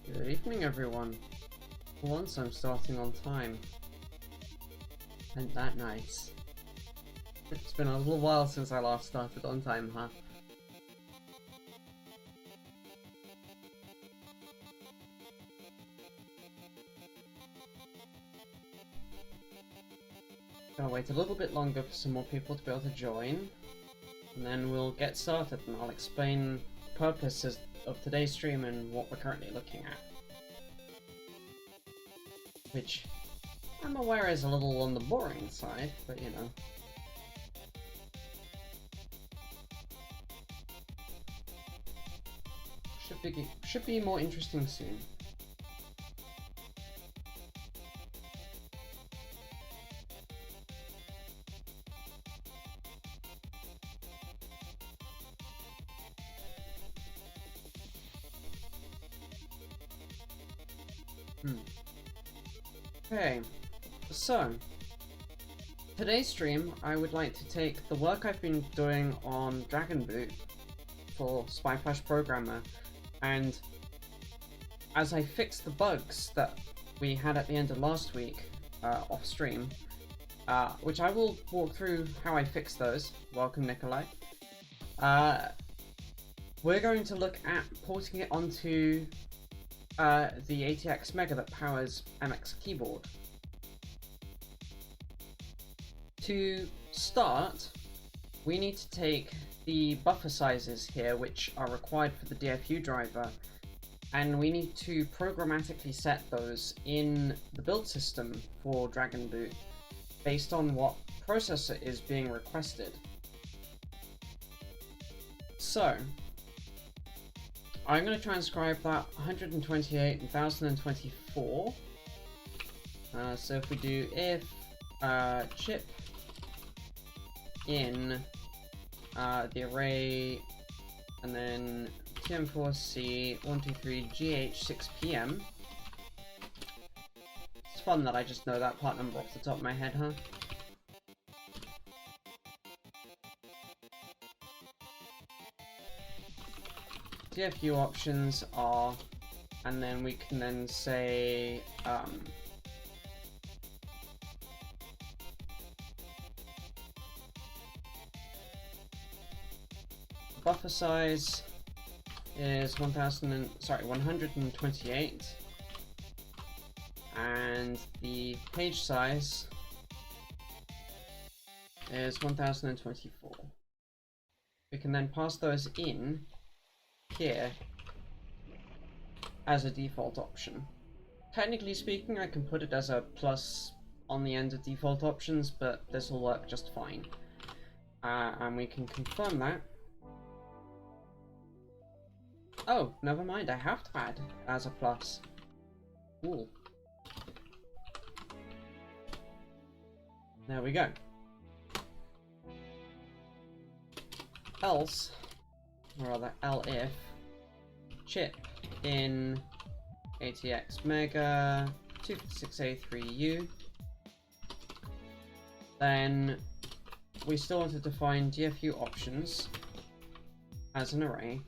Good evening, everyone. For once, I'm starting on time. Isn't that nice? It's been a little while since I last started on time, huh? Gonna wait a little bit longer for some more people to be able to join, and then we'll get started, and I'll explain the purposes of today's stream and what we're currently looking at. Which I'm aware is a little on the boring side, but you know. Should be more interesting soon. Okay, so today's stream I would like to take the work I've been doing on dragonBoot for Spy Programmer, and as I fix the bugs that we had at the end of last week off stream, which I will walk through how I fixed those. Welcome, Nikolai. We're going to look at porting it onto the ATX Mega that powers MXKeyboard. To start, we need to take the buffer sizes here, which are required for the DFU driver, and we need to programmatically set those in the build system for dragonBoot based on what processor is being requested. So I'm going to transcribe that 128 and 1024. So if we do if chip in the array and then TM4C123GH6PM. It's fun that I just know that part number off the top of my head, huh? DFU options are, and then we can then say buffer size is 128, and the page size is 1024. We can then pass those in here as a default option. Technically speaking, I can put it as a plus on the end of default options, but this will work just fine. And we can confirm that. Oh, never mind, I have to add as a plus. Cool. There we go. Else, or rather elif, chip in ATX Mega 256A3U. Then we still want to define DFU options as an array.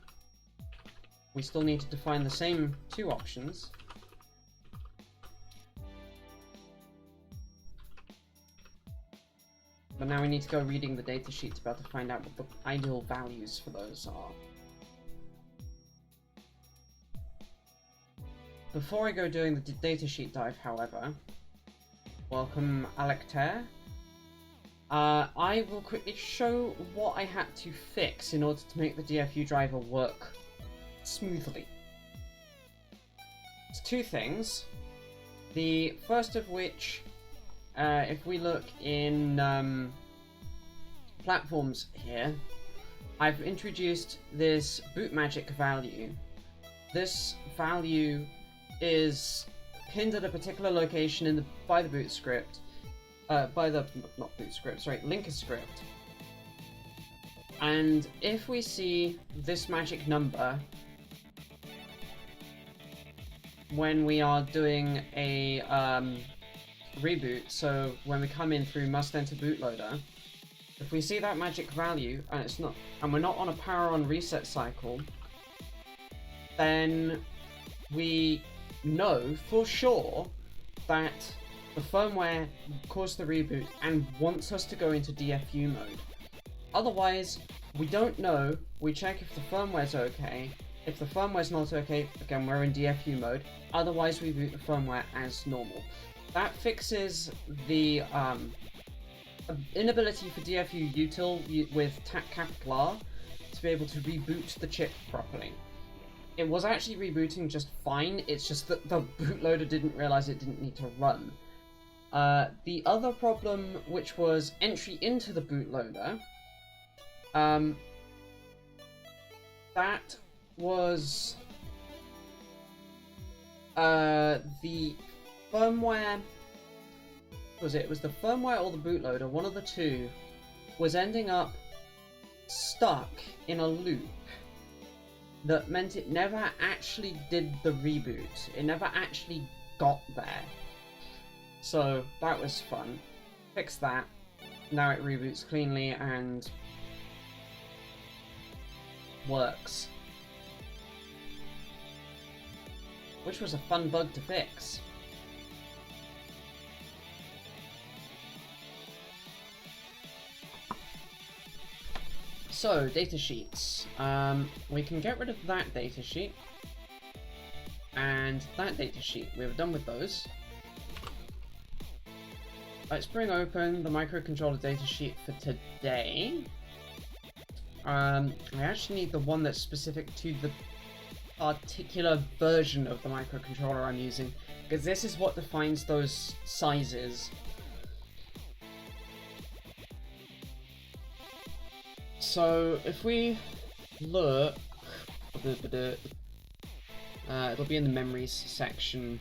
We still need to define the same two options. But now we need to go reading the datasheet to be able to find out what the ideal values for those are. Before I go doing the datasheet dive, however, welcome Alekter. I will quickly show what I had to fix in order to make the DFU driver work smoothly. It's two things. The first of which, if we look in platforms here, I've introduced this boot magic value. This value is pinned at a particular location in the by the boot script, linker script. And if we see this magic number when we are doing a reboot, so when we come in through must enter bootloader, if we see that magic value and we're not on a power on reset cycle, then we know for sure that the firmware caused the reboot and wants us to go into DFU mode. Otherwise, we don't know. We check if the firmware's okay. If the firmware's not okay, again, we're in DFU mode. Otherwise, we boot the firmware as normal. That fixes the inability for DFU util with capital R to be able to reboot the chip properly. It was actually rebooting just fine, it's just that the bootloader didn't realize it didn't need to run. The other problem, which was entry into the bootloader, that was the firmware. It was the firmware or the bootloader, one of the two, was ending up stuck in a loop that meant it never actually did the reboot. It never actually got there. So that was fun. Fixed that. Now it reboots cleanly and works. Which was a fun bug to fix. So, datasheets. We can get rid of that datasheet. And that datasheet. We're done with those. Let's bring open the microcontroller datasheet for today. I actually need the one that's specific to the particular version of the microcontroller I'm using, because this is what defines those sizes. So if we look, it'll be in the memories section.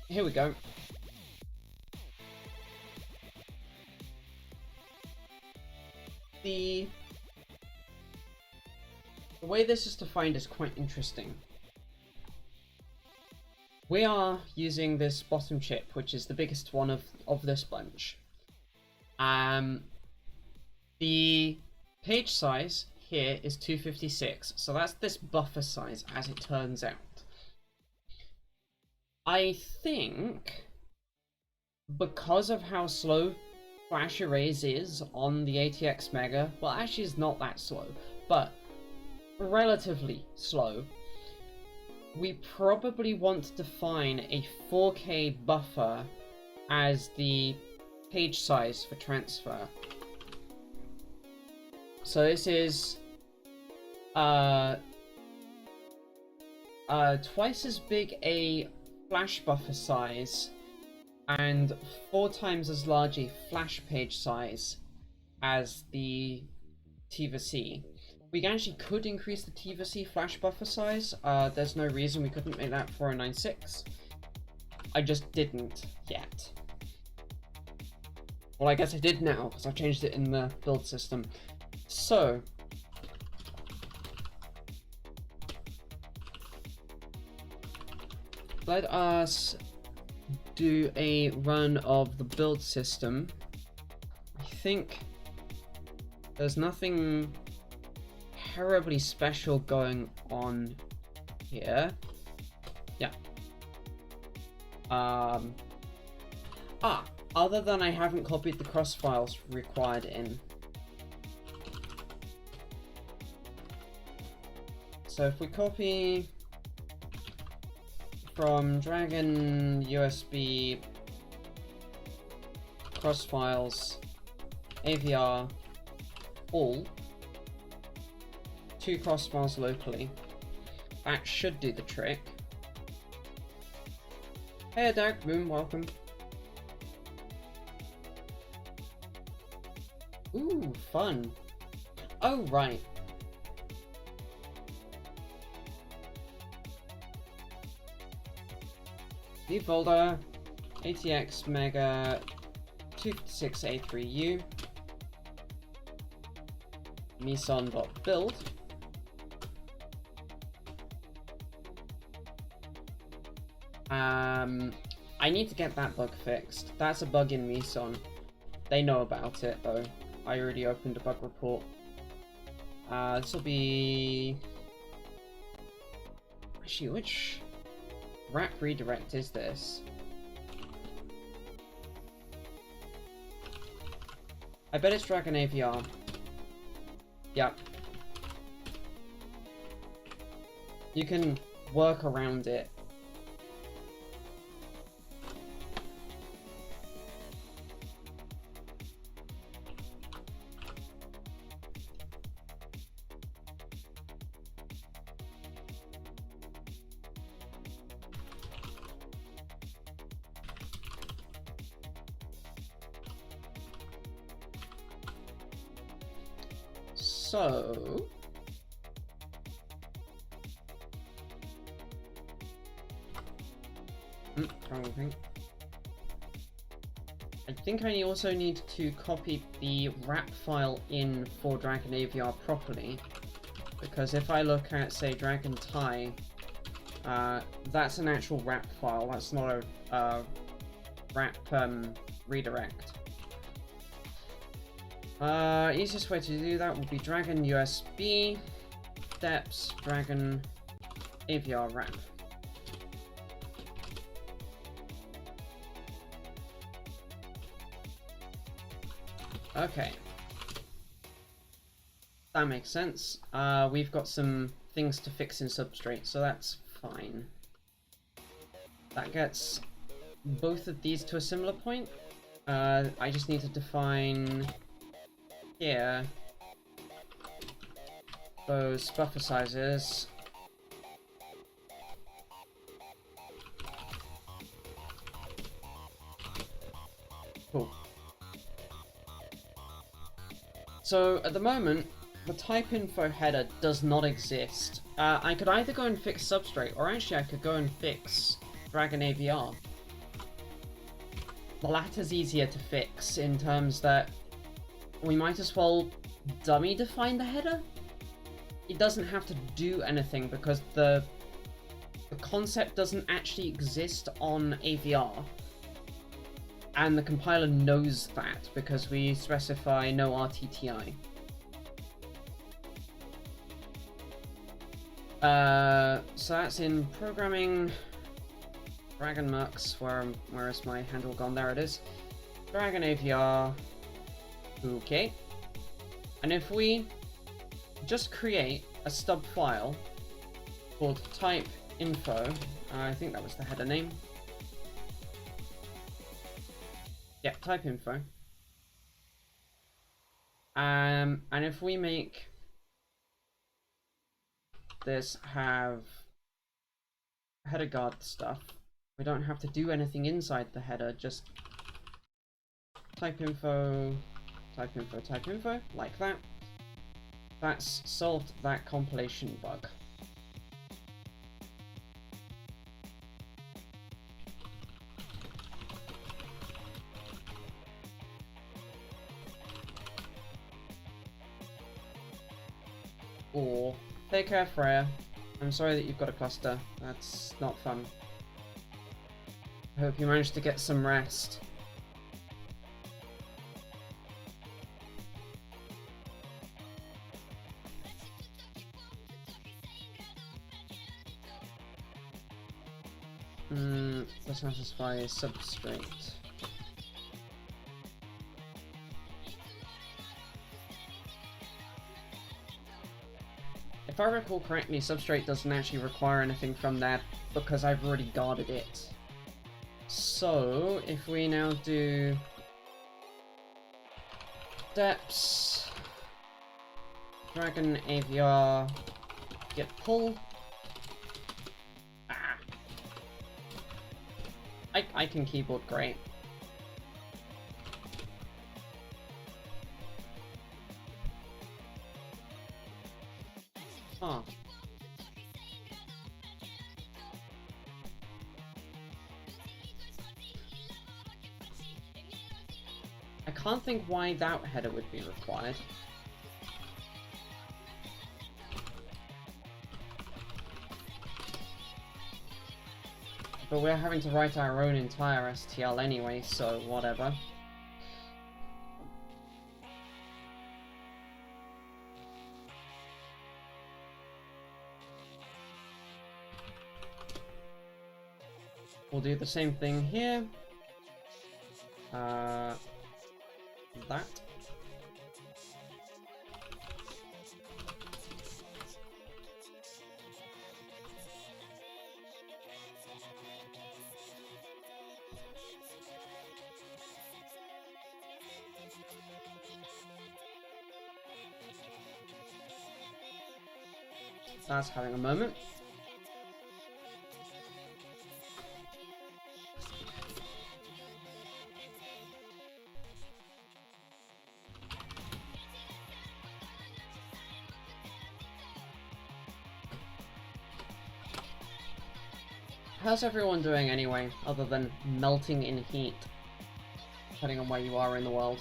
Here we go. The way this is defined is quite interesting. We are using this bottom chip, which is the biggest one of this bunch. The page size here is 256, so that's this buffer size as it turns out. I think because of how slow flash arrays is on the ATX Mega, well actually it's not that slow, but relatively slow, we probably want to define a 4K buffer as the page size for transfer. So this is twice as big a flash buffer size and 4 times as large a flash page size as the T/C. We actually could increase the T/C flash buffer size. There's no reason we couldn't make that 4096. I just didn't yet. Well, I guess I did now, because I've changed it in the build system. So, let us do a run of the build system. I think there's nothing terribly special going on here. Yeah. Other than I haven't copied the cross files required in. So if we copy from Dragon USB cross files AVR all 2 cross files locally, that should do the trick. Hey Dark Moon, welcome. Ooh, fun. Oh right. New folder, ATX Mega 256A3U, Meson.build. I need to get that bug fixed. That's a bug in Meson. They know about it, though. I already opened a bug report. This will be... Actually, which wrap redirect is this? I bet it's Dragon AVR. Yep. You can work around it. So... wrong thing. I think I also need to copy the wrap file in for Dragon AVR properly, because if I look at, say, Dragon Thai, that's an actual wrap file, that's not a wrap redirect. Easiest way to do that would be Dragon USB, steps, Dragon AVR wrap. Okay. That makes sense. We've got some things to fix in substrate, so that's fine. That gets both of these to a similar point. I just need to define here those buffer sizes. Cool. So at the moment, the type info header does not exist. I could either go and fix substrate, or actually I could go and fix Dragon AVR. The latter's easier to fix in terms that we might as well dummy define the header. It doesn't have to do anything because the concept doesn't actually exist on AVR. And the compiler knows that because we specify no RTTI. So that's in programming. Dragon Mux, where is my handle gone? There it is. Dragon AVR. Okay. And if we just create a stub file called type info, I think that was the header name. Yeah, type info. And if we make this have header guard stuff, we don't have to do anything inside the header, just type info, type info, type info, like that. That's solved that compilation bug. Or, take care, Freya. I'm sorry that you've got a cluster. That's not fun. I hope you managed to get some rest. To satisfy substrate. If I recall correctly, substrate doesn't actually require anything from there because I've already guarded it. So, if we now do steps, Dragon AVR, get pull. I can keyboard great. Huh. I can't think why that header would be required. But we're having to write our own entire STL anyway, so whatever. We'll do the same thing here. That. That's having a moment. How's everyone doing anyway, other than melting in heat? Depending on where you are in the world.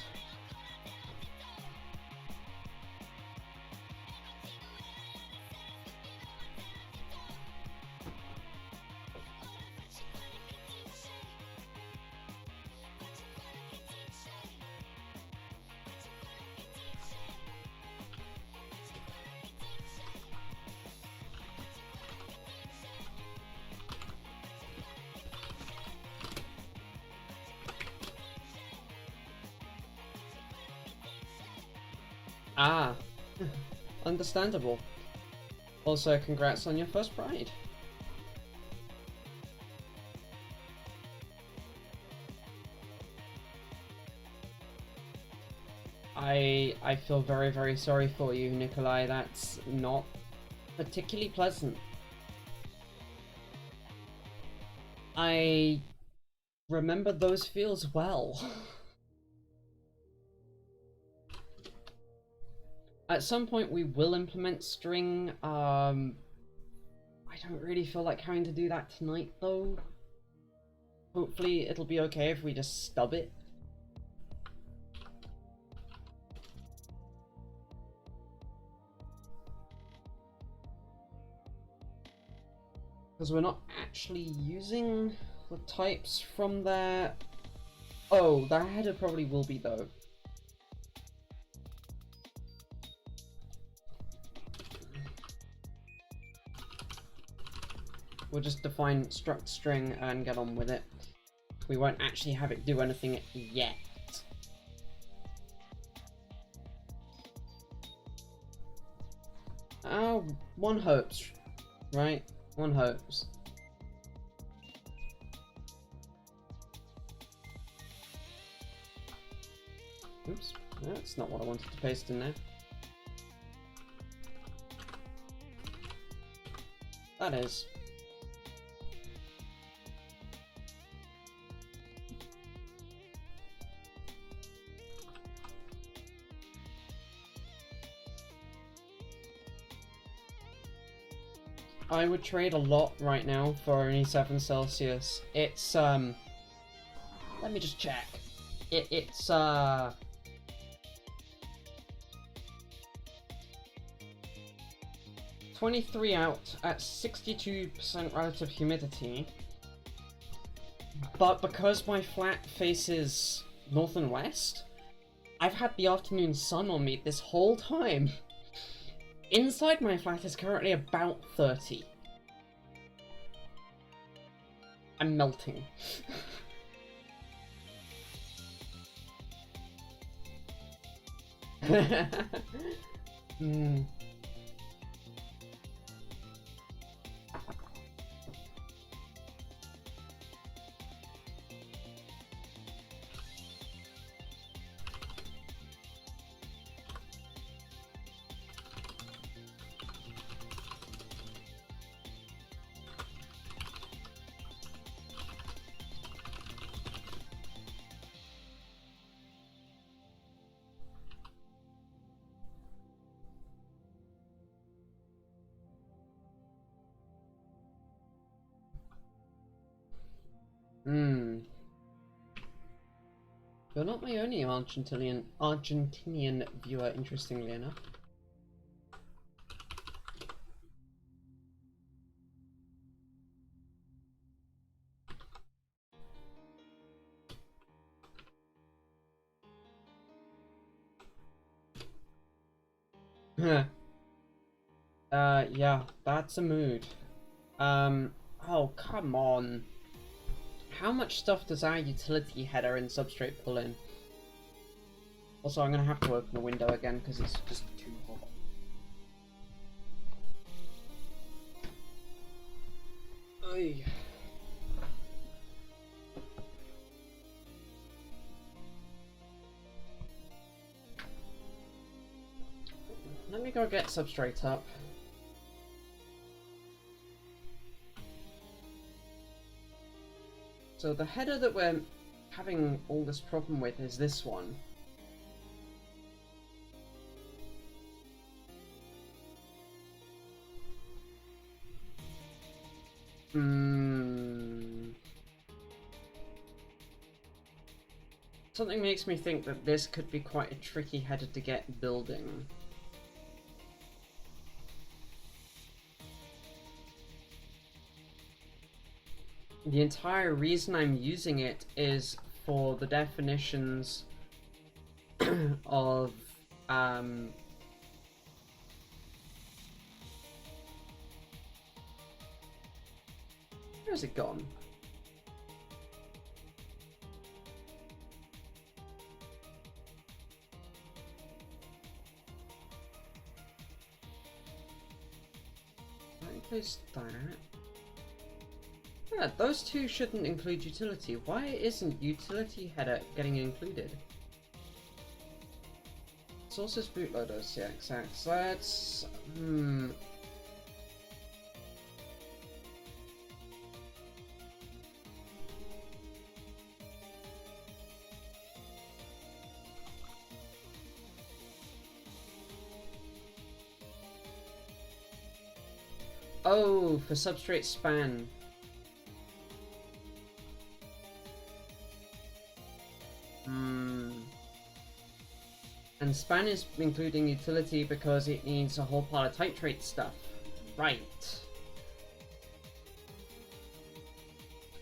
Ah, understandable. Also, congrats on your first Pride. I feel very, very sorry for you, Nikolai. That's not particularly pleasant. I remember those feels well. At some point we will implement string. I don't really feel like having to do that tonight though. Hopefully it'll be okay if we just stub it. Because we're not actually using the types from there. Oh, the header probably will be though. We'll just define struct string and get on with it. We won't actually have it do anything yet. One hopes, right? One hopes. Oops, that's not what I wanted to paste in there. That is. I would trade a lot right now for only 7 Celsius. It's, let me just check. It's 23 out at 62% relative humidity. But because my flat faces north and west, I've had the afternoon sun on me this whole time. Inside my flat is currently about 30. I'm melting. You're not my only Argentinian viewer, interestingly enough. Yeah, that's a mood. Oh, come on. How much stuff does our utility header and substrate pull in? Also, I'm gonna have to open the window again because it's just too hot. Oy. Let me go get substrate up. So the header that we're having all this problem with is this one. Something makes me think that this could be quite a tricky header to get building. The entire reason I'm using it is for the definitions of where's it gone? Place that. Yeah, those two shouldn't include utility. Why isn't utility header getting included? Sources bootloader CXX. Let's Oh, for substrate span. And span is including utility because it needs a whole pile of type trait stuff. Right.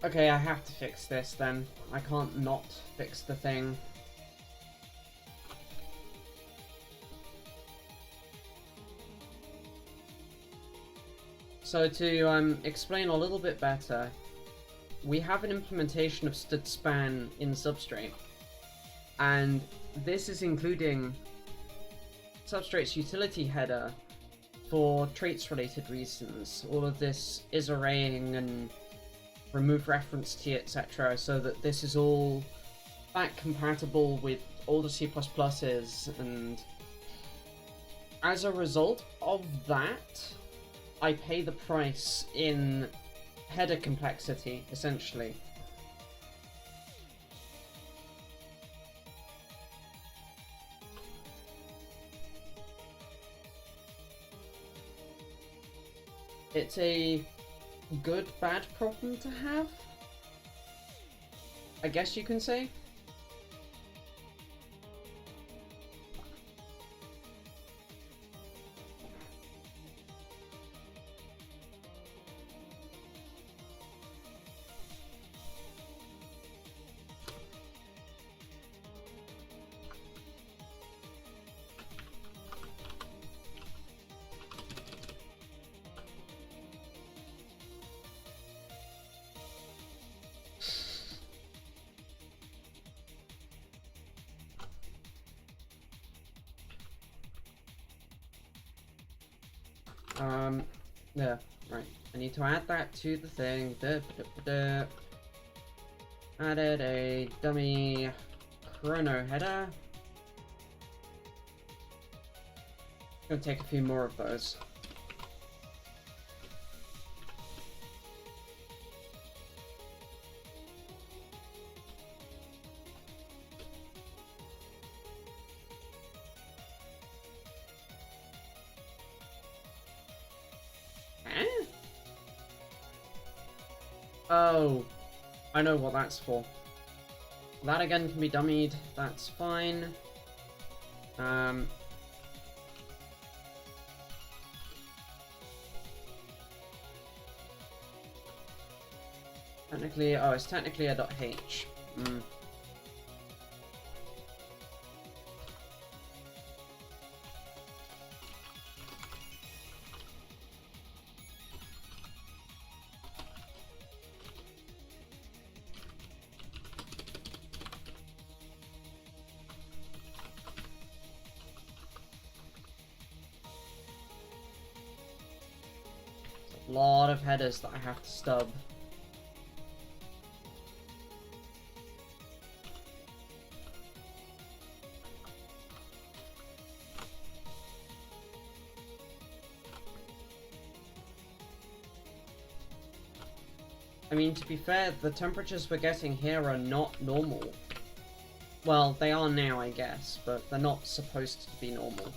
Okay, I have to fix this then. I can't not fix the thing. So to explain a little bit better, we have an implementation of span in substrate, and this is including substrate's utility header for traits related reasons. All of this is arraying and remove reference to, etc., so that this is all back compatible with all the C++s, and as a result of that, I pay the price in header complexity, essentially. It's a good, bad problem to have, I guess you can say. Yeah, right. I need to add that to the thing. Added a dummy Chrono header. Gonna take a few more of those. Oh, I know what that's for. That again can be dummied, that's fine. Technically, oh, it's technically a .h. lot of headers that I have to stub. I mean, to be fair, the temperatures we're getting here are not normal. Well, they are now, I guess, but they're not supposed to be normal.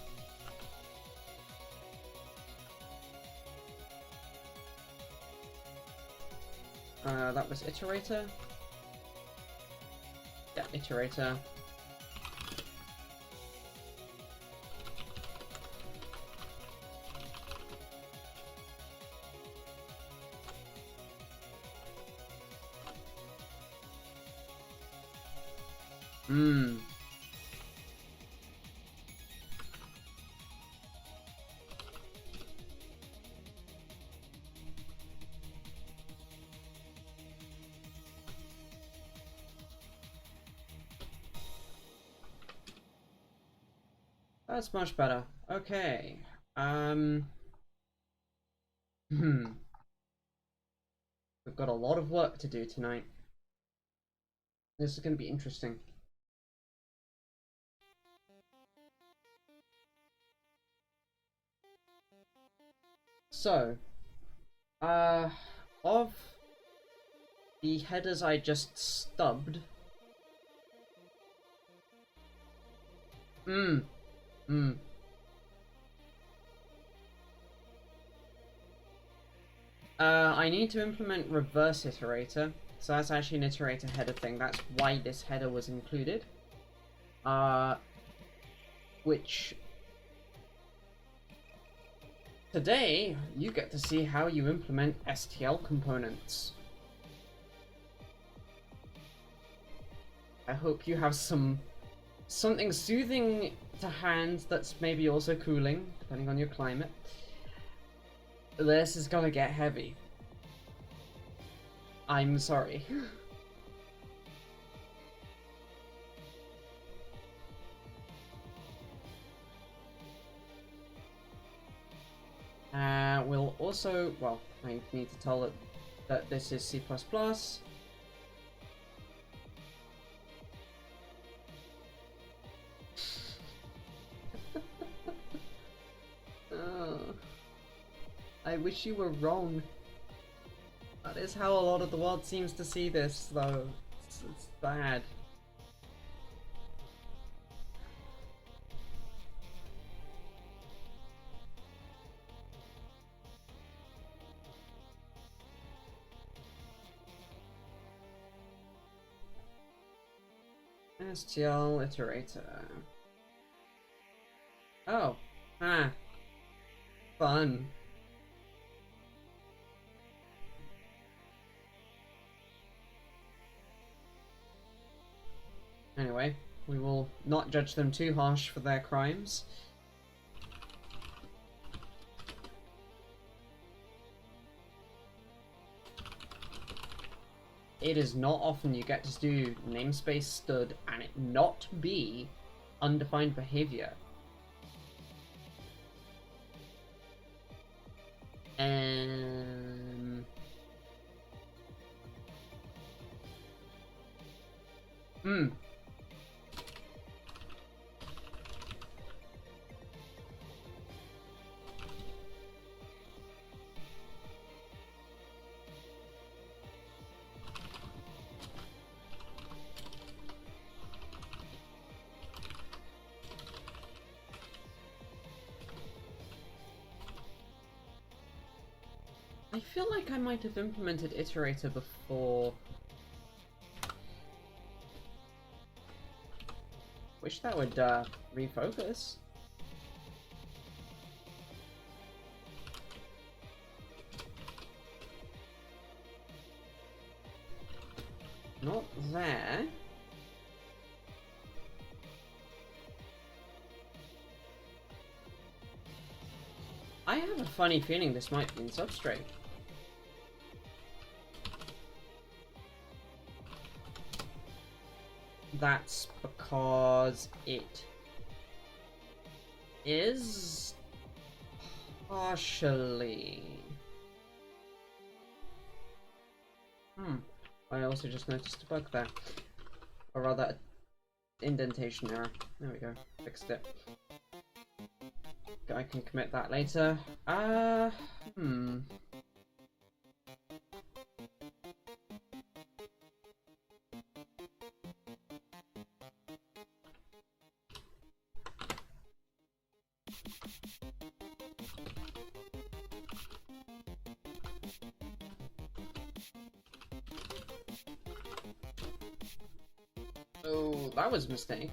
That was Iterator? Yeah, Iterator. That's much better. Okay. We've got a lot of work to do tonight. This is going to be interesting. So, of the headers I just stubbed, I need to implement reverse iterator, so that's actually an iterator header thing. That's why this header was included. Which today you get to see how you implement STL components. I hope you have something soothing to hand that's maybe also cooling, depending on your climate. This is gonna get heavy. I'm sorry. We'll also, well, I need to tell it that this is C++. I wish you were wrong. That is how a lot of the world seems to see this, though. It's bad. STL iterator. Oh. Ah. Fun. Anyway, we will not judge them too harsh for their crimes. It is not often you get to do namespace stud and it not be undefined behavior. I feel like I might have implemented Iterator before. Wish that would refocus. Not there. I have a funny feeling this might be in substrate. That's because it is partially. I also just noticed a bug there. Or rather, indentation error. There we go. Fixed it. I can commit that later. Oh, that was a mistake.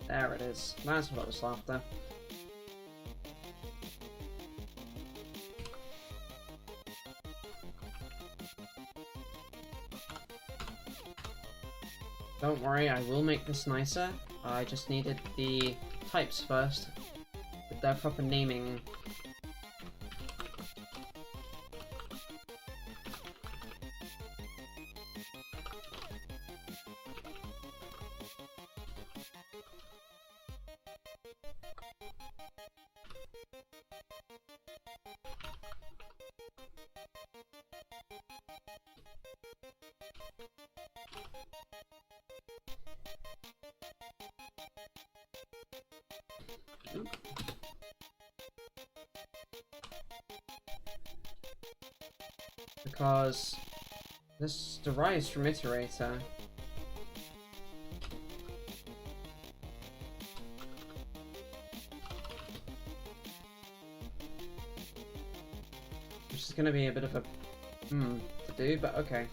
There it is. That's what I was after. Don't worry, I will make this nicer. I just needed the types first, with their proper naming. Because this derives from Iterator. Which is going to be a bit of a to do, but okay.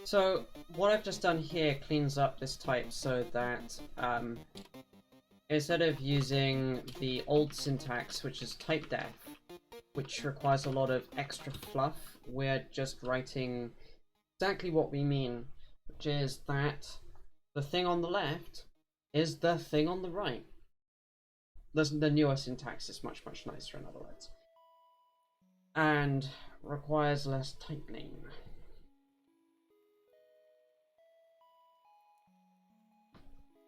So what I've just done here cleans up this type so that instead of using the old syntax, which is type def, which requires a lot of extra fluff, we're just writing exactly what we mean, which is that the thing on the left is the thing on the right. The newer syntax is much nicer, in other words, and requires less tightening.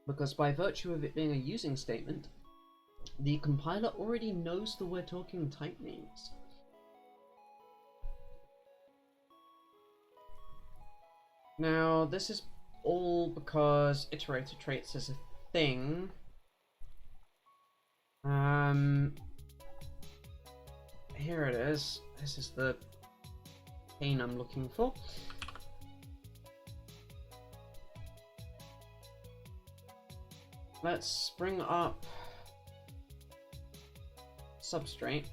Because by virtue of it being a using statement, the compiler already knows that we're talking type names. Now, this is all because iterator traits is a thing. Here it is. This is the pane I'm looking for. Let's bring up substrate.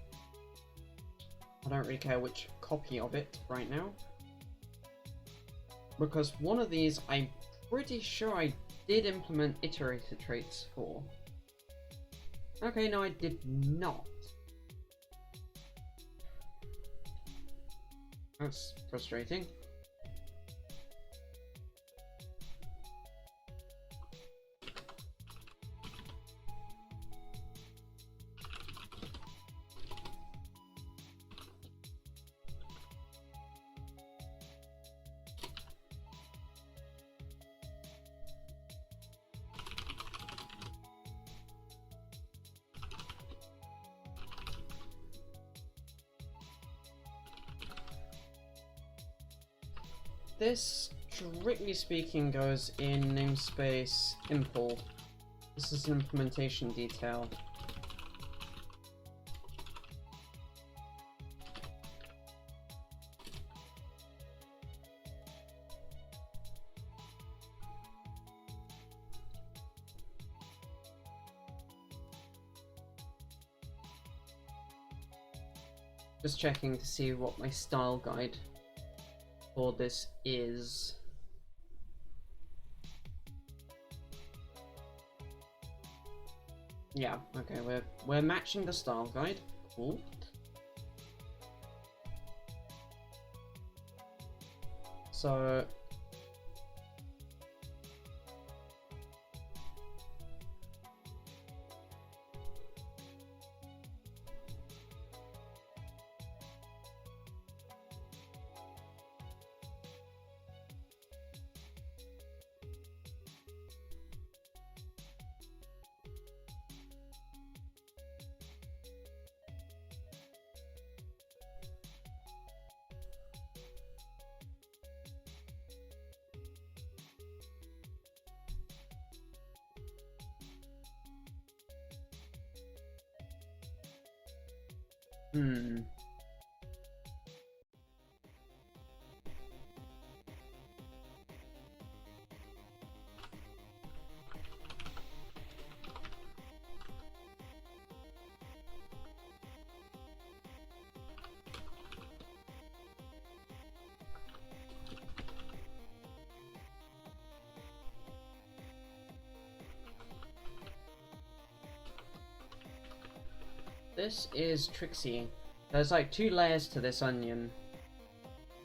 I don't really care which copy of it right now, because one of these I'm pretty sure I did implement iterator traits for. Okay, no, I did not. That's frustrating. This, strictly speaking, goes in namespace impl. This is an implementation detail. Just checking to see what my style guide for this is. Yeah, okay, we're matching the style guide. Cool. So this is Trixie. There's like 2 layers to this onion.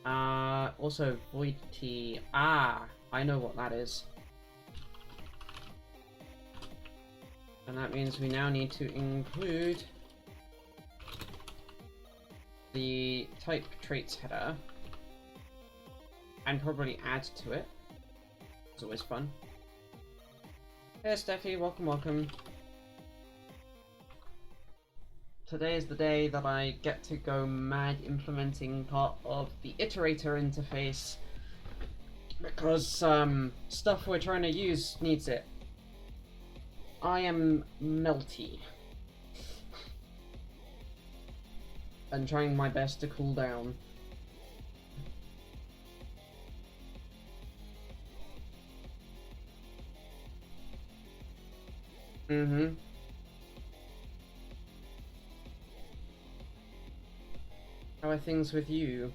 Also void T. Ah, I know what that is. And that means we now need to include the type traits header and probably add to it. It's always fun. Hey Steffi, welcome, welcome. Today is the day that I get to go mad implementing part of the Iterator interface because stuff we're trying to use needs it. I am melty and trying my best to cool down. How are things with you?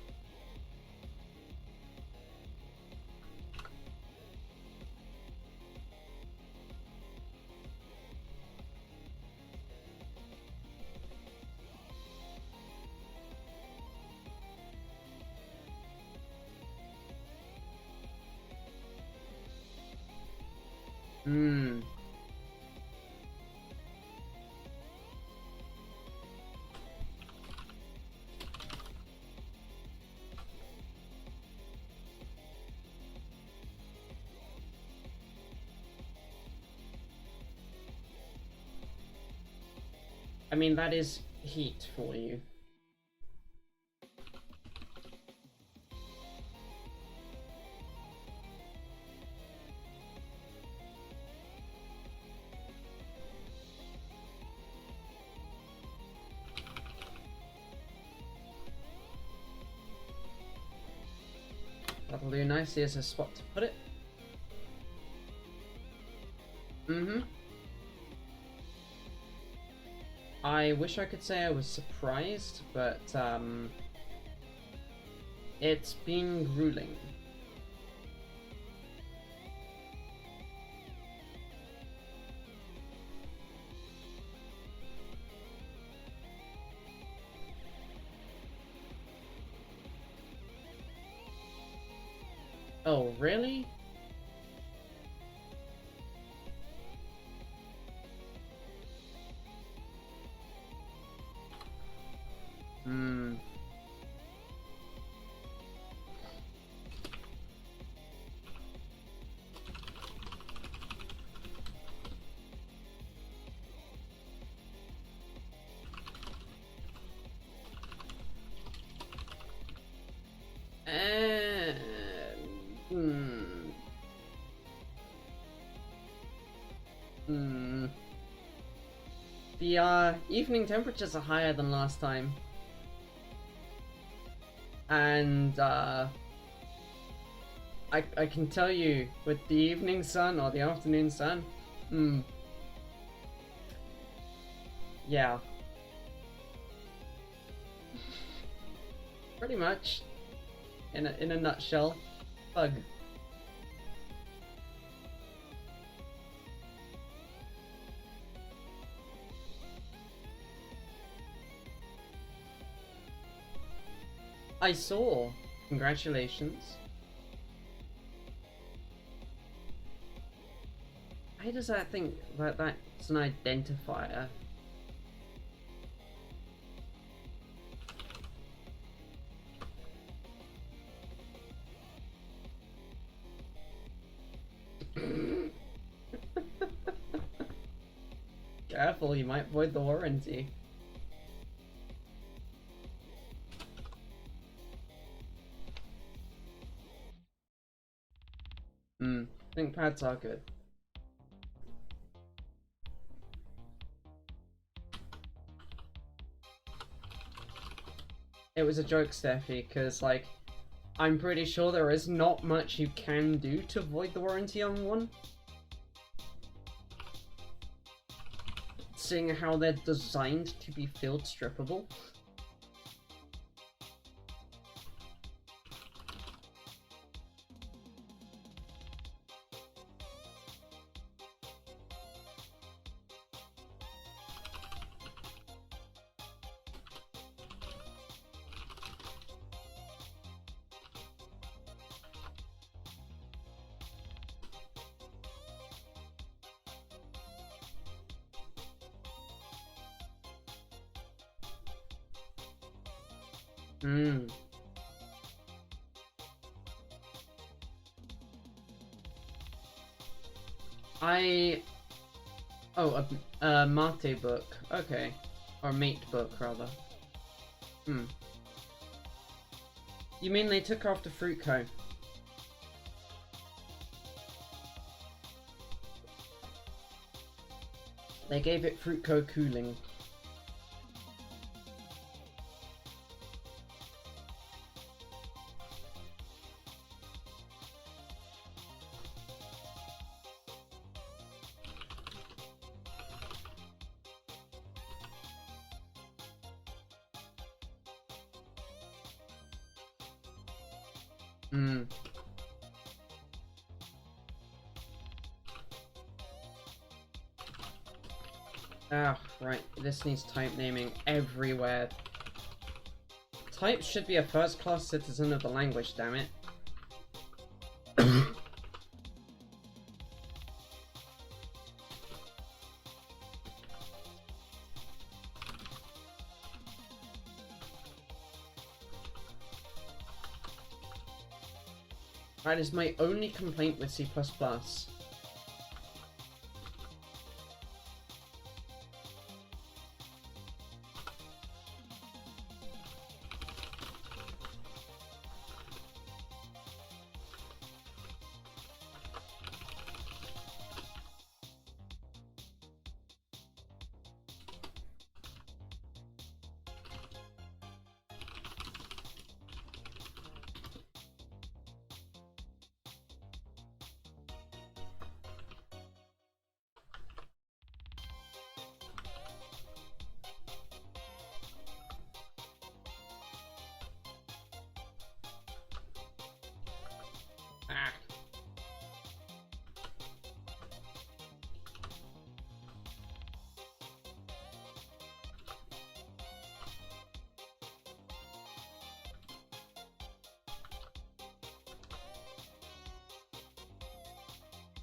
I mean, that is heat for you. That'll do nicely as a spot to put it. I wish I could say I was surprised, but it's been grueling. Oh, really? The evening temperatures are higher than last time. And I can tell you, with the evening sun or the afternoon sun, yeah. Pretty much. In a nutshell. Bug. I saw. Congratulations. Why does that think that that's an identifier? Careful, you might void the warranty. ThinkPads are good. It was a joke, Steffi, because, like, I'm pretty sure there is not much you can do to void the warranty on one. Seeing how they're designed to be field strippable. A Mate book. Okay. Or mate book, rather. You mean they took after Fruit Co? They gave it Fruit Co cooling. Ah, right. This needs type naming everywhere. Type should be a first-class citizen of the language, damn it. That is my only complaint with C++.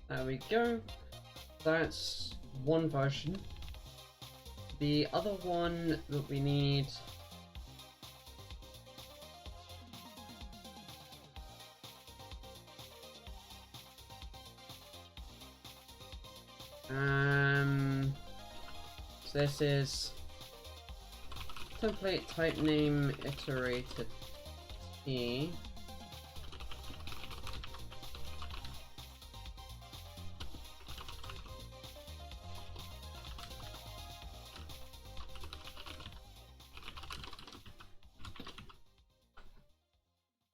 There we go. That's one version. The other one that we need... So this is template type name iterator T.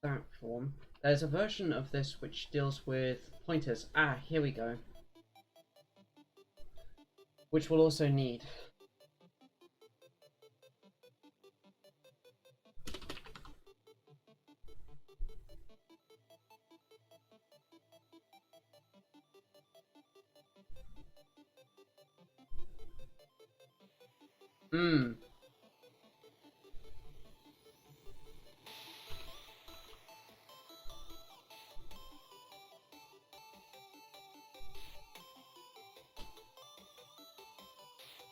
That form. There's a version of this which deals with pointers. Ah, here we go. Which we'll also need. Hmm.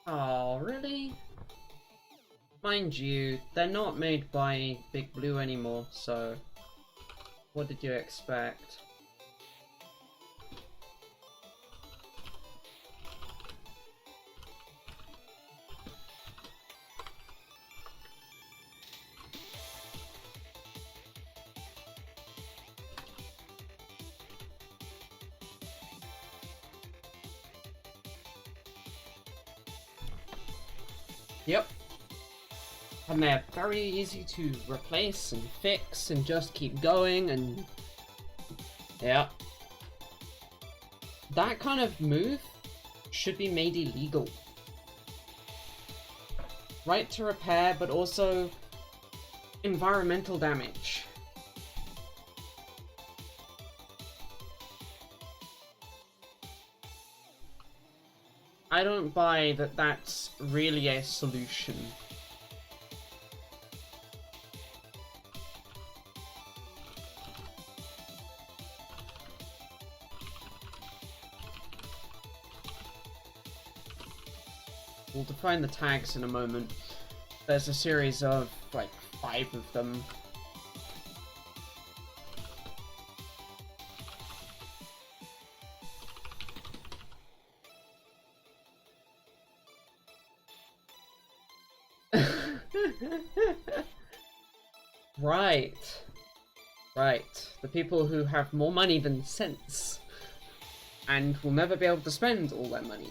Oh, really? Mind you, they're not made by Big Blue anymore, so what did you expect? Yep. And they're very easy to replace and fix and just keep going and... yeah. That kind of move should be made illegal. Right to repair, but also environmental damage. I don't buy that that's really a solution. We'll define the tags in a moment. There's a series of, like, 5 of them. Right. Right. The people who have more money than sense. And will never be able to spend all their money.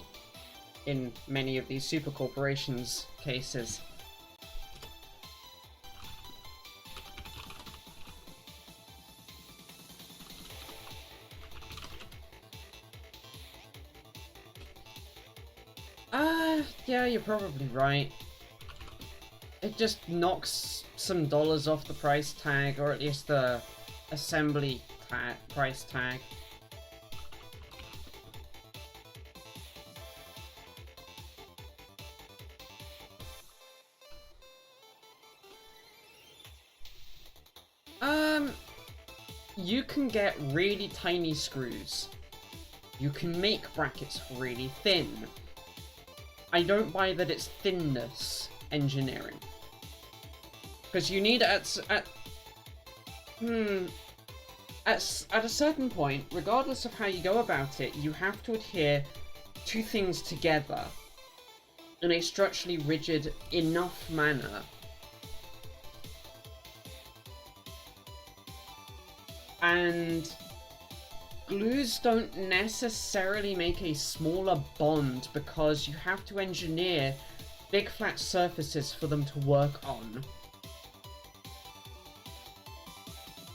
In many of these super corporations' cases. Yeah, you're probably right. It just knocks some dollars off the price tag, or at least the assembly price tag. You can get really tiny screws. You can make brackets really thin. I don't buy that it's thinness engineering. Because you need at a certain point, regardless of how you go about it, you have to adhere two things together in a structurally rigid enough manner. And glues don't necessarily make a smaller bond because you have to engineer big flat surfaces for them to work on.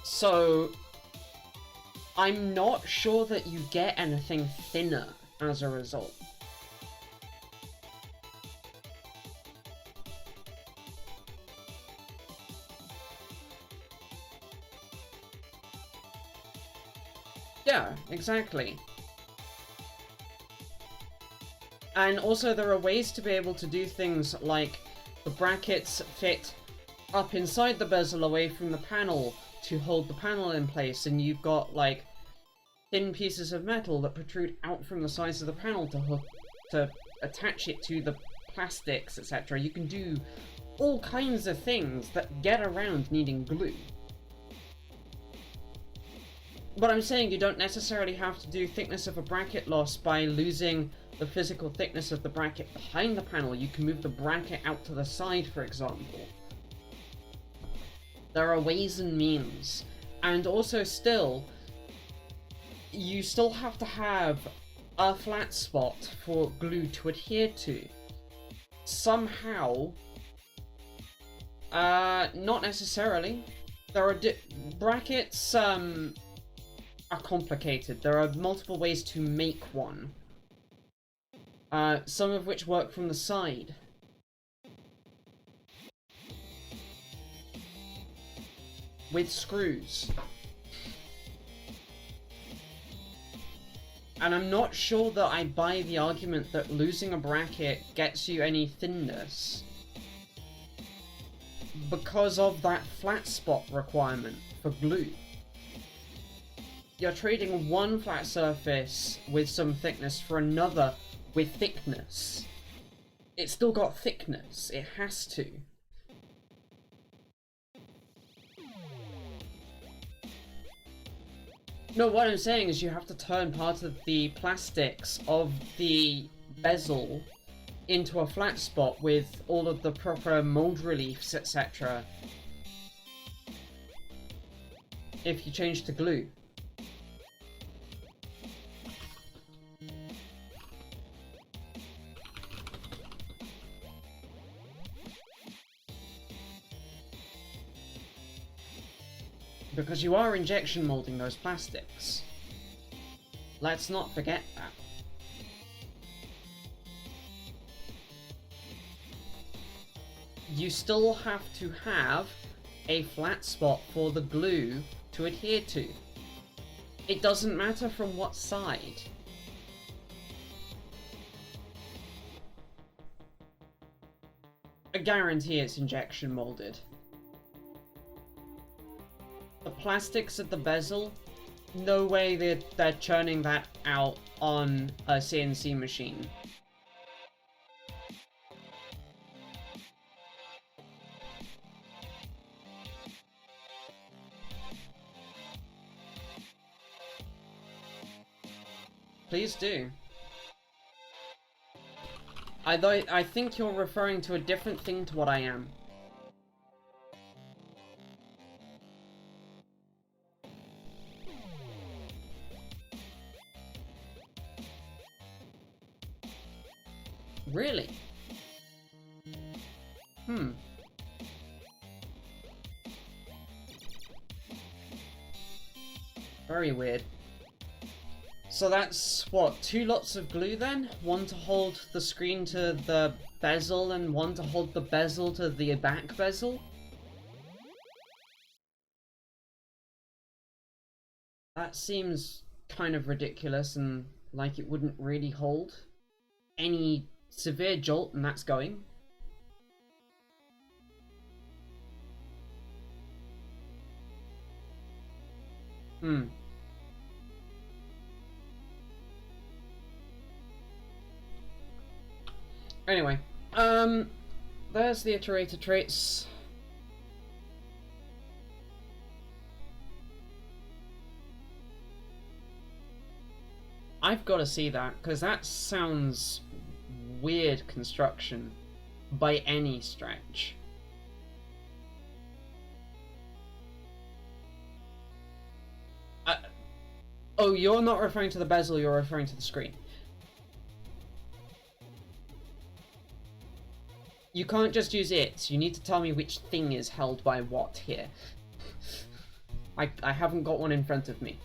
So I'm not sure that you get anything thinner as a result. Yeah, exactly. And also there are ways to be able to do things like the brackets fit up inside the bezel away from the panel to hold the panel in place, and you've got like thin pieces of metal that protrude out from the sides of the panel to attach it to the plastics, etc. You can do all kinds of things that get around needing glue. But I'm saying you don't necessarily have to do thickness of a bracket loss by losing the physical thickness of the bracket behind the panel. You can move the bracket out to the side, for example. There are ways and means. And also still, you still have to have a flat spot for glue to adhere to. Somehow, not necessarily. There are brackets, are complicated. There are multiple ways to make one. Some of which work from the side. With screws. And I'm not sure that I buy the argument that losing a bracket gets you any thinness because of that flat spot requirement for glue. You're trading one flat surface with some thickness for another with thickness. It's still got thickness. It has to. No, what I'm saying is you have to turn part of the plastics of the bezel into a flat spot with all of the proper mold reliefs, etc. if you change to glue. Because you are injection molding those plastics. Let's not forget that. You still have to have a flat spot for the glue to adhere to. It doesn't matter from what side. I guarantee it's injection molded. The plastics of the bezel, no way they're churning that out on a CNC machine. Please do. I think you're referring to a different thing to what I am. Really? Very weird. So that's, what, 2 lots of glue then? One to hold the screen to the bezel and one to hold the bezel to the back bezel? That seems kind of ridiculous and like it wouldn't really hold any severe jolt, and that's going. Anyway, there's the Iterator traits. I've got to see that, because that sounds weird construction by any stretch. Oh, you're not referring to the bezel, you're referring to the screen. You can't just use it, you need to tell me which thing is held by what here. I haven't got one in front of me.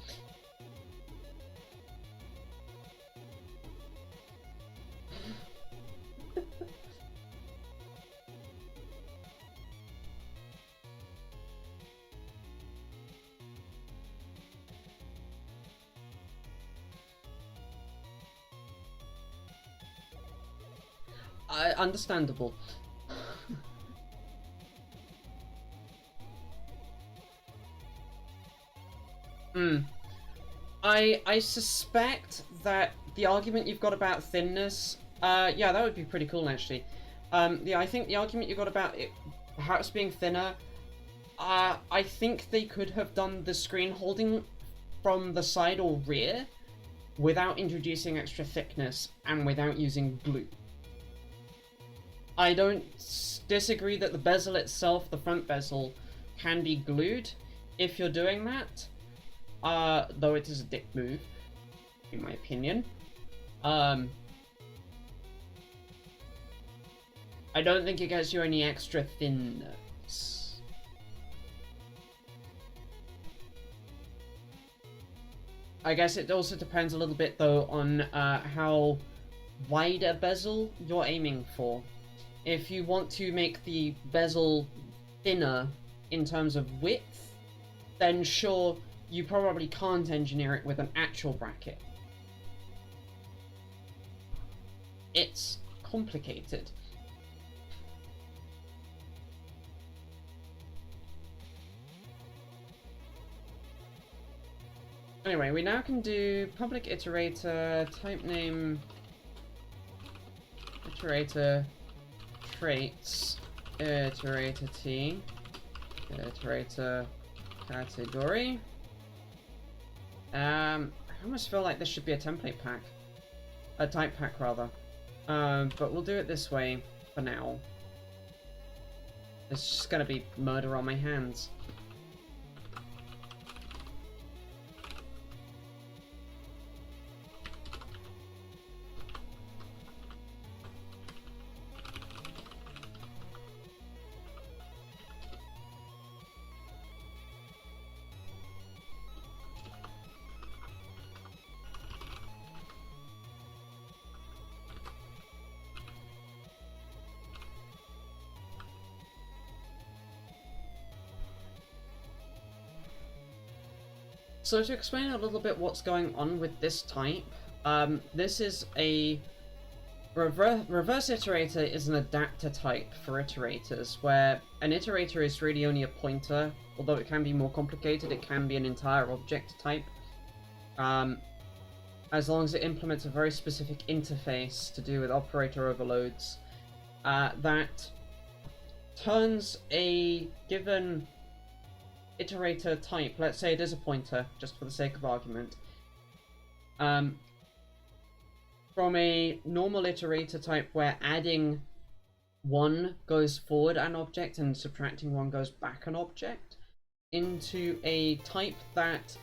Understandable. I suspect that the argument you've got about thinness, yeah, that would be pretty cool actually. Yeah, I think the argument you got about it perhaps being thinner, I think they could have done the screen holding from the side or rear without introducing extra thickness and without using glue. I don't disagree that the bezel itself, the front bezel, can be glued if you're doing that, though it is a dick move, in my opinion. I don't think it gets you any extra thinness. I guess it also depends a little bit, though, on how wide a bezel you're aiming for. If you want to make the bezel thinner in terms of width, then sure, you probably can't engineer it with an actual bracket. it's complicated. Anyway, we now can do public iterator, type name, iterator, traits, iterator t, iterator category. I almost feel like this should be a template pack. A type pack, rather. But we'll do it this way for now. It's just gonna be murder on my hands. So to explain a little bit what's going on with this type, this is a reverse iterator is an adapter type for iterators, where an iterator is really only a pointer, although it can be more complicated, it can be an entire object type, as long as it implements a very specific interface to do with operator overloads, that turns a given iterator type, let's say it is a pointer, just for the sake of argument, from a normal iterator type where adding 1 goes forward an object and subtracting 1 goes back an object, into a type that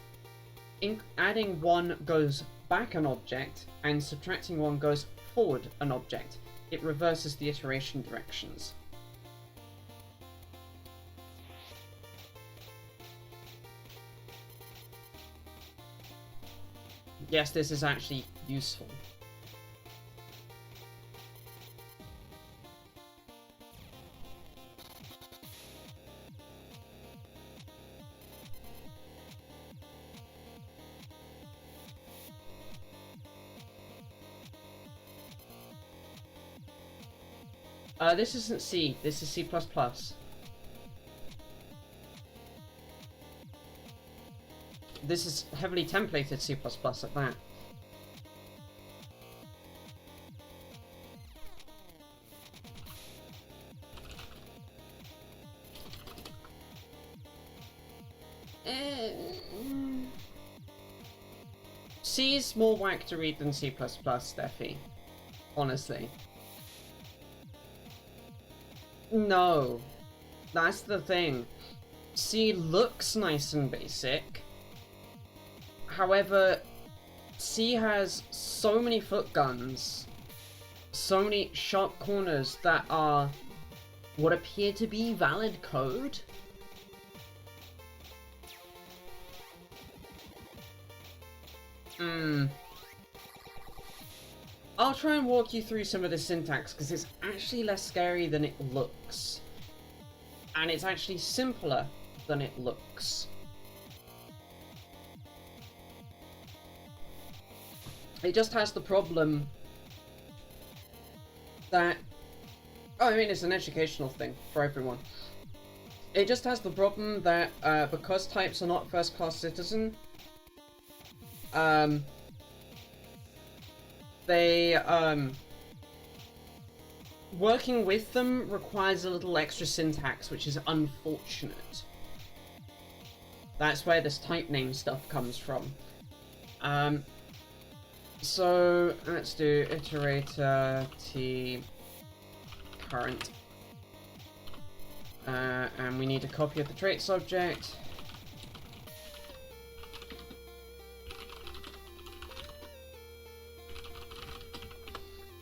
adding 1 goes back an object and subtracting 1 goes forward an object. It reverses the iteration directions. Yes, this is actually useful. This isn't C, this is C++. This is heavily templated C++ at that. C is more whack to read than C++, Steffi. Honestly. No. That's the thing. C looks nice and basic. However, C has so many foot guns, so many sharp corners that are what appear to be valid code. I'll try and walk you through some of the syntax, because it's actually less scary than it looks. And it's actually simpler than it looks. It just has the problem that... Oh, I mean, it's an educational thing for everyone. It just has the problem that, because types are not first-class citizen, working with them requires a little extra syntax, which is unfortunate. That's where this type name stuff comes from. So let's do iterator t current, and we need a copy of the traits object.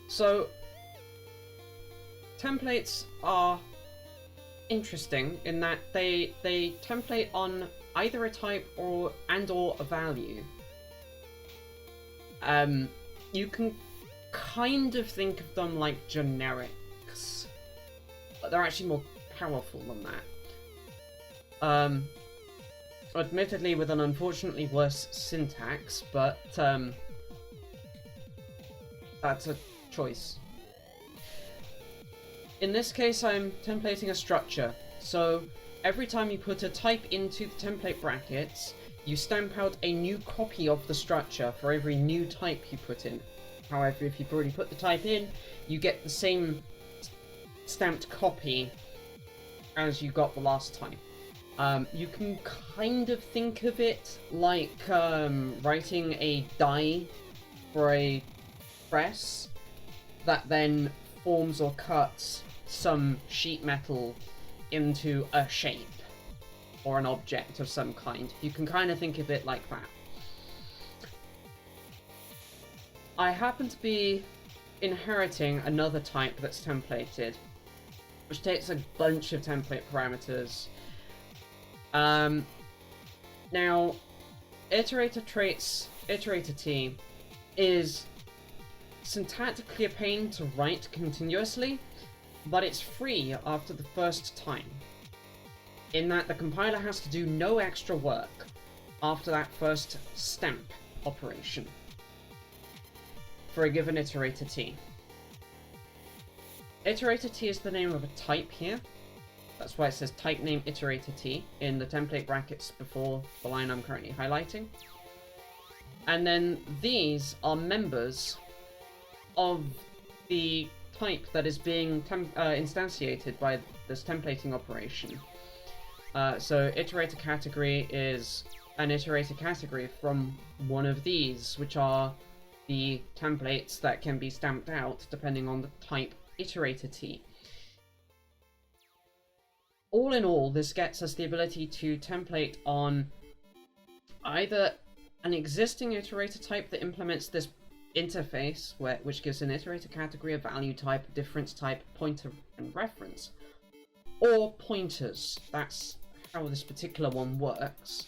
So templates are interesting in that they template on either a type or a value. You can kind of think of them like generics, but they're actually more powerful than that. Admittedly with an unfortunately worse syntax, but that's a choice. In this case, I'm templating a structure, so every time you put a type into the template brackets, you stamp out a new copy of the structure for every new type you put in. However, if you've already put the type in, you get the same stamped copy as you got the last time. You can kind of think of it like writing a die for a press that then forms or cuts some sheet metal into a shape or an object of some kind. You can kind of think of it like that. I happen to be inheriting another type that's templated, which takes a bunch of template parameters. Now, Iterator traits Iterator T is syntactically a pain to write continuously, but it's free after the first time, in that the compiler has to do no extra work after that first stamp operation for a given Iterator T. Iterator T is the name of a type here. That's why it says type name Iterator T in the template brackets before the line I'm currently highlighting. And then these are members of the type that is being instantiated by this templating operation. So iterator category is an iterator category from one of these, which are the templates that can be stamped out depending on the type Iterator T. All in all, this gets us the ability to template on either an existing iterator type that implements this interface, which gives an iterator category, a value type, a difference type, pointer, and reference, or pointers. That's how this particular one works,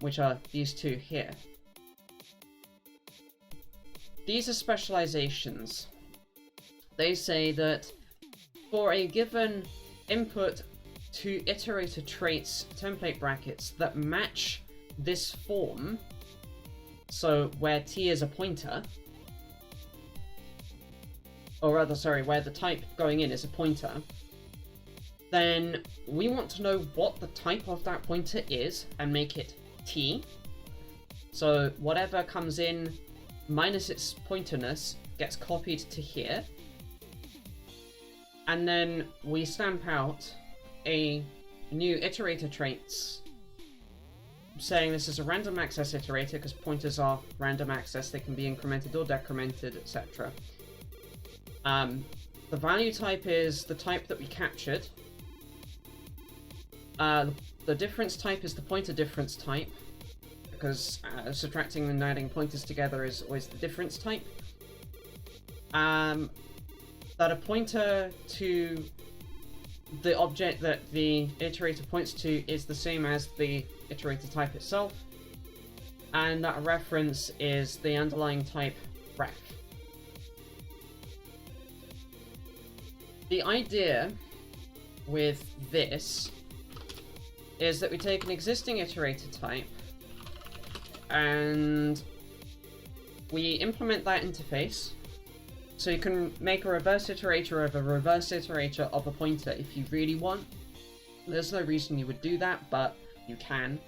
which are these two here. These are specializations. They say that for a given input to iterator traits template brackets that match this form, so where T is a pointer, or rather, sorry, where the type going in is a pointer, then we want to know what the type of that pointer is and make it T. So whatever comes in minus its pointerness gets copied to here. And then we stamp out a new iterator traits saying this is a random access iterator because pointers are random access, they can be incremented or decremented, etc. The value type is the type that we captured. The difference type is the pointer difference type, because subtracting and adding pointers together is always the difference type. That a pointer to the object that the iterator points to is the same as the iterator type itself, and that reference is the underlying type ref. The idea with this is that we take an existing iterator type and we implement that interface. So you can make a reverse iterator of a reverse iterator of a pointer if you really want. There's no reason you would do that, but you can.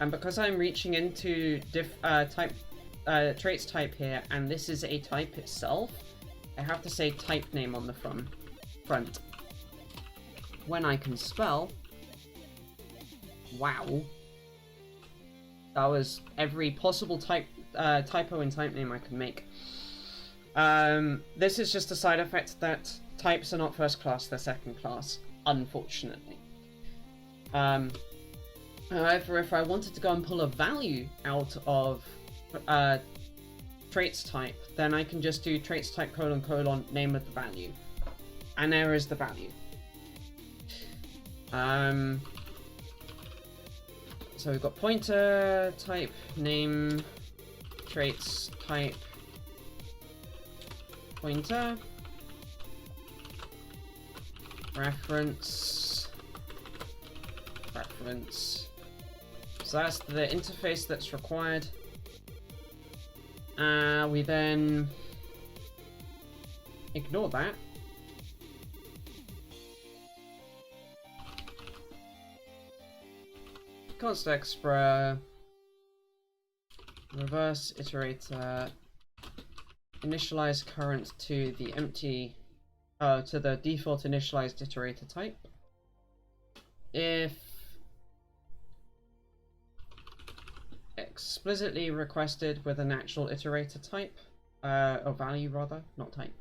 And because I'm reaching into traits type here, and this is a type itself, I have to say type name on the front. When I can spell, wow, that was every possible typo in type name I could make. This is just a side effect that types are not first class, they're second class, unfortunately. However, if I wanted to go and pull a value out of traits type, then I can just do traits type : name of the value, and there is the value. So we've got pointer type name traits type pointer reference. So that's the interface that's required. We then ignore that. Constant Explorer, reverse iterator, initialize current to the to the default initialized iterator type. If explicitly requested with an actual iterator type, or value rather, not type,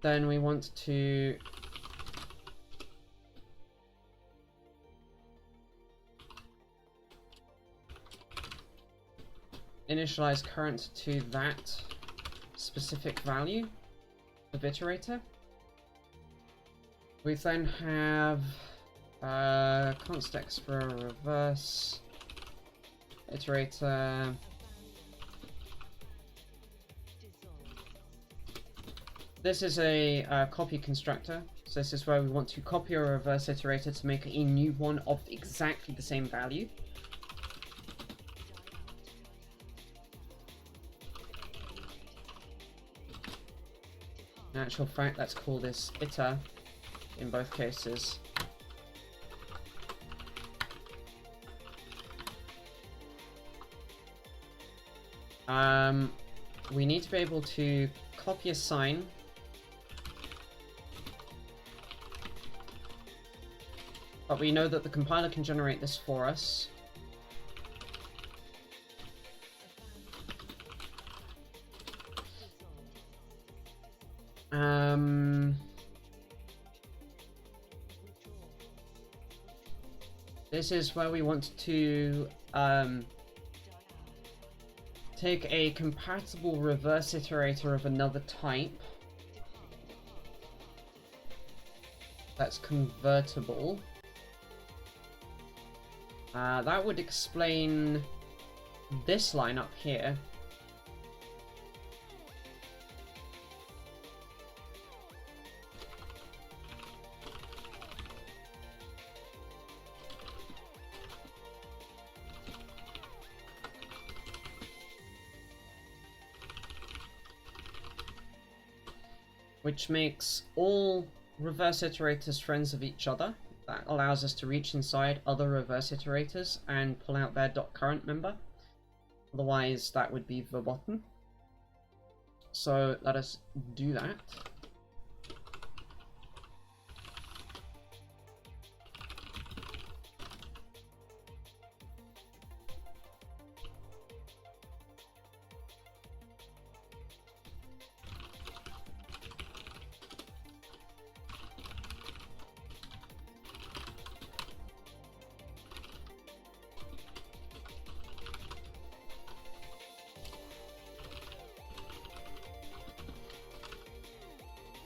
then we want to initialize current to that specific value of iterator. We then have const explorer reverse iterator. This is a copy constructor. So this is where we want to copy a reverse iterator to make a new one of exactly the same value. In actual fact, let's call this iter in both cases. We need to be able to copy a sign but we know that the compiler can generate this for us. This is where we want to take a compatible reverse iterator of another type that's convertible. That would explain this line up here. Which makes all reverse iterators friends of each other. That allows us to reach inside other reverse iterators and pull out their .current member. Otherwise, that would be verboten. So let us do that.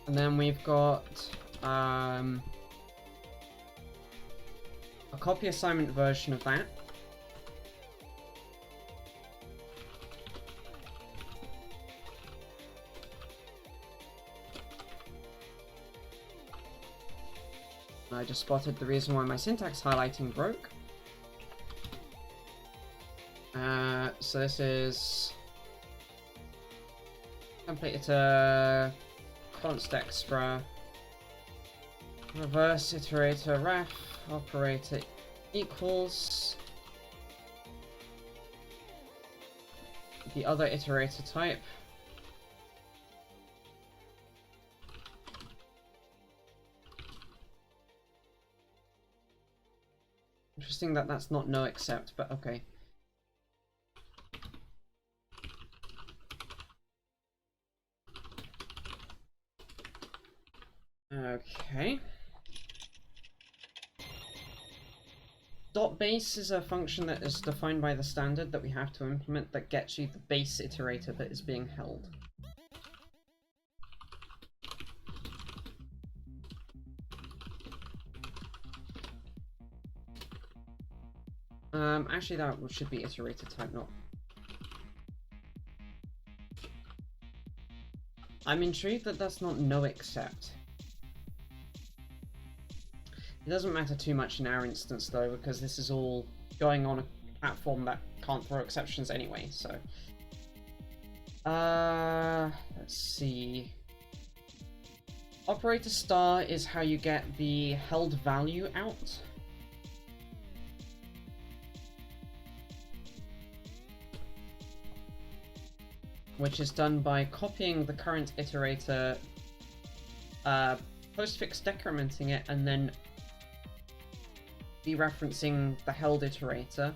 And then we've got a copy assignment version of that. I just spotted the reason why my syntax highlighting broke. So this is template const extra reverse iterator ref operator equals the other iterator type. Interesting that that's not no except, but okay. Okay. .base is a function that is defined by the standard that we have to implement that gets you the base iterator that is being held. Actually that should be iterator type, not... I'm intrigued that that's not no except. It doesn't matter too much in our instance though, because this is all going on a platform that can't throw exceptions anyway, so... let's see... Operator star is how you get the held value out. Which is done by copying the current iterator, postfix decrementing it, and then dereferencing the held iterator.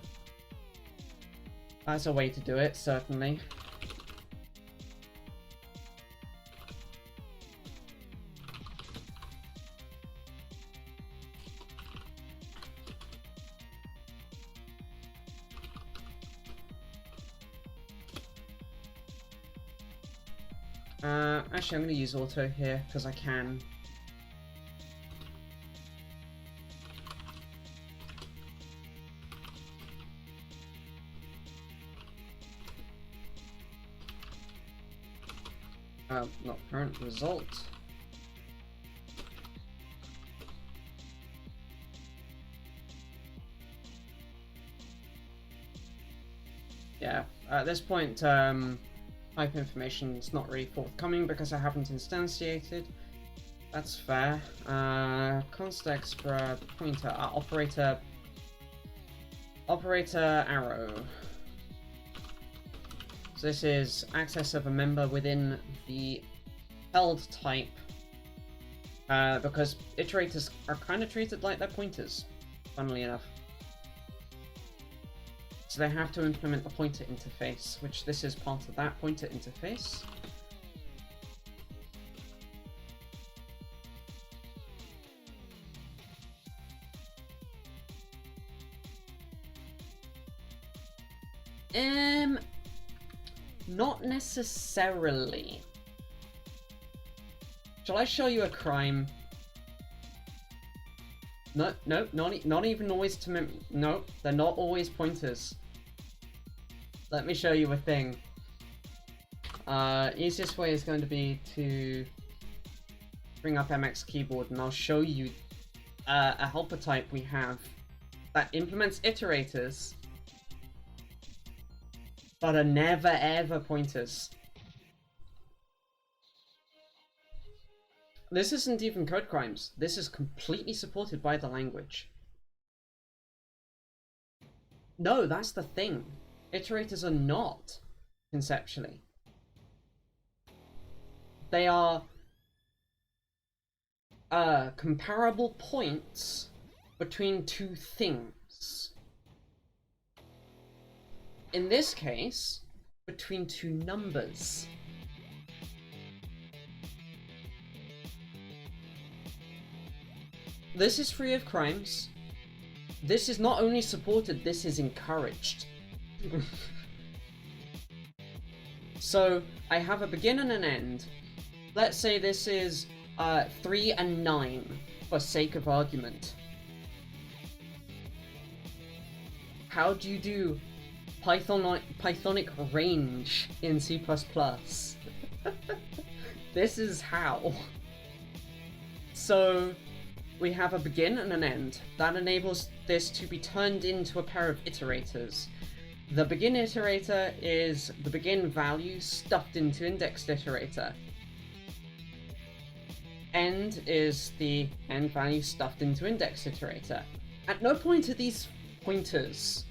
That's a way to do it, certainly. Actually, I'm going to use auto here, because I can. Not current result. Yeah, at this point, type information is not really forthcoming because I haven't instantiated. That's fair. Context for pointer, operator arrow. So this is access of a member within the held type, because iterators are kind of treated like they're pointers, funnily enough. So they have to implement the pointer interface, which this is part of that pointer interface. Not necessarily. Shall I show you a crime? No, not even always to no, they're not always pointers. Let me show you a thing. Easiest way is going to be to bring up MXKeyboard, and I'll show you a helper type we have that implements iterators, but are never ever pointers. This isn't even code crimes. This is completely supported by the language. No, that's the thing. Iterators are not, conceptually. They are comparable points between two things. In this case, between two numbers. This is free of crimes. This is not only supported, this is encouraged. So, I have a begin and an end. Let's say this is 3 and 9, for sake of argument. How do you do Pythonic range in C++? This is how. So, we have a begin and an end. That enables this to be turned into a pair of iterators. The begin iterator is the begin value stuffed into indexed iterator. End is the end value stuffed into indexed iterator. At no point are these pointers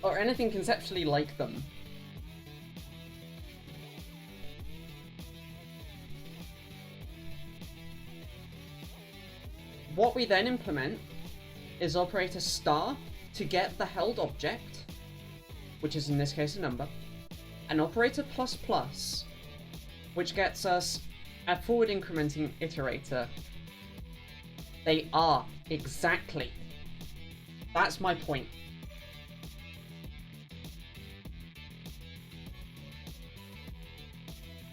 or anything conceptually like them. What we then implement is operator star to get the held object, which is in this case a number, and operator plus plus, which gets us a forward incrementing iterator. They are, exactly. That's my point.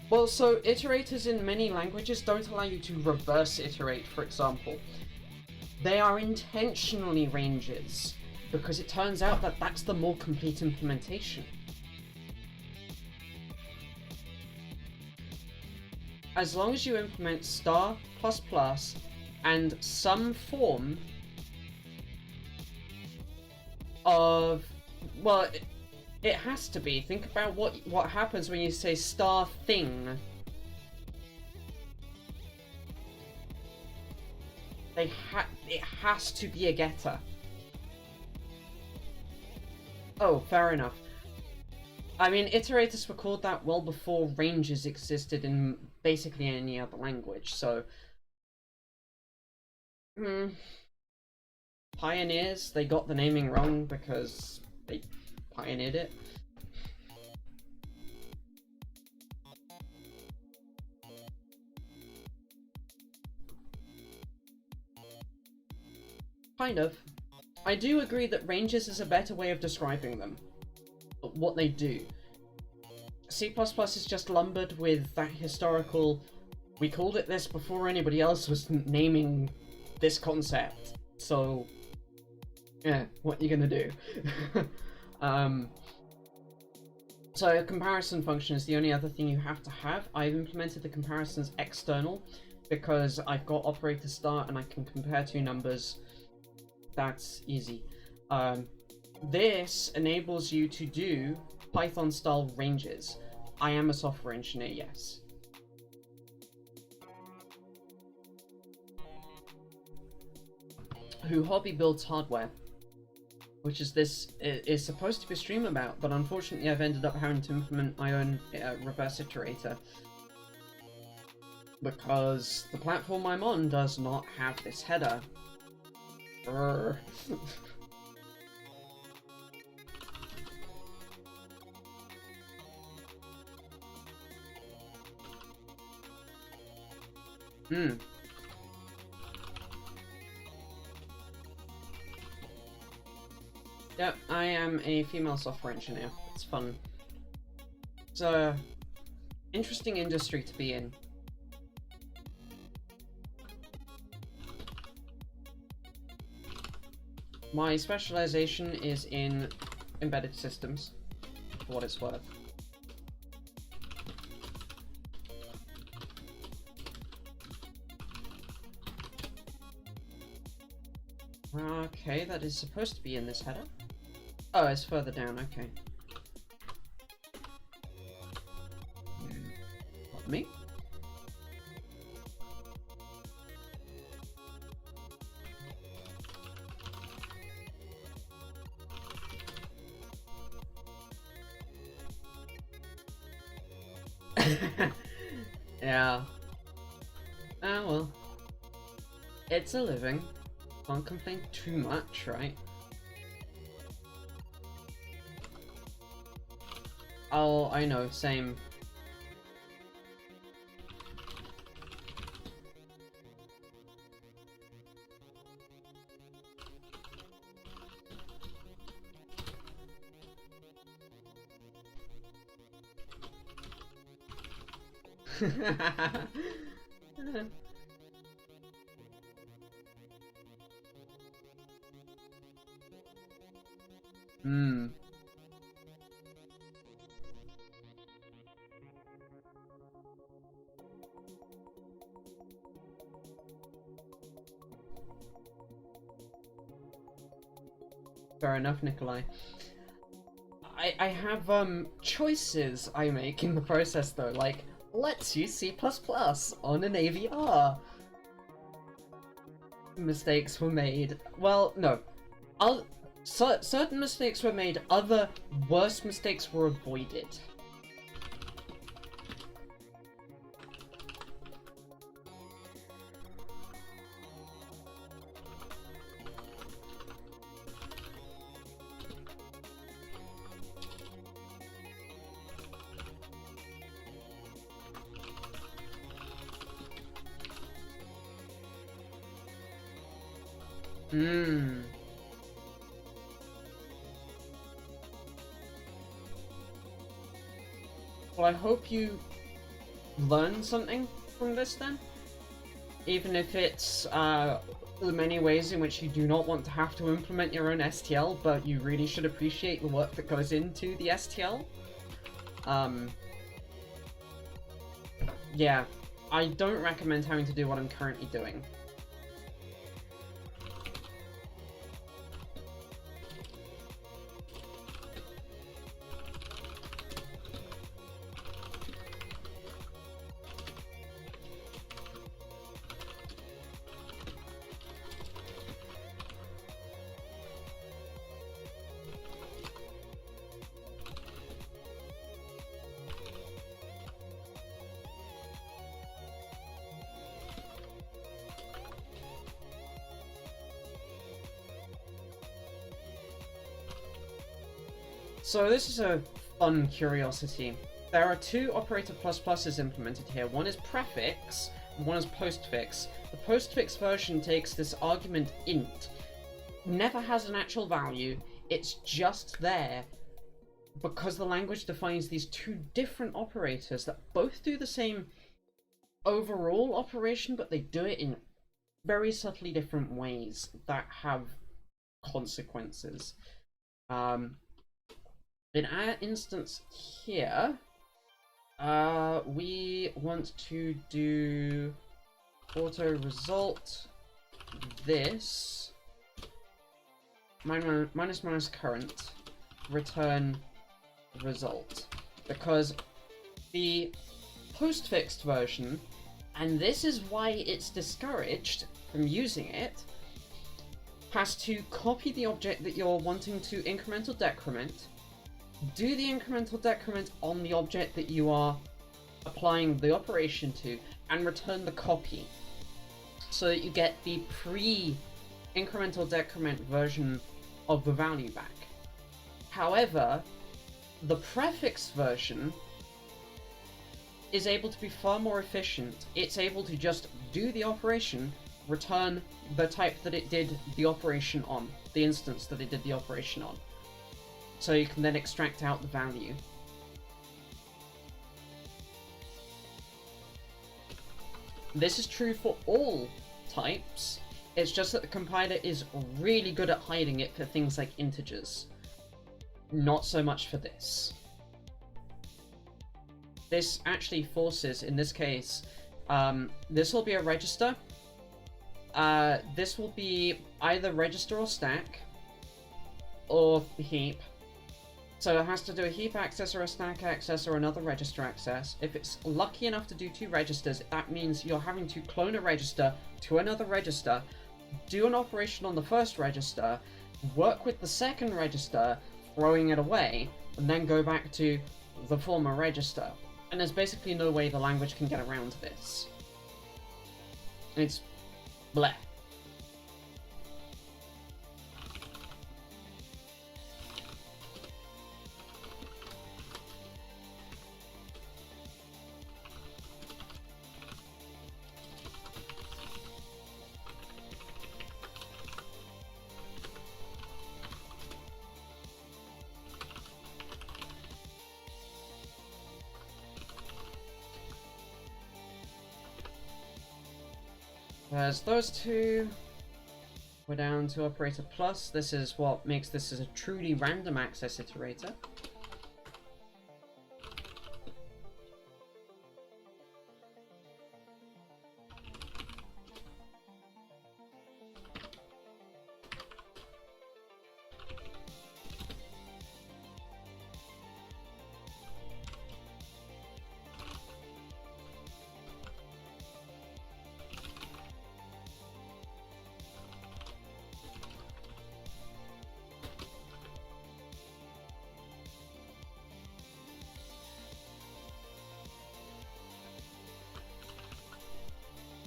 Well, so iterators in many languages don't allow you to reverse iterate, for example. They are intentionally ranges, because it turns out that that's the more complete implementation. As long as you implement star plus plus and some form of, well, it has to be. Think about what happens when you say star thing. It has to be a getter. Oh, fair enough. I mean, iterators were called that well before ranges existed in basically any other language, so... Pioneers, they got the naming wrong because they pioneered it. Kind of. I do agree that ranges is a better way of describing them. But what they do. C++ is just lumbered with that historical, we called it this before anybody else was naming this concept, so yeah, what you gonna do? So a comparison function is the only other thing you have to have. I've implemented the comparisons external because I've got operator start and I can compare two numbers. That's easy. This enables you to do Python-style ranges. I am a software engineer, yes. Who hobby builds hardware, which is this is supposed to be a stream about, but unfortunately I've ended up having to implement my own reverse iterator because the platform I'm on does not have this header. Yep, I am a female software engineer. It's fun. It's a interesting industry to be in. My specialization is in embedded systems, for what it's worth. Okay, that is supposed to be in this header. Oh, it's further down, okay. What, me? Yeah. Ah, well. It's a living. Can't complain too much, right? Oh, I know, same. Fair enough, Nikolai. I have choices I make in the process though, like let's use C++ on an AVR. Mistakes were made. Well, no. Certain mistakes were made, other worse mistakes were avoided. Well, I hope you learn something from this then. 'Cause, like, I said, I have implemented the comparisons external because I've got operator start and I can compare two numbers. But I hope you learn something from this then. even if it's the many ways in which you do not want to have to implement your own STL, but you really should appreciate the work that goes into the STL. Yeah, I don't recommend having to do what I'm currently doing. So this is a fun curiosity. There are two operator ++s implemented here. One is prefix, and one is postfix. The postfix version takes this argument int, never has an actual value, it's just there because the language defines these two different operators that both do the same overall operation, but they do it in very subtly different ways that have consequences. In our instance here, we want to do auto result this minus current return result, because the postfixed version, and this is why it's discouraged from using it, has to copy the object that you're wanting to increment or decrement, do the incremental decrement on the object that you are applying the operation to, and return the copy, so that you get the pre-incremental decrement version of the value back. However, the prefix version is able to be far more efficient. It's able to just do the operation, return the type that it did the operation on, the instance that it did the operation on. So you can then extract out the value. This is true for all types, it's just that the compiler is really good at hiding it for things like integers. Not so much for this. This actually forces, in this case, this will be a register. This will be either register or stack, or heap. So it has to do a heap access or a stack access or another register access. If it's lucky enough to do two registers, that means you're having to clone a register to another register, do an operation on the first register, work with the second register, throwing it away, and then go back to the former register. And there's basically no way the language can get around this. It's bleh. There's those two. We're down to operator plus. This is what makes this as a truly random access iterator.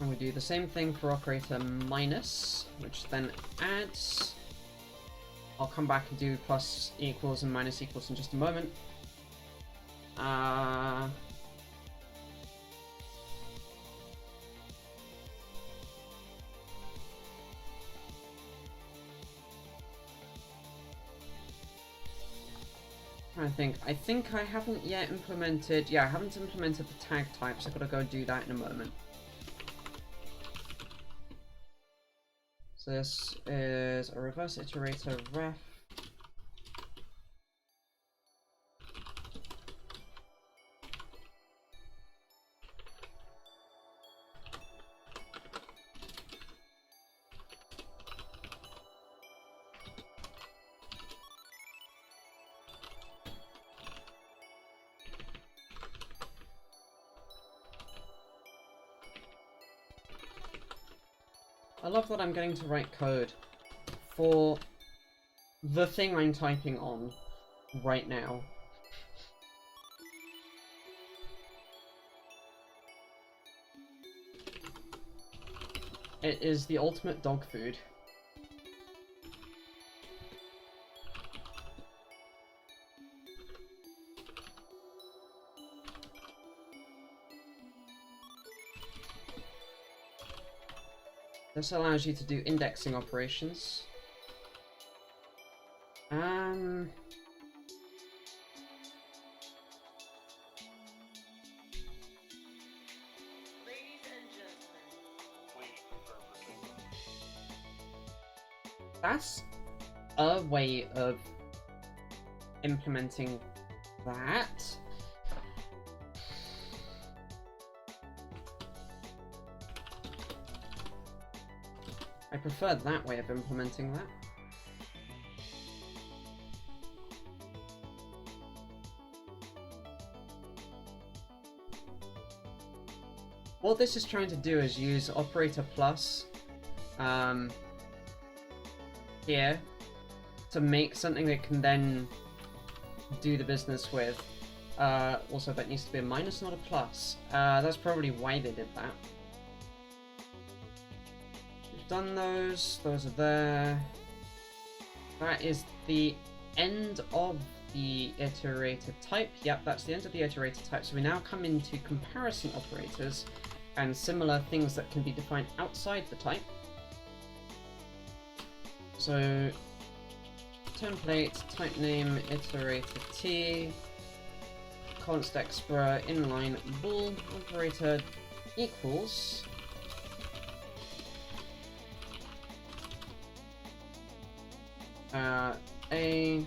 And we do the same thing for operator minus, which then adds. I'll come back and do plus equals and minus equals in just a moment. I think I haven't yet implemented, yeah, I haven't implemented the tag types. I've got to go do that in a moment. So this is a reverse iterator ref. I love that I'm getting to write code for the thing I'm typing on right now. It is the ultimate dog food. This allows you to do indexing operations. That's a way of implementing that. I prefer that way of implementing that. What this is trying to do is use operator plus here to make something that can then do the business with. Also, that needs to be a minus, not a plus. That's probably why they did that. We've done those. Those are there. That is the end of the iterator type. Yep, that's the end of the iterator type. So we now come into comparison operators and similar things that can be defined outside the type. So template, type name, iterator t, const expr, inline bool, operator equals a,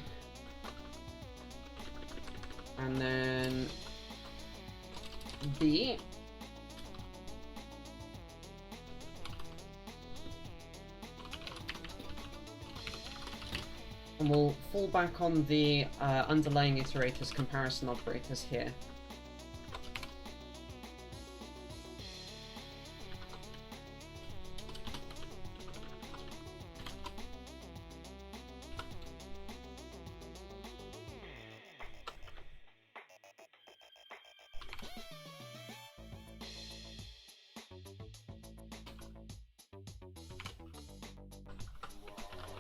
and then b, and we'll fall back on the underlying iterators comparison operators here.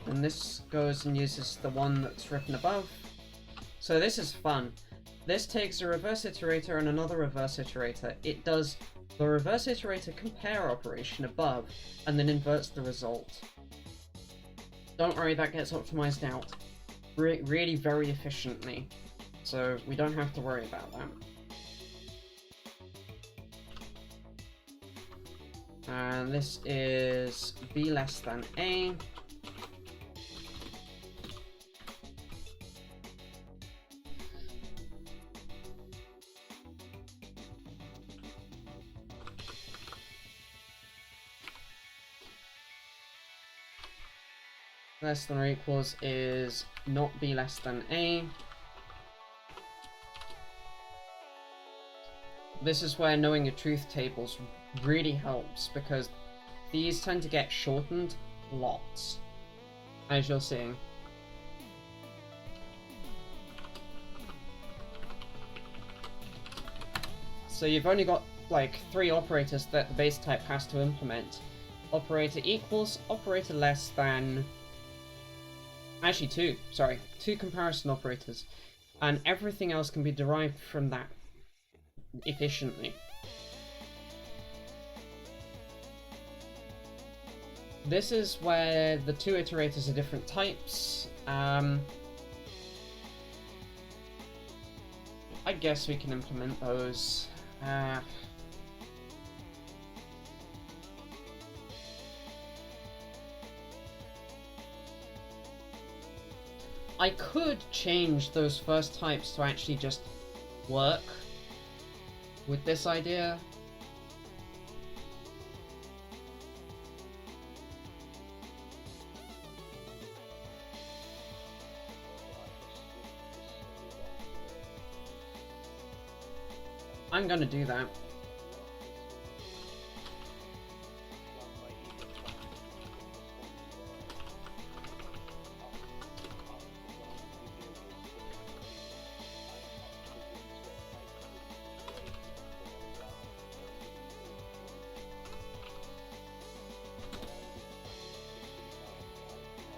And this goes and uses the one that's written above. So this is fun. This takes a reverse iterator and another reverse iterator. It does the reverse iterator compare operation above and then inverts the result. Don't worry, that gets optimized out really very efficiently. So we don't have to worry about that. And this is b less than a. Less than or equals is not b less than a. This is where knowing your truth tables really helps, because these tend to get shortened lots, as you're seeing. So you've only got like 3 operators that the base type has to implement. Operator equals, operator less than, actually 2, sorry, 2 comparison operators, and everything else can be derived from that efficiently. This is where the 2 iterators are different types. I guess we can implement those. I could change those first types to actually just work with this idea. I'm gonna do that.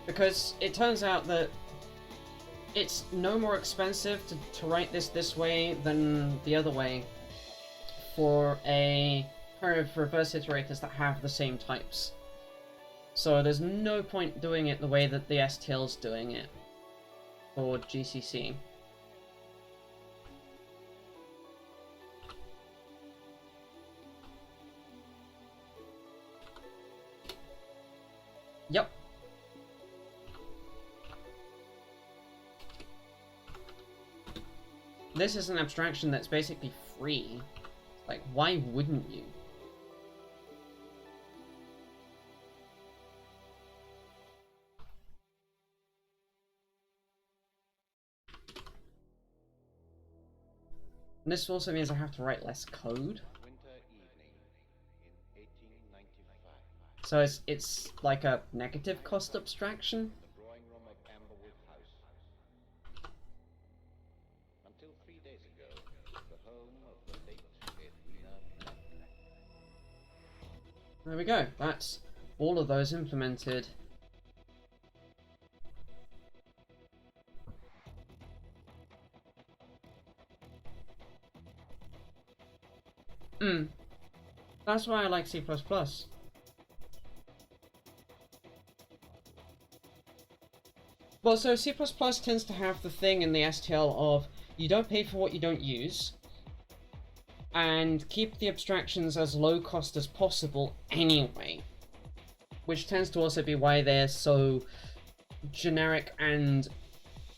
Because it turns out that it's no more expensive to write this way than the other way for a pair of reverse iterators that have the same types. So there's no point doing it the way that the STL's doing it for GCC. Yep. This is an abstraction that's basically free. Like, why wouldn't you? And this also means I have to write less code. So it's like a negative cost abstraction. There we go. That's all of those implemented. That's why I like C++. Well, so C++ tends to have the thing in the STL of you don't pay for what you don't use, and keep the abstractions as low cost as possible anyway. Which tends to also be why they're so generic and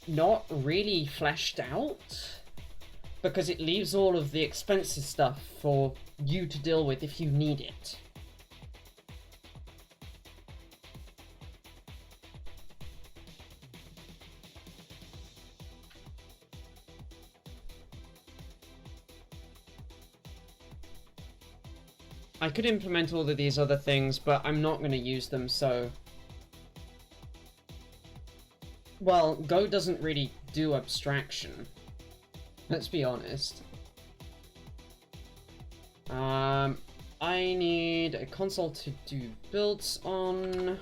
not really fleshed out, because it leaves all of the expensive stuff for you to deal with if you need it. I could implement all of these other things, but I'm not going to use them, so... Well, Go doesn't really do abstraction. Let's be honest. I need a console to do builds on.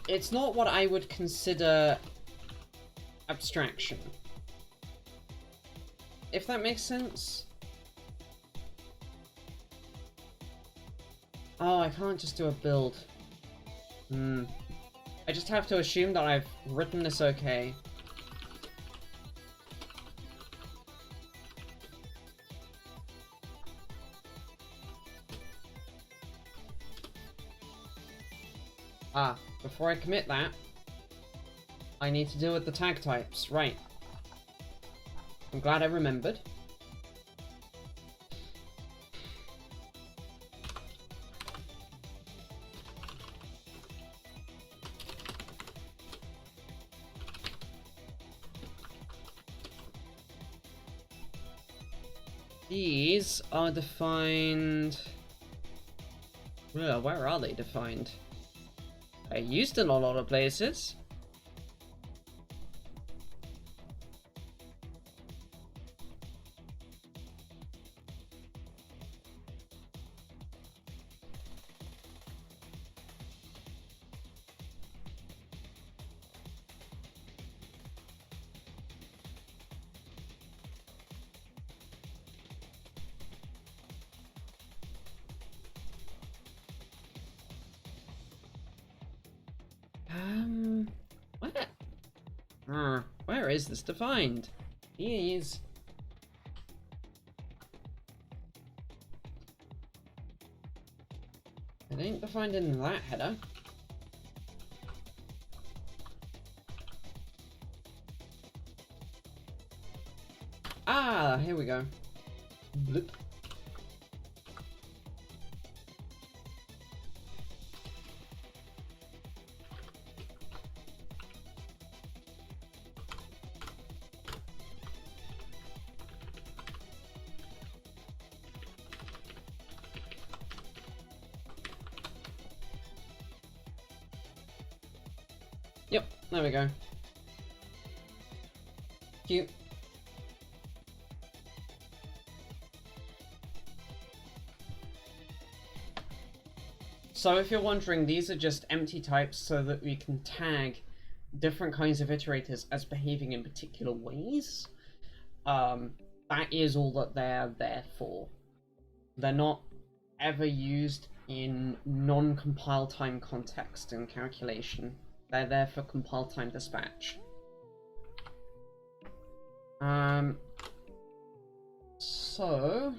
It's not what I would consider abstraction. If that makes sense. Oh, I can't just do a build. I just have to assume that I've written this okay. Before I commit that, I need to deal with the tag types. Right. I'm glad I remembered. These are defined... where are they defined? I used in a lot of places. Where is this defined? Is It ain't defined in that header. Ah, here we go. Bloop. Yep, there we go. Cute. So if you're wondering, these are just empty types so that we can tag different kinds of iterators as behaving in particular ways. That is all that they're there for. They're not ever used in non-compile time context and calculation. They're there for compile time dispatch. So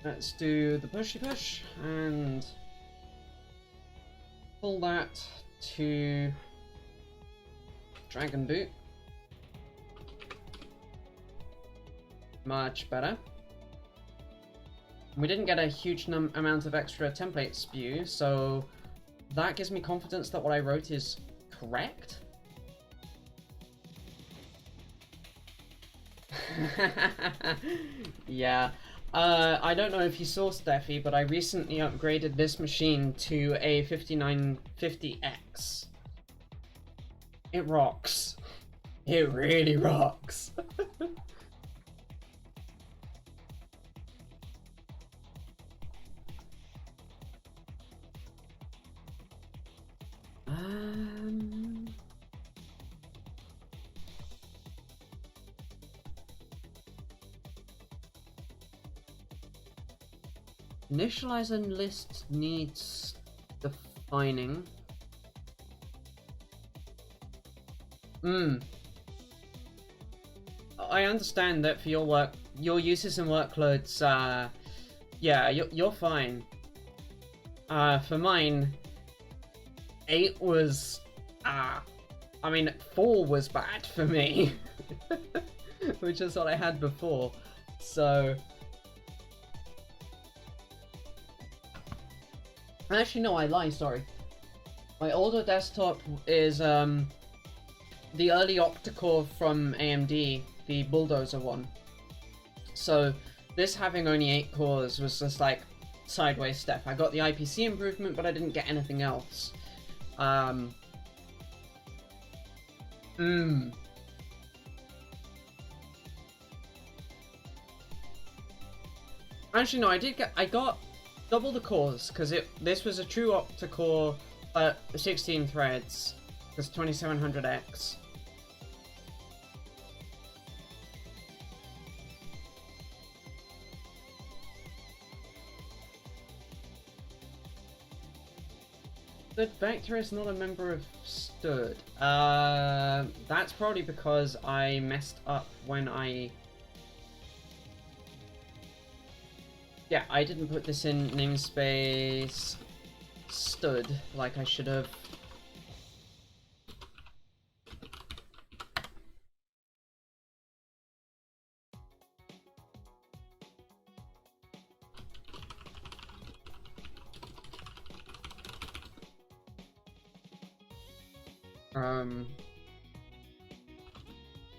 let's do the pushy push and pull that to dragonBoot. Much better. We didn't get a huge amount of extra template spew, so that gives me confidence that what I wrote is correct. Yeah. I don't know if you saw, Steffi, but I recently upgraded this machine to a 5950X. It rocks. It really rocks. Initializer list needs defining. I understand that for your work, your uses and workloads, yeah, you're fine. For mine, 8 was, I mean, 4 was bad for me, which is what I had before, so. Actually, no, I lie, sorry. My older desktop is, the early octa-core from AMD, the Bulldozer one. So, this having only 8 cores was just like, sideways step. I got the IPC improvement, but I didn't get anything else. Actually, no, I got double the cores, because this was a true octa-core, 16 threads, because 2700X. But Vector is not a member of Stud. That's probably because I messed up when I... Yeah, I didn't put this in namespace Stud like I should have.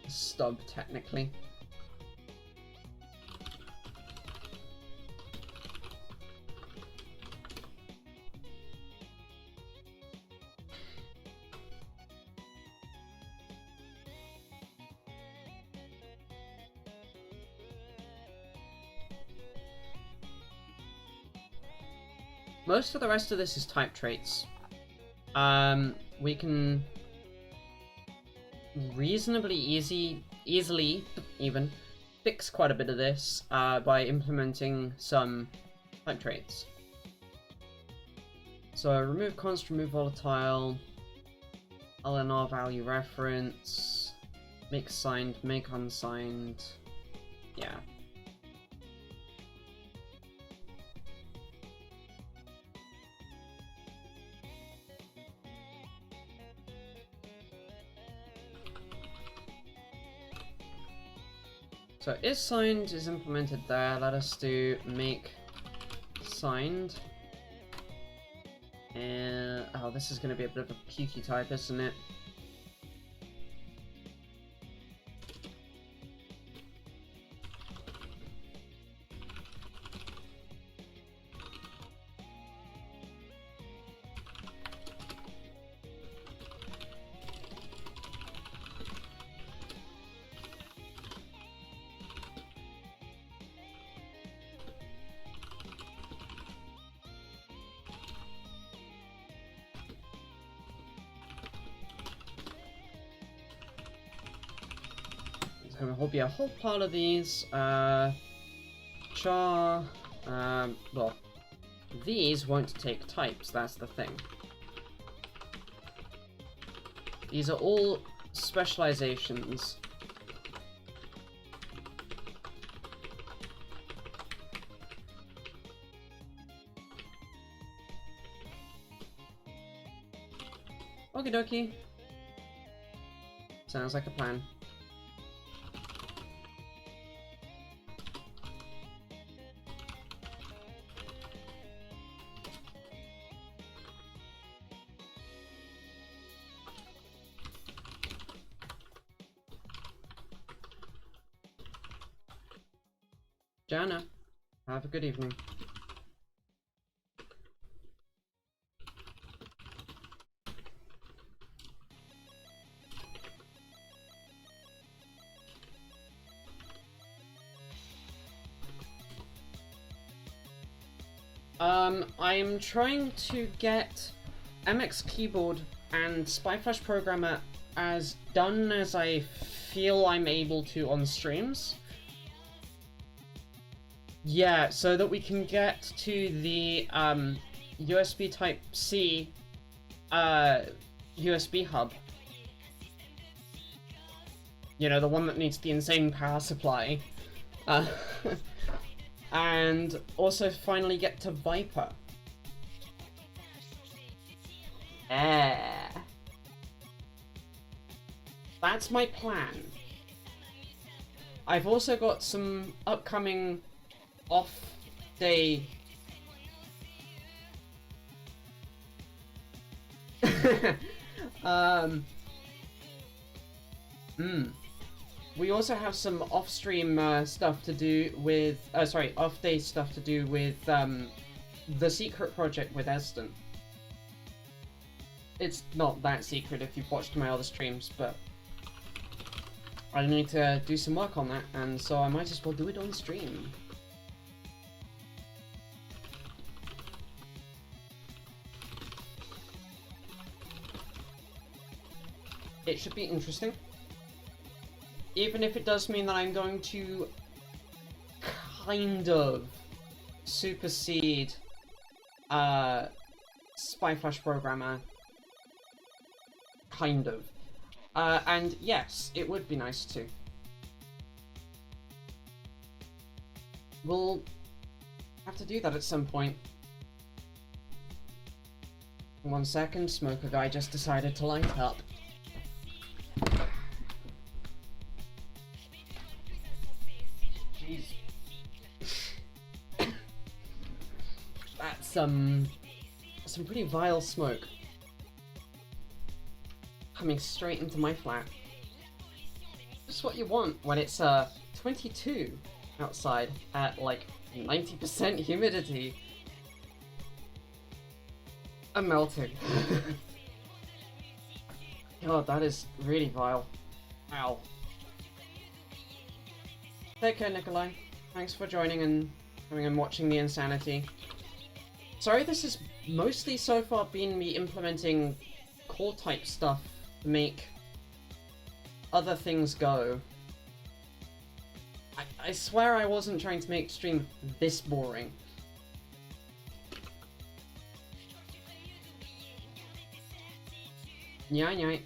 Stub, technically. Most of the rest of this is type traits. We can reasonably easily even fix quite a bit of this by implementing some type traits. So remove const, remove volatile, LNR value reference, make signed, make unsigned, yeah. So is signed is implemented there. Let us do make signed. And oh, this is going to be a bit of a pukey type, isn't it? There will be a whole pile of these. Char. Well, these won't take types, that's the thing. These are all specializations. Okie dokie. Sounds like a plan. Jana, have a good evening. I'm trying to get MXKeyboard and SpyFlash Programmer as done as I feel I'm able to on streams. Yeah, so that we can get to the USB Type-C USB hub. You know, the one that needs the insane power supply. And also finally get to Viper. That's my plan. I've also got some upcoming off-day... We also have some off-stream stuff to do with... sorry, off-day stuff to do with the secret project with Eston. It's not that secret if you've watched my other streams, but I need to do some work on that, and so I might as well do it on stream. It should be interesting. Even if it does mean that I'm going to kind of supersede SpyFlash Programmer. Kind of. And yes, it would be nice to. We'll have to do that at some point. 1 second, smoker guy just decided to light up. Jeez. That's some pretty vile smoke. Coming straight into my flat. Just what you want when it's 22 outside at like 90% humidity. I'm melting. God, that is really vile. Ow. Take care, Nikolai. Thanks for joining and coming and watching the insanity. Sorry, this has mostly so far been me implementing core type stuff to make other things go. I swear I wasn't trying to make stream this boring. Yeah.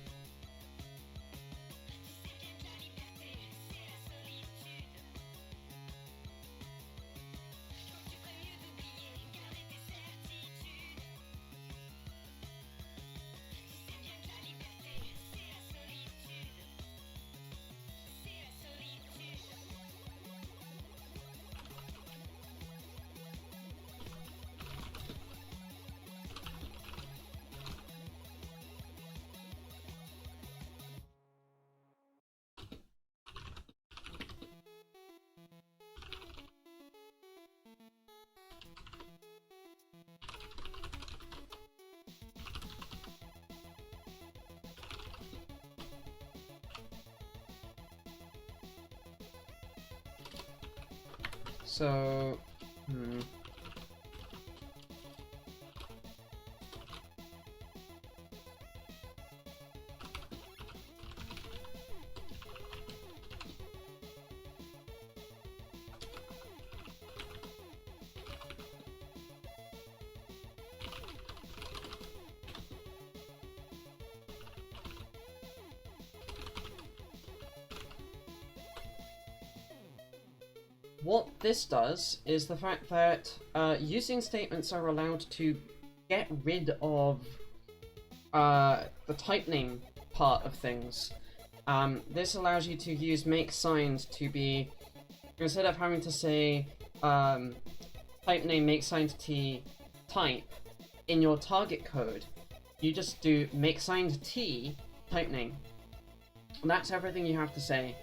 So, what this does is the fact that using statements are allowed to get rid of the type name part of things. This allows you to use make signs to be, instead of having to say type name make sign t type in your target code, you just do make sign t type name. And that's everything you have to say,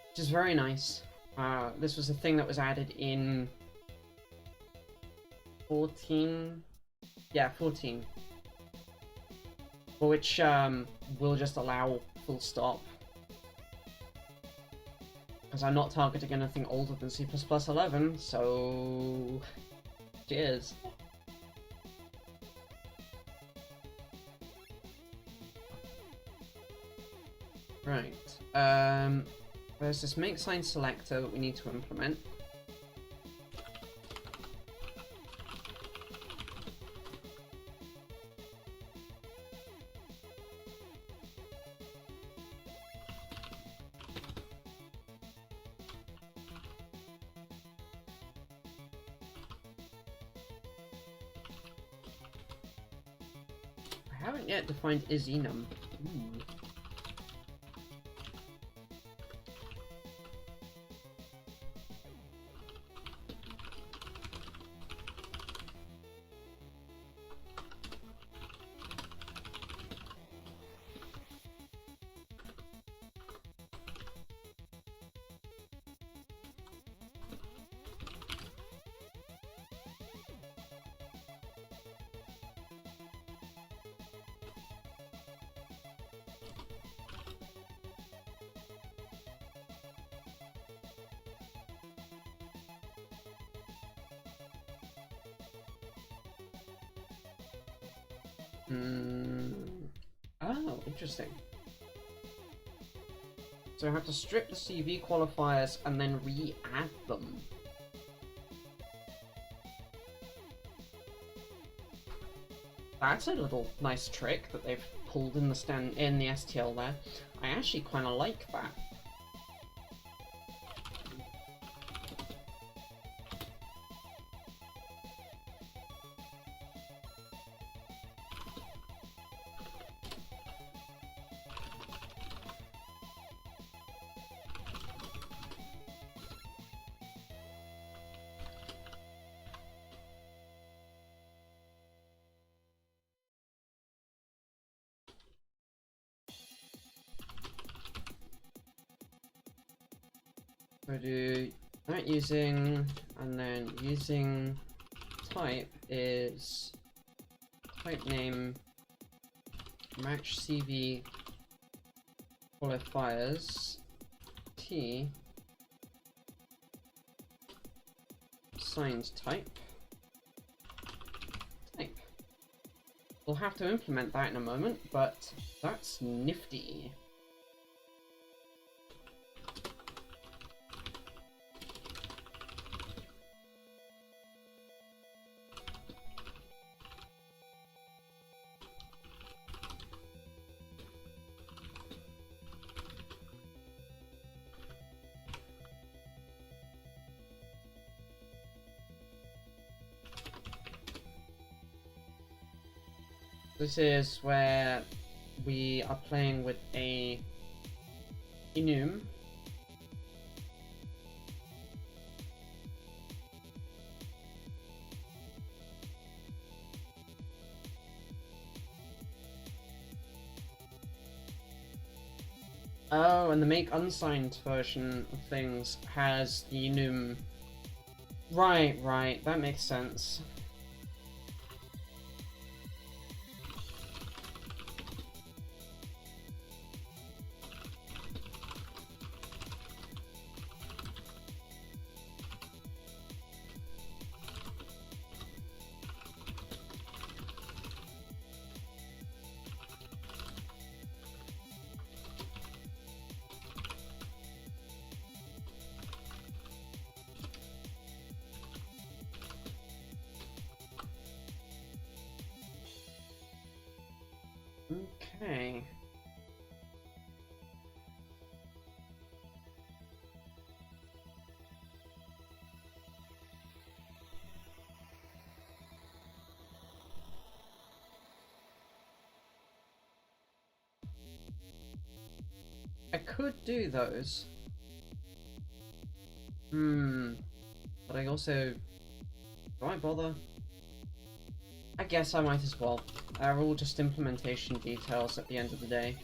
which is very nice. This was a thing that was added in 14. Yeah, 14. For which will just allow full stop. Because I'm not targeting anything older than C++11, so cheers. Right. There's this make sign selector that we need to implement. I haven't yet defined isenum. Ooh. Oh, interesting. So I have to strip the CV qualifiers and then re-add them. That's a little nice trick that they've pulled in the STL there. I actually kind of like that. So do that using, and then using type is type name match CV qualifiers T signs type. We'll have to implement that in a moment, but that's nifty. This is where we are playing with a enum. Oh, and the make unsigned version of things has the enum. Right, right, that makes sense. Okay. I could do those. But I also... Do I bother? I guess I might as well. They're all just implementation details at the end of the day.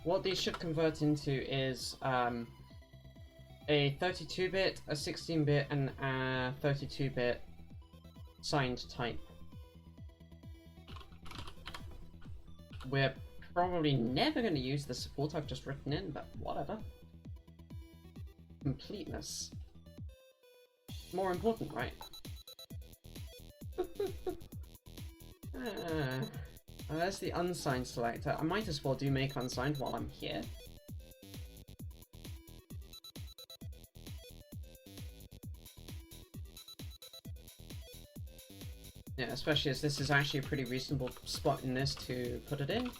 What these should convert into is a 32-bit, a 16-bit, and a 32-bit signed type. We're probably never going to use the support I've just written in, but whatever. Completeness. More important, right? There's the unsigned selector. I might as well do make unsigned while I'm here. Yeah, especially as this is actually a pretty reasonable spot in this to put it in.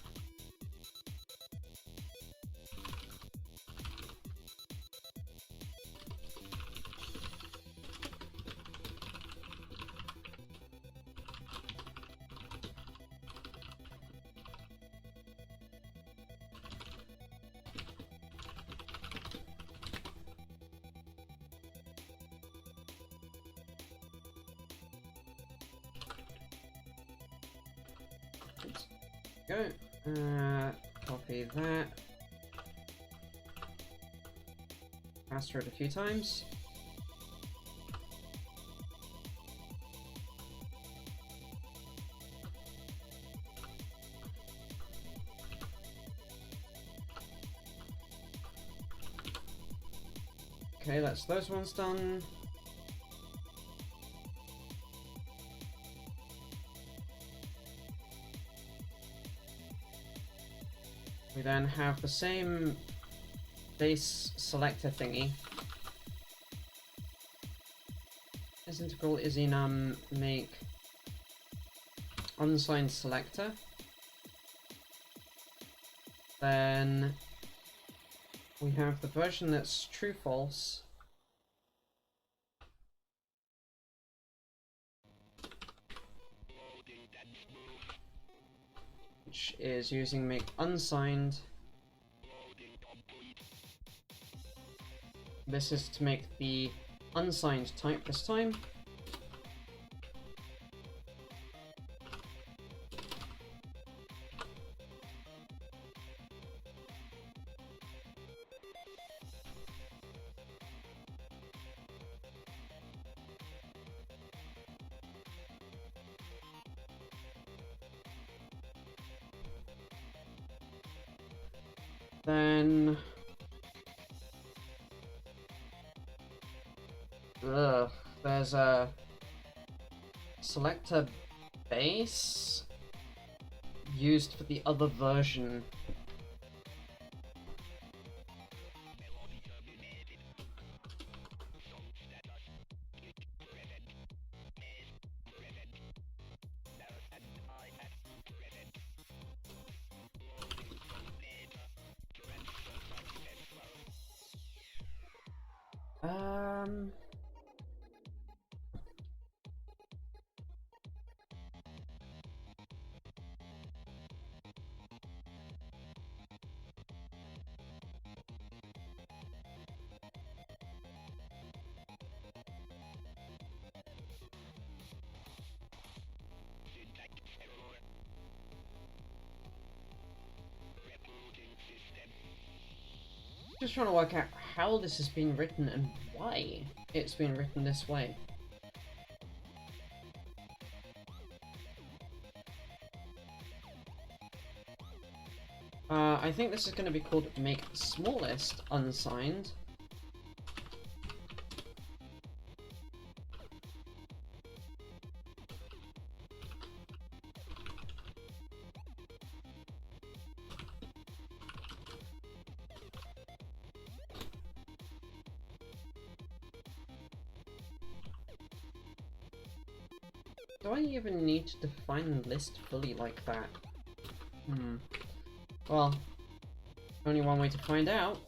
Go. Copy that. Pass through it a few times. Okay, that's those ones done. We then have the same base selector thingy. This integral is in make unsigned selector. Then we have the version that's true false. Which is using make unsigned. This is to make the unsigned type this time. Then there's a selector base used for the other version. Just trying to work out how this has been written and why it's been written this way. I think this is going to be called make smallest unsigned. Do I even need to define the list fully like that? Well, only one way to find out.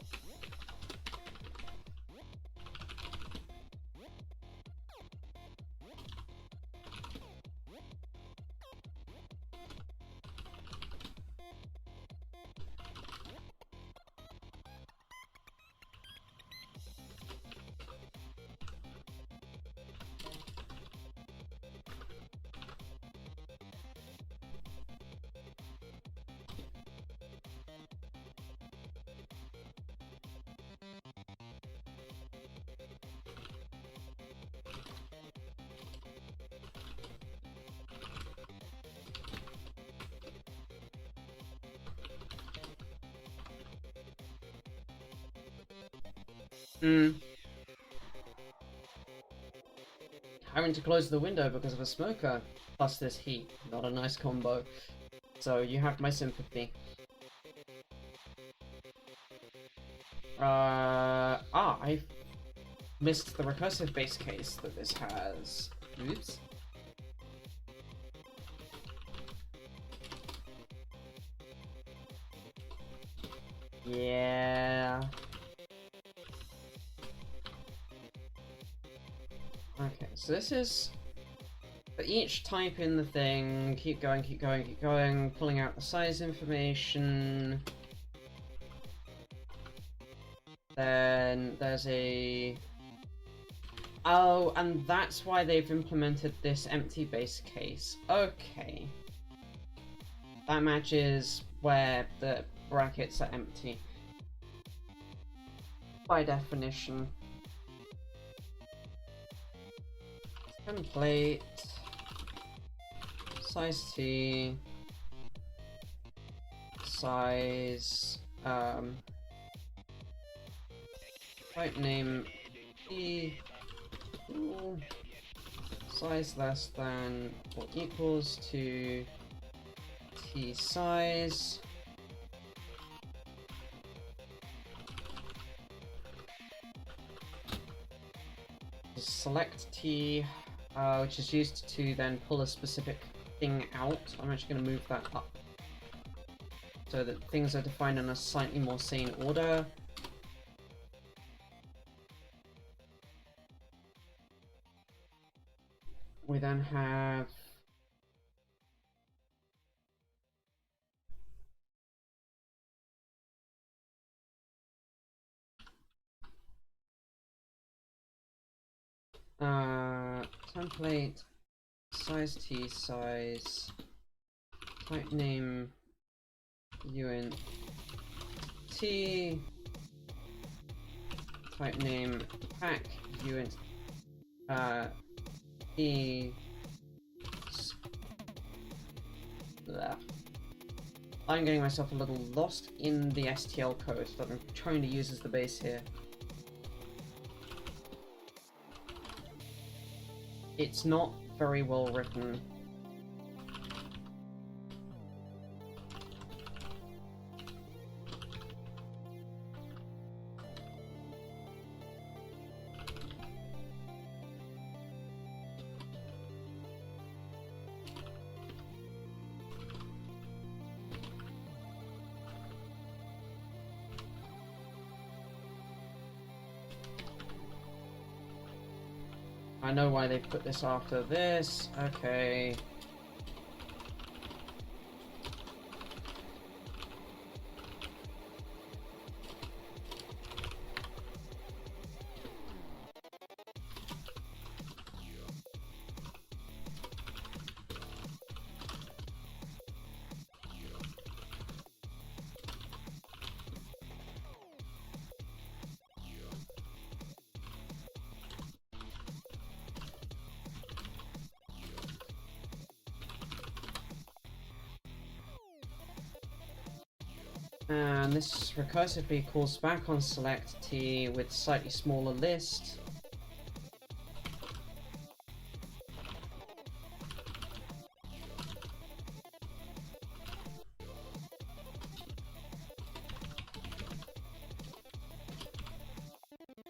Having to close the window because of a smoker, plus this heat. Not a nice combo. So you have my sympathy. I missed the recursive base case that this has. Oops. Yeah. Okay, so this is for each type in the thing, keep going, keep going, keep going, pulling out the size information. Then there's a... Oh, and that's why they've implemented this empty base case. Okay. That matches where the brackets are empty. By definition. Template, size T, size, type name T, size less than or equals to T size. Select T. Which is used to then pull a specific thing out. I'm actually going to move that up so that things are defined in a slightly more sane order. We then have template, size T, size, type name, uint T, type name, pack, uint, E, I'm getting myself a little lost in the STL code that I'm trying to use as the base here. it's not very well written. I know why they put this after this. Okay. And this recursively calls back on select T with slightly smaller list.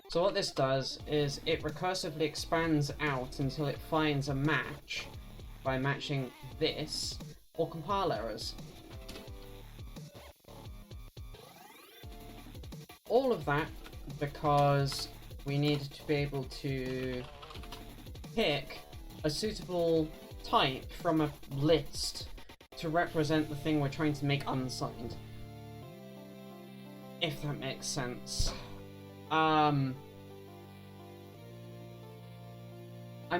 So what this does is it recursively expands out until it finds a match by matching this or compile errors. All of that because we need to be able to pick a suitable type from a list to represent the thing we're trying to make unsigned. If that makes sense. I'm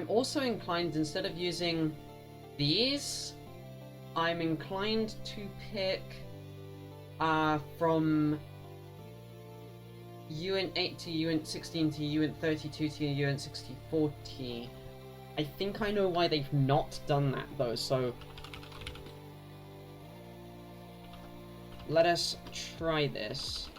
also inclined, instead of using these, I'm inclined to pick from uint8 to uint16 to uint32 to uint64t. I think I know why they've not done that though, so let us try this.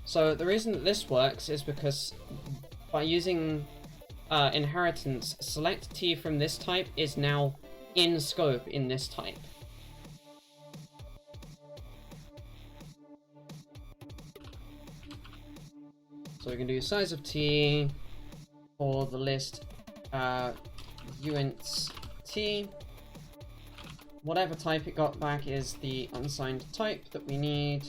So the reason that this works is because by using inheritance, select T from this type is now in scope in this type. So we can do size of T for the list uints T. Whatever type it got back is the unsigned type that we need.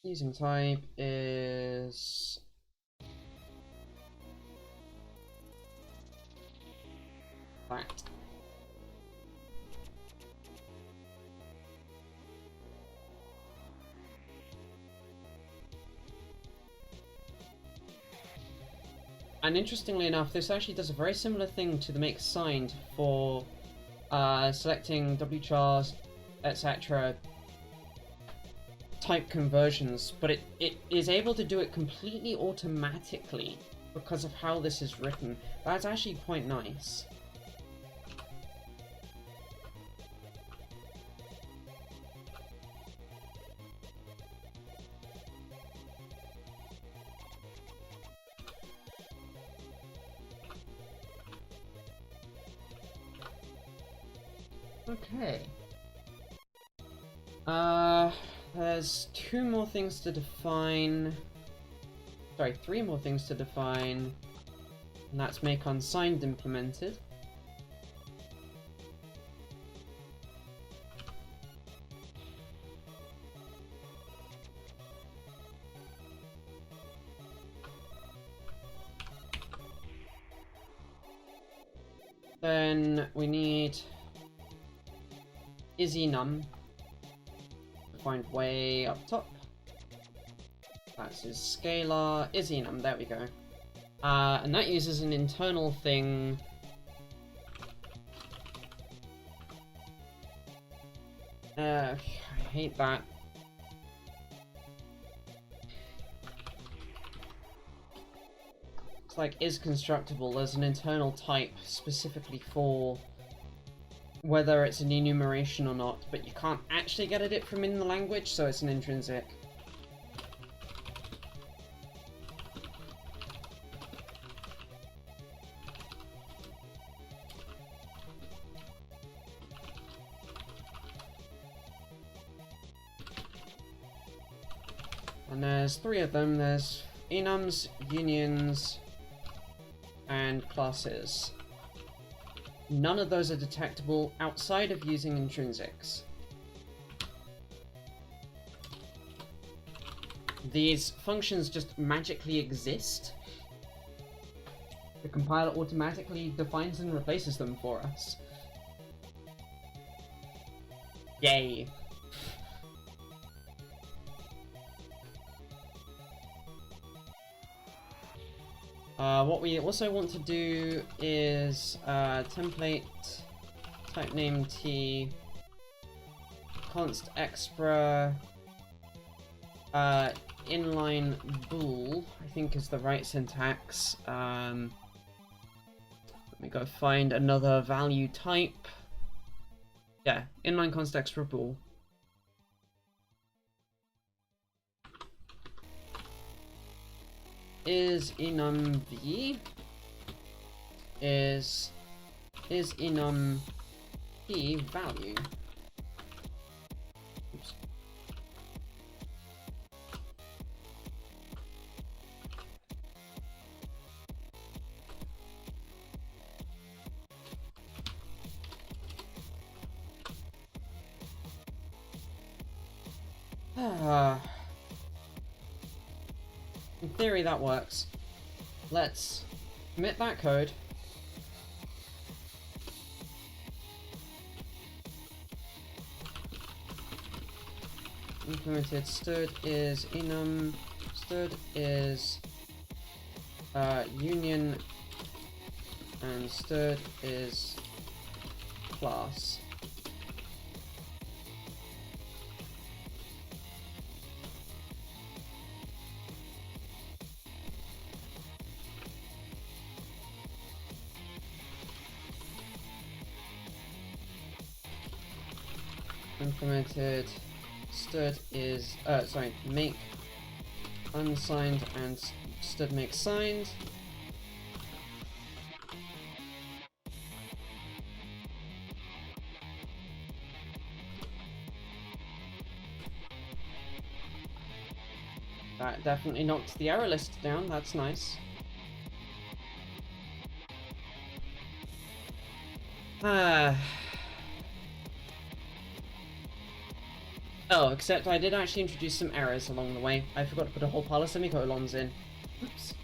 Using type is that. And interestingly enough, this actually does a very similar thing to the make signed for selecting wchars, etc. type conversions, but it is able to do it completely automatically because of how this is written. That's actually quite nice. Okay. There's two more things to define. Sorry, three more things to define. And that's make unsigned implemented. Then we need isNum, defined way up top. That's his scalar isNum, there we go. And that uses an internal thing. I hate that. It's like is constructible. There's an internal type specifically for whether it's an enumeration or not, but you can't actually get at it from in the language, so it's an intrinsic. And there's 3 of them. There's enums, unions, and classes. None of those are detectable outside of using intrinsics. These functions just magically exist. The compiler automatically defines and replaces them for us. Yay. What we also want to do is template type name t const extra inline bool, I think is the right syntax. Let me go find another value type. Yeah, inline const extra bool. Is enum v is enum p value. Oops. In theory, that works. Let's commit that code. Implemented stud is enum, stud is union, and stud is class. Implemented stud is make unsigned and stud make signed. That definitely knocked the error list down, that's nice. Oh, except I did actually introduce some errors along the way. I forgot to put a whole pile of semicolons in. Oops.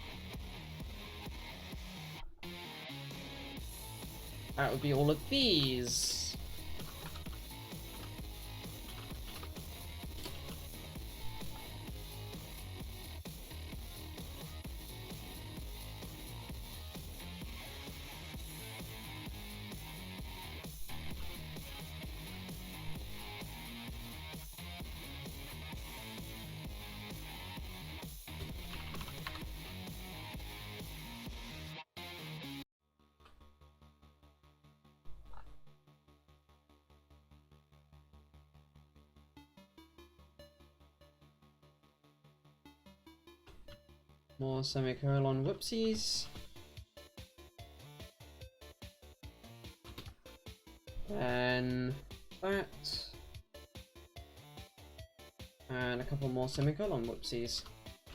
That would be all of these. More semicolon whoopsies. Then that. And a couple more semicolon whoopsies.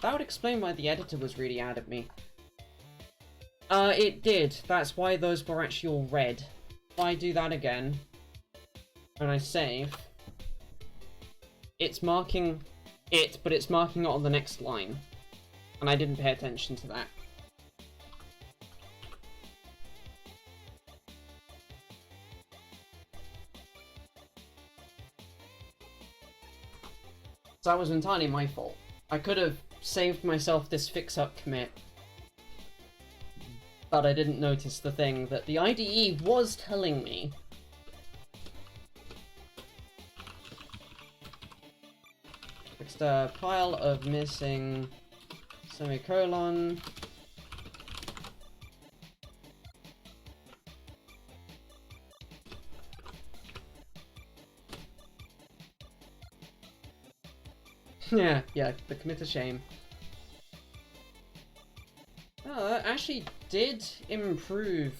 That would explain why the editor was really out at me. It did. That's why those were actually all red. If I do that again, and I save, it's marking it, but it's marking it on the next line. And I didn't pay attention to that. So that was entirely my fault. I could have saved myself this fix-up commit, but I didn't notice the thing that the IDE was telling me. Fixed a pile of missing semicolon. Yeah, the commit a shame. Oh, that actually did improve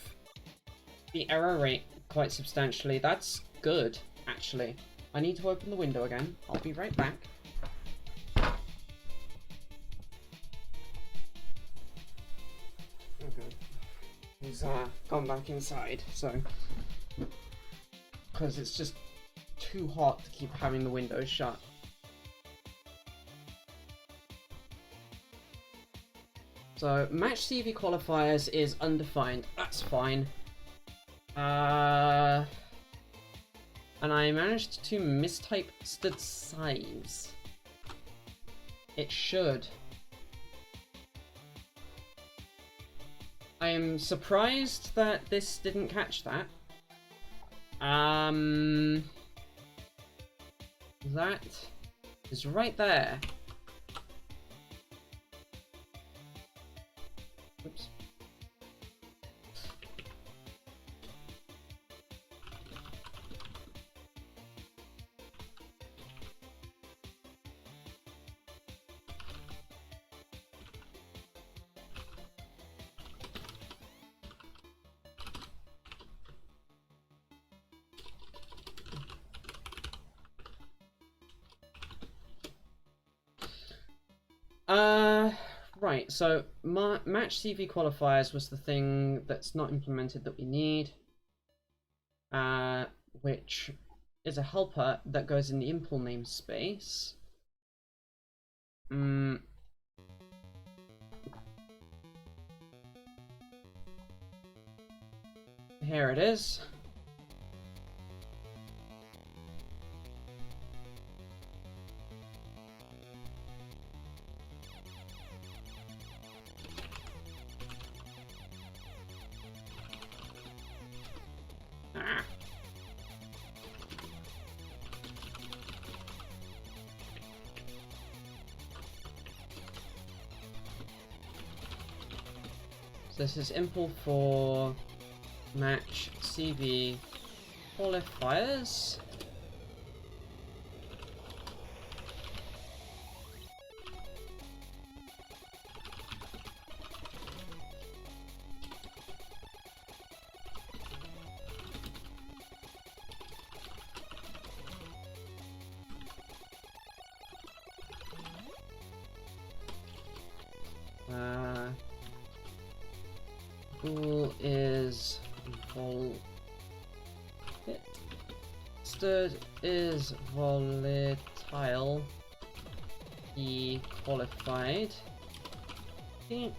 the error rate quite substantially. That's good, actually. I need to open the window again. I'll be right back. Okay. He's gone back inside, so... because it's just too hot to keep having the windows shut. So, match CV qualifiers is undefined. That's fine. And I managed to mistype stud size. It should. I am surprised that this didn't catch that. That is right there. Oops. Right, so match CV qualifiers was the thing that's not implemented that we need, which is a helper that goes in the impl namespace. Here it is. So this is impl for match CV qualifiers. Bool is volatile. Stud is volatile. E qualified. Okay.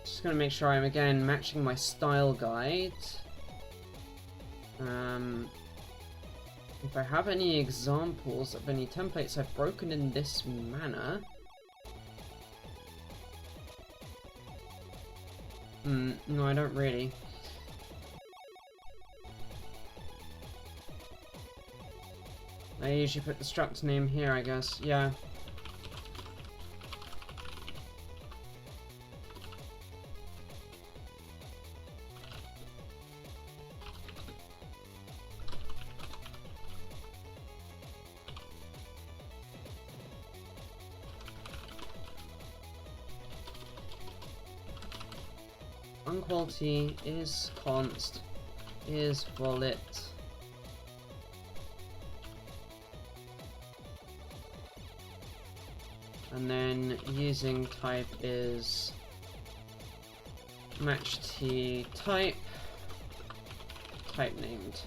Just gonna make sure I'm again matching my style guide. If I have any examples of any templates I've broken in this manner. No, I don't really. I usually put the struct name here, I guess. Yeah. Unquality is const is volit. And then using type is match t type named.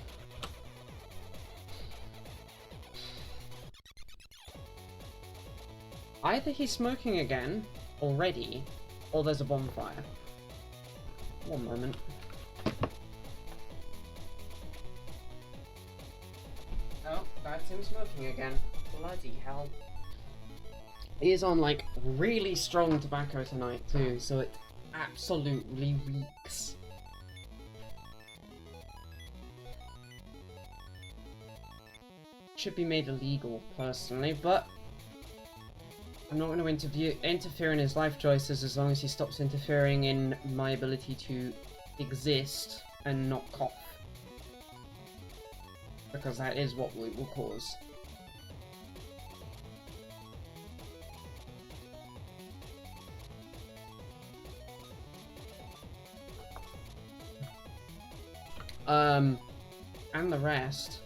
Either he's smoking again already, or there's a bonfire. One moment. Oh, that's him smoking again. Bloody hell. He is on like really strong tobacco tonight too, so it absolutely reeks. Should be made illegal personally, but I'm not going to interfere in his life choices as long as he stops interfering in my ability to exist and not cough. Because that is what it will cause. And the rest.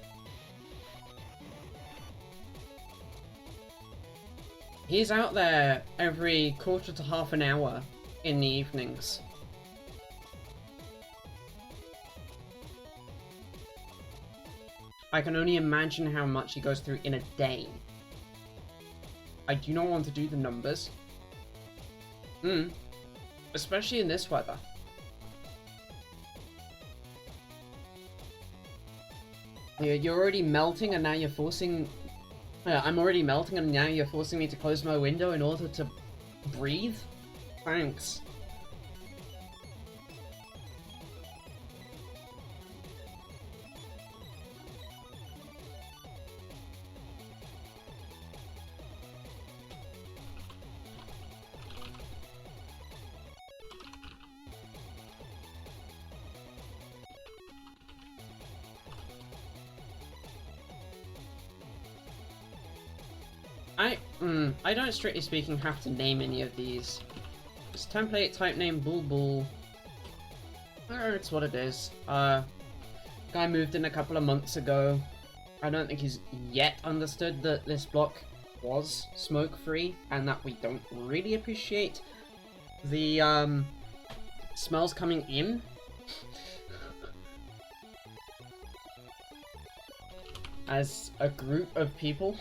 He's out there every quarter to half an hour in the evenings. I can only imagine how much he goes through in a day. I do not want to do the numbers. Especially in this weather. You're already melting and now you're forcing... I'm already melting and now you're forcing me to close my window in order to breathe? Thanks. I don't, strictly speaking, have to name any of these. Just template, type name, bool. It's what it is. Guy moved in a couple of months ago. I don't think he's yet understood that this block was smoke-free, and that we don't really appreciate the, smells coming in. As a group of people.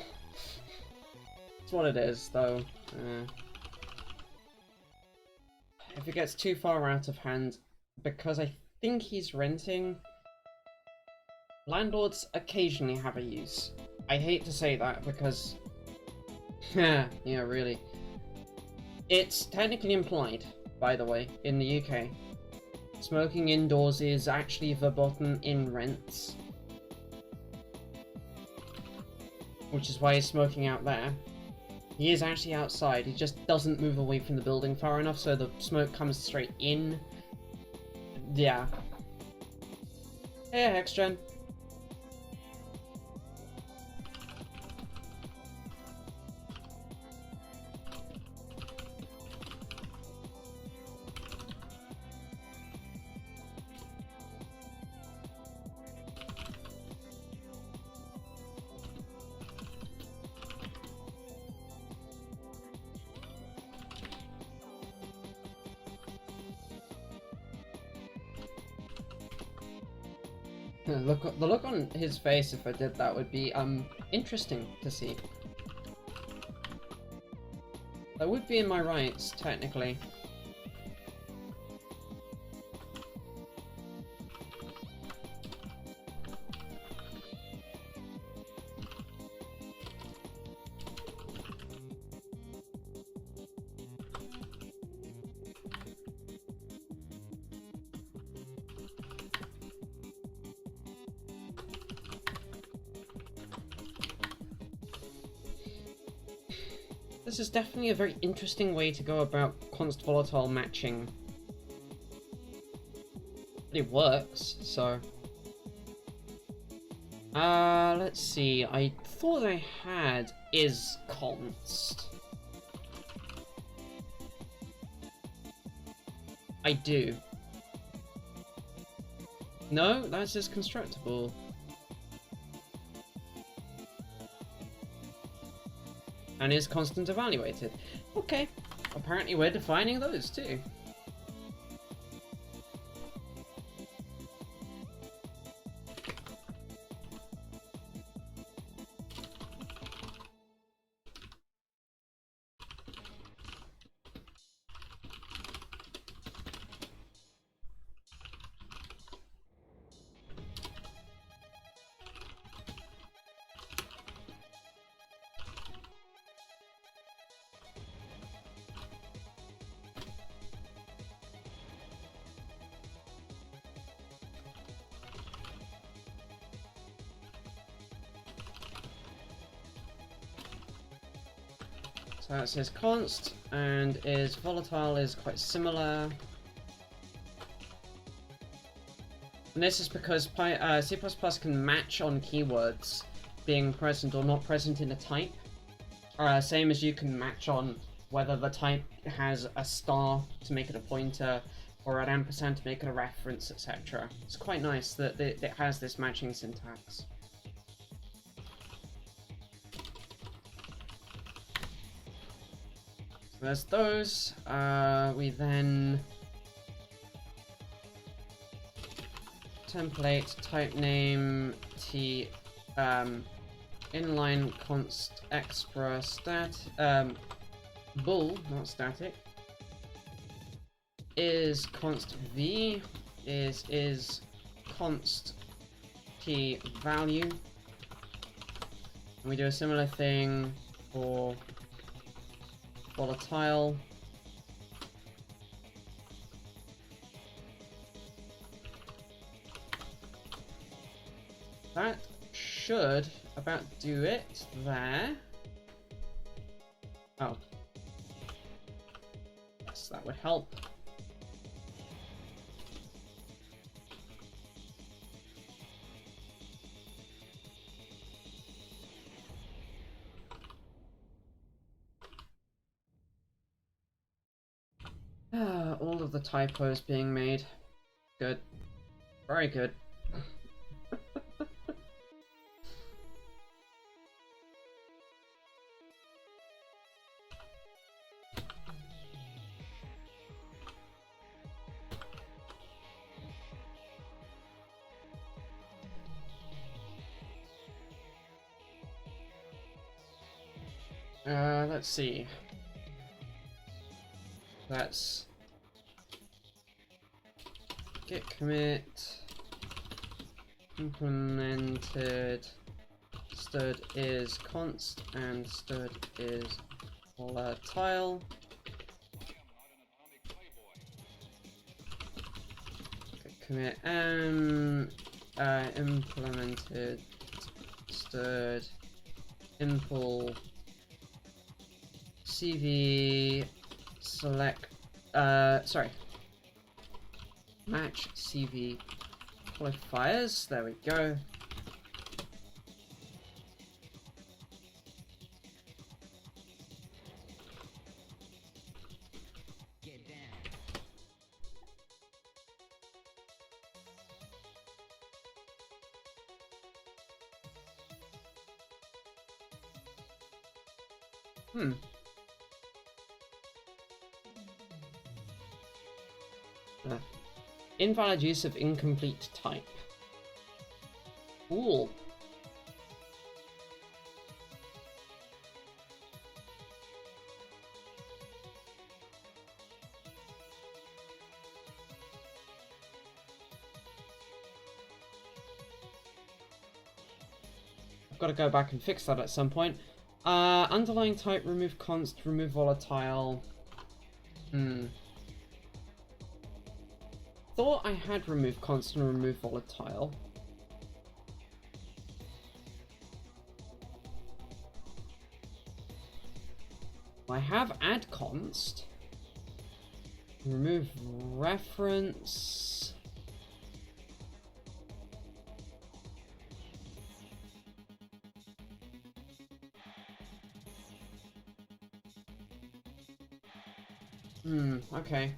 What it is, though. If it gets too far out of hand, because I think he's renting, landlords occasionally have a use. I hate to say that because, yeah, really. It's technically implied, by the way, in the UK. Smoking indoors is actually verboten in rents. Which is why he's smoking out there. He is actually outside, he just doesn't move away from the building far enough so the smoke comes straight in. Yeah. Hey, Hexgen. The look on his face if I did that would be, interesting to see. That would be in my rights, technically. This is definitely a very interesting way to go about const volatile matching. But it works, so... let's see, I thought I had is const. I do. No, that's just constructible. and is constant evaluated. Okay, apparently we're defining those too. So that says const, and is volatile is quite similar. And this is because C++ can match on keywords being present or not present in a type. Same as you can match on whether the type has a star to make it a pointer, or an ampersand to make it a reference, etc. It's quite nice that it has this matching syntax. There's those. We then template type name t inline const expra stat bool, not static, is const v is const t value. And we do a similar thing for volatile. That should about do it there. Oh. Yes, that would help. All of the typos being made. Good. Very good. Let's see. That's git commit implemented stud is const and stud is volatile. Git commit implemented stud impl CV select match CV qualifiers. There we go. Get down. Invalid use of incomplete type. Cool. I've got to go back and fix that at some point. Underlying type, remove const, remove volatile. Thought I had remove const and remove volatile. I have add const. Remove reference. Okay.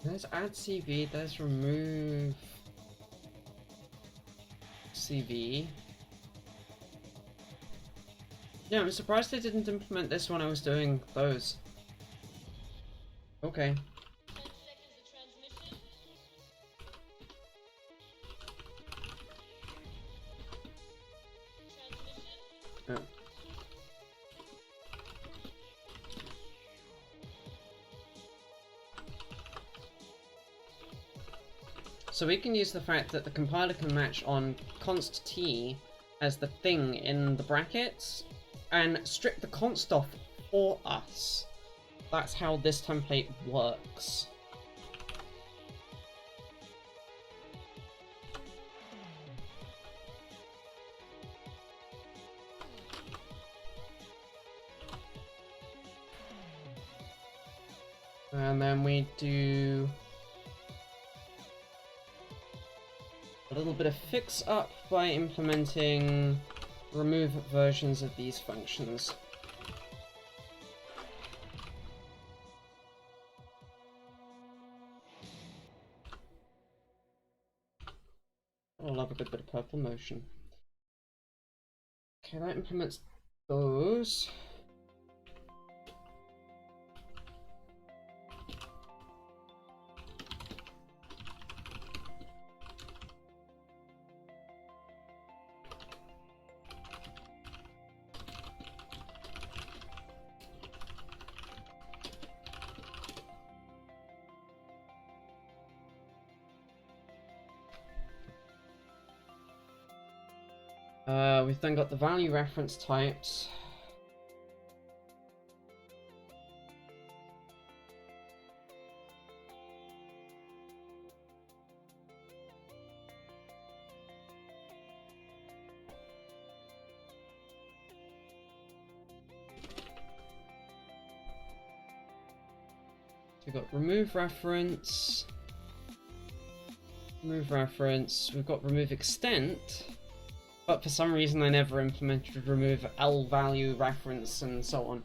There's add CV, there's remove CV. Yeah, I'm surprised they didn't implement this when I was doing those. Okay. Oh. So we can use the fact that the compiler can match on const t as the thing in the brackets and strip the const off for us. That's how this template works. And then we do a little bit of fix up by implementing remove versions of these functions. I love a good bit of purple motion. Okay, that implements those. We've then got the value reference types. So we've got remove reference, we've got remove extent. But for some reason I never implemented remove L value reference and so on.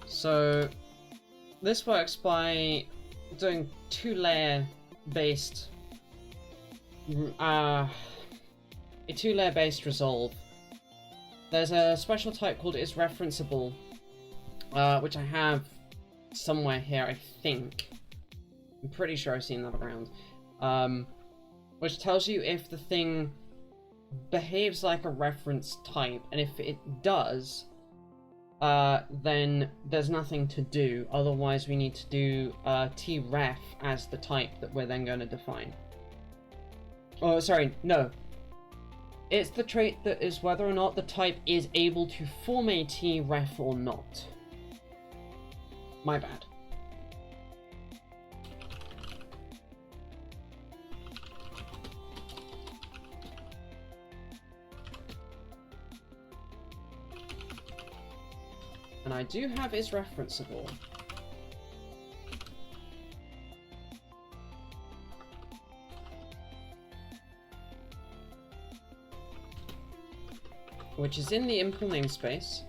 So this works by doing two-layer based resolve. There's a special type called isReferenceable, which I have somewhere here, I think. I'm pretty sure I've seen that around. Which tells you if the thing behaves like a reference type, and if it does, then there's nothing to do. Otherwise, we need to do tref as the type that we're then going to define. Oh, sorry, no. It's the trait that is whether or not the type is able to form a tref or not. My bad. And I do have isReferenceable. Which is in the impl namespace.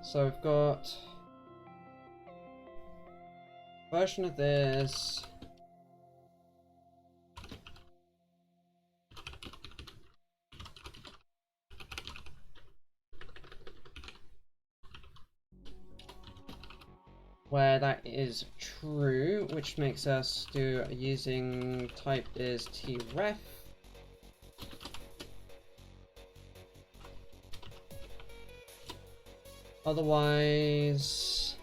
So we've got version of this. where that is true, which makes us do using type is tref. Otherwise,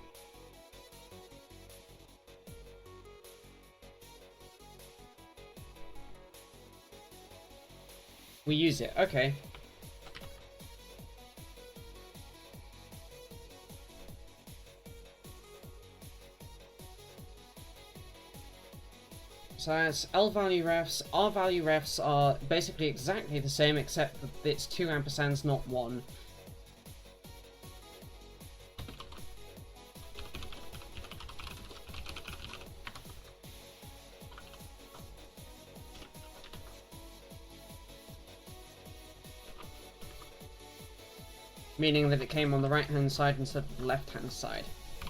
we use it. Okay. So that's L value refs. R value refs are basically exactly the same, except that it's 2 ampersands, not 1. Meaning that it came on the right hand side instead of the left hand side.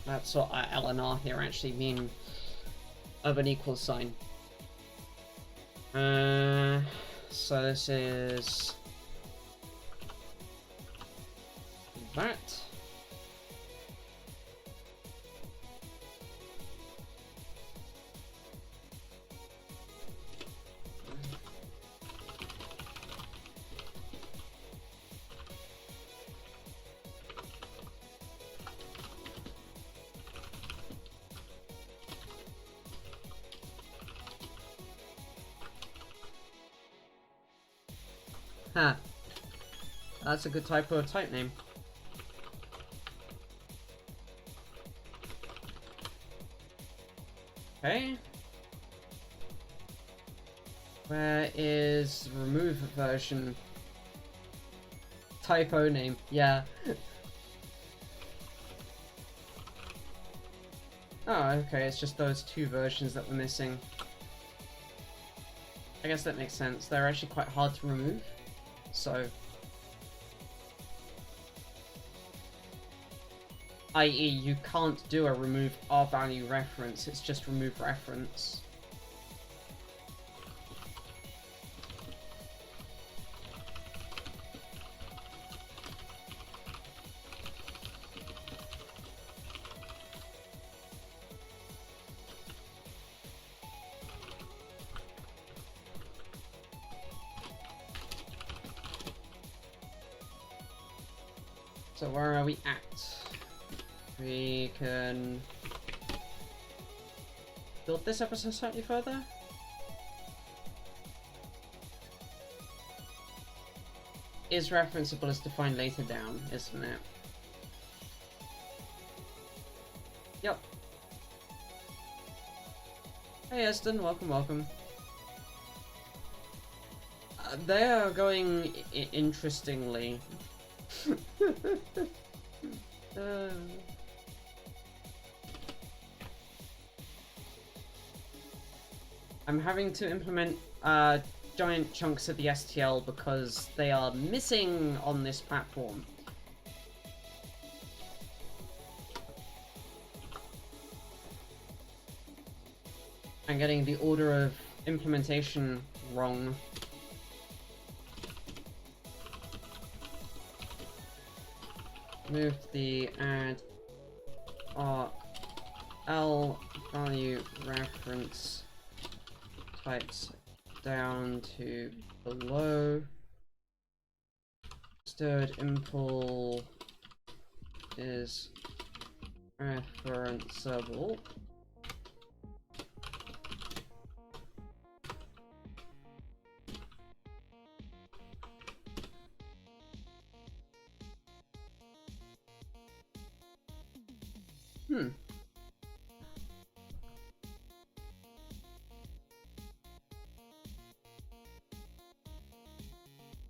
That's what L and R here actually mean of an equal sign. So this is that. Huh. That's a good typo of type name. Okay. Where is remove version? Typo name, yeah. Oh, okay, it's just those 2 versions that we're missing. I guess that makes sense. They're actually quite hard to remove. So, i.e. you can't do a remove R value reference, it's just remove reference. So where are we at? We can build this episode slightly further. Is referenceable is defined later down, isn't it? Yep. Hey Eston, welcome, welcome. They are going interestingly. I'm having to implement giant chunks of the STL because they are missing on this platform. I'm getting the order of implementation wrong. Move the add L value reference types down to below. Stirred impl is referenceable.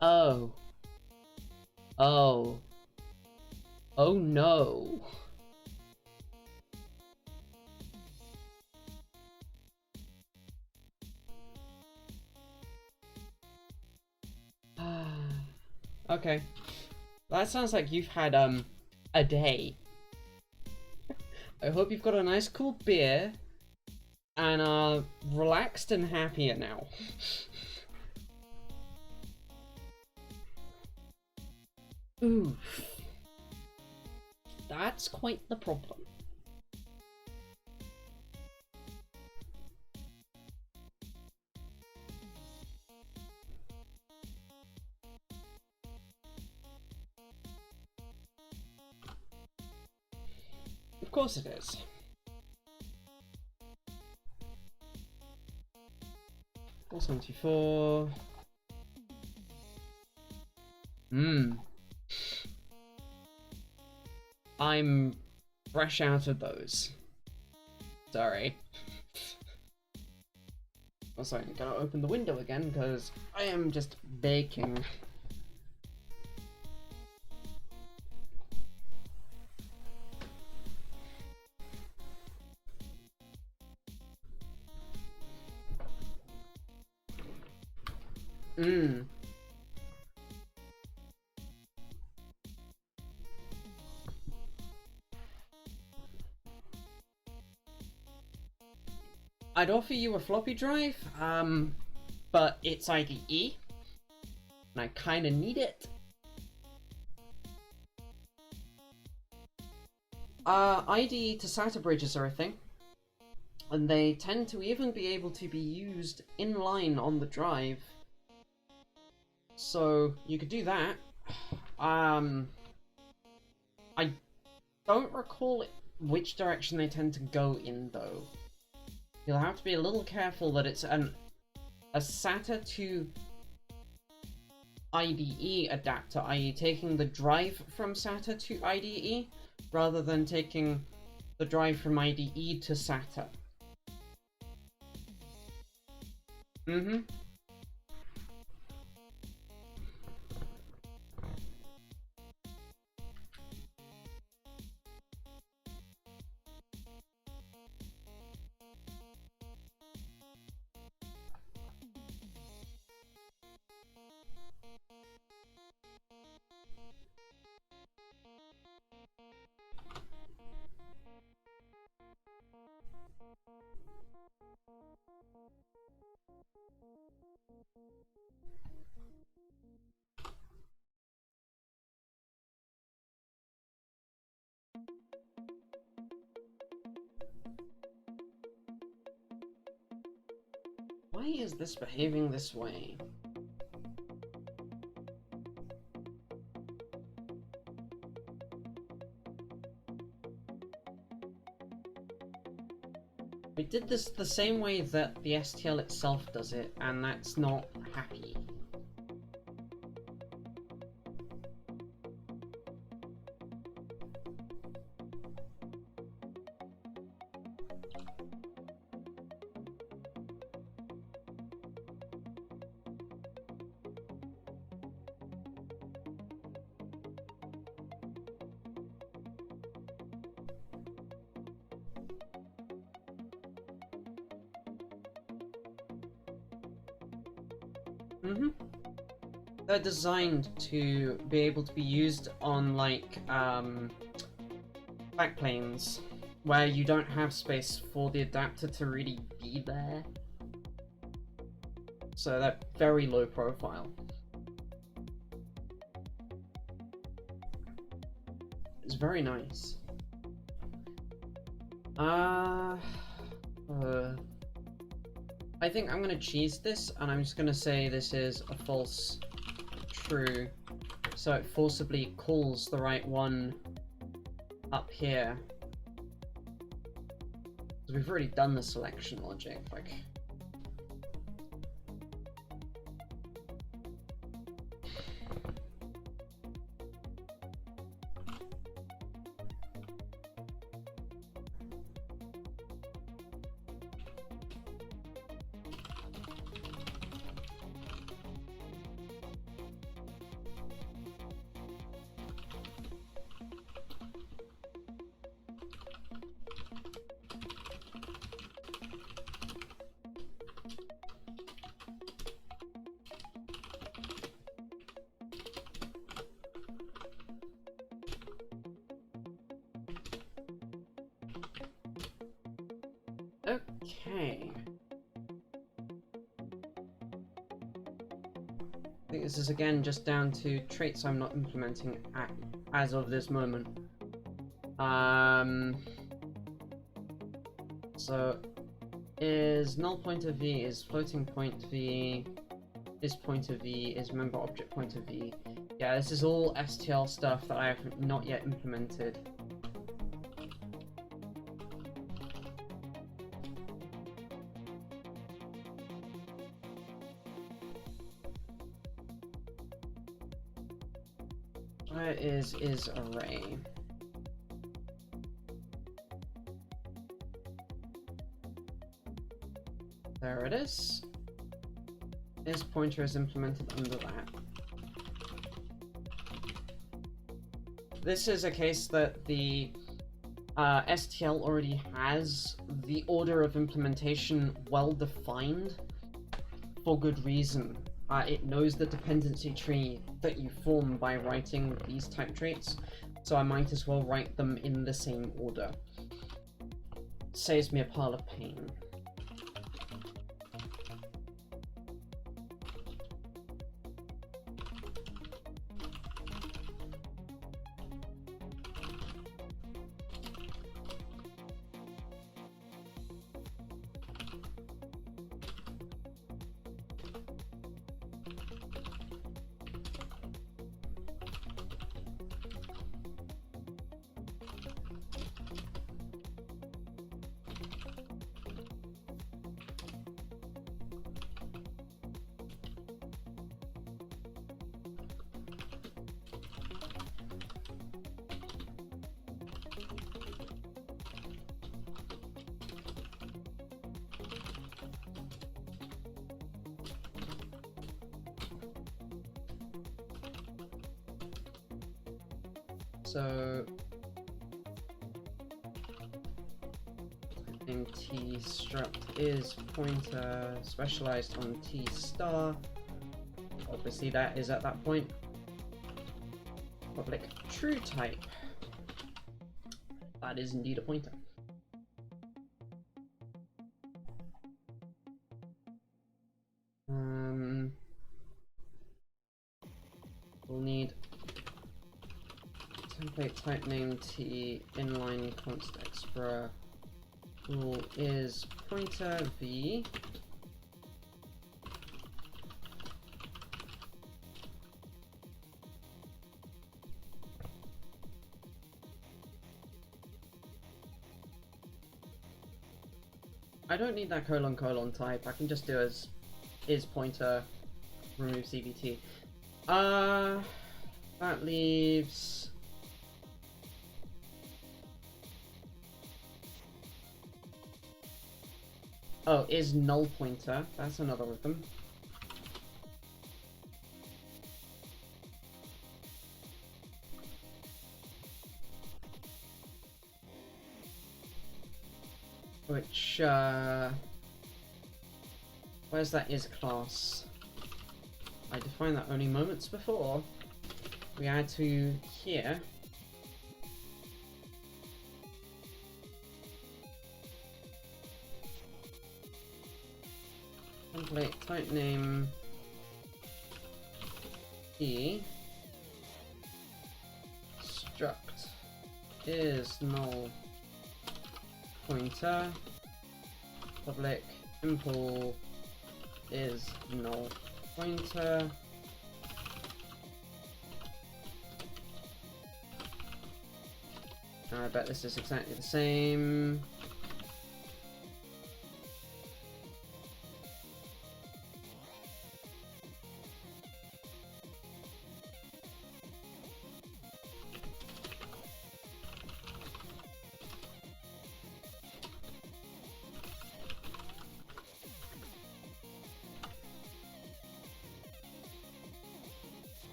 Oh. Oh. Oh no. Okay. That sounds like you've had a day. I hope you've got a nice cool beer and are relaxed and happier now. Oof. That's quite the problem. course it is. $474. I'm fresh out of those. Sorry. Also, I'm gonna open the window again because I am just baking. I'd offer you a floppy drive, but it's IDE, and I kinda need it. IDE to SATA bridges are a thing, and they tend to even be able to be used inline on the drive. So you could do that. I don't recall which direction they tend to go in though. You'll have to be a little careful that it's a SATA to IDE adapter, i.e. taking the drive from SATA to IDE, rather than taking the drive from IDE to SATA. Why is this behaving this way? We did this the same way that the STL itself does it, and that's not happy. They're designed to be able to be used on, like, backplanes, where you don't have space for the adapter to really be there. So they're very low profile. It's very nice. I think I'm gonna cheese this, and I'm just gonna say this is a false true, so it forcibly calls the right one up here. So we've already done the selection logic, like. Okay. I think this is again just down to traits I'm not implementing as of this moment. So is null pointer v, is floating point v, is pointer v, is member object pointer v. Yeah, this is all STL stuff that I have not yet implemented. Where is array? There it is. Is pointer is implemented under that. This is a case that the STL already has the order of implementation well defined for good reason. It knows the dependency tree that you form by writing these type traits, so I might as well write them in the same order. Saves me a pile of pain. So I think T struct is pointer specialized on T star. Obviously that is at that point public true type. That is indeed a pointer. We'll need template type name T inline const expr rule is pointer v. I don't need that colon type. I can just do as is pointer remove CVT. That leaves is null pointer. That's another of them. Which, where's that is class? I defined that only moments before. We add to here. Template type name T struct is null pointer public impl is null pointer I bet this is exactly the same.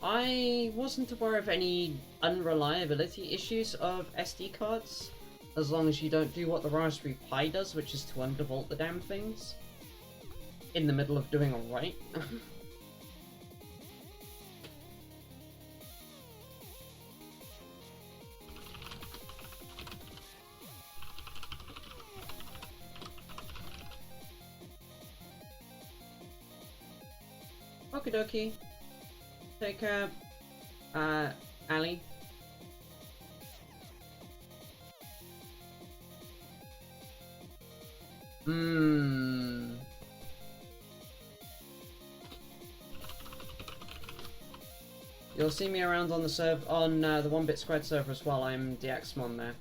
I wasn't aware of any unreliability issues of SD cards, as long as you don't do what the Raspberry Pi does, which is to undervolt the damn things in the middle of doing a write. Okie dokie. Take care, Ali. Hmm. You'll see me around on the the 1-bit squared server as well. I'm DXmon there.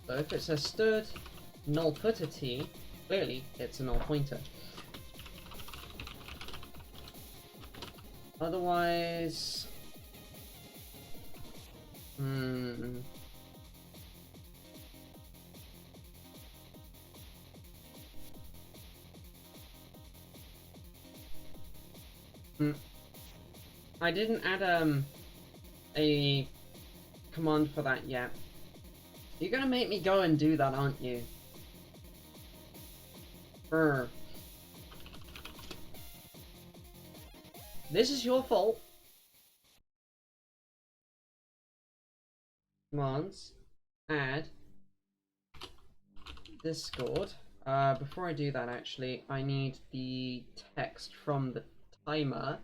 So if it says stood, null footer t, clearly it's a null pointer. Otherwise... I didn't add a command for that yet. You're gonna make me go and do that, aren't you? Brr. This is your fault. Commands. Add. Discord. Before I do that, actually, I need the text from the timer.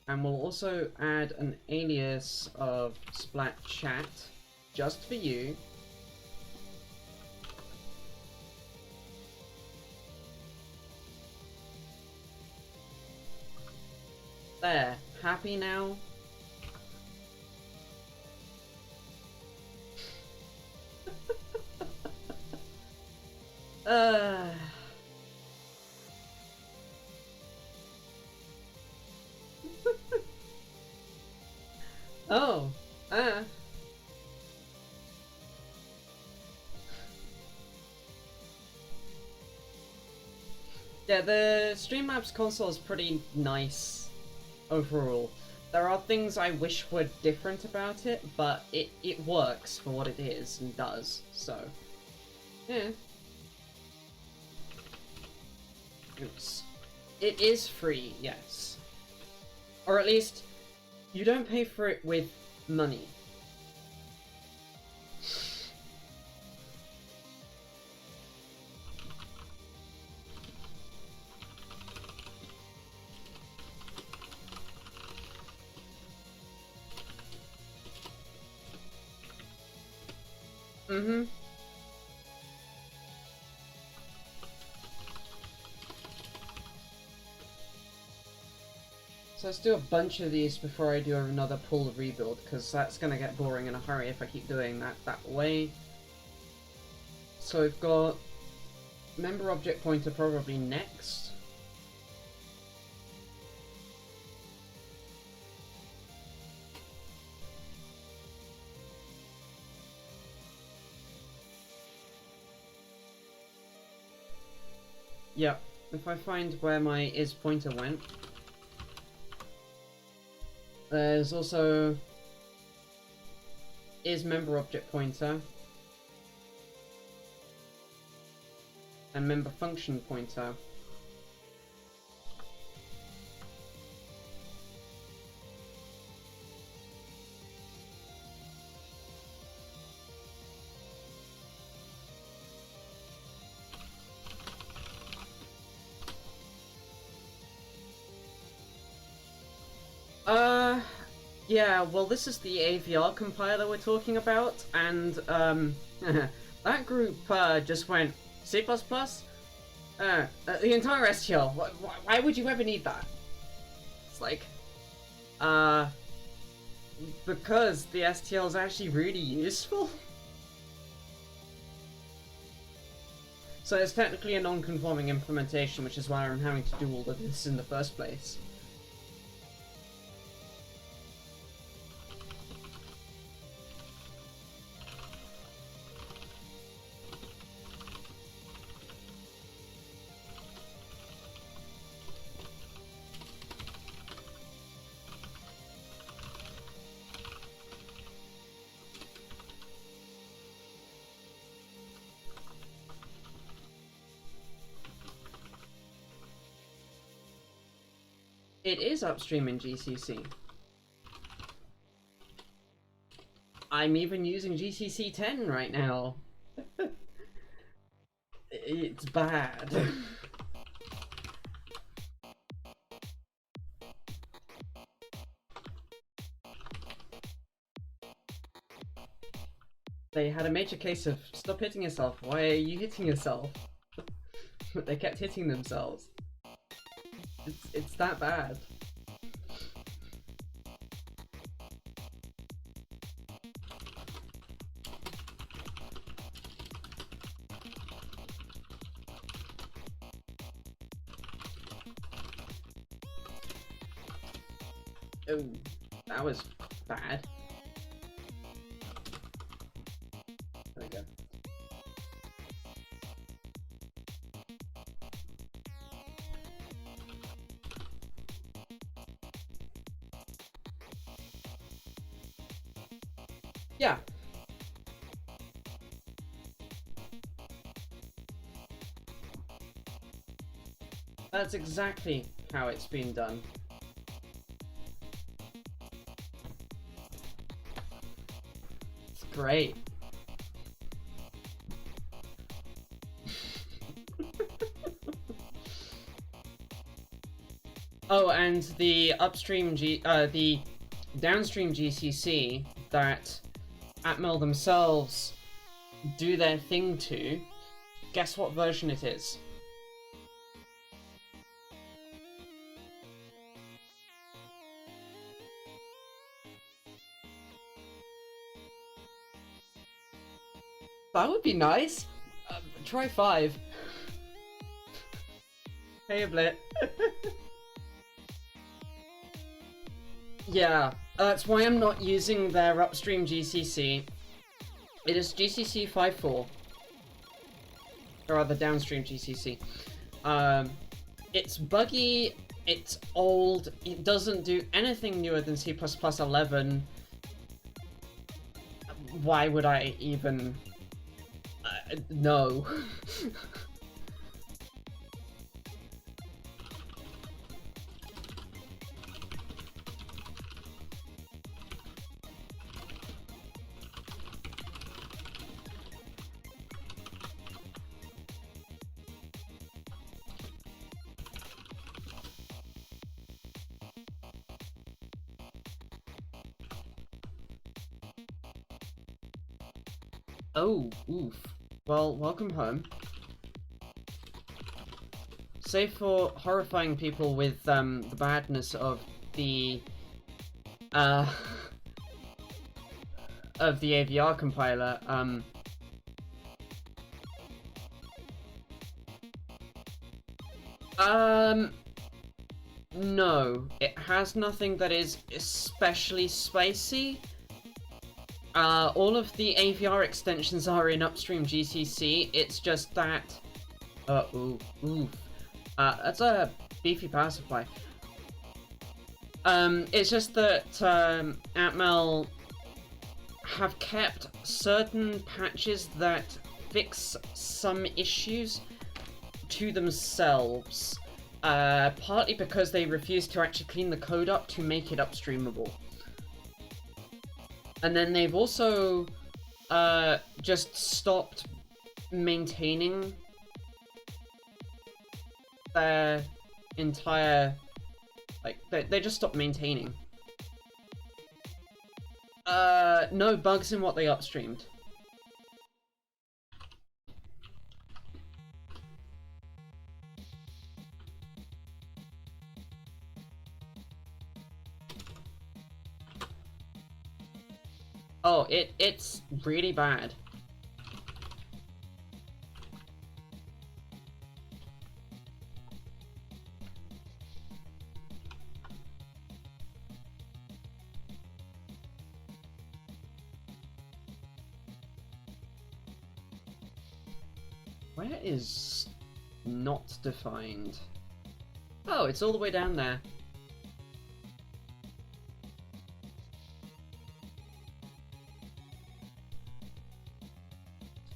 And we'll also add an alias of splat chat just for you. There, happy now? Oh, yeah, the Streamlabs console is pretty nice overall. There are things I wish were different about it, but it works for what it is and does, so yeah. Oops. It is free, yes. Or at least, you don't pay for it with money. Mm-hmm. So let's do a bunch of these before I do another pull rebuild, because that's going to get boring in a hurry if I keep doing that way. So we've got member object pointer probably next. Yep, if I find where my is pointer went. There's also is member object pointer and member function pointer. Yeah, well this is the AVR compiler we're talking about, and, that group, just went, C++? The entire STL, why would you ever need that? It's like, because the STL is actually really useful. So it's technically a non-conforming implementation, which is why I'm having to do all of this in the first place. It is upstream in GCC. I'm even using GCC 10 right now. It's bad. They had a major case of stop hitting yourself. Why are you hitting yourself? They kept hitting themselves. It's that bad. Oh, that was bad. There we go. Yeah. That's exactly how it's been done. It's great. Oh, and the the downstream GCC that Atmel themselves do their thing to, guess what version it is? That would be nice. Try 5. Hey, Blit. Yeah, that's why I'm not using their upstream GCC. It is GCC 5.4. Or rather, downstream GCC. It's buggy, it's old, it doesn't do anything newer than C++ 11. Why would I even... no. Oh, oof. Well, welcome home. Save for horrifying people with the badness of the AVR compiler, no, it has nothing that is especially spicy. All of the AVR extensions are in upstream GCC, it's just that... oof. That's a beefy power supply. It's just that, Atmel have kept certain patches that fix some issues to themselves. Partly because they refuse to actually clean the code up to make it upstreamable. And then they've also just stopped maintaining their entire... like, they just stopped maintaining. No bugs in what they upstreamed. Oh, it's really bad. Where is not defined? Oh, it's all the way down there.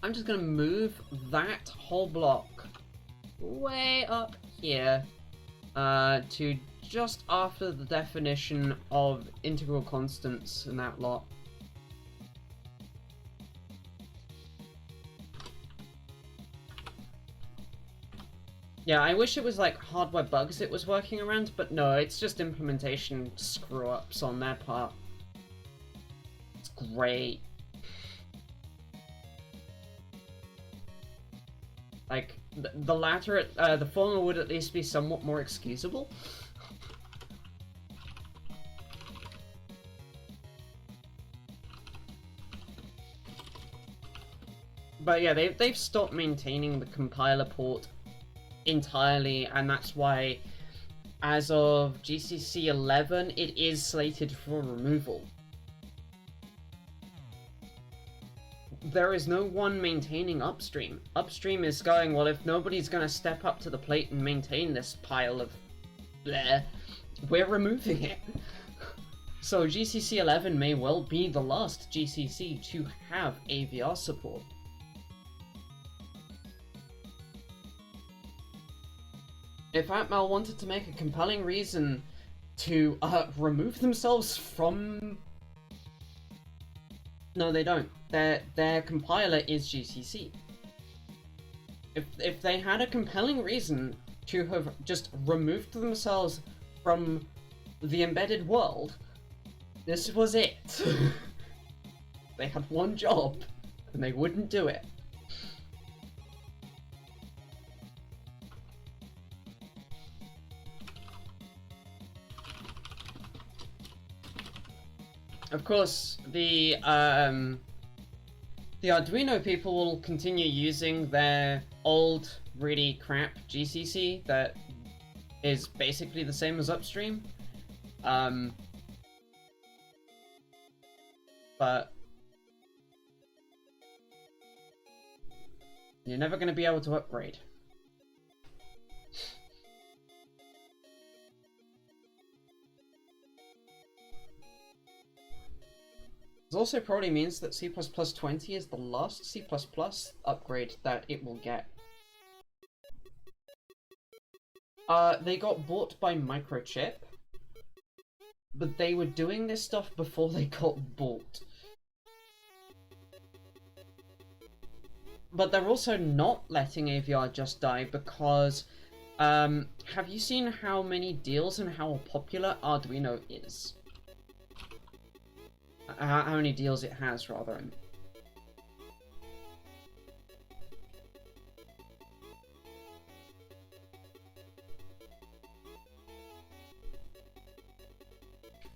I'm just gonna move that whole block way up here to just after the definition of integral constants and that lot. Yeah, I wish it was like hardware bugs it was working around, but no, it's just implementation screw-ups on their part. It's great. Like, the latter, the former would at least be somewhat more excusable. But yeah, they've stopped maintaining the compiler port entirely, and that's why, as of GCC 11, it is slated for removal. There is no one maintaining upstream. Upstream is going, well, if nobody's going to step up to the plate and maintain this pile of bleh, we're removing it. So GCC 11 may well be the last GCC to have AVR support. If Atmel wanted to make a compelling reason to remove themselves from... No, they don't. Their compiler is GCC. If they had a compelling reason to have just removed themselves from the embedded world, this was it. They had one job, and they wouldn't do it. Of course, the Arduino people will continue using their old, really crap GCC that is basically the same as Upstream. But you're never going to be able to upgrade. This also probably means that C++ 20 is the last C++ upgrade that it will get. They got bought by Microchip, but they were doing this stuff before they got bought. But they're also not letting AVR just die because, have you seen how many deals and how popular Arduino is? How many deals it has, rather.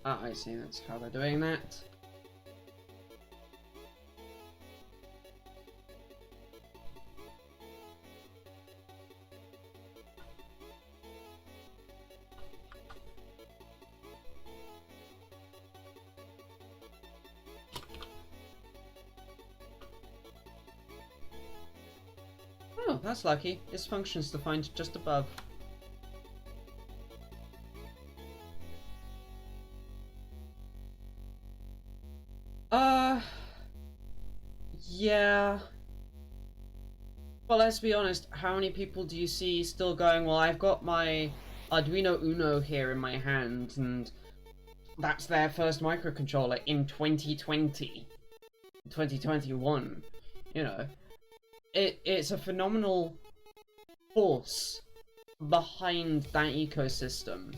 Ah, I see, that's how they're doing that. Oh, that's lucky. Its function's defined just above. Yeah. Well, let's be honest, how many people do you see still going, well, I've got my Arduino Uno here in my hand, and that's their first microcontroller in 2020, 2021, you know. It's a phenomenal force behind that ecosystem.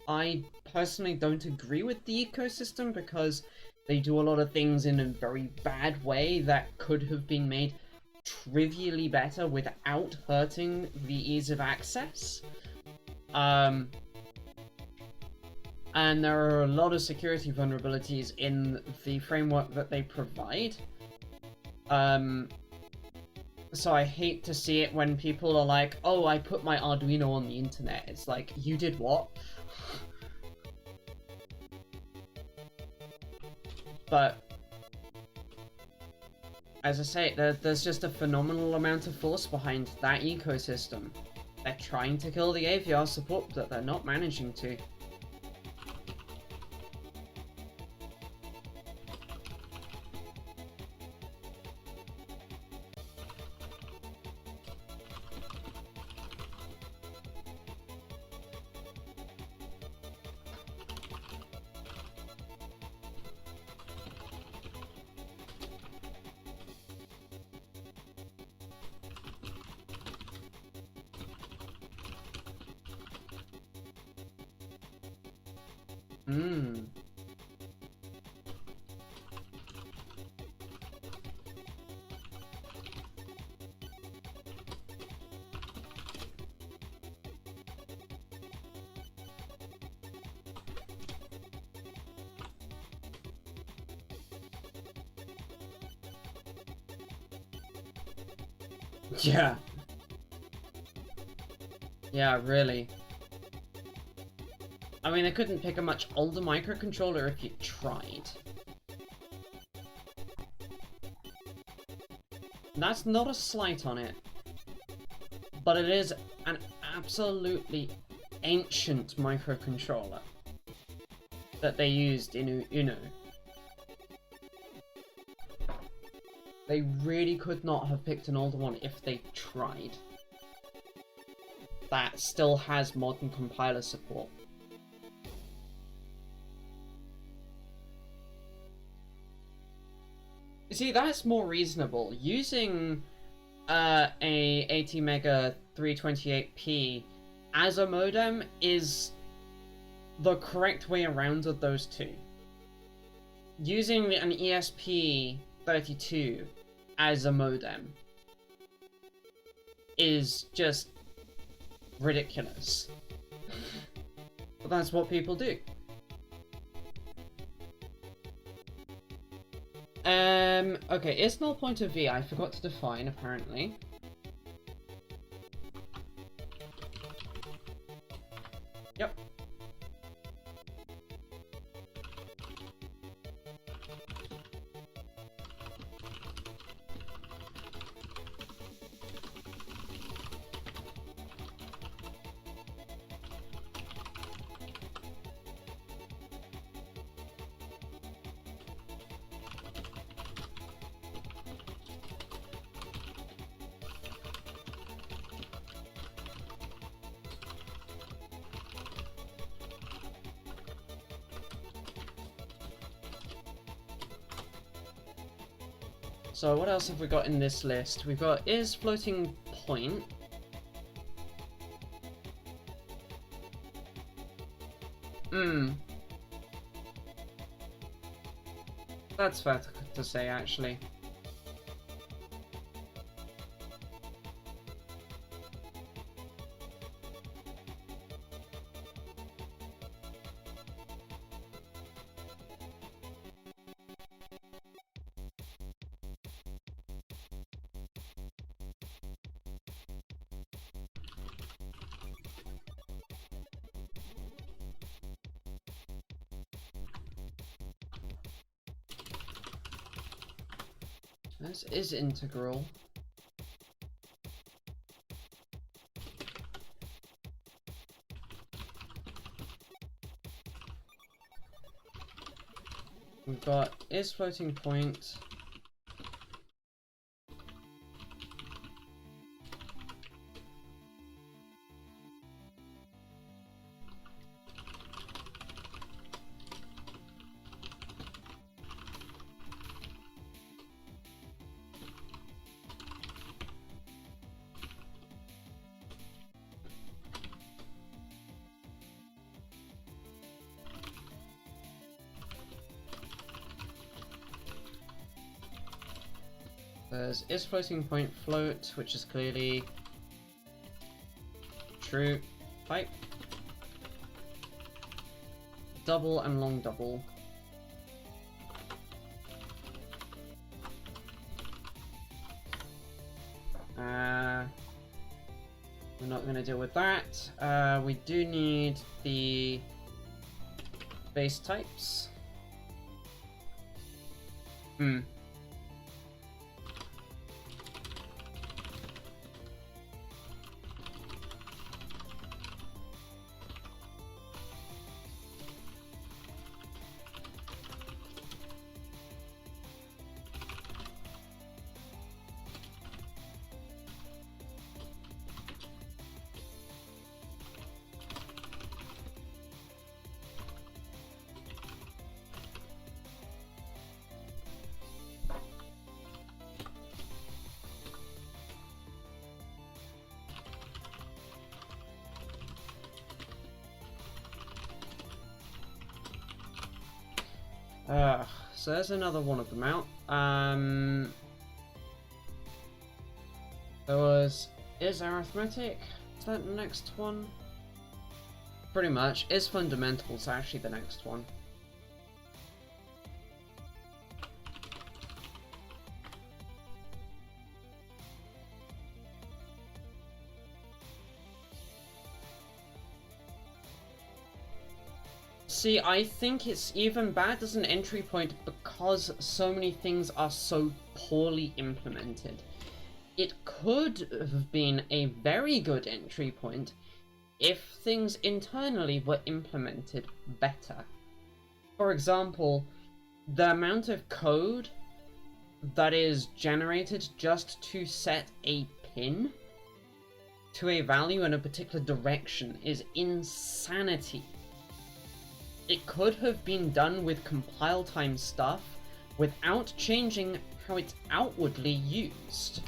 I personally don't agree with the ecosystem because they do a lot of things in a very bad way that could have been made trivially better without hurting the ease of access. And there are a lot of security vulnerabilities in the framework that they provide. So I hate to see it when people are like, oh, I put my Arduino on the internet. It's like, you did what? But as I say, there's just a phenomenal amount of force behind that ecosystem. They're trying to kill the AVR support, but they're not managing to. Hmm. Yeah. Yeah, really. I mean, I couldn't pick a much older microcontroller if you tried. That's not a slight on it, but it is an absolutely ancient microcontroller that they used in Uno. They really could not have picked an older one if they tried. That still has modern compiler support. You see, that's more reasonable. Using a 80 mega 328p as a modem is the correct way around of those two. Using an ESP32 as a modem is just ridiculous. But that's what people do. Okay, is null pointer v? I forgot to define, apparently. Yep. So what else have we got in this list? We've got is floating point. That's fair to say, actually. This is integral. We've got is floating point. There's is floating point float, which is clearly true pipe. Double and long double. We're not going to deal with that. We do need the base types. So there's another one of them out. There was is arithmetic. Is that the next one? Pretty much. Is fundamentals actually the next one? See, I think it's even bad as an entry point because so many things are so poorly implemented. It could have been a very good entry point if things internally were implemented better. For example, the amount of code that is generated just to set a pin to a value in a particular direction is insanity. It could have been done with compile time stuff without changing how it's outwardly used.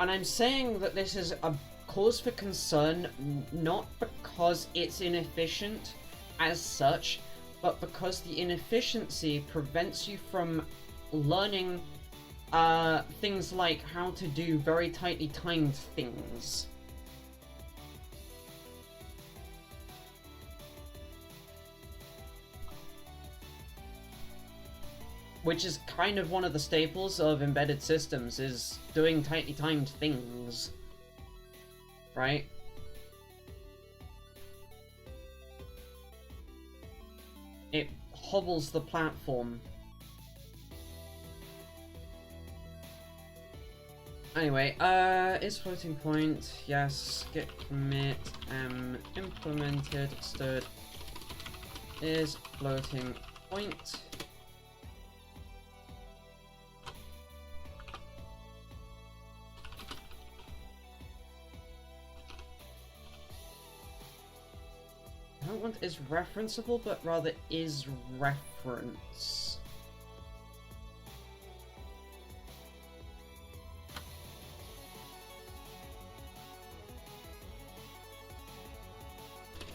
And I'm saying that this is a cause for concern not because it's inefficient as such, but because the inefficiency prevents you from learning things like how to do very tightly timed things. Which is kind of one of the staples of embedded systems, is doing tightly timed things. Right? It hobbles the platform. Anyway, is floating point, yes, git commit, implemented, stood, is floating point. I don't want is referenceable, but rather is reference.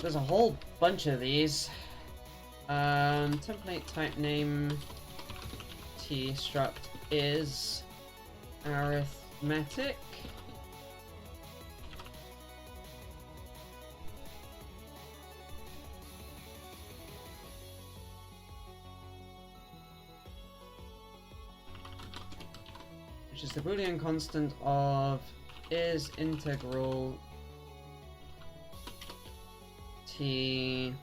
There's a whole bunch of these. Template type name t struct is arithmetic. Which is the Boolean constant of is integral t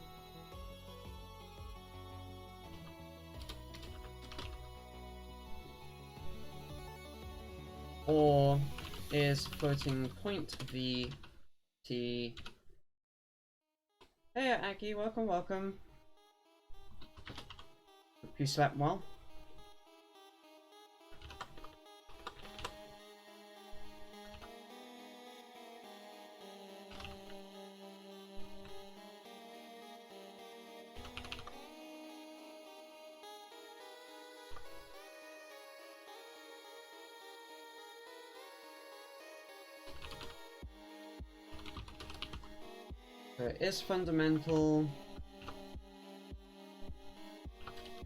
or is floating point v t. Hey Aki, welcome, welcome. Hope you slept well. Is fundamental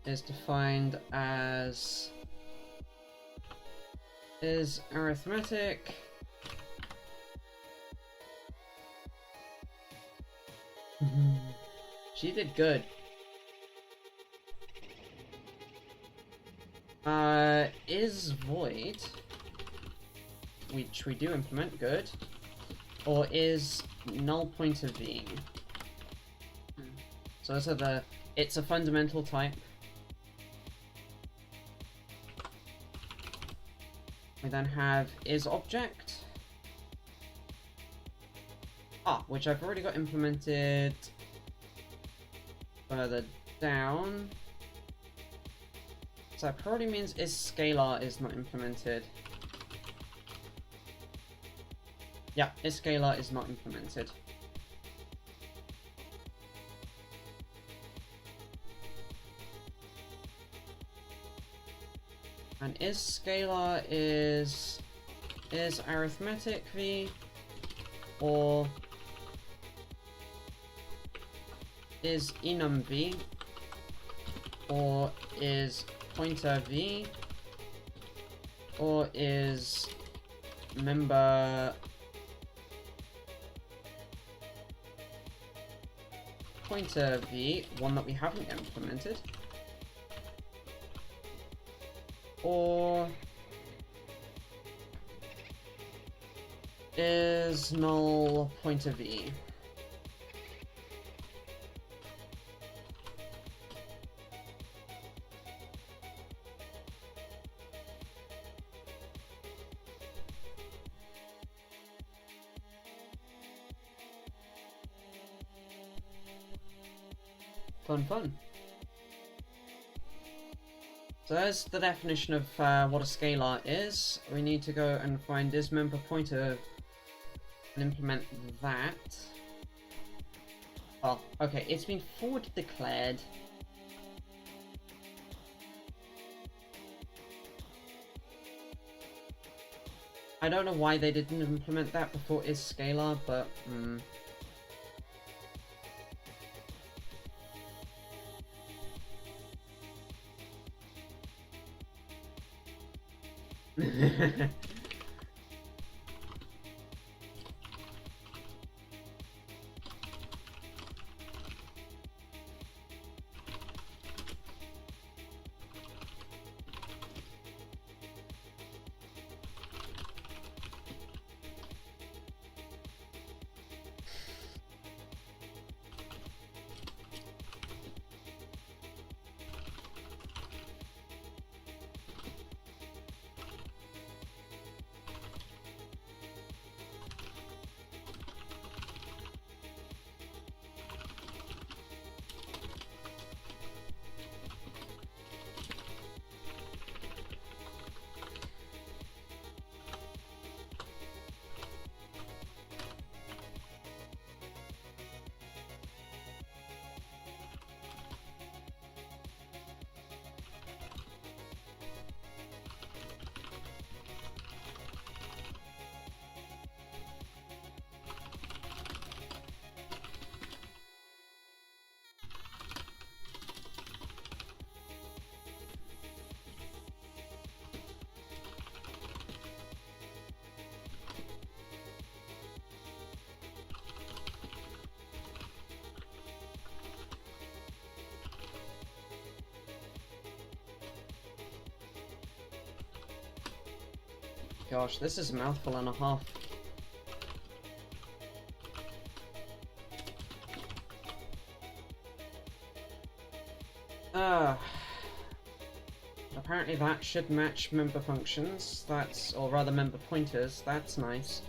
is defined as is arithmetic She did good. Is void, which we do implement, good, or is null pointer being. So those are it's a fundamental type. We then have is object. Which I've already got implemented further down. So that probably means is scalar is not implemented. Yeah, is scalar is not implemented. And is scalar is arithmetic v. or is enum v, or is pointer v, or is member pointer v, one that we haven't implemented, or is null pointer v. Fun. So there's the definition of what a scalar is. We need to go and find is member pointer and implement that. Oh, okay, it's been forward declared. I don't know why they didn't implement that before is scalar, but gosh, this is a mouthful and a half. Apparently that should match member functions. That's, or rather member pointers. That's nice.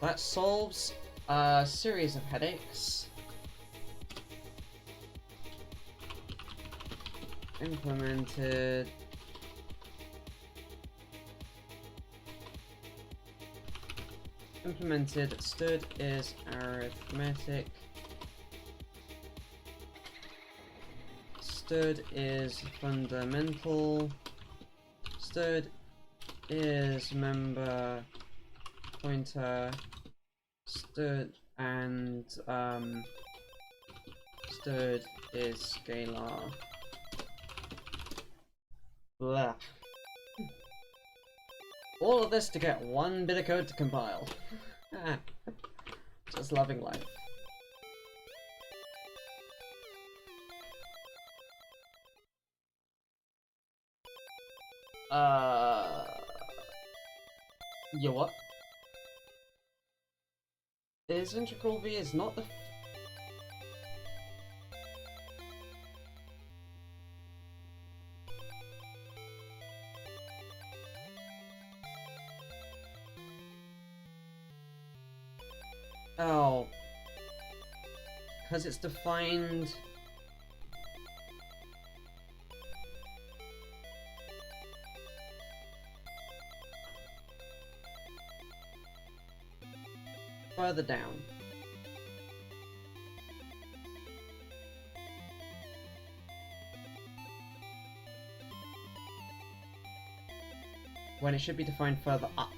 That solves a series of headaches. Implemented. Implemented stood is arithmetic. Stood is fundamental. Stood is member pointer. Stood and stood is scalar. Blah. All of this to get one bit of code to compile. Just loving life. Yeah, what? Is integral v is not the... Oh. Because it's defined... further down. when it should be defined further up.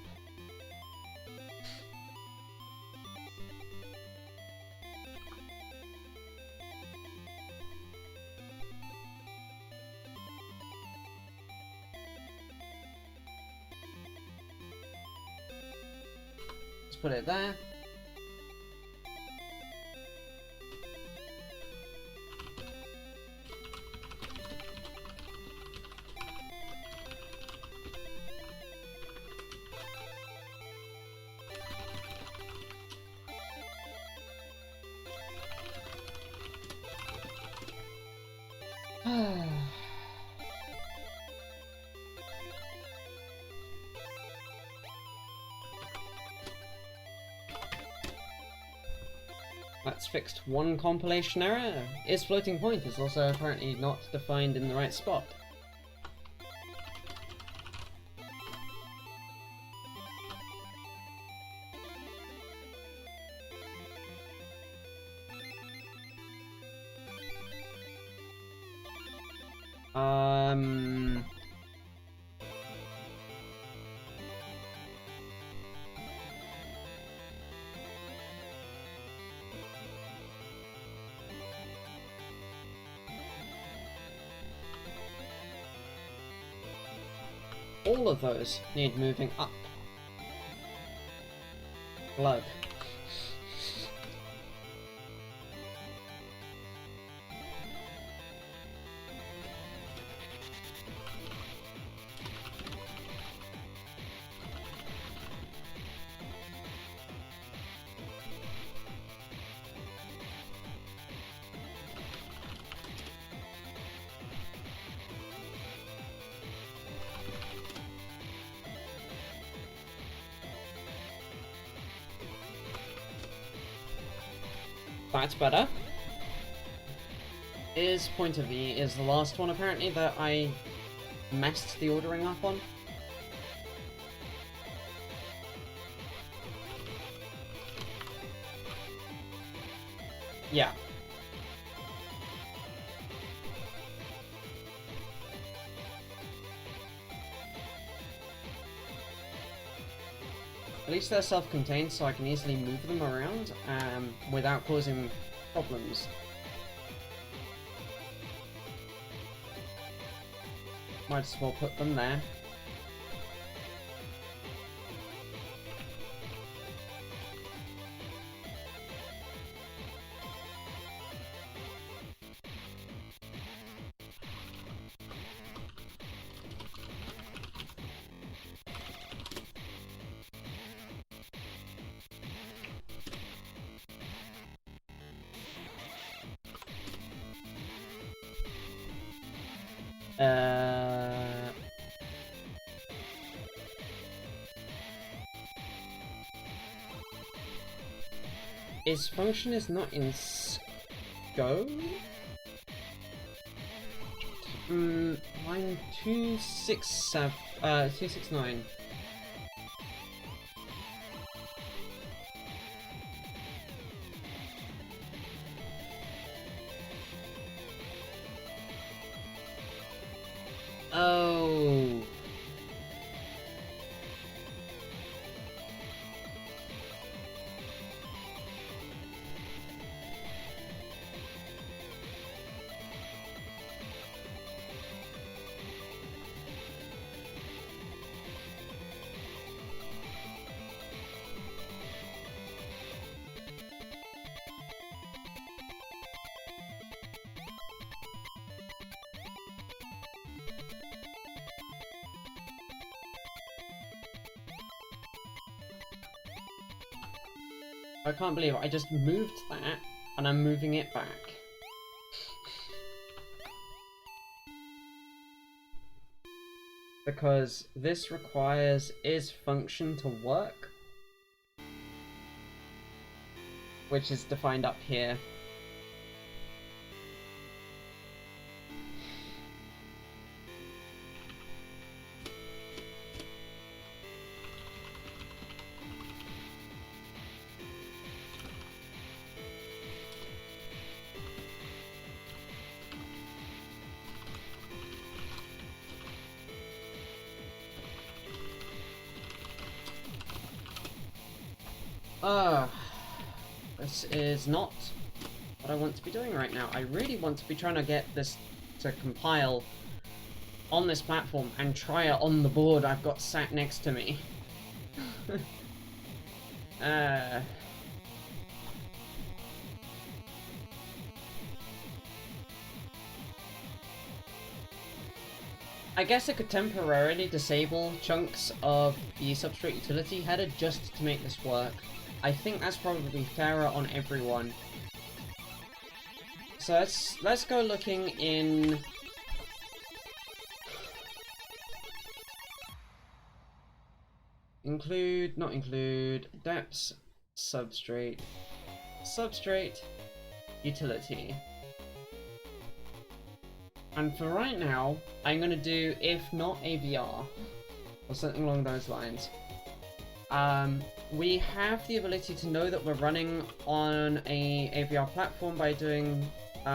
Let's put it there. That's fixed one compilation error. Is floating point is also apparently not defined in the right spot. All of those need moving up. Glug. That's better. Is pointer V is the last one apparently that I messed the ordering up on. Yeah. At least they're self-contained, so I can easily move them around without causing problems. Might as well put them there. Its function is not in scope? Line 269. Oh. I can't believe it. I just moved that, and I'm moving it back. Because this requires is function to work, which is defined up here. This is not what I want to be doing right now. I really want to be trying to get this to compile on this platform and try it on the board I've got sat next to me. I guess I could temporarily disable chunks of the substrate utility header just to make this work. I think that's probably fairer on everyone. So let's go looking in not include, depths, substrate, utility. And for right now, I'm gonna do if not AVR, or something along those lines. We have the ability to know that we're running on a AVR platform by doing if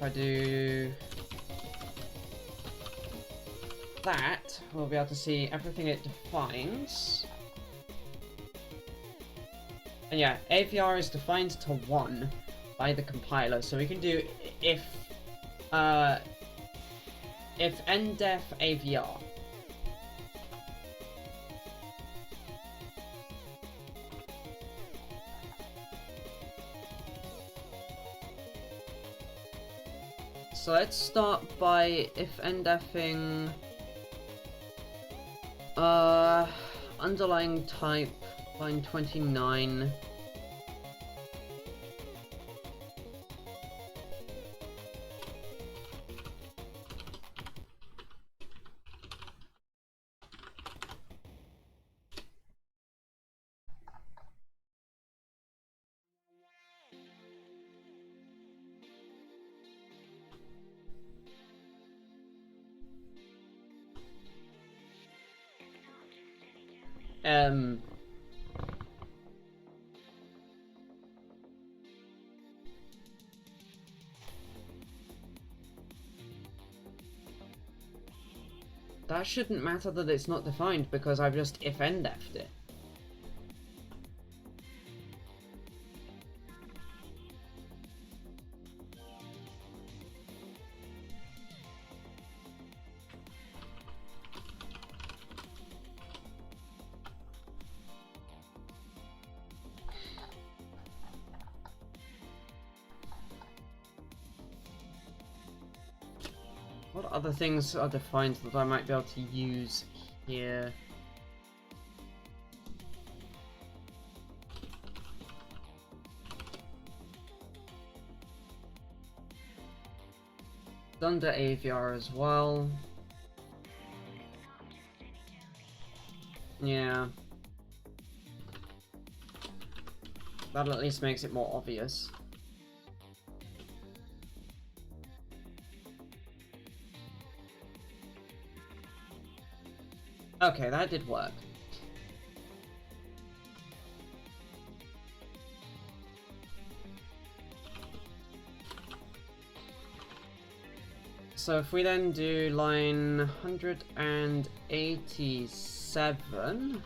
I do that, we'll be able to see everything it defines. And yeah, AVR is defined to 1 by the compiler, so we can do if ndef AVR. So let's start by if ndefing underlying type line 29. That shouldn't matter that it's not defined because I've just if ndef'd it. What other things are defined that I might be able to use here? Under AVR as well. Yeah. That at least makes it more obvious. Okay, that did work. So if we then do line 187...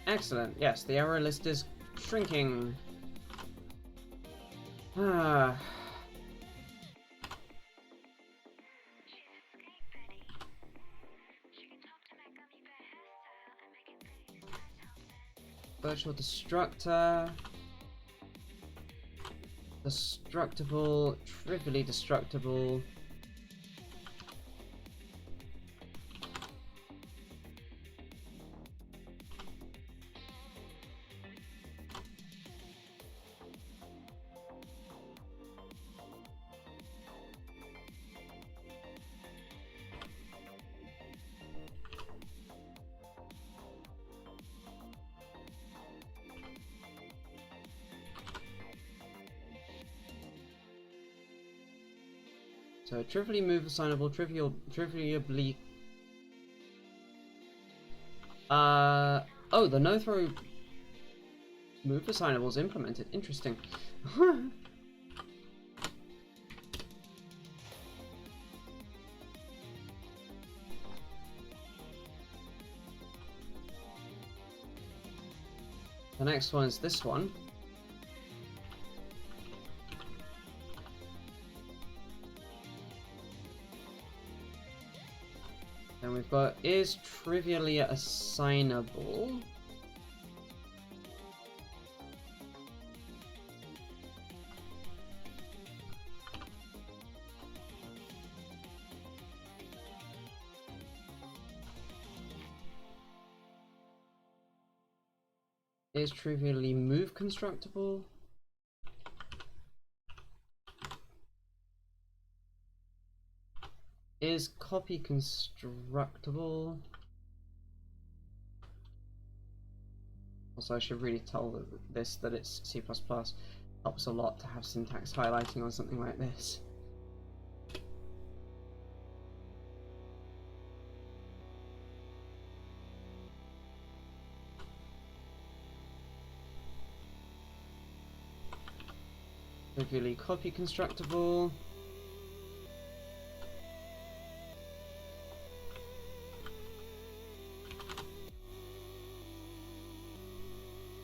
Excellent. Yes, the error list is shrinking. Virtual destructor. Destructible. Trivially destructible. So trivially move assignable, trivially oblique. Oh, the no-throw move assignable is implemented. Interesting. The next one is this one. And we've got is trivially assignable. Is trivially move constructible. Is copy constructible. Also, I should really tell this that it's C++. Helps a lot to have syntax highlighting on something like this. Trivially copy constructible.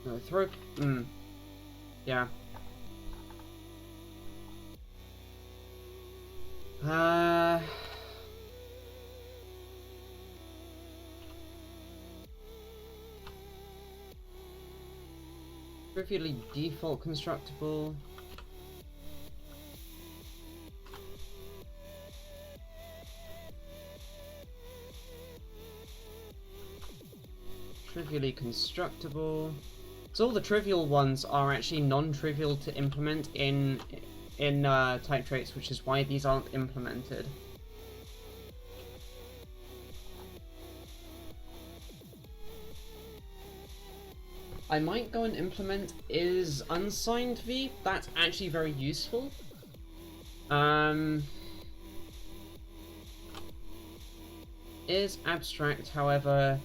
No throw. Yeah. Trivially default constructible. Trivially constructible. So all the trivial ones are actually non-trivial to implement in type traits, which is why these aren't implemented. I might go and implement is unsigned v. That's actually very useful. Is abstract, however,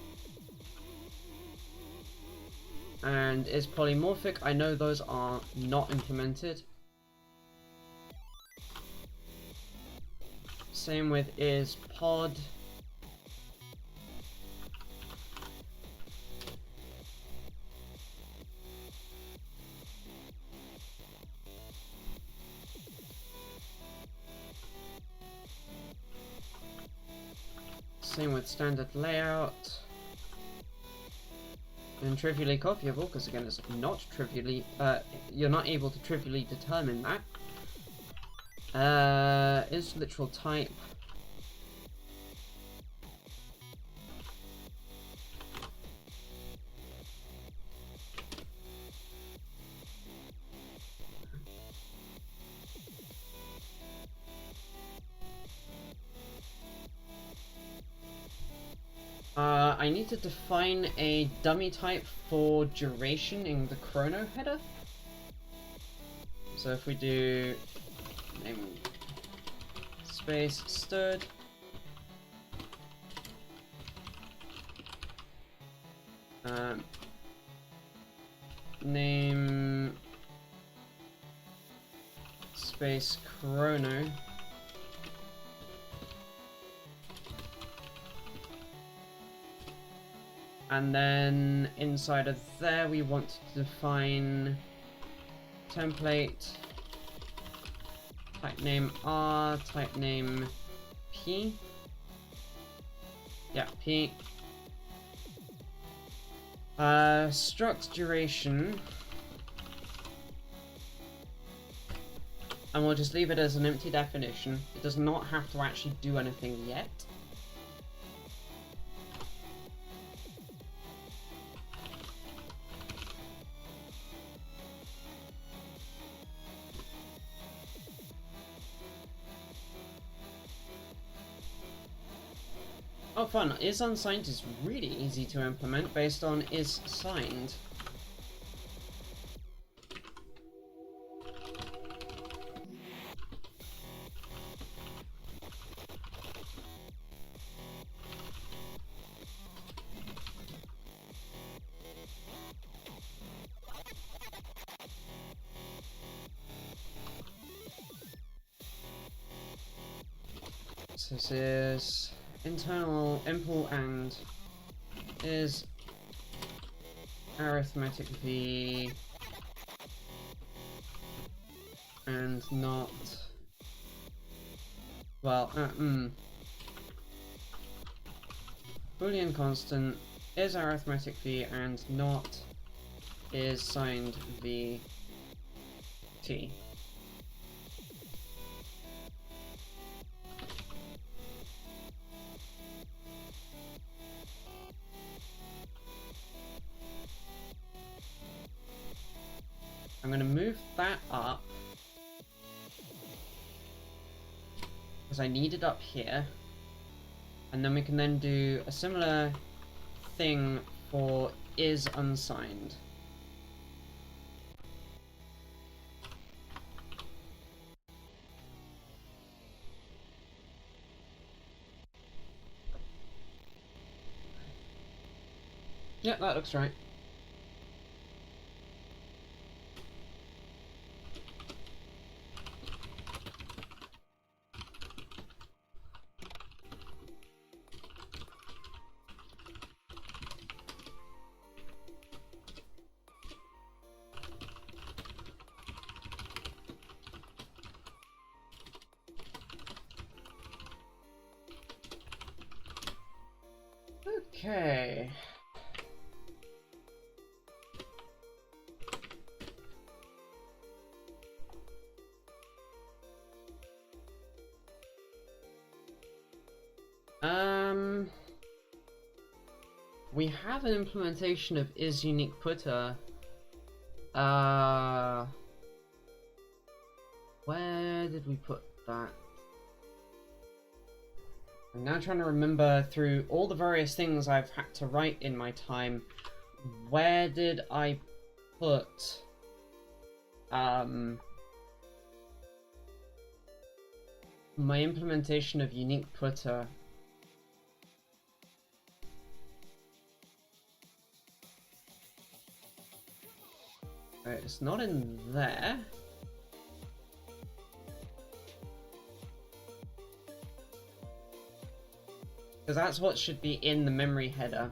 and is polymorphic. I know those are not implemented. Same with is pod. Same with standard layout. And trivially copyable, because again it's not trivially, you're not able to trivially determine that. Is literal type. I need to define a dummy type for duration in the Chrono header. So if we do namespace stirred, name space Chrono. And then inside of there we want to define template, type name R, type name P. Yeah, P. Struct duration. And we'll just leave it as an empty definition. It does not have to actually do anything yet. Oh fun, is unsigned is really easy to implement based on is signed. This is internal import and is arithmetic v and not, well, Boolean constant is arithmetic v and not is signed v t. I'm going to move that up because I need it up here, and then we can then do a similar thing for is unsigned. Yep, that looks right. Okay. We have an implementation of isUniquePutter. Where did we put that? I'm now trying to remember through all the various things I've had to write in my time, where did I put my implementation of UniquePutter? It's not in there. Because that's what should be in the memory header.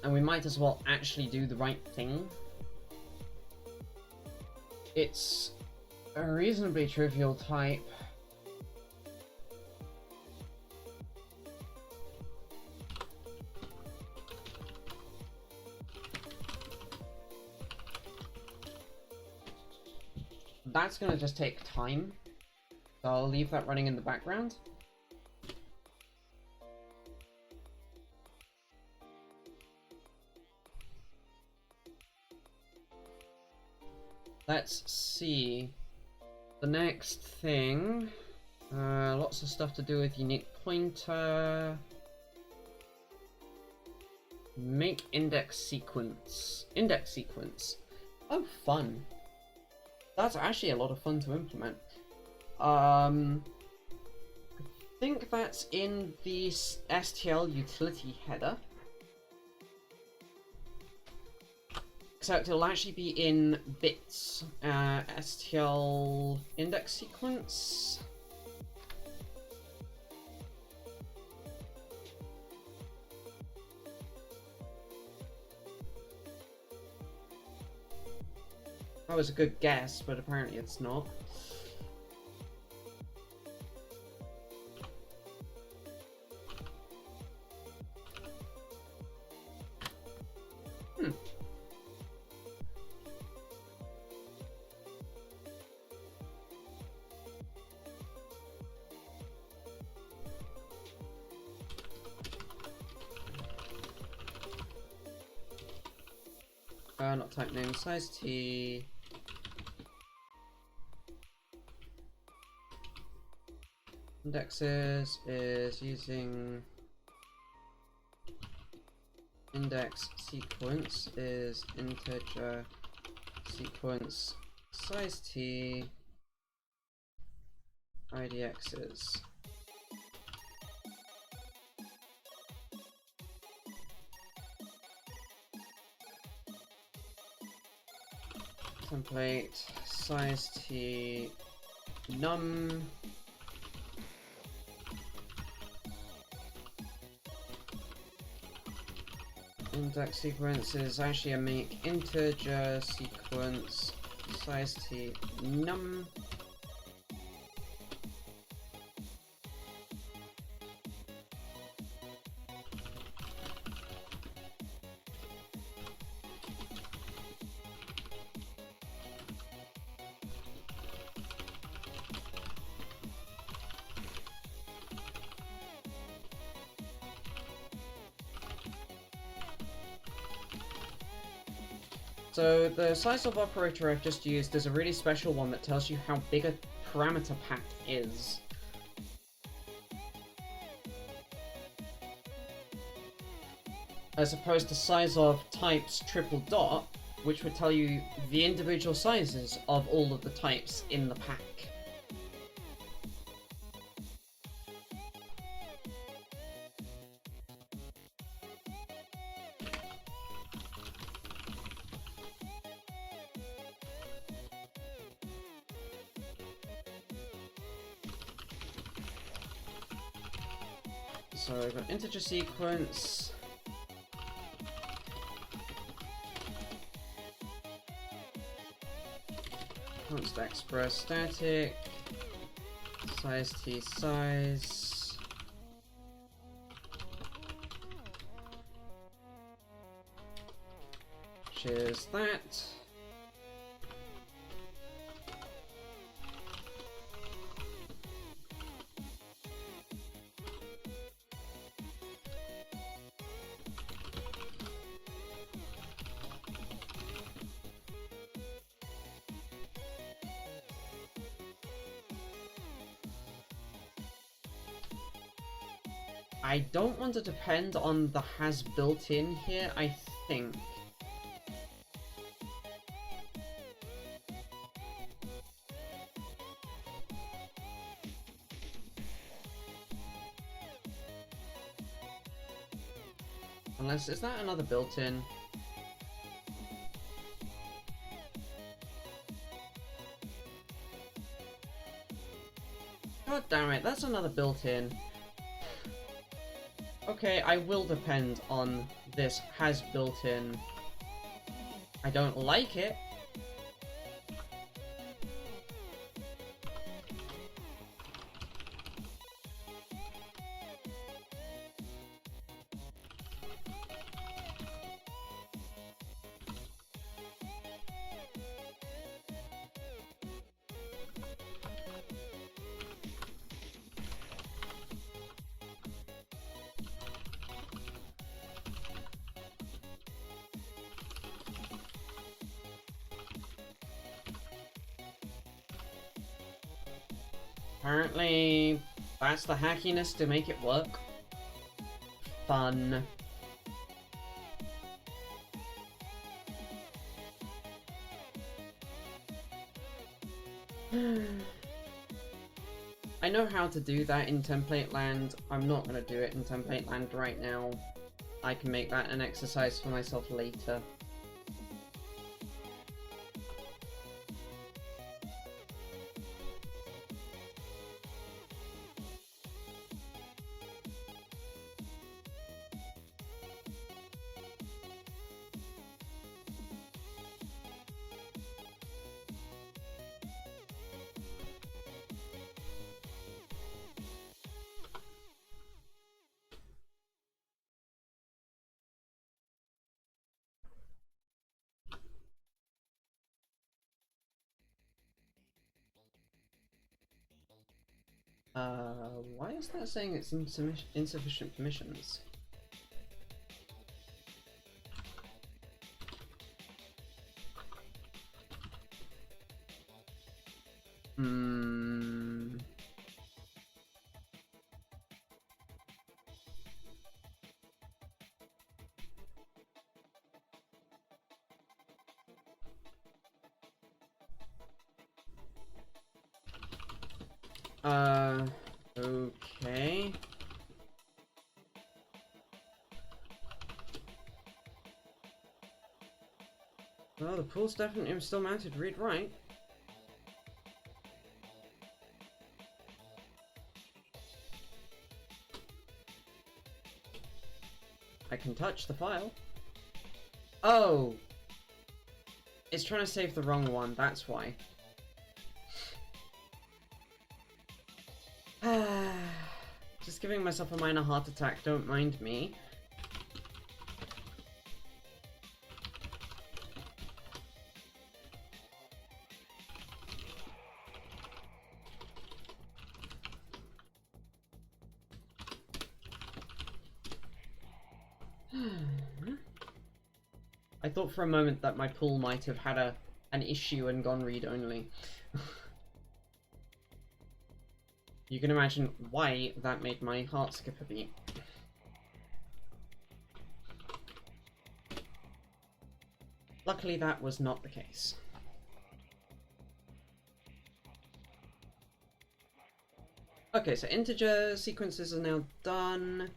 And we might as well actually do the right thing. It's a reasonably trivial type. That's going to just take time, so I'll leave that running in the background. Let's see. The next thing, lots of stuff to do with unique pointer. Make index sequence. Index sequence. Oh, fun. That's actually a lot of fun to implement. I think that's in the STL utility header. Except it'll actually be in bits. STL index sequence. That was a good guess, but apparently it's not. Not type name, size T. Indexes is using index sequence is integer sequence size T IDXs. template size t num index sequence is actually a make integer sequence size t num. So the size of operator I've just used is a really special one that tells you how big a parameter pack is. As opposed to size of types triple dot, which would tell you the individual sizes of all of the types in the pack. So I've got integer sequence. Const express static. Size t size. Which is that. I don't want to depend on the has built in here, I think. Unless, is that another built-in? God damn it, that's another built-in. Okay, I will depend on this has built-in. I don't like it. Apparently, that's the hackiness to make it work. Fun. I know how to do that in template land. I'm not going to do it in template land right now. I can make that an exercise for myself later. Why is that saying it's insufficient permissions? Okay. Well, the pool's definitely still mounted read-write. I can touch the file. Oh! It's trying to save the wrong one, that's why. Just giving myself a minor heart attack, don't mind me. I thought for a moment that my pool might have had an issue and gone read-only. You can imagine why that made my heart skip a beat. Luckily that was not the case. Okay, so integer sequences are now done.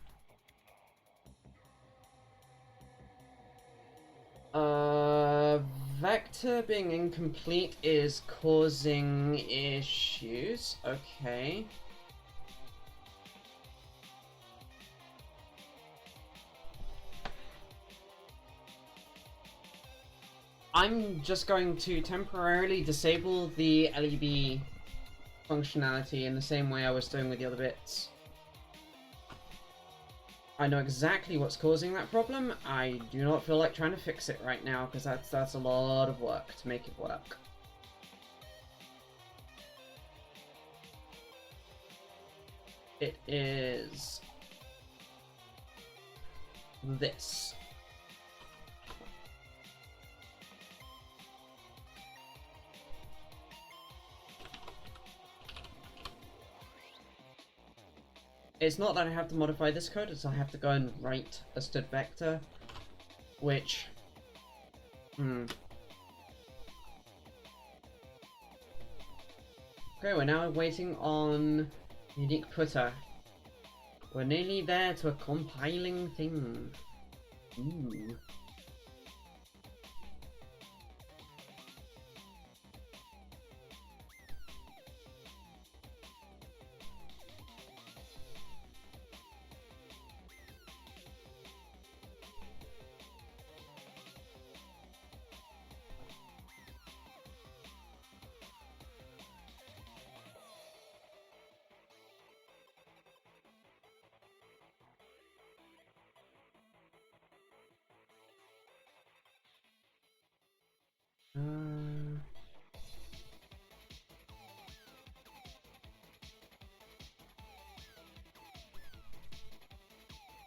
Vector being incomplete is causing issues. Okay. I'm just going to temporarily disable the LED functionality in the same way I was doing with the other bits. I know exactly what's causing that problem. I do not feel like trying to fix it right now, because that's a lot of work to make it work. It is this. It's not that I have to modify this code, it's I have to go and write a std vector, which... Okay, we're now waiting on unique putter. We're nearly there to a compiling thing. Ooh.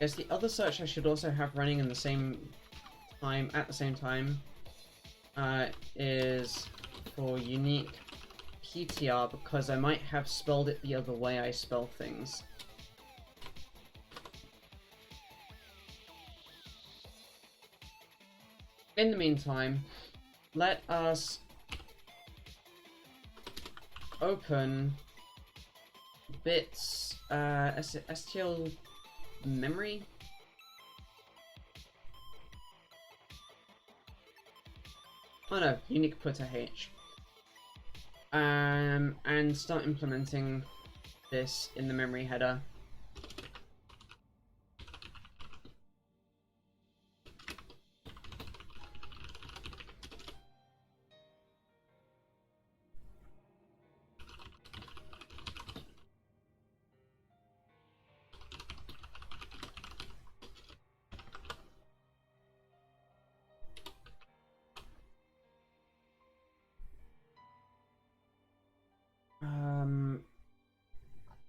Guess the other search I should also have running in the same time, at the same time, is for unique PTR, because I might have spelled it the other way I spell things. In the meantime, let us open bits, STL memory? Oh no, unique putter H. And start implementing this in the memory header.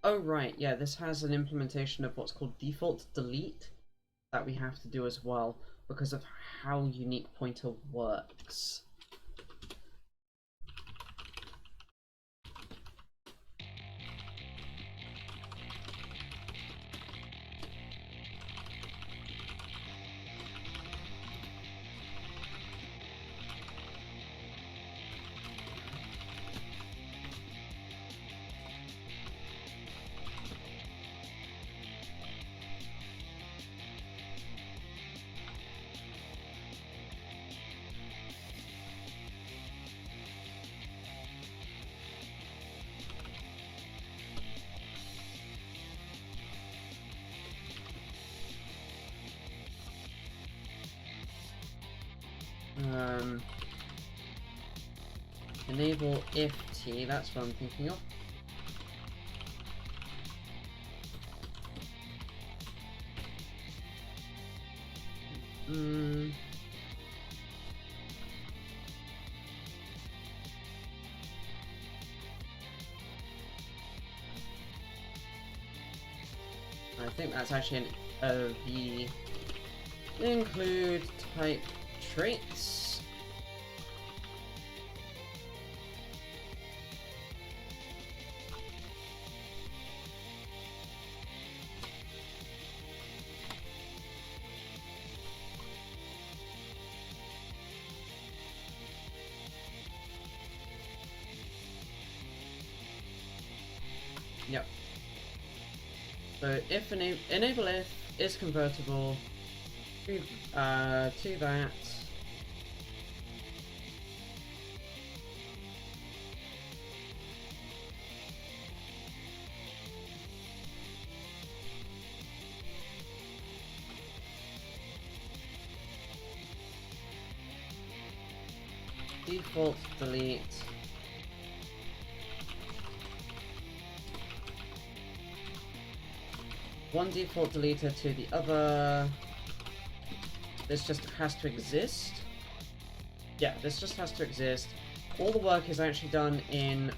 Oh right, yeah, this has an implementation of what's called default delete that we have to do as well, because of how unique pointer works. Enable if t, that's what I'm thinking of. I think that's actually an OV. Include type traits. Yep. So if enable if is convertible to that. Default delete. One default deleter to the other. This just has to exist. Yeah, this just has to exist. All the work is actually done in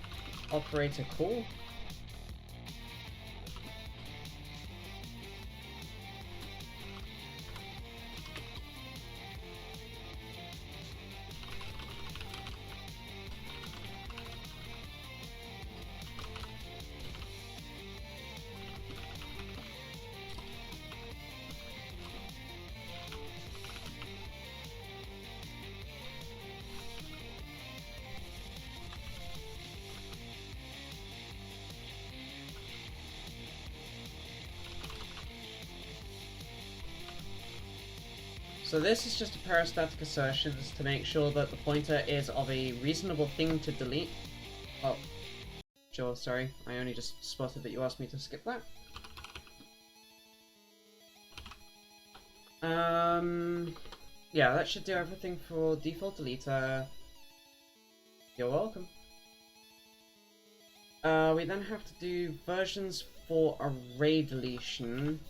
operator call. So this is just a pair of static assertions to make sure that the pointer is of a reasonable thing to delete. Oh, sure, sorry. I only just spotted that you asked me to skip that. Yeah, that should do everything for default deleter. You're welcome. We then have to do versions for array deletion.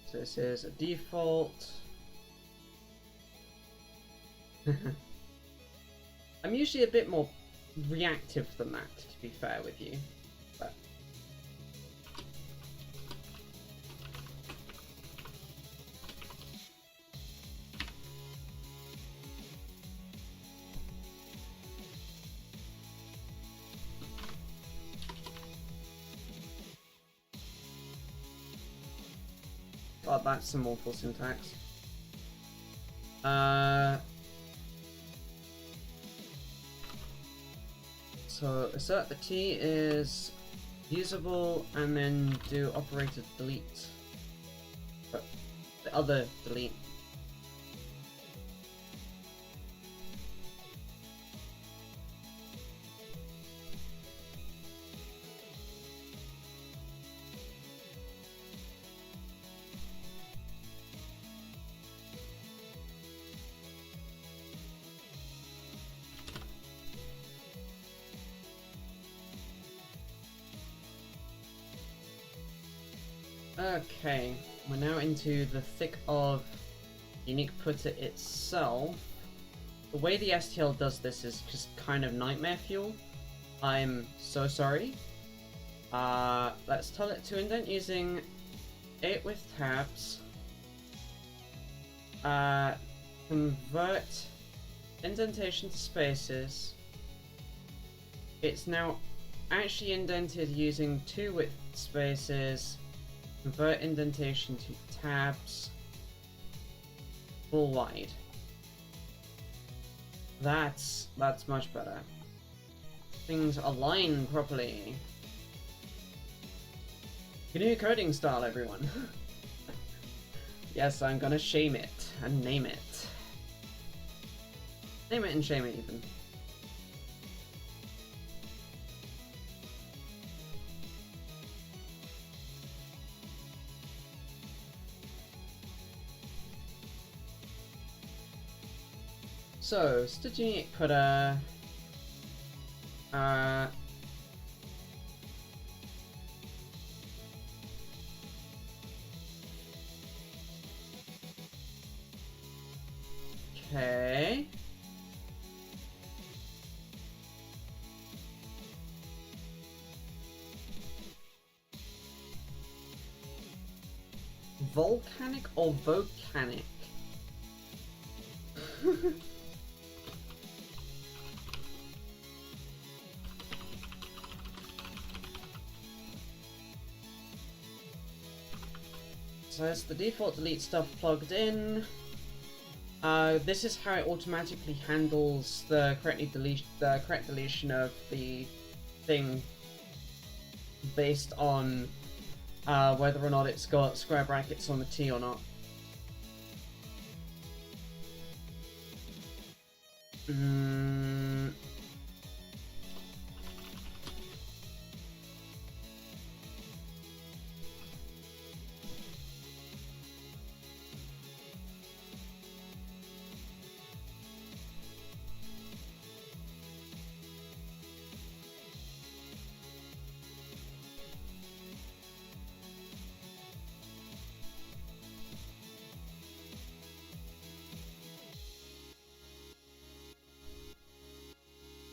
So this is a default. I'm usually a bit more reactive than that, to be fair with you. But God, that's some awful syntax. So assert the T is usable and then do operator delete. But the other delete. Okay, we're now into the thick of unique putter itself. The way the STL does this is just kind of nightmare fuel. I'm so sorry. Let's tell it to indent using 8 with tabs. Convert indentation to spaces. It's now actually indented using 2 width spaces. Convert indentation to tabs. Full wide. That's much better. Things align properly. GNU coding style, everyone. Yes, I'm gonna shame it and name it. Name it and shame it even. So, staging put a okay. Volcanic or volcanic? So it's the default delete stuff plugged in. This is how it automatically handles the correct deletion of the thing based on whether or not it's got square brackets on the T or not.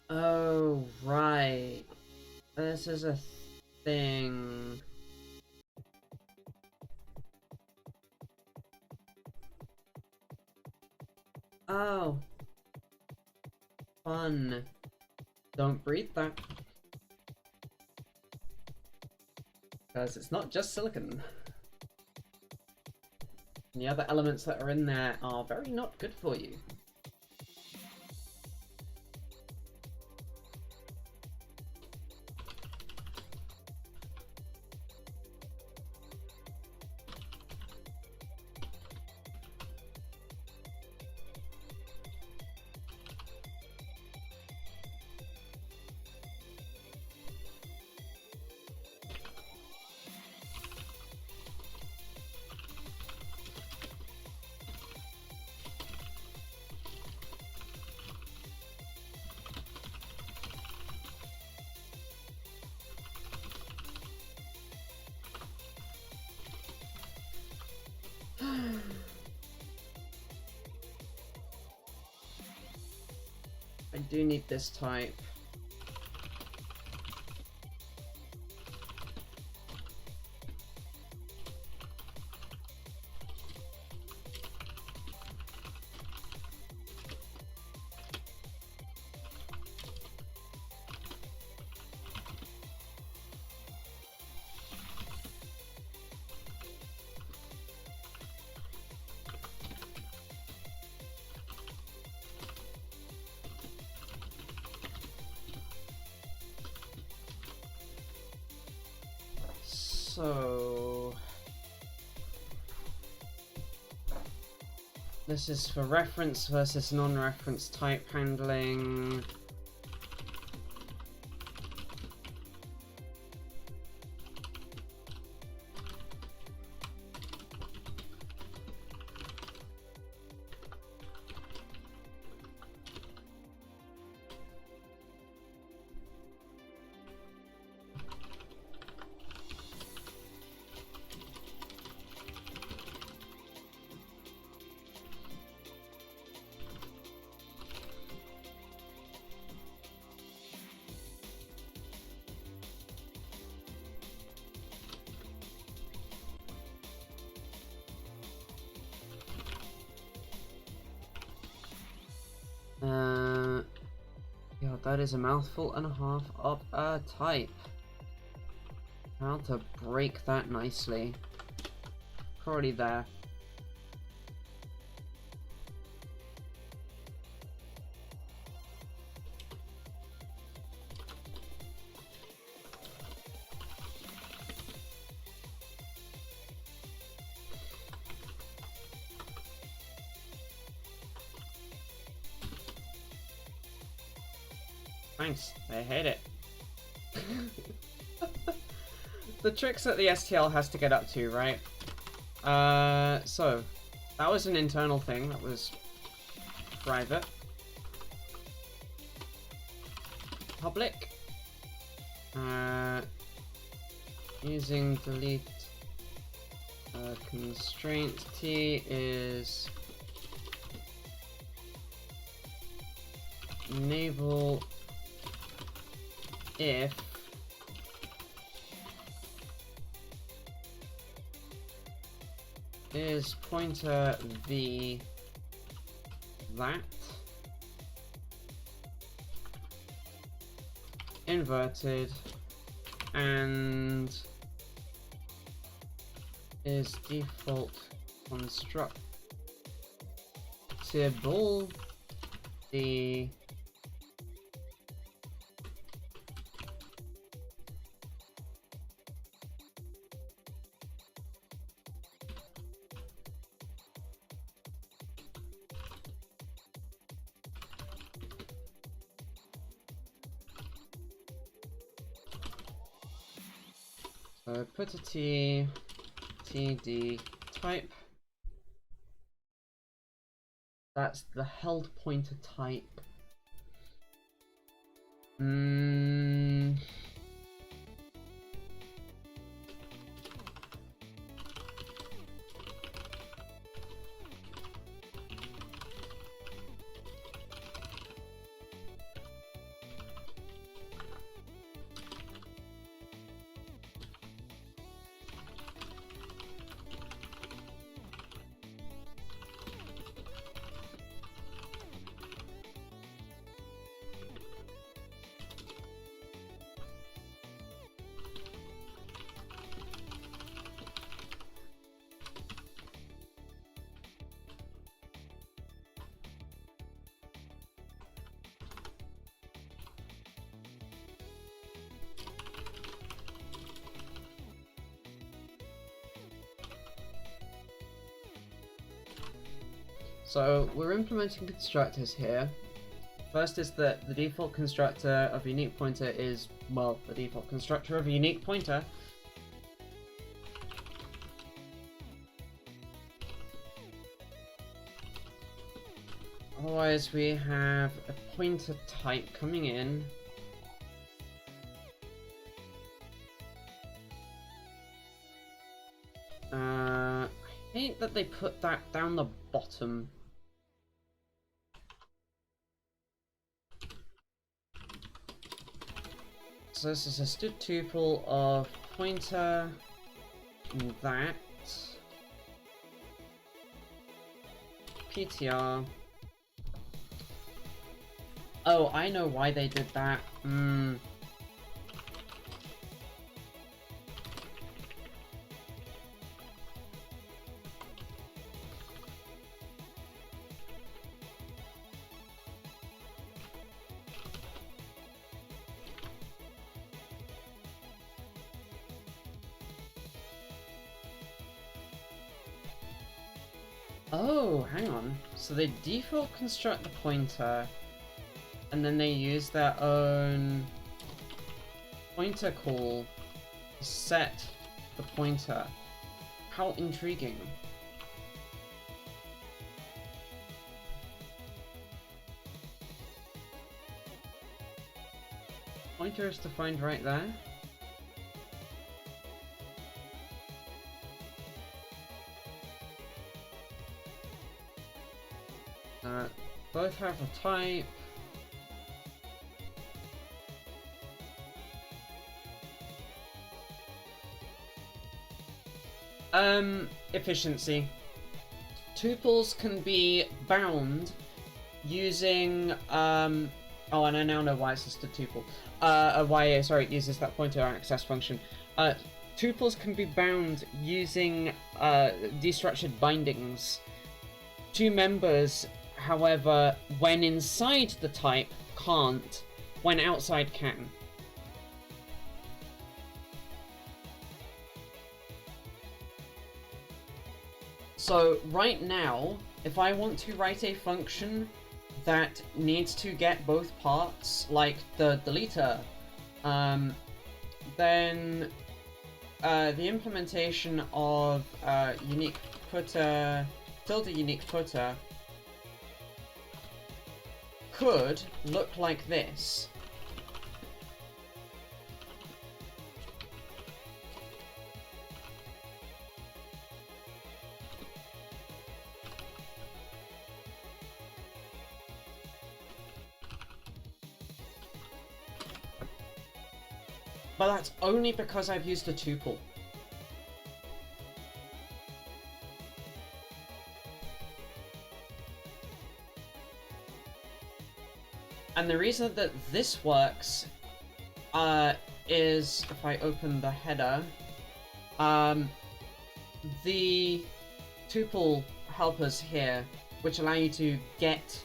Oh, right. This is a thing. Oh. Fun. Don't breathe that. Because it's not just silicon. And the other elements that are in there are very not good for you. I do need this type. So this is for reference versus non-reference type handling. Yeah, that is a mouthful and a half of a type. How to break that nicely. Already there. Thanks, I hate it. The tricks that the STL has to get up to, right? So, that was an internal thing that was private. public. Using delete constraint t is enable if is pointer v that inverted and is default constructible the put a td type. That's the held pointer type. So we're implementing constructors here. First is that the default constructor of a unique pointer is, well, the default constructor of a unique pointer. Otherwise we have a pointer type coming in. I hate that they put that down the bottom. So this is a std tuple of pointer that ptr. Oh, I know why they did that. Oh, hang on. So they default construct the pointer, and then they use their own pointer call to set the pointer. How intriguing. Pointer is defined right there. Both have a type. Efficiency. Tuples can be bound using oh, and I now know why it's just a tuple. Sorry, it uses that pointer access function. Tuples can be bound using destructured bindings. Two members, however, when inside the type, can't. When outside, can. So right now, if I want to write a function that needs to get both parts, like the deleter, then the implementation of unique footer, tilde unique footer could look like this. But that's only because I've used a tuple. And the reason that this works is, if I open the header, the tuple helpers here, which allow you to get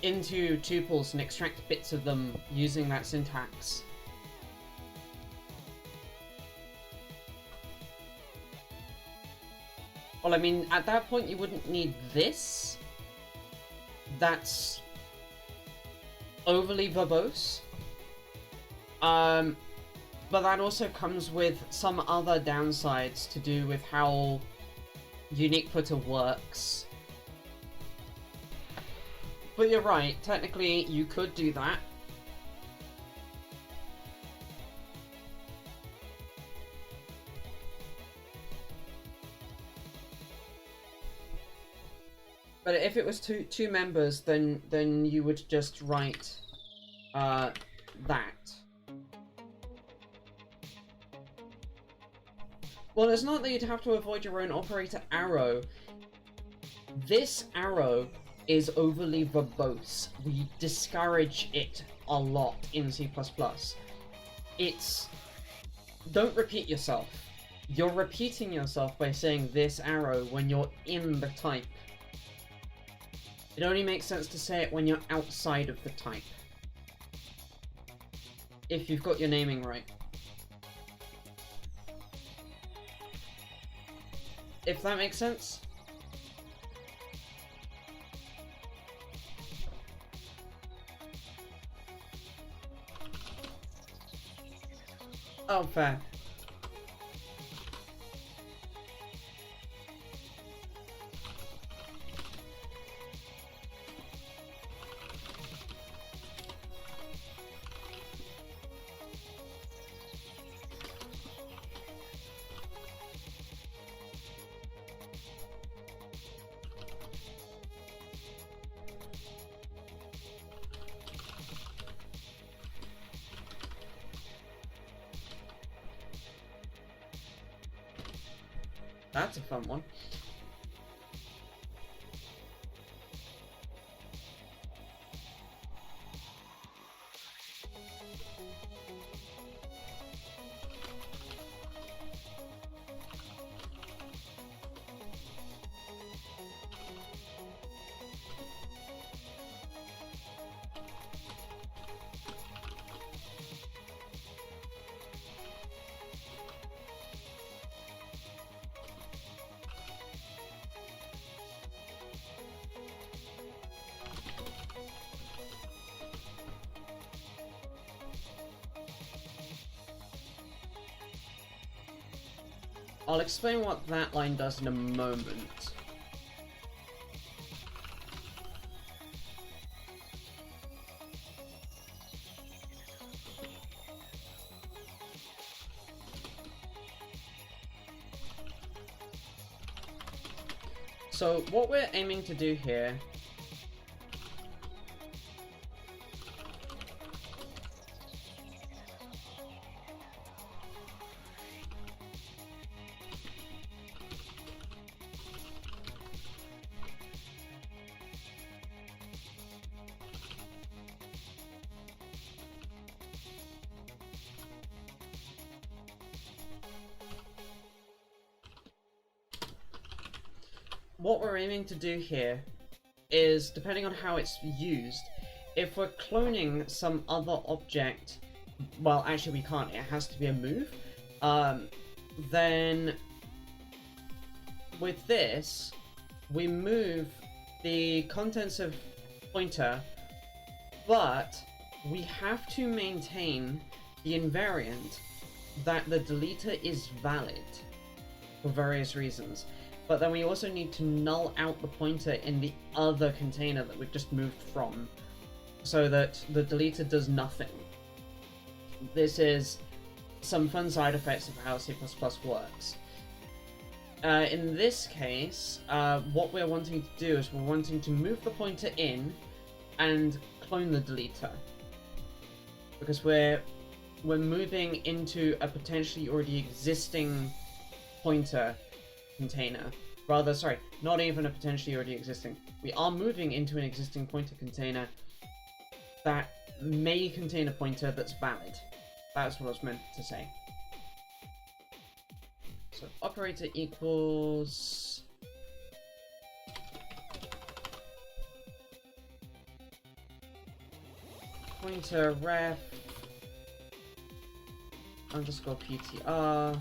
into tuples and extract bits of them using that syntax. Well, I mean, at that point you wouldn't need this. That's overly verbose. But that also comes with some other downsides to do with how unique footer works. But you're right, technically you could do that. But if it was two members, then you would just write that. Well, it's not that you'd have to avoid your own operator arrow. This arrow is overly verbose. We discourage it a lot in C++. It's... Don't repeat yourself. You're repeating yourself by saying this arrow when you're in the type. It only makes sense to say it when you're outside of the type. If you've got your naming right. If that makes sense? Oh, fair. That's a fun one. I'll explain what that line does in a moment. So what we're aiming to do here is, depending on how it's used, if we're cloning some other object, well, actually we can't, it has to be a move, then with this, we move the contents of pointer, but we have to maintain the invariant that the deleter is valid for various reasons. But then we also need to null out the pointer in the other container that we've just moved from, so that the deleter does nothing. This is some fun side effects of how C++ works. In this case, what we're wanting to do is we're wanting to move the pointer in and clone the deleter. Because we're we're moving into a potentially already existing pointer container. Rather, sorry, not even a potentially already existing. We are moving into an existing pointer container that may contain a pointer that's valid. That's what I was meant to say. So operator equals pointer ref underscore ptr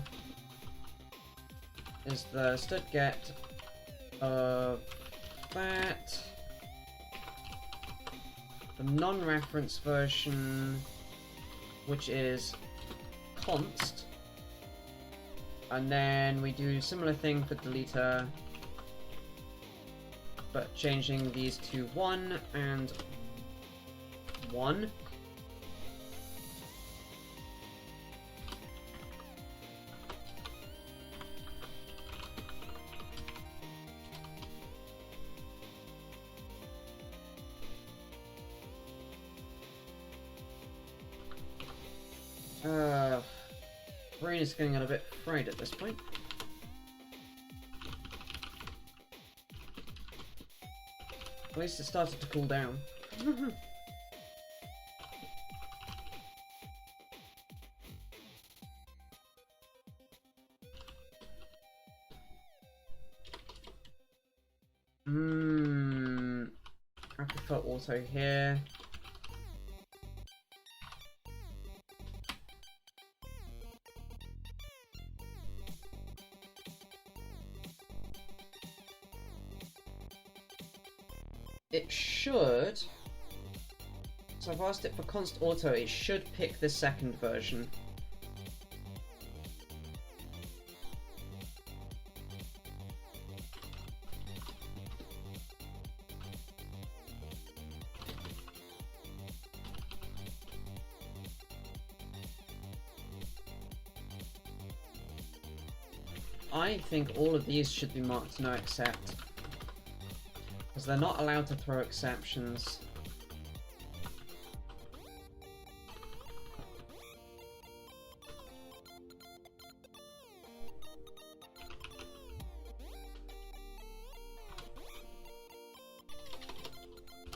is the std get of that. The non-reference version, which is const, and then we do similar thing for deleter, but changing these to 1 and 1. Brain is getting a bit fried at this point. At least it started to cool down. I prefer auto here. It should, so I've asked it for const auto, it should pick the second version. I think all of these should be marked no accept, because they're not allowed to throw exceptions.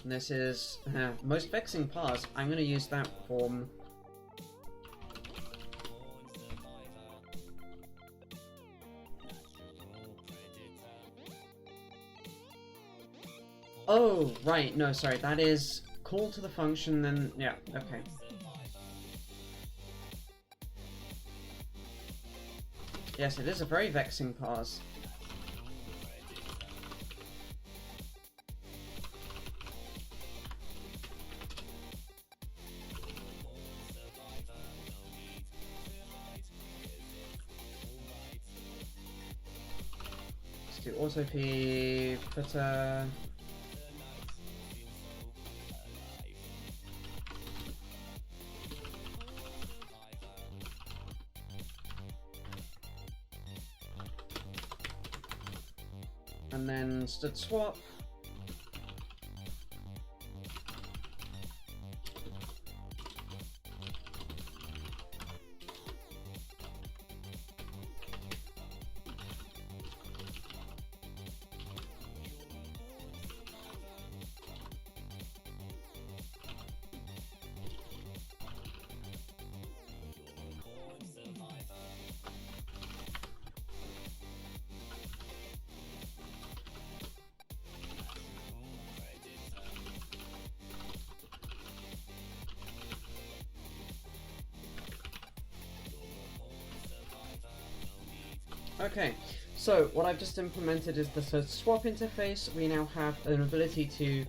And this is most vexing parse. I'm going to use that form. Oh, right, no, sorry, that is call to the function, then, yeah, okay. Yes, it is a very vexing parse. Let's do auto p footer. And then std swap. Okay, so what I've just implemented is the swap interface. We now have an ability to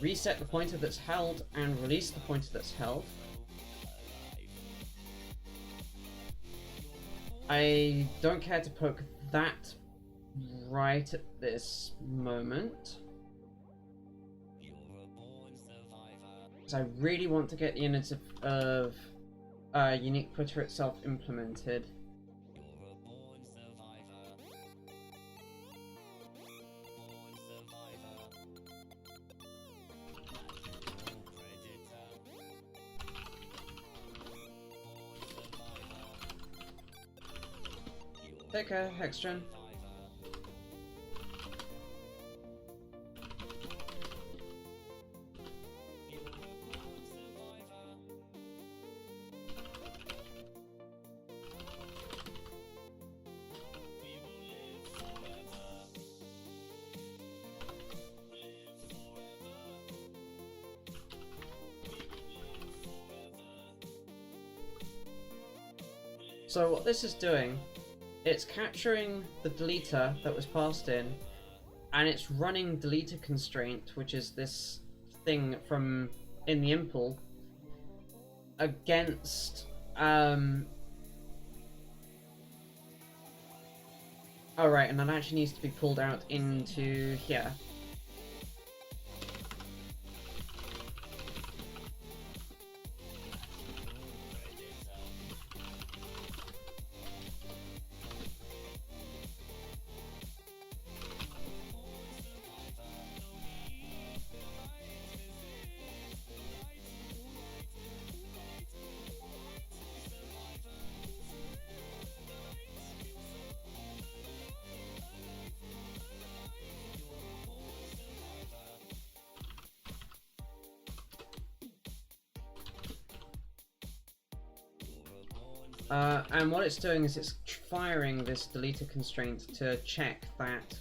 reset the pointer that's held and release the pointer that's held. I don't care to poke that right at this moment, because I really want to get the init of unique footer itself implemented. Take care, Hexgen. So what this is doing, it's capturing the deleter that was passed in, and it's running deleter constraint, which is this thing from in the impl, against oh right, and that actually needs to be pulled out into here. And what it's doing is it's firing this deleter constraint to check that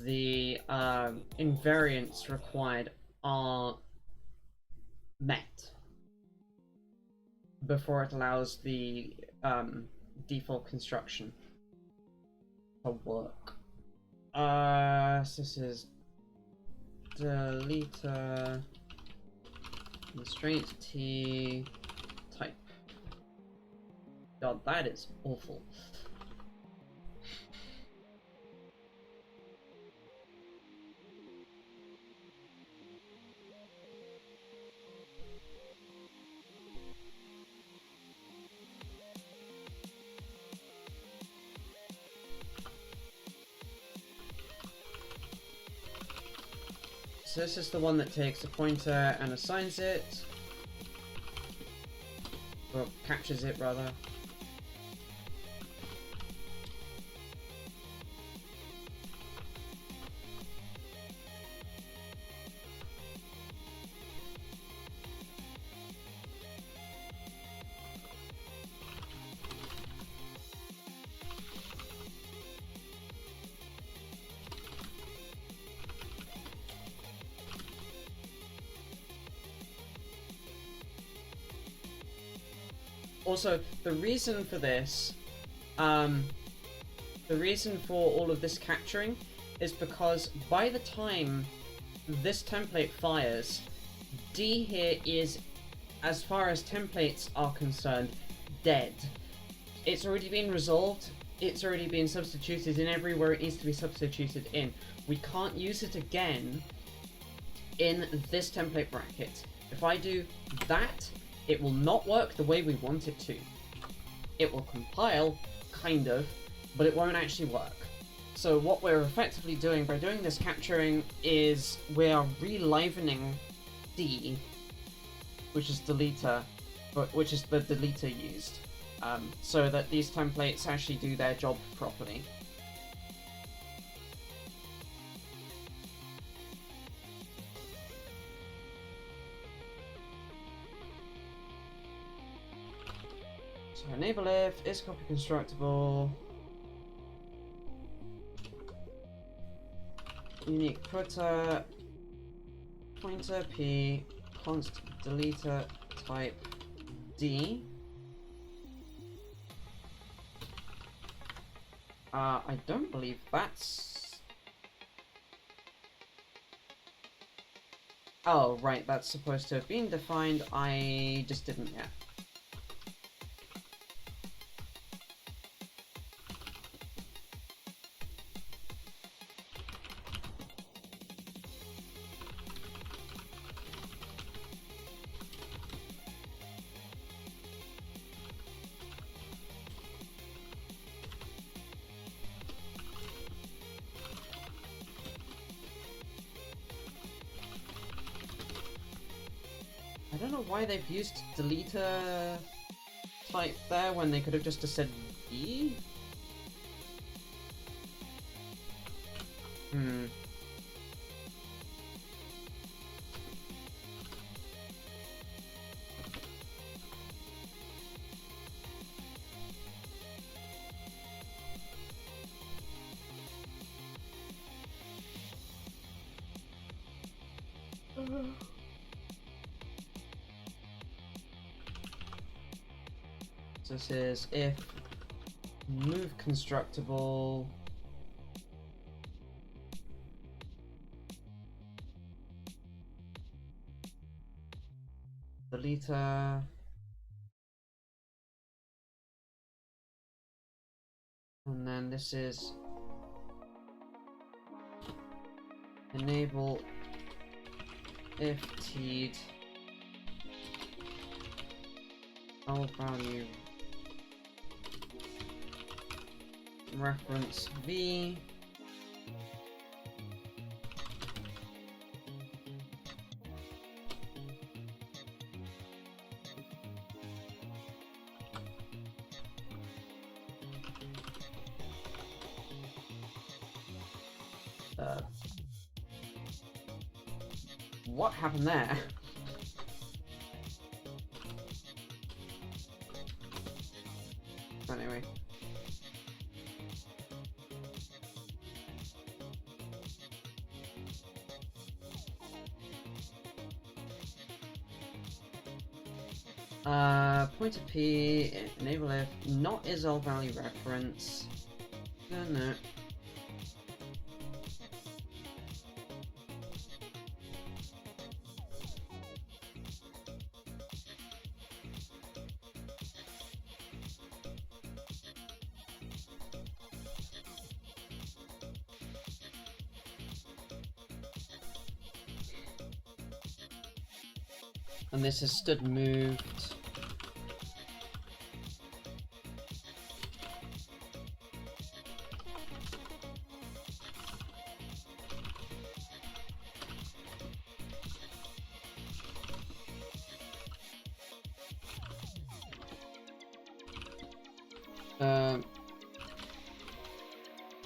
the invariants required are met before it allows the default construction to work. So this is deleter constraint T type. God, that is awful. So this is the one that takes a pointer and assigns it, or captures it rather. Also, the reason for this, the reason for all of this capturing is because by the time this template fires, D here is, as far as templates are concerned, dead. It's already been resolved, it's already been substituted in everywhere it needs to be substituted in. We can't use it again in this template bracket. If I do that, it will not work the way we want it to. It will compile, kind of, but it won't actually work. So what we're effectively doing by doing this capturing is we are relivening D, which is deleter, but which is the deleter used, so that these templates actually do their job properly. So enable if is copy constructible, unique footer, pointer P, const deleter type D. I don't believe that's... Oh, right, that's supposed to have been defined, I just didn't yet. I don't know why they've used deleter type there when they could have just said D. Hmm. So this is if move constructible deleter and then this is enable if teed null value reference v what happened there? Anyway. Pointer P, enable if, not isol value reference. No. And this is stood moved.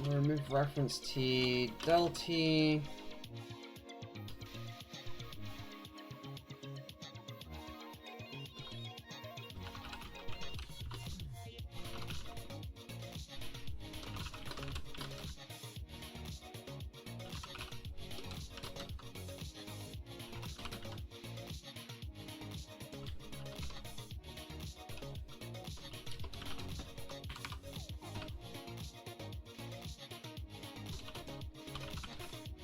Remove reference T del T.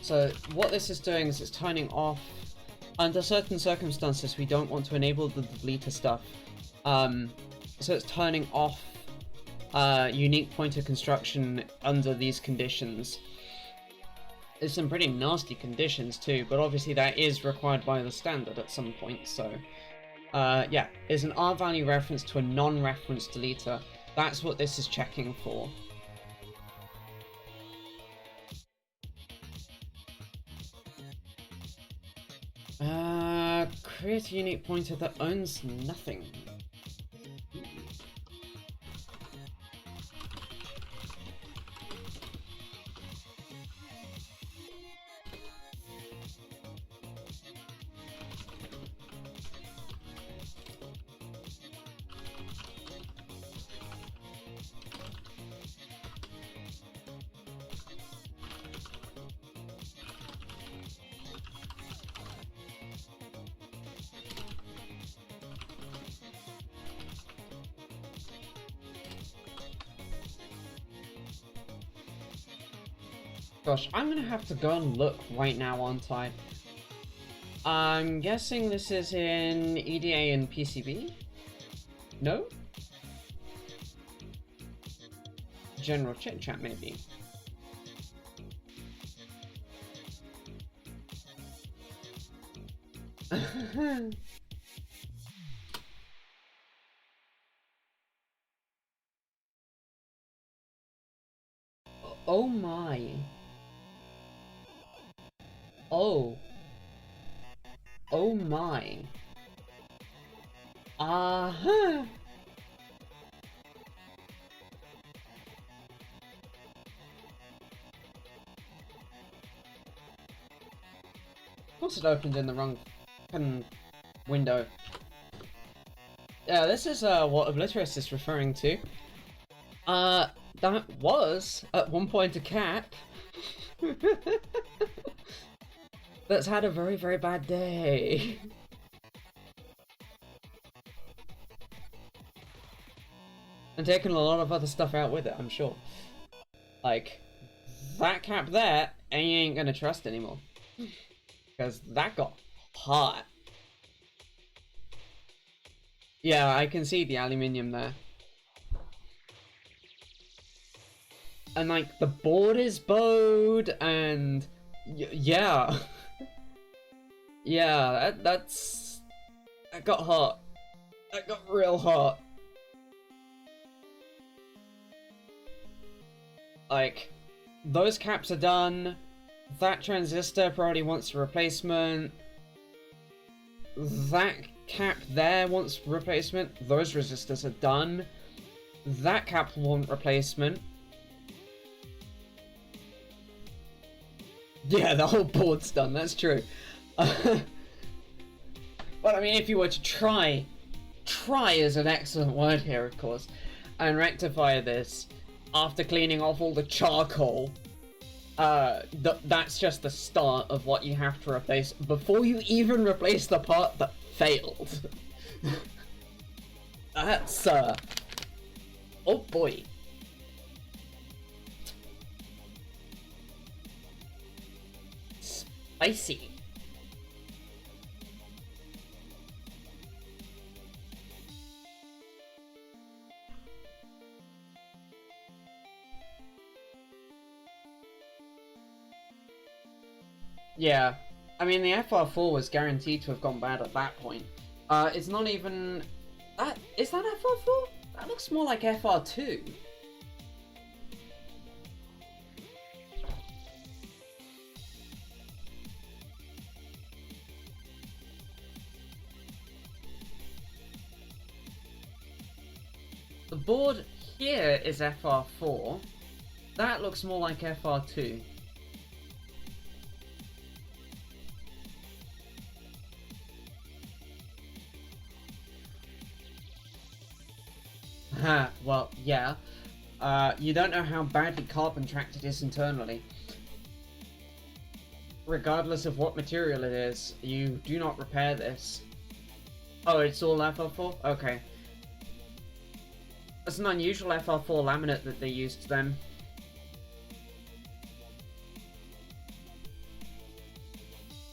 So what this is doing is it's turning off, under certain circumstances we don't want to enable the deleter stuff, so it's turning off unique pointer construction under these conditions. There's some pretty nasty conditions too, but obviously that is required by the standard at some point, so yeah, is an R value reference to a non-reference deleter. That's what this is checking for. Create a unique pointer that owns nothing. Gosh, I'm gonna have to go and look right now, aren't I? I'm guessing this is in EDA and PCB? No? General chit chat, maybe. Oh my. Oh. Oh my. Uh-huh. course it opened in the wrong fucking window. Yeah, this is what Obliterous is referring to. That was, at one point, a cat that's had a very, very bad day. And taken a lot of other stuff out with it, I'm sure. Like, that cap there, and you ain't gonna trust anymore. Because that got hot. Yeah, I can see the aluminium there. And like, the board is bowed, and yeah. Yeah, that got hot. That got real hot. Like, those caps are done. That transistor probably wants a replacement. That cap there wants replacement. Those resistors are done. That cap will want replacement. Yeah, the whole board's done, that's true. But I mean, if you were to try is an excellent word here, of course, and rectify this after cleaning off all the charcoal, that's just the start of what you have to replace before you even replace the part that failed. That's, oh boy. Spicy. Yeah, I mean the FR4 was guaranteed to have gone bad at that point. It's not even... Is that FR4? That looks more like FR2. The board here is FR4. That looks more like FR2. Well, yeah. You don't know how badly carbon tracked it is internally. Regardless of what material it is, you do not repair this. Oh, it's all FR4? Okay. That's an unusual FR4 laminate that they used then.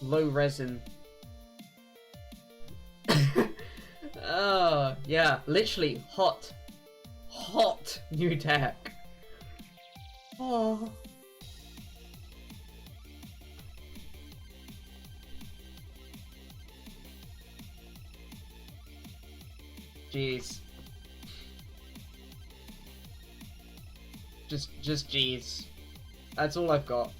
Low resin. Oh, yeah, literally hot new tech. Oh. Jeez. Just jeez. That's all I've got.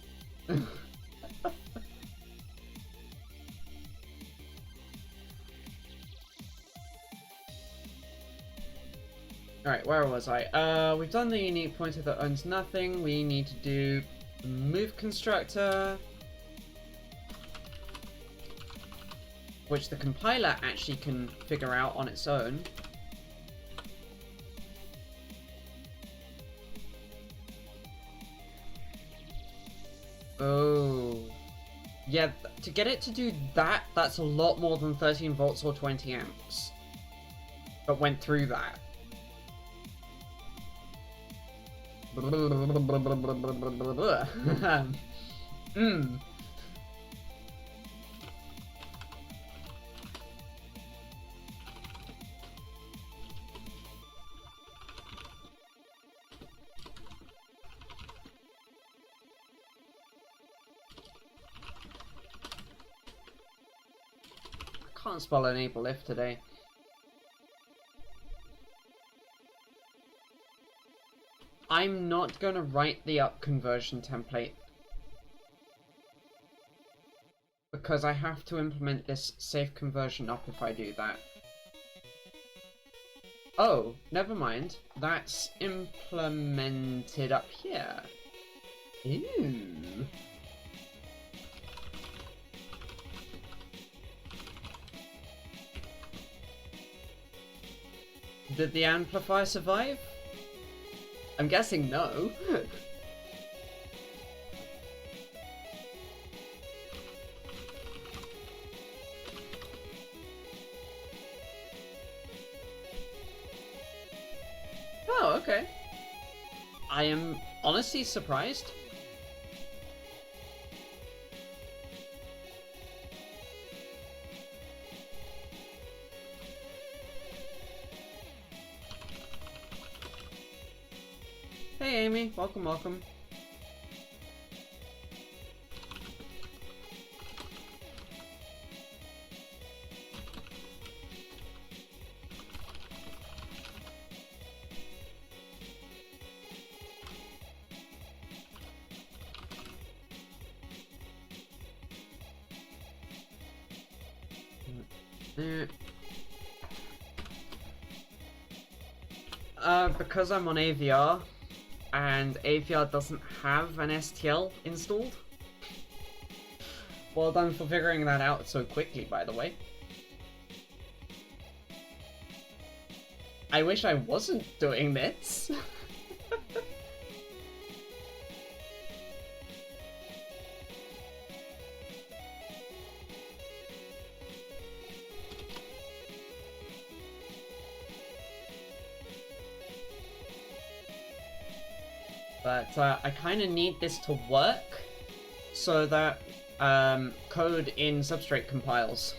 Alright, where was I? We've done the unique pointer that owns nothing. We need to do move constructor, which the compiler actually can figure out on its own. Oh. Yeah, to get it to do that, that's a lot more than 13 volts or 20 amps. But went through that. Can't spell enable if today. I'm not going to write the up conversion template because I have to implement this safe conversion up if I do that. Oh, never mind. That's implemented up here. Ooh. Did the amplifier survive? I'm guessing no. Oh, okay. I am honestly surprised. Hey Amy, welcome, welcome. Because I'm on AVR, and AVR doesn't have an STL installed. Well done for figuring that out so quickly, by the way. I wish I wasn't doing this. But I kind of need this to work so that code in substrate compiles,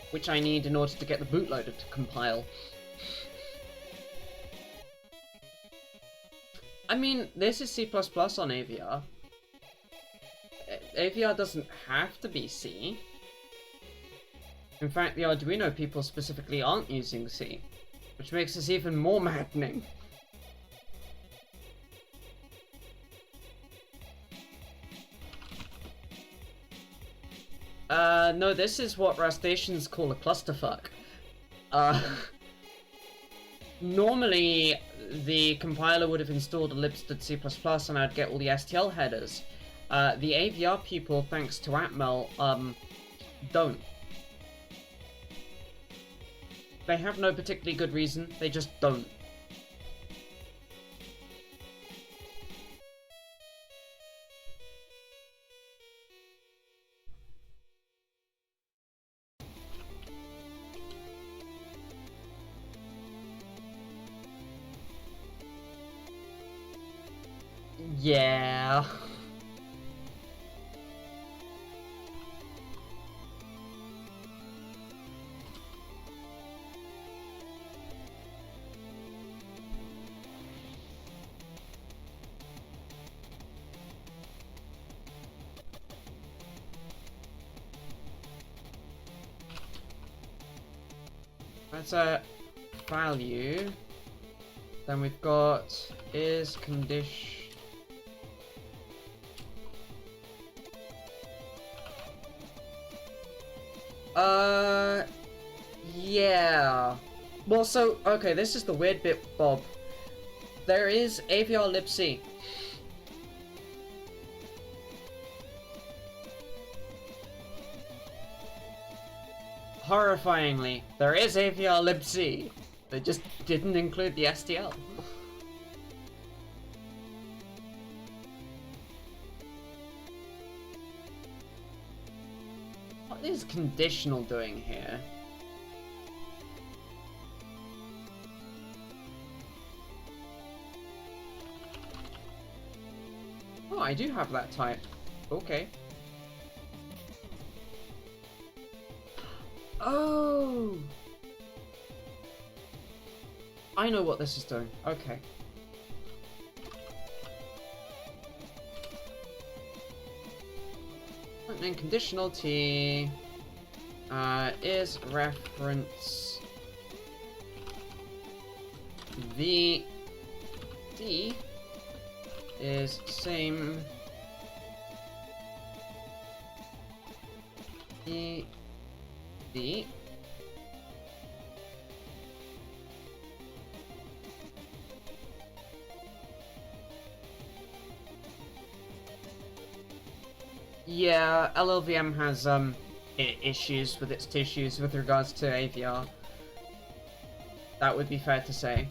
which I need in order to get the bootloader to compile. I mean, this is C++ on AVR. AVR doesn't have to be C. In fact, the Arduino people specifically aren't using C, which makes this even more maddening. No, this is what Rustaceans call a clusterfuck. Normally, the compiler would have installed a libstd C++ and I'd get all the STL headers. The AVR people, thanks to Atmel, don't. They have no particularly good reason, they just don't. Yeah. That's a value. Then we've got is condition. Yeah. Well, so, okay, this is the weird bit, Bob. There is AVR libc. Horrifyingly, there is AVR libc. They just didn't include the STL. What is conditional doing here? Oh, I do have that type. Okay. Oh! I know what this is doing. Okay. And then conditional T is reference V D is same E D Yeah, LLVM has issues with its tissues with regards to AVR. That would be fair to say.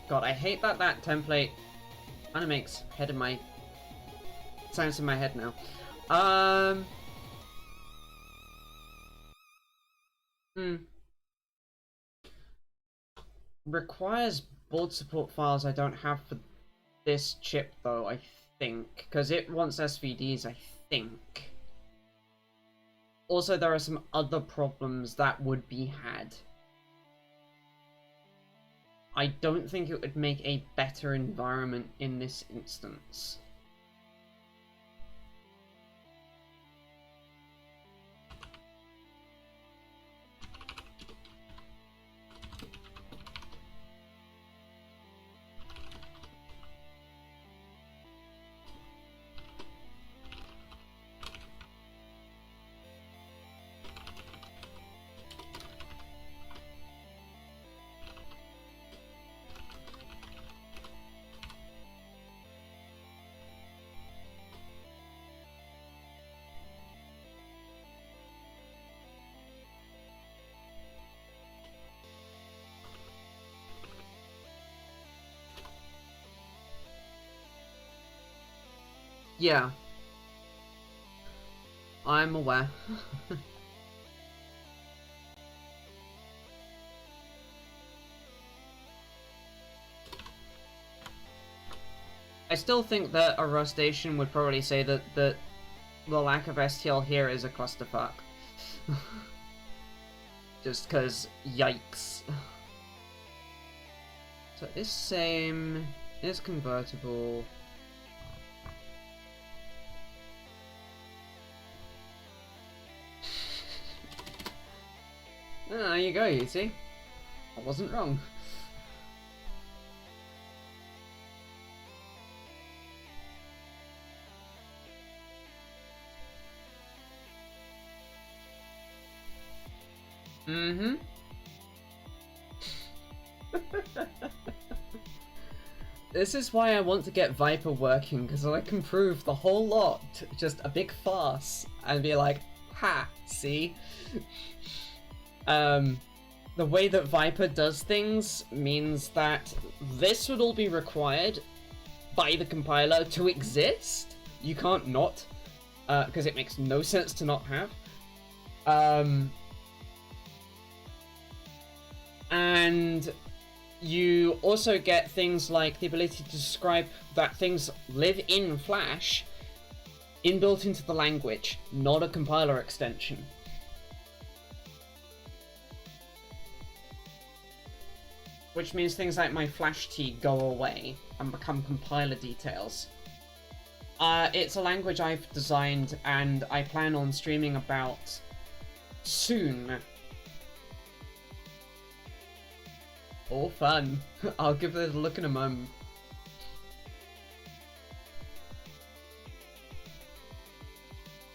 God, I hate that that template kind of makes sounds in my head now. Requires board support files I don't have for this chip though, I think, because it wants SVDs, I think. Also, there are some other problems that would be had. I don't think it would make a better environment in this instance. Yeah. I'm aware. I still think that a rustation would probably say that the lack of STL here is a clusterfuck. Just cause, yikes. So this same is convertible. There you go, you see? I wasn't wrong. Mm-hmm. This is why I want to get Viper working, because I can prove the whole lot just a big farce and be like, ha, see? The way that Viper does things means that this would all be required by the compiler to exist. You can't not, because it makes no sense to not have. And you also get things like the ability to describe that things live in Flash inbuilt into the language, not a compiler extension. Which means things like my Flash T go away and become compiler details. It's a language I've designed and I plan on streaming about soon. All fun. I'll give it a look in a moment.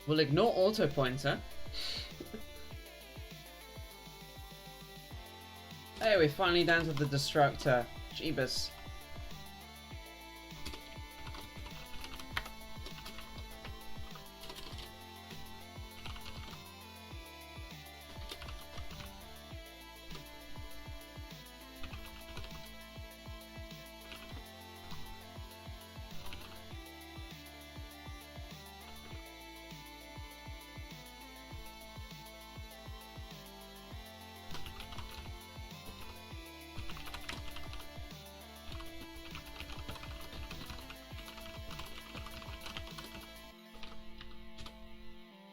We'll ignore auto pointer. Hey, we're finally down to the destructor. Jeebus.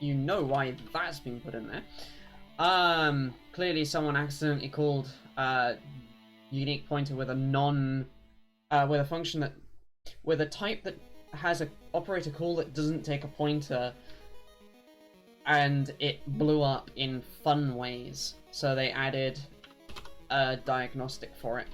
You know why that's been put in there. Clearly someone accidentally called unique pointer with a with a function that, with a type that has a operator call that doesn't take a pointer, and it blew up in fun ways. So they added a diagnostic for it.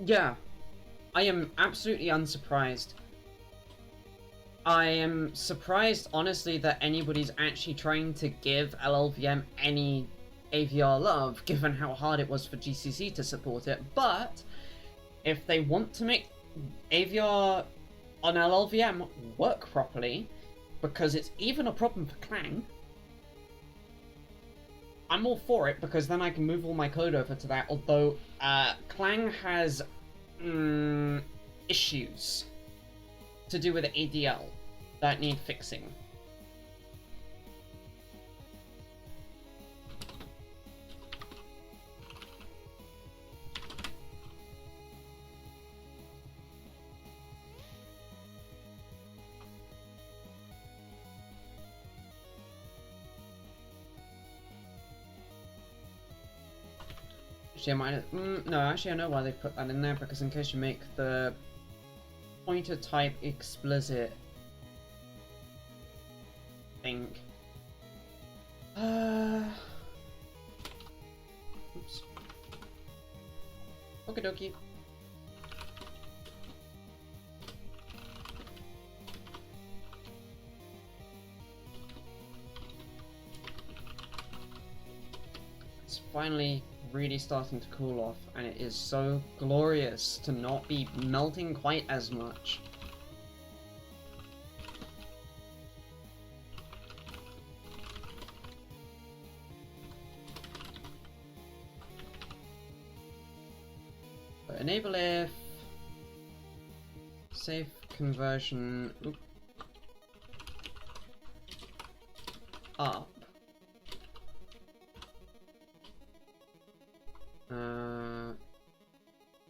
Yeah, I am absolutely unsurprised. I am surprised, honestly, that anybody's actually trying to give LLVM any AVR love, given how hard it was for GCC to support it. But if they want to make AVR on LLVM work properly, because it's even a problem for Clang, I'm all for it, because then I can move all my code over to that, although Clang has issues to do with ADL that need fixing. Actually, I might... no, actually I know why they put that in there, because in case you make the pointer type explicit, I think. Oops. Okie dokie. It's finally really starting to cool off, and it is so glorious to not be melting quite as much. But enable if safe conversion up.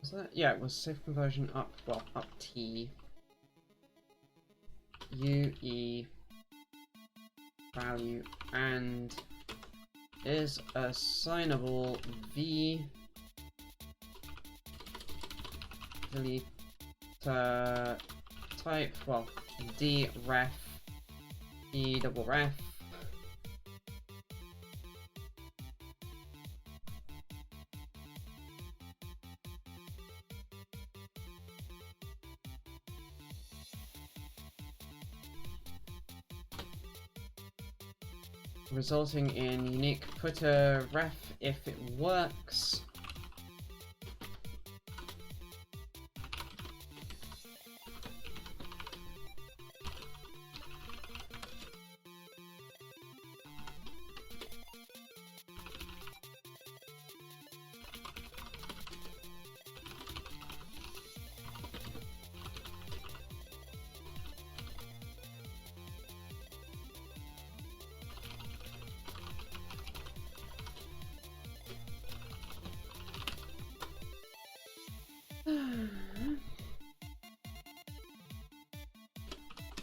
Was that? Yeah, it was safe conversion up. Well, up T. UE value and is assignable V delete type, well, D ref E double ref resulting in unique footer ref if it works.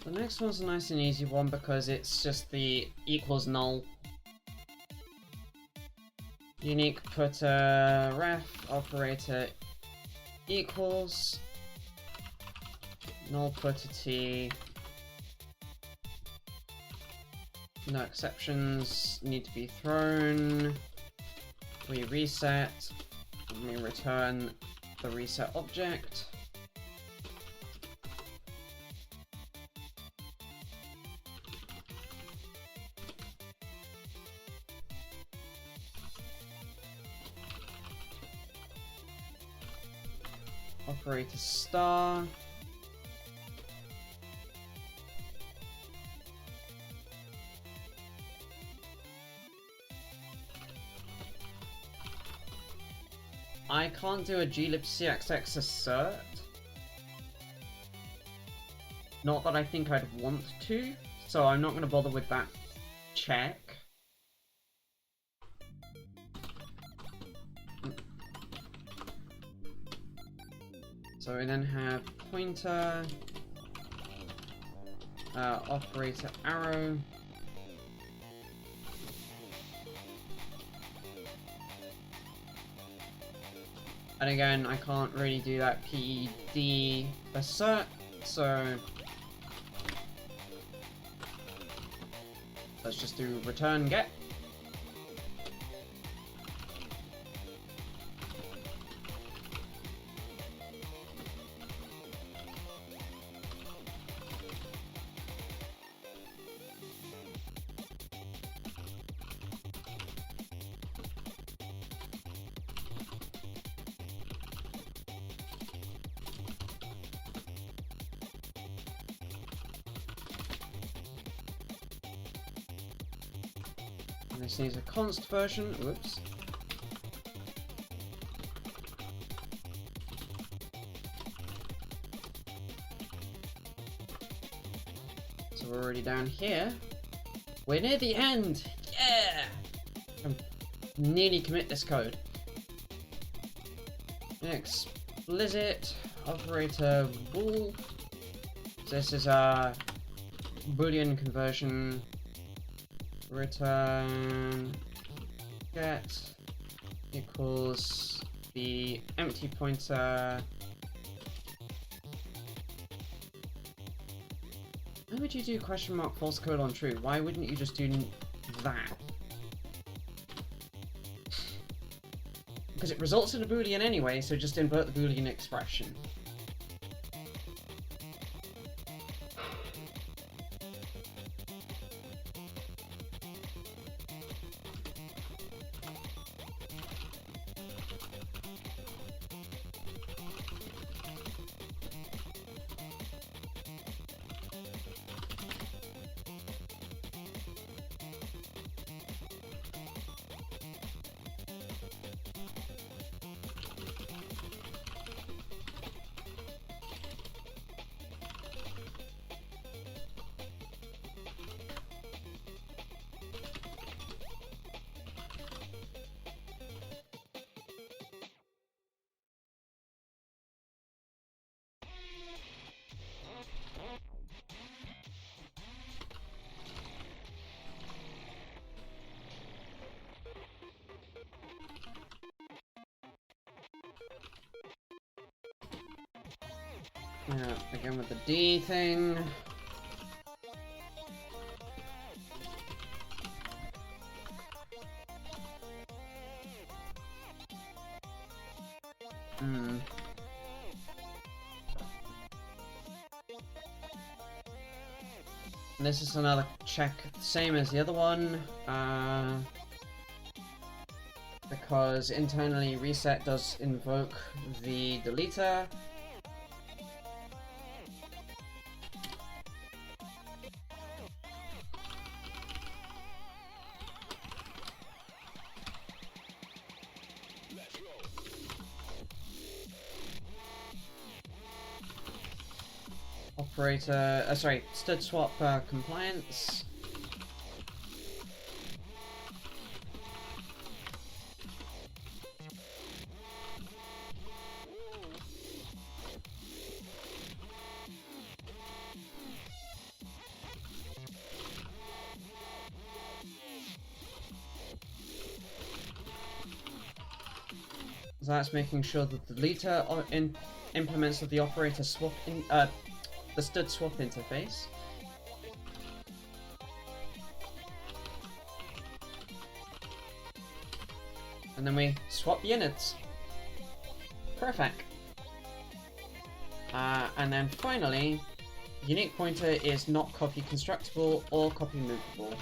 The next one's a nice and easy one because it's just the equals null. Unique footer ref operator equals null footer t. No exceptions need to be thrown. We reset. And we return the reset object. Operator star. I can't do a glibcxx assert. Not that I think I'd want to, so I'm not going to bother with that check. So we then have pointer, operator arrow. And again, I can't really do that PED assert, so let's just do return get. And this needs a const version. Oops. So we're already down here. We're near the end! Yeah! I'm nearly commit this code. Explicit operator bool. This is a Boolean conversion. Return get equals the empty pointer. Why would you do question mark false colon true? Why wouldn't you just do that? Because it results in a Boolean anyway, so just invert the Boolean expression. Yeah, again with the D thing. This is another check, same as the other one, because internally reset does invoke the deleter. Operator, sorry, stud swap compliance. So that's making sure that the deleter implements of the operator swap in the stud swap interface. And then we swap units. Perfect. And then finally, unique pointer is not copy constructible or copy movable.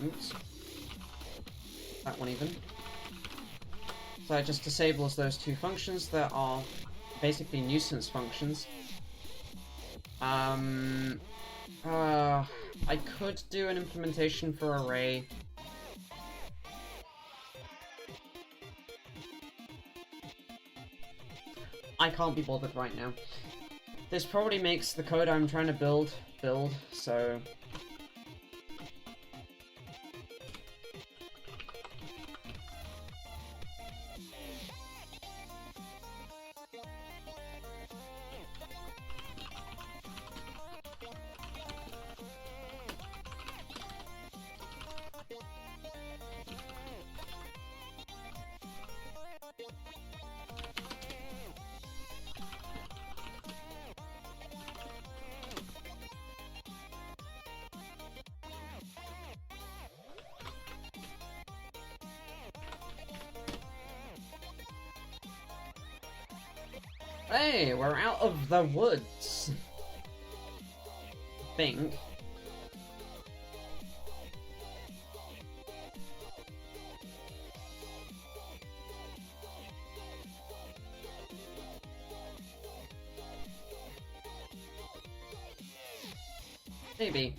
Oops. That one even. So it just disables those two functions that are basically nuisance functions. I could do an implementation for array. I can't be bothered right now. This probably makes the code I'm trying to build, so... Hey, we're out of the woods. I think. Maybe.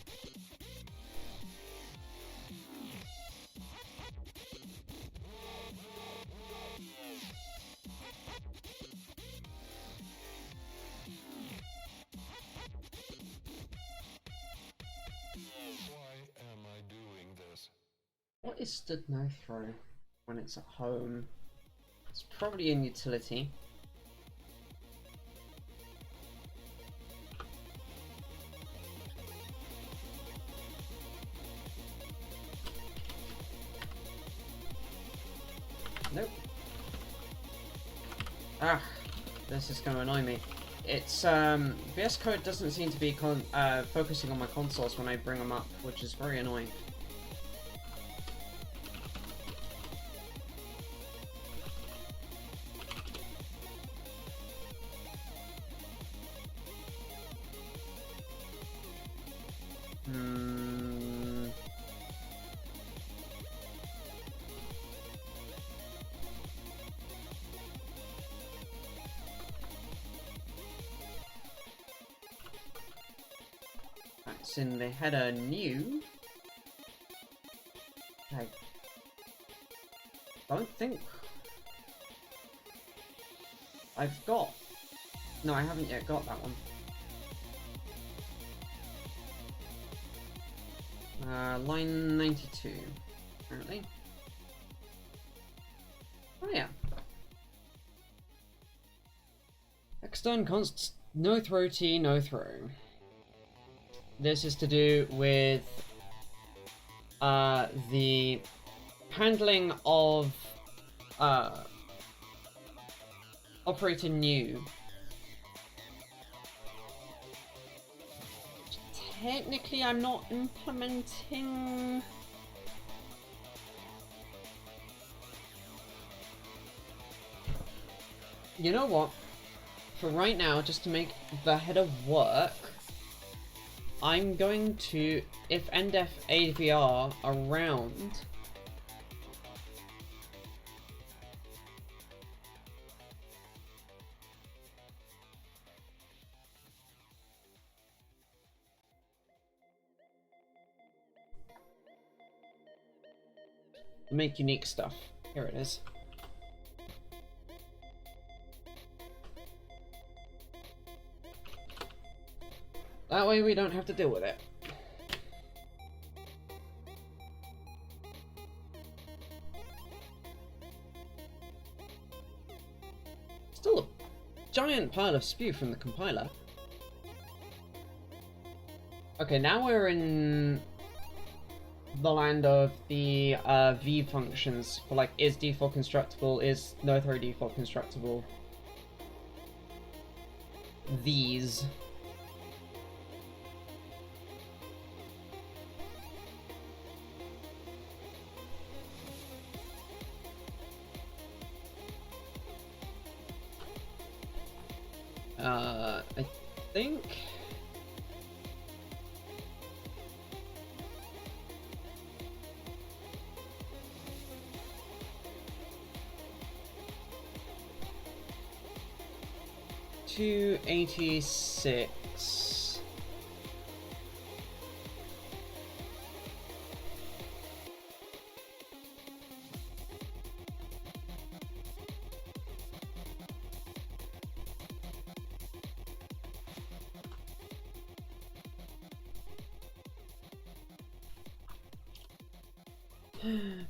What is stood no throw when it's at home? It's probably in utility. Nope. Ah, this is going to annoy me. It's VS Code doesn't seem to be focusing on my consoles when I bring them up, which is very annoying. That's in the header new. I don't think I've got. No, I haven't yet got that one. Line 92, apparently. Oh yeah. Extern const no throw t no throw. This is to do with the handling of operator new. Technically, I'm not implementing. You know what? For right now, just to make the header work, I'm going to, if ndef AVR around, make unique stuff. Here it is. That way we don't have to deal with it. Still a giant pile of spew from the compiler. Okay, now we're in the land of the V functions for like, is default constructible, is no throw default constructible. These. I think $286.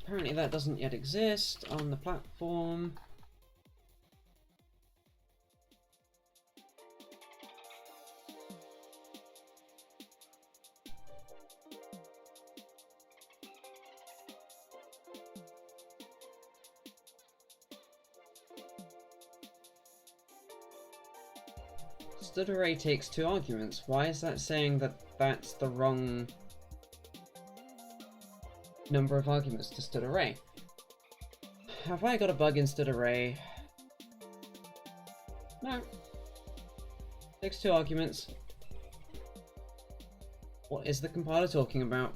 Apparently that doesn't yet exist on the platform. Stood array takes 2 arguments. Why is that saying that that's the wrong number of arguments to stood array? Have I got a bug in stood array? No. Takes 2 arguments. What is the compiler talking about?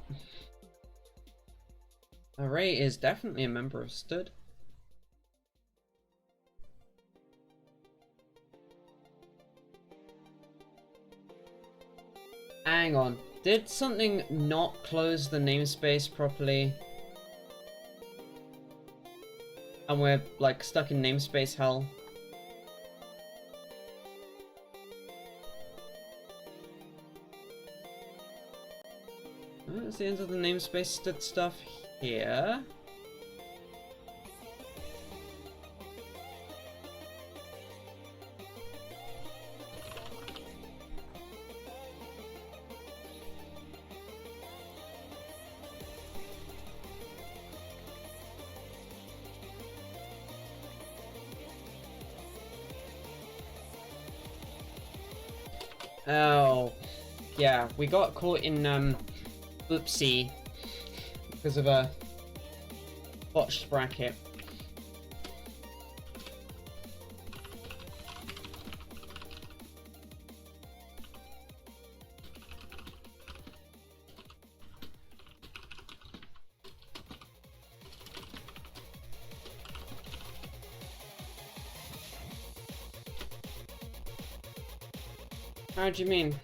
Array is definitely a member of stood. Hang on. Did something not close the namespace properly? And we're, like, stuck in namespace hell? That's the end of the namespace stuff here. Oh, yeah, we got caught in, oopsie, because of a botched bracket. How do you mean?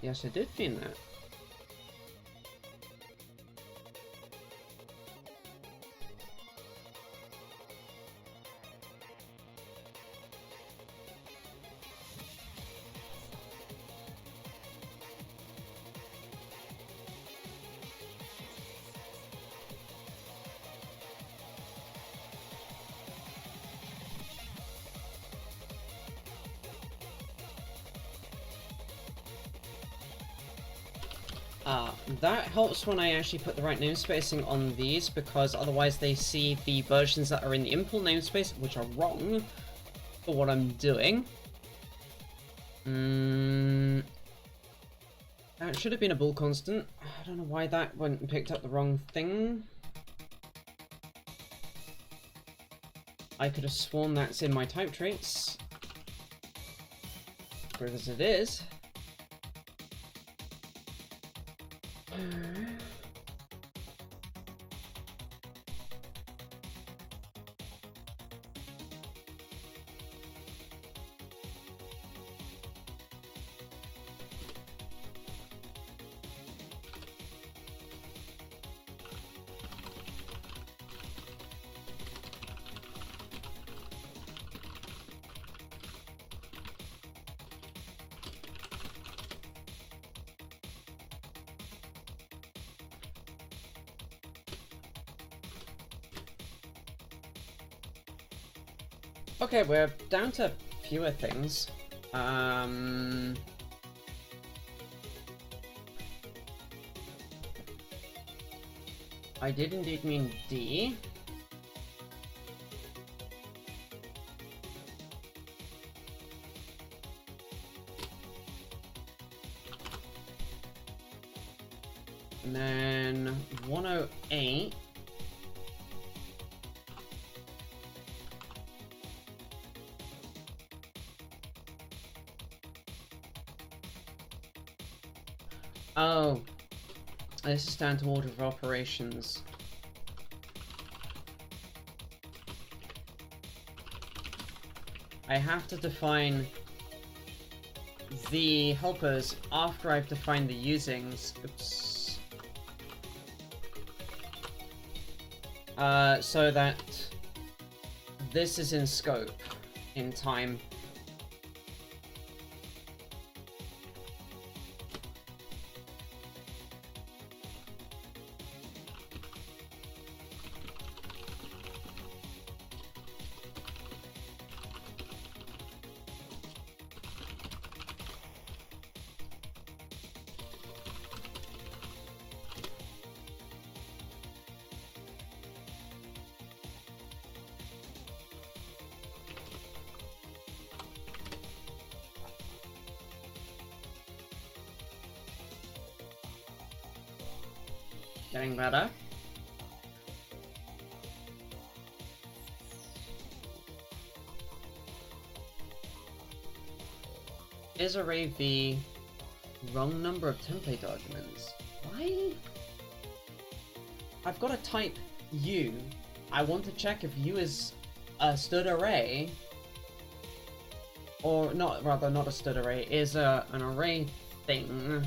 Yes, I did mean that. That helps when I actually put the right namespacing on these, because otherwise they see the versions that are in the import namespace, which are wrong for what I'm doing. That should have been a bool constant. I don't know why that went and picked up the wrong thing. I could have sworn that's in my type traits. Because it is. Okay, we're down to fewer things. I did indeed mean D. And then 108. Oh, this is down to order of operations. I have to define the helpers after I've defined the usings. Oops. So that this is in scope, in time. Getting better. Is array v wrong number of template arguments? Why? I've got to type u. I want to check if u is a stud array, or not, rather not a stud array, is an array thing.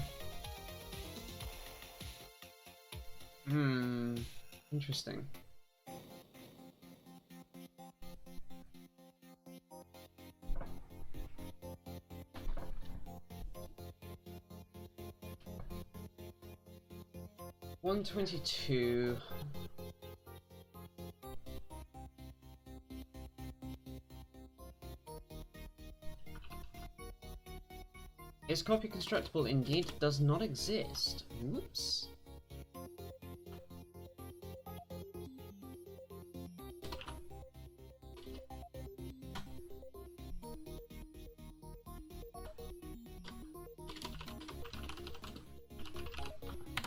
Interesting. $122. Is copy constructible? Indeed does not exist. Whoops.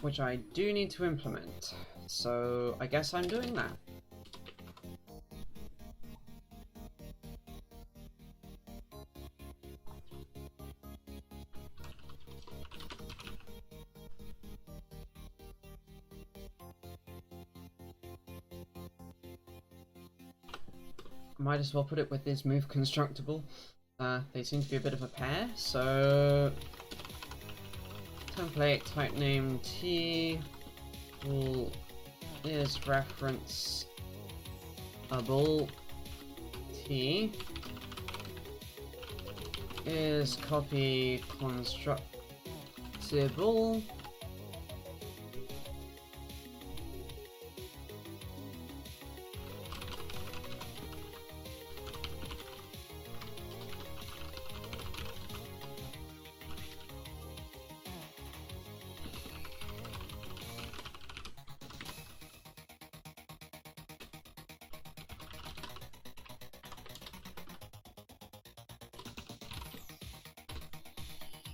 Which I do need to implement, so I guess I'm doing that. Might as well put it with this move constructible. They seem to be a bit of a pair, so template type name T is referenceable. T is copy constructible.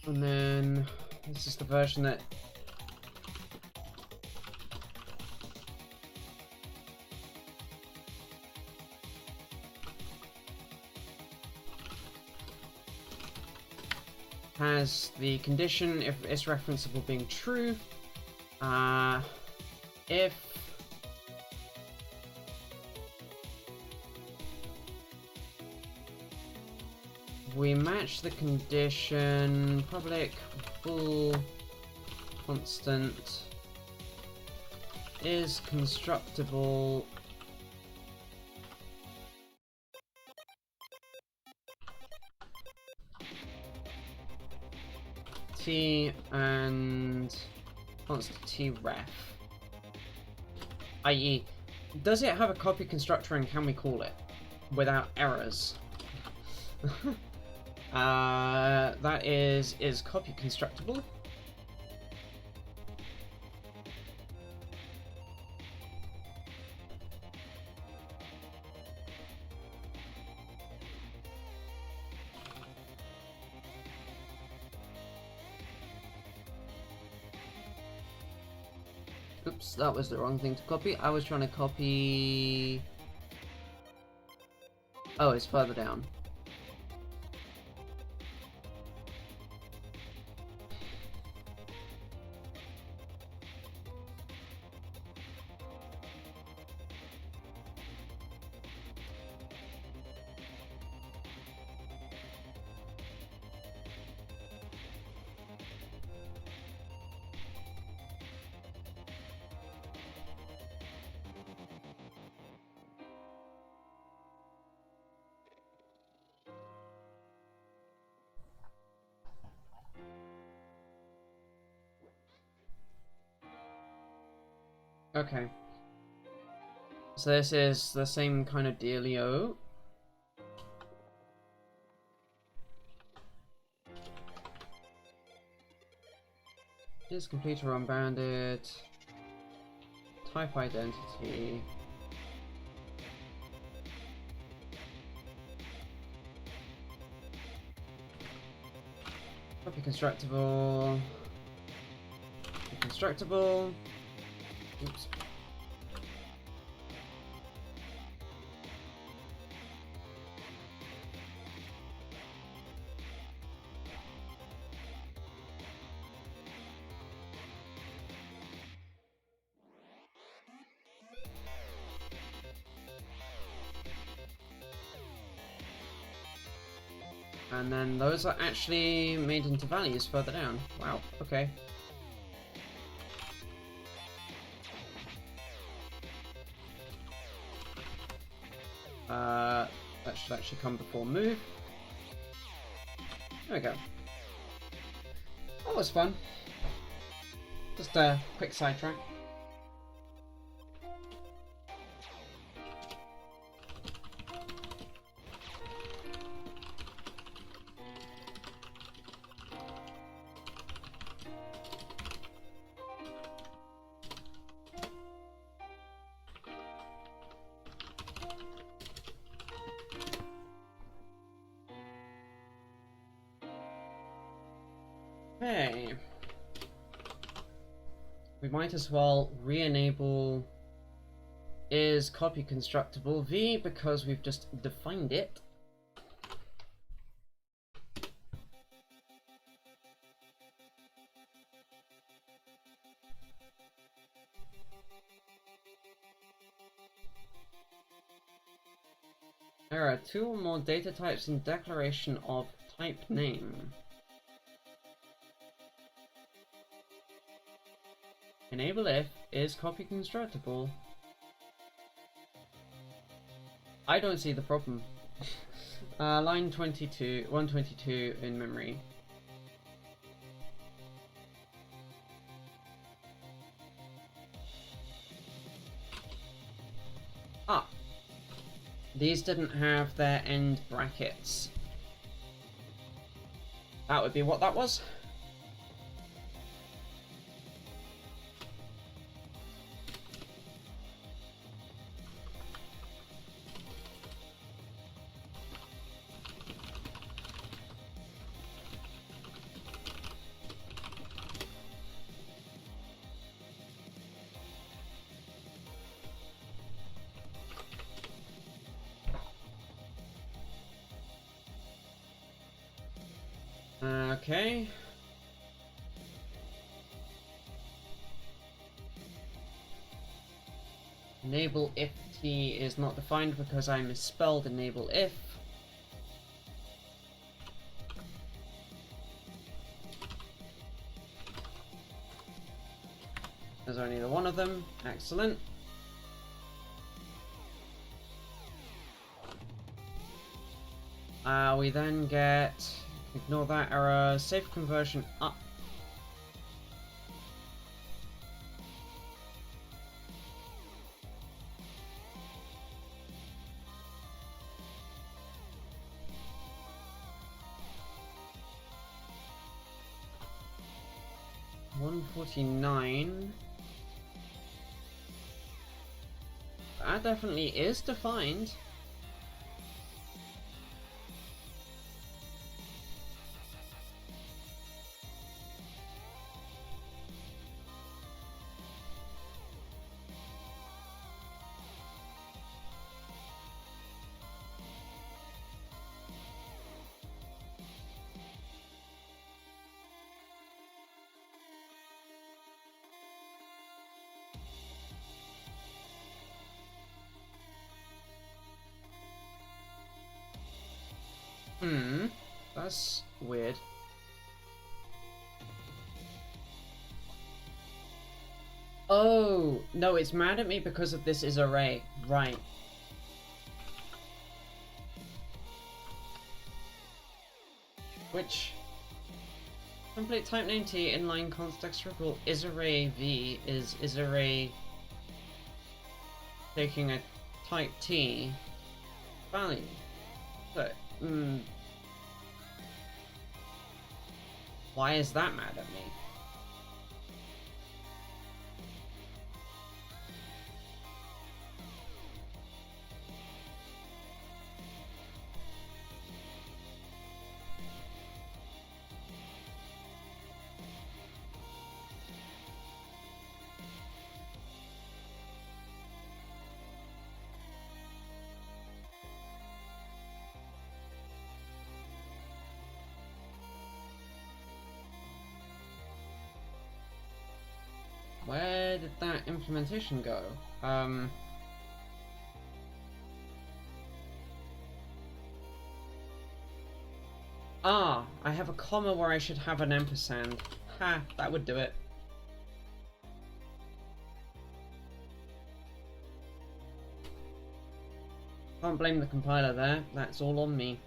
And then this is the version that has the condition if it's referenceable being true. If we match the condition, public full constant is constructible T and constant T ref, i.e. does it have a copy constructor and can we call it without errors? That is copy constructible. Oops, that was the wrong thing to copy. I was trying to copy... Oh, it's further down. Okay. So this is the same kind of dealio. Is complete or unbounded. Type identity. Copy constructible. Constructible. Oops. And then those are actually made into values further down. Wow, okay. That should actually come before move. There we go. That was fun. Just a quick sidetrack. Okay. We might as well re-enable is copy constructible V because we've just defined it. There are 2 or more data types in declaration of type name. Enable if is copy constructible. I don't see the problem. Line 22, 122 in memory. Ah, these didn't have their end brackets. That would be what that was. Okay. Enable if t is not defined because I misspelled enable if. There's only the one of them. Excellent. We then get, ignore that error, safe conversion up. $149. That definitely is defined. That's weird. Oh, no, it's mad at me because of this is array. Right. Which template type name T inline context recall is array V is array taking a type T value. So, why is that mad at me? did that implementation go? Ah, I have a comma where I should have an ampersand. Ha, that would do it. Can't blame the compiler there, that's all on me.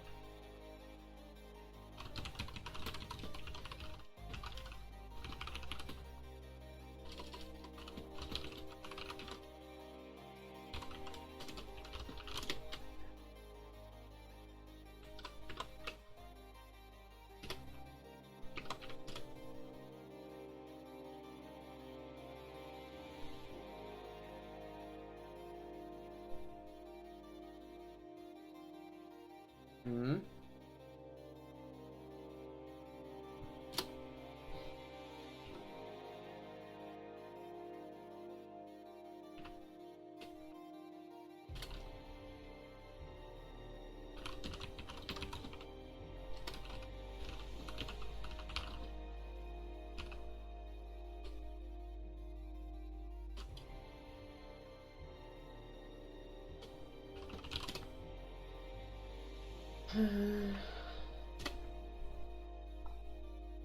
Hmm.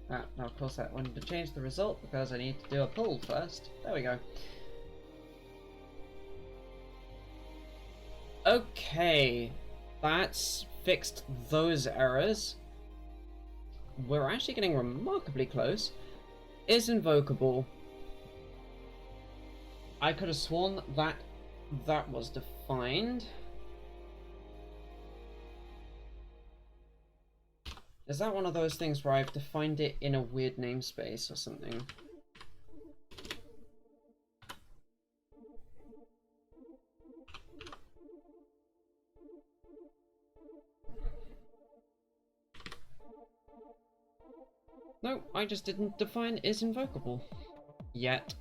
Now of course I wanted to change the result because I need to do a pull first. There we go. Okay, that's fixed those errors. We're actually getting remarkably close. Is invocable. I could have sworn that that was defined. Is that one of those things where I've defined it in a weird namespace or something? No, I just didn't define is invocable. Yet.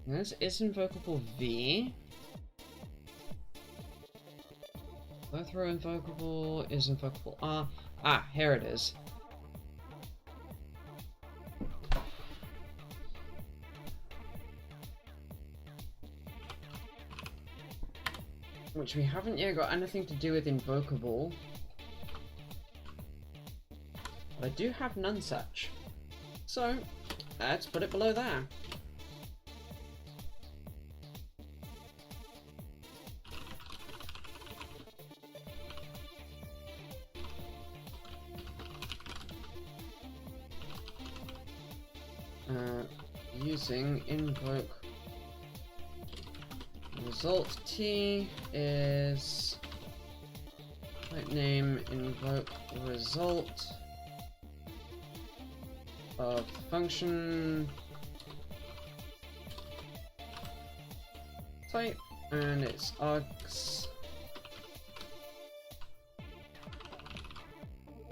This is invocable V. Both row invocable is invocable R. Ah, here it is. Which we haven't yet got anything to do with invocable. But I do have none such. So, let's put it below there. Using invoke result T is type name invoke result of function type, and it's args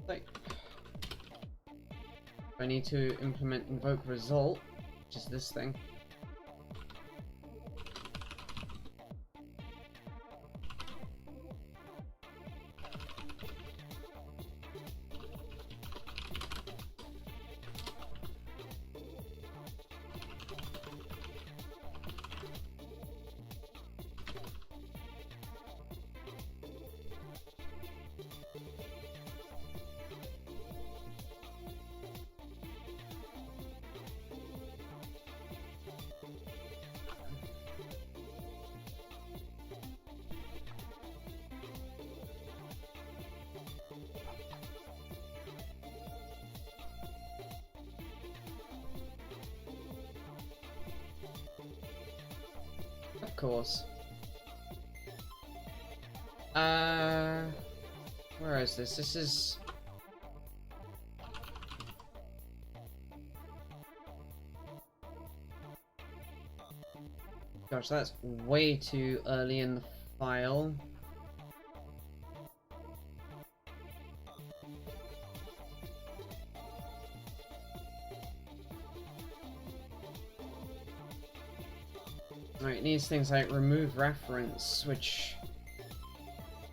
type. I need to implement invoke result, which is this thing. Of course. Where is this? This is... Gosh, that's way too early in the file. Right, it needs things like remove reference, which...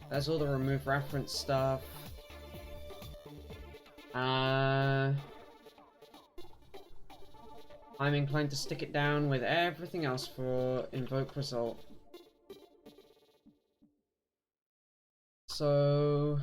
There's all the remove reference stuff. I'm inclined to stick it down with everything else for invoke result. So...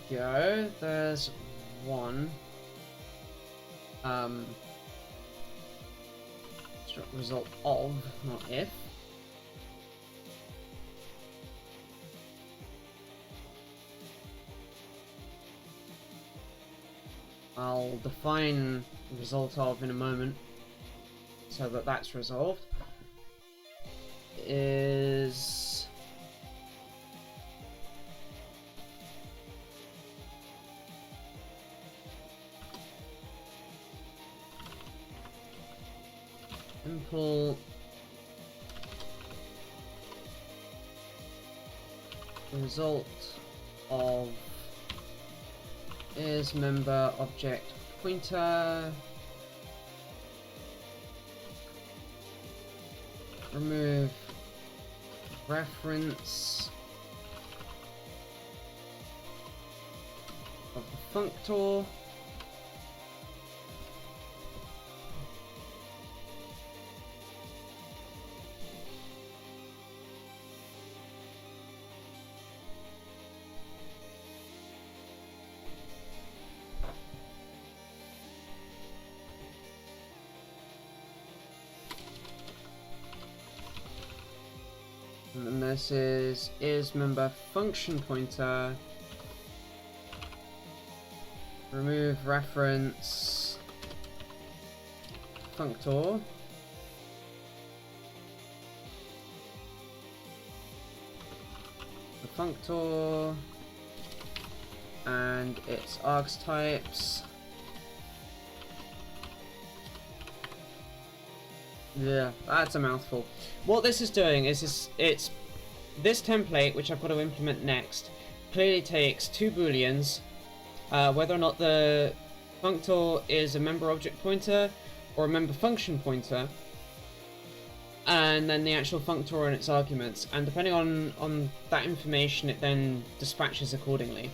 go. There's one. Result of, not if. I'll define result of in a moment so that that's resolved. Is simple result of is member object pointer remove reference of the functor and then this is member function pointer remove reference functor the functor and its args types. Yeah, that's a mouthful. What this is doing is it's this template, which I've got to implement next, clearly takes two booleans, whether or not the functor is a member object pointer or a member function pointer, and then the actual functor and its arguments, and depending on that information, it then dispatches accordingly.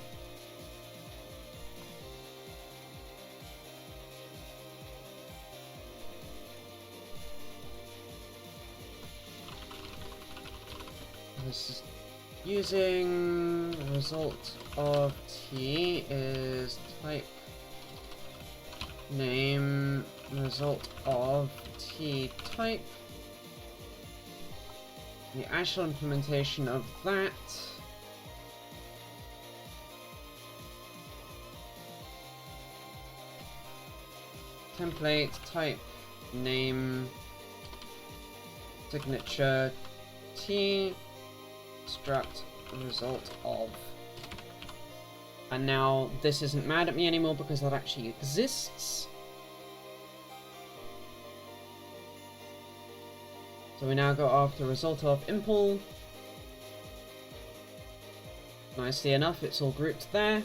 This is using result of t is type name result of t type. The actual implementation of that template type name signature t struct result of, and now this isn't mad at me anymore because that actually exists. So we now go after result of impl. Nicely enough, it's all grouped there.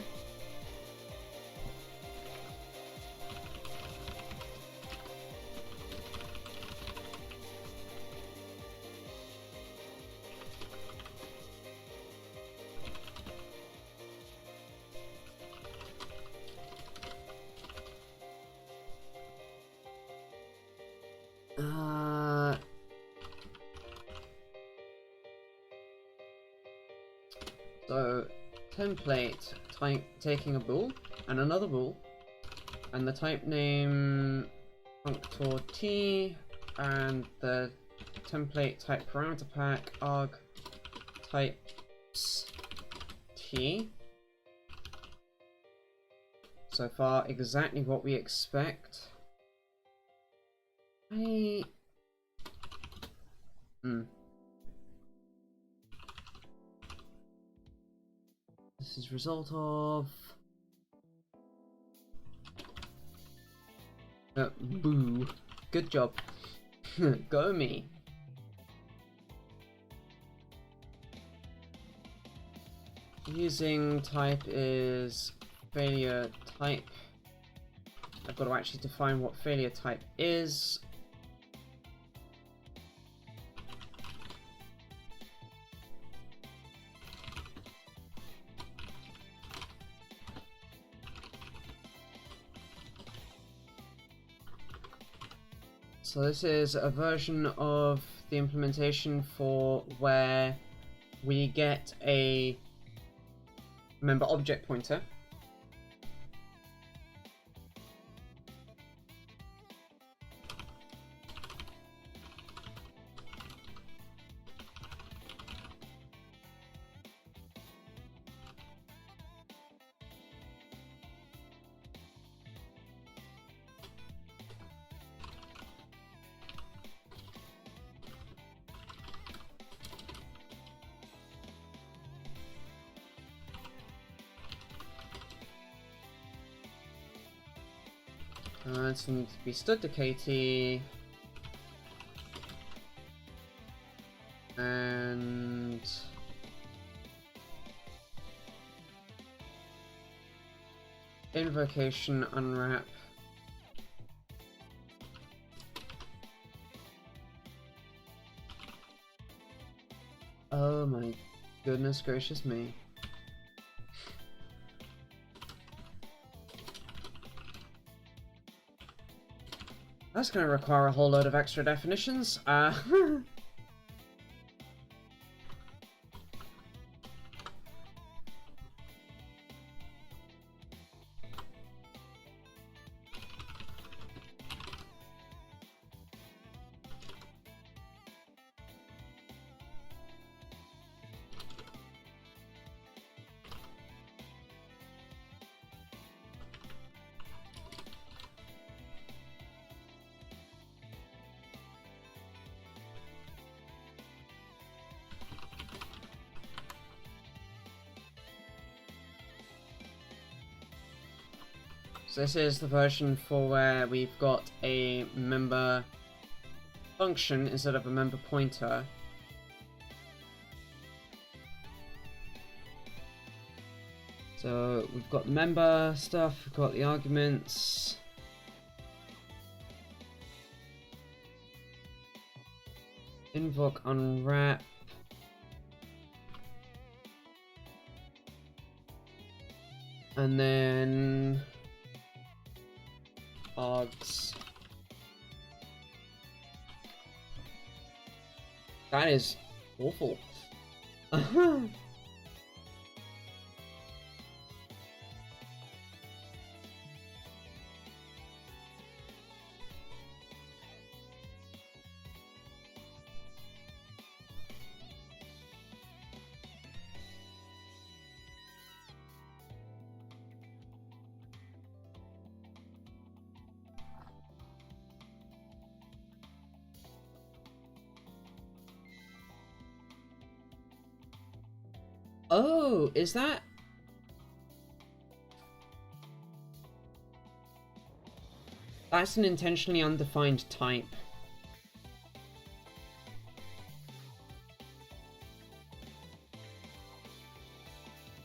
So template type taking a bool and another bool and the type name functor t, and the template type parameter pack arg types t. So far, exactly what we expect. This is result of boo. Good job. Go me. Using type is failure type. I've got to actually define what failure type is. So this is a version of the implementation for where we get a member object pointer. It's going to be stood to KT, and invocation unwrap. Oh my goodness gracious me. That's going to require a whole load of extra definitions. So this is the version for where we've got a member function instead of a member pointer. So we've got the member stuff, we've got the arguments. Invoke unwrap. And then args. That is awful. Oh, is that? That's an intentionally undefined type.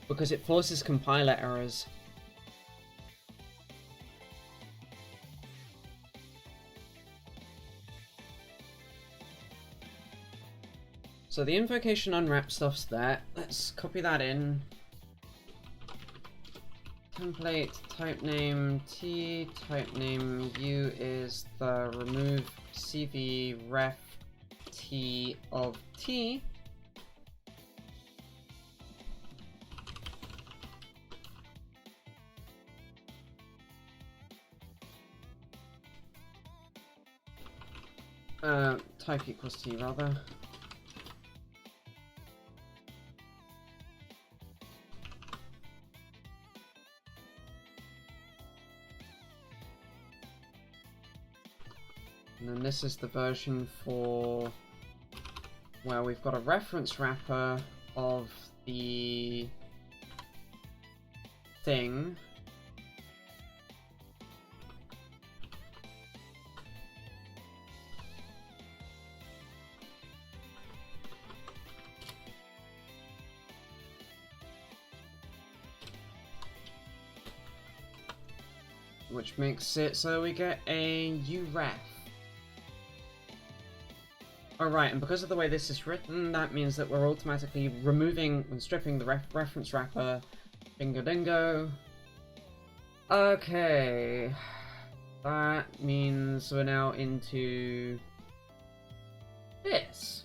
Because it forces compiler errors. So the invocation unwrap stuff's there. Let's copy that in. Template type name t, type name u is the remove cv ref t of t. Type equals T rather. And then this is the version for where we've got a reference wrapper of the thing. Which makes it so we get a uref. Alright, and because of the way this is written, that means that we're automatically removing and stripping the reference wrapper. Bingo dingo. Okay. That means we're now into this.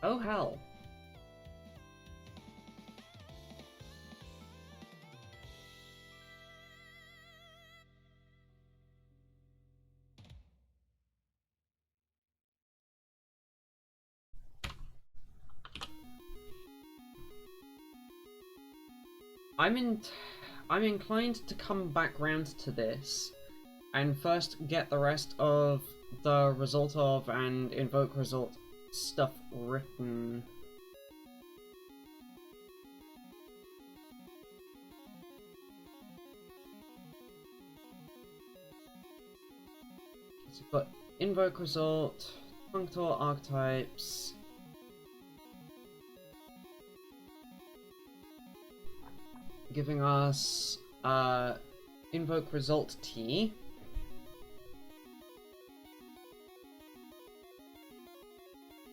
Oh hell. I'm inclined to come back round to this and first get the rest of the result of and invoke result stuff written. So we've got invoke result, functor archetypes. Giving us invoke result T.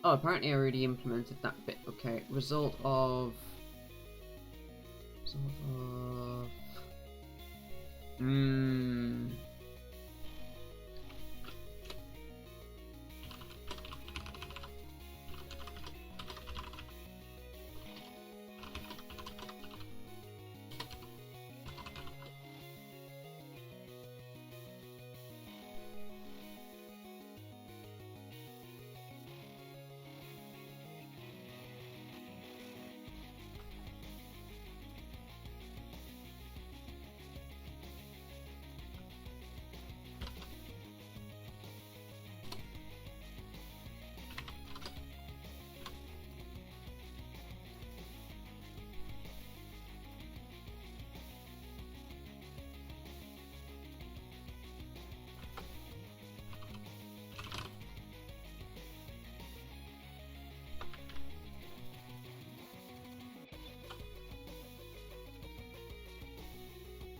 Oh, apparently I already implemented that bit. Okay, result of.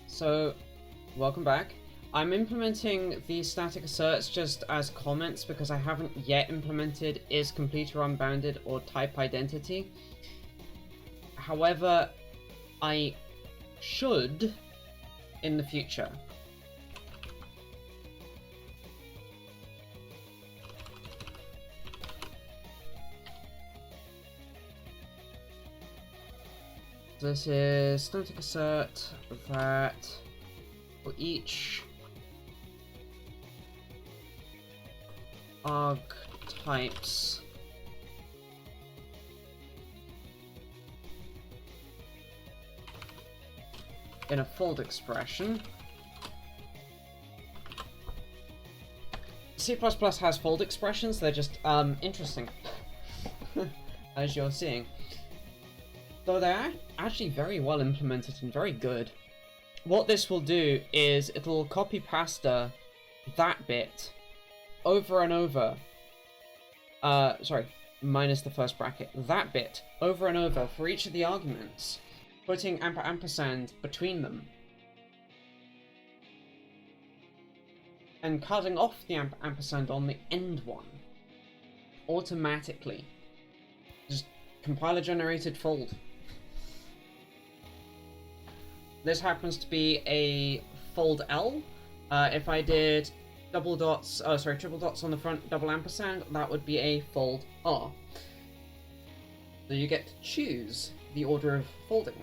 So, welcome back. I'm implementing the static asserts just as comments because I haven't yet implemented is complete or unbounded or type identity. However, I should in the future. This is static assert that for each arg types in a fold expression. C++ has fold expressions, they're just interesting, as you're seeing. Though they're actually very well implemented and very good. What this will do is it'll copy pasta that bit over and over. Sorry, minus the first bracket. That bit over and over for each of the arguments, putting ampersand between them. And cutting off the ampersand on the end one. Automatically. Just compiler generated fold. This happens to be a fold L. If I did triple dots on the front, double ampersand, that would be a fold R. So you get to choose the order of folding.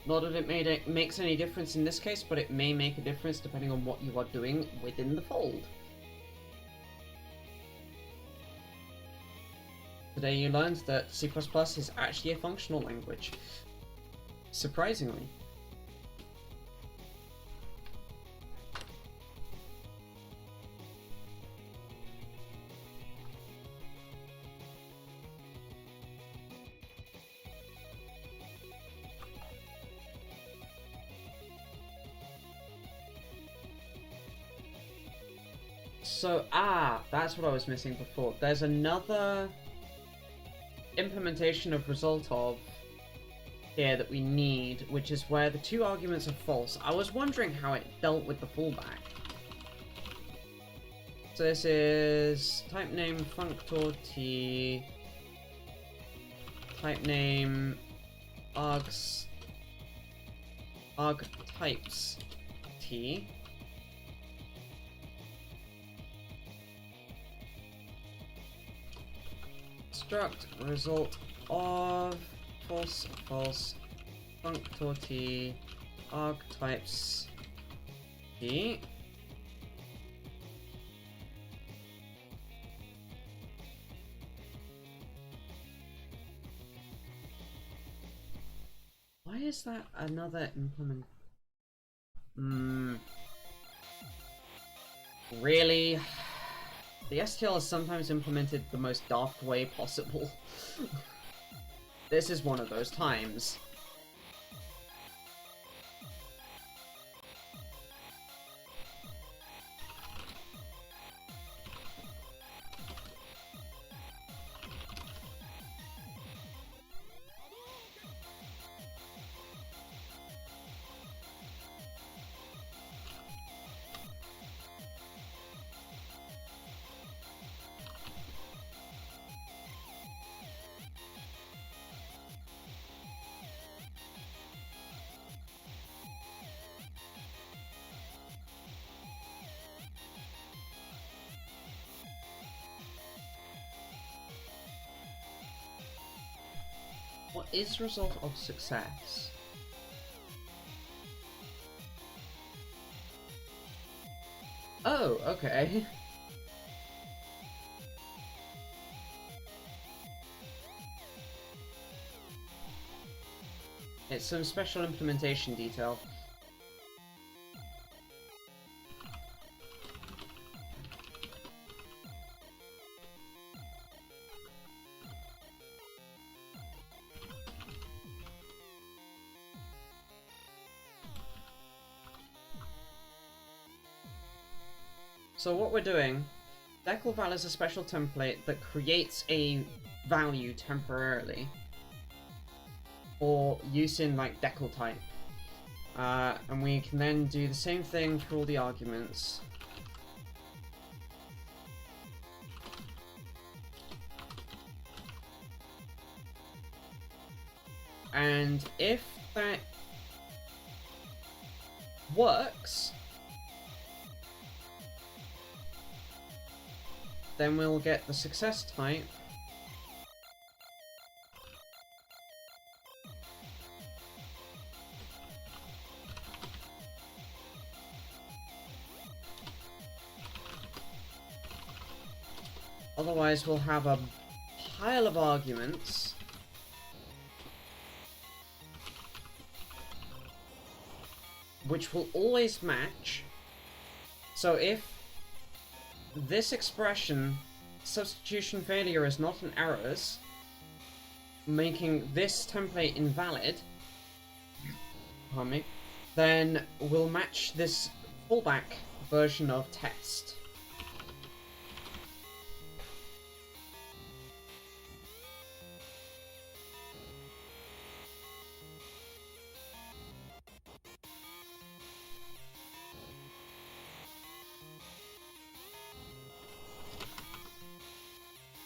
Not that it makes any difference in this case, but it may make a difference depending on what you are doing within the fold. Today you learned that C++ is actually a functional language. Surprisingly. So, that's what I was missing before. There's another implementation of result of here that we need, which is where the two arguments are false. I was wondering how it dealt with the fallback. So this is type name functor t, type name args arg types t. Struct result of false false functor t arg types t. Why is that another implement? Really? The STL is sometimes implemented the most daft way possible. This is one of those times. What is result of success? Oh, okay. It's some special implementation detail. So what we're doing, declval is a special template that creates a value temporarily for use in like decl type. And we can then do the same thing for all the arguments. And if that works, then we'll get the success type. Otherwise, we'll have a pile of arguments. Which will always match. So if this expression, substitution failure, is not an errors, making this template invalid, pardon me, then we'll match this fallback version of test.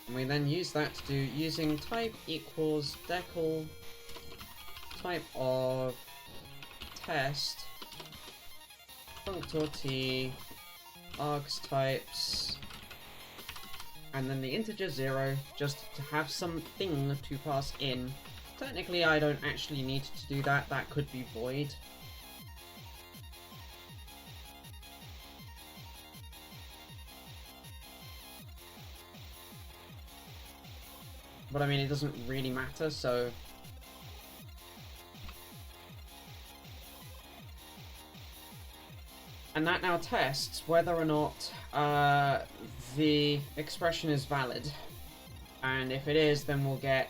And we then use that to do using type equals decl type of test functor t args types and then the integer 0 just to have something to pass in Technically, I don't actually need to do that. That could be void. But I mean, it doesn't really matter, so... And that now tests whether or not the expression is valid. And if it is, then we'll get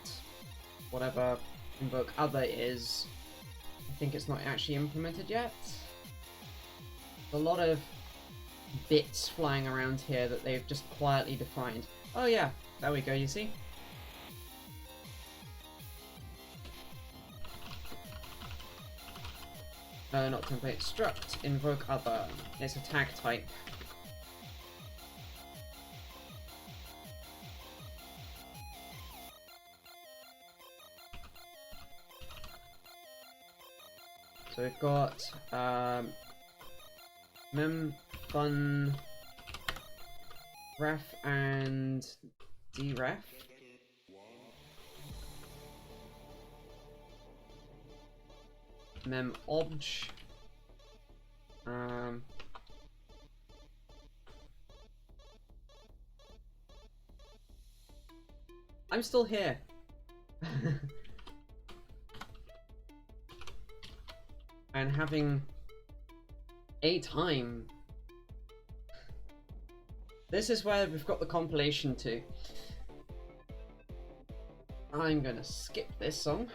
whatever invoke other is. I think it's not actually implemented yet. A lot of bits flying around here that they've just quietly defined. Oh yeah, there we go, you see? Not template, struct, invoke other. It's a tag type. So we've got mem, fun, ref, and deref. Mem obj. I'm still here. And having a time. This is where we've got the compilation to. I'm gonna skip this song.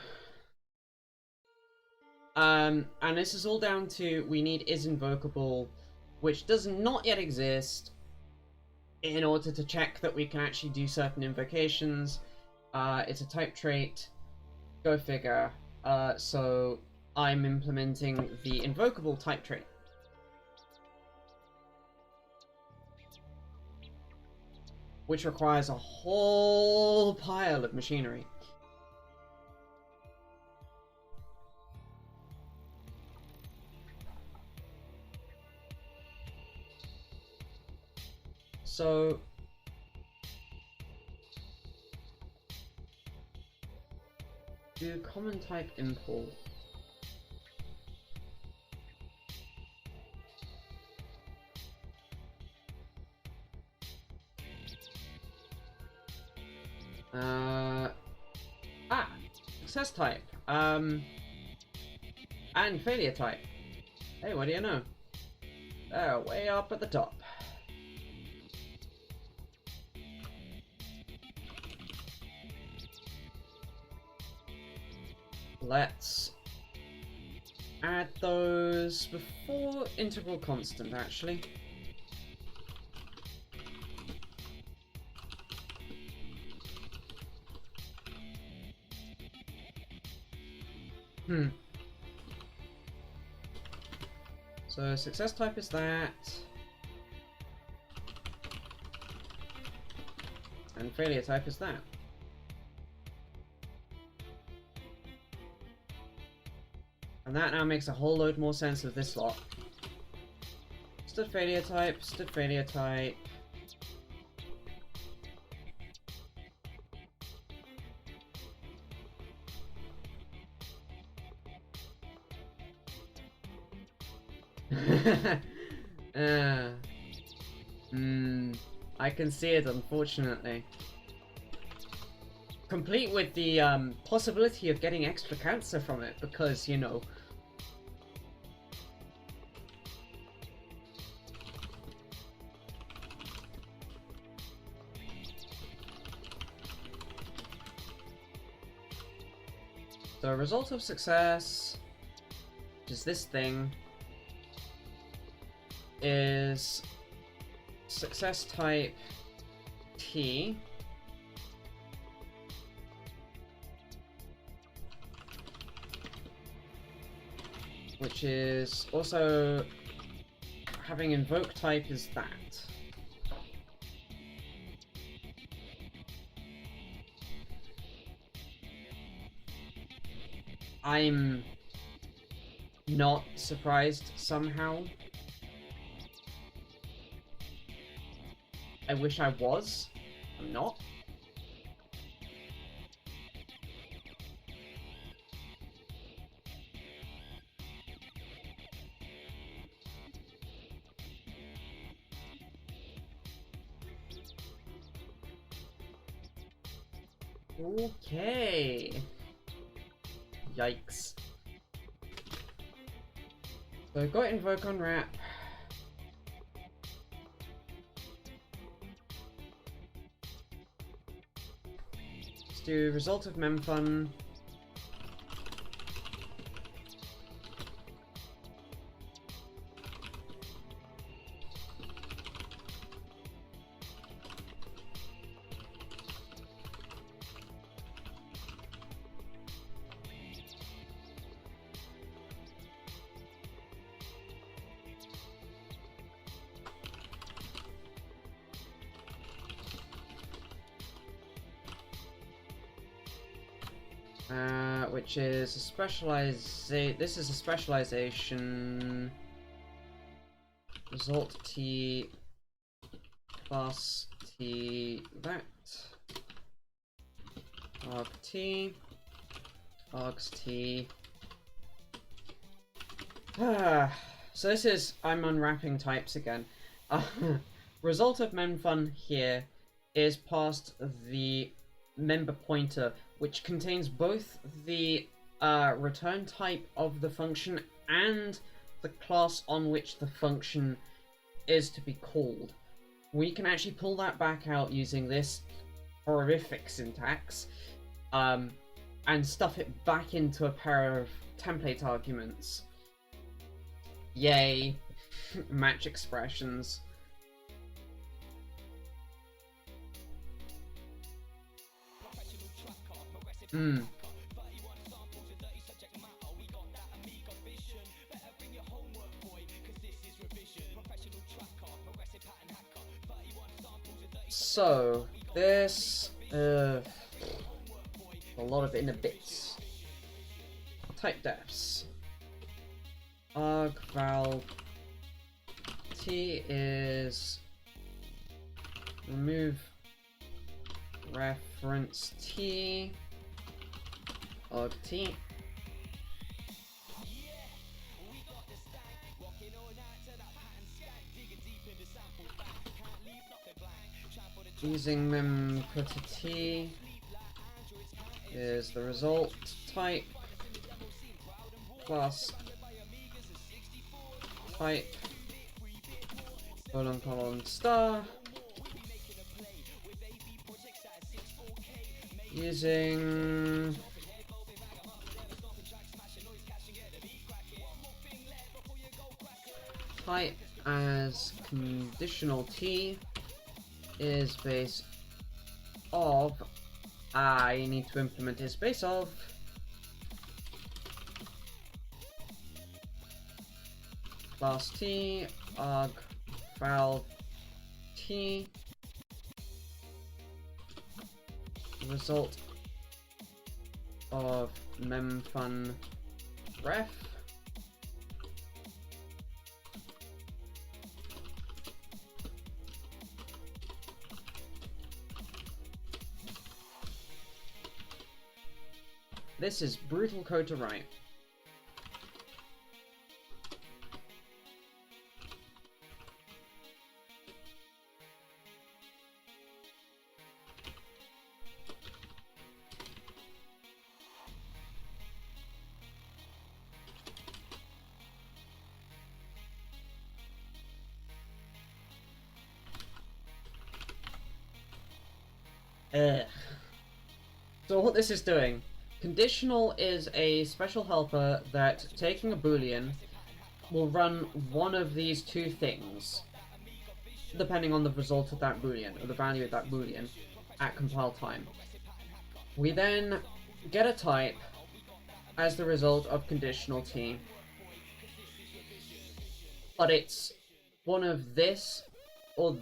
And this is all down to we need is invocable, which does not yet exist, in order to check that we can actually do certain invocations. It's a type trait, go figure. So I'm implementing the invocable type trait. Which requires a whole pile of machinery. So do common type import. Success type. And failure type. Hey, what do you know? They're way up at the top. Let's add those before integral constant, actually. So success type is that. And failure type is that. And that now makes a whole load more sense of this lot. Stood failure type, stood failure type. I can see it, unfortunately. Complete with the possibility of getting extra cancer from it, because, you know... So, result of success, which is this thing, is success type T. Which is also having invoke type is that. I'm not surprised somehow. I wish I was. I'm not. Okay. Yikes. So got invoke unwrap. Let's do result of memfun. Which is a this is a specialization result T plus T that args T. So this is, I'm unwrapping types again. Result of memfun here is past the member pointer, which contains both the return type of the function and the class on which the function is to be called. We can actually pull that back out using this horrific syntax and stuff it back into a pair of template arguments. Yay. Match expressions. So, this, a lot of inner bits. Type defs. Arg_val T is remove reference T. Arg T. Using memPutter T is the result type plus type : star using type as conditional T is base of, I need to implement is base of class T arg_val T result of memfun ref This is brutal code to write. So what this is doing, conditional is a special helper that, taking a boolean, will run one of these two things, depending on the result of that boolean, or the value of that boolean, at compile time. We then get a type as the result of conditional T, but it's one of this or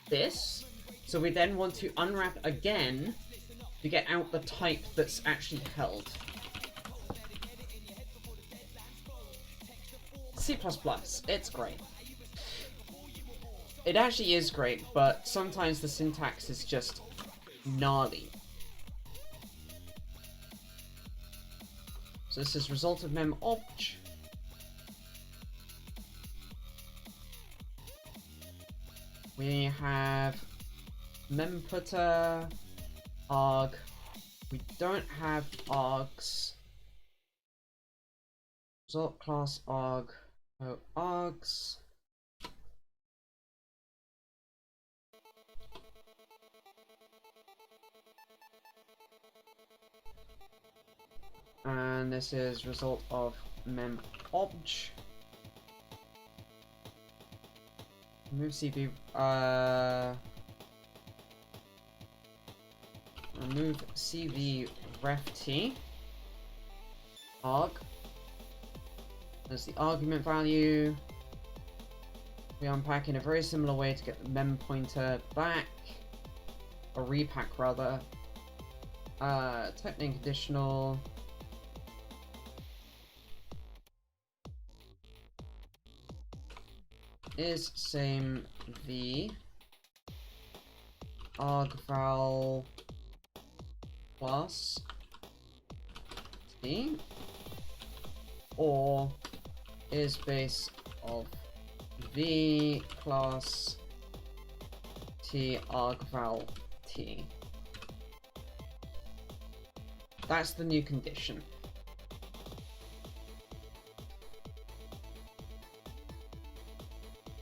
this, so we then want to unwrap again to get out the type that's actually held. C++, it's great. It actually is great, but sometimes the syntax is just gnarly. So this is result of mem obj. We have memPutter arg We don't have args. Result class arg. No args. And this is result of memobj. Remove CV. Remove CV reft arg. There's the argument value. We unpack in a very similar way to get the mem pointer back, or repack rather. Type name conditional. Is same v argval plus t, or is base of v class t argval t. That's the new condition.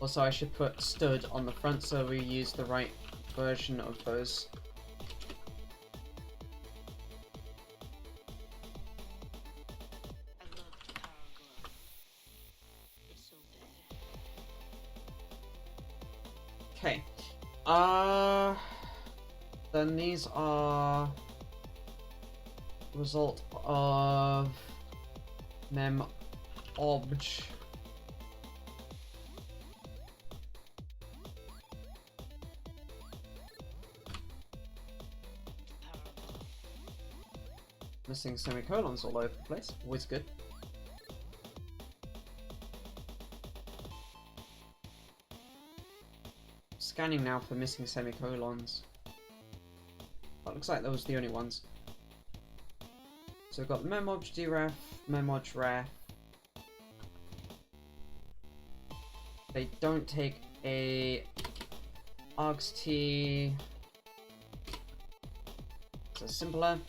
Also, I should put stud on the front so we use the right version of those. Okay. Then these are result of memobj. Missing semicolons all over the place. Always good. Scanning now for missing semicolons. That looks like those were the only ones. So we've got memobj dref, memobj ref. They don't take a argst. So simpler.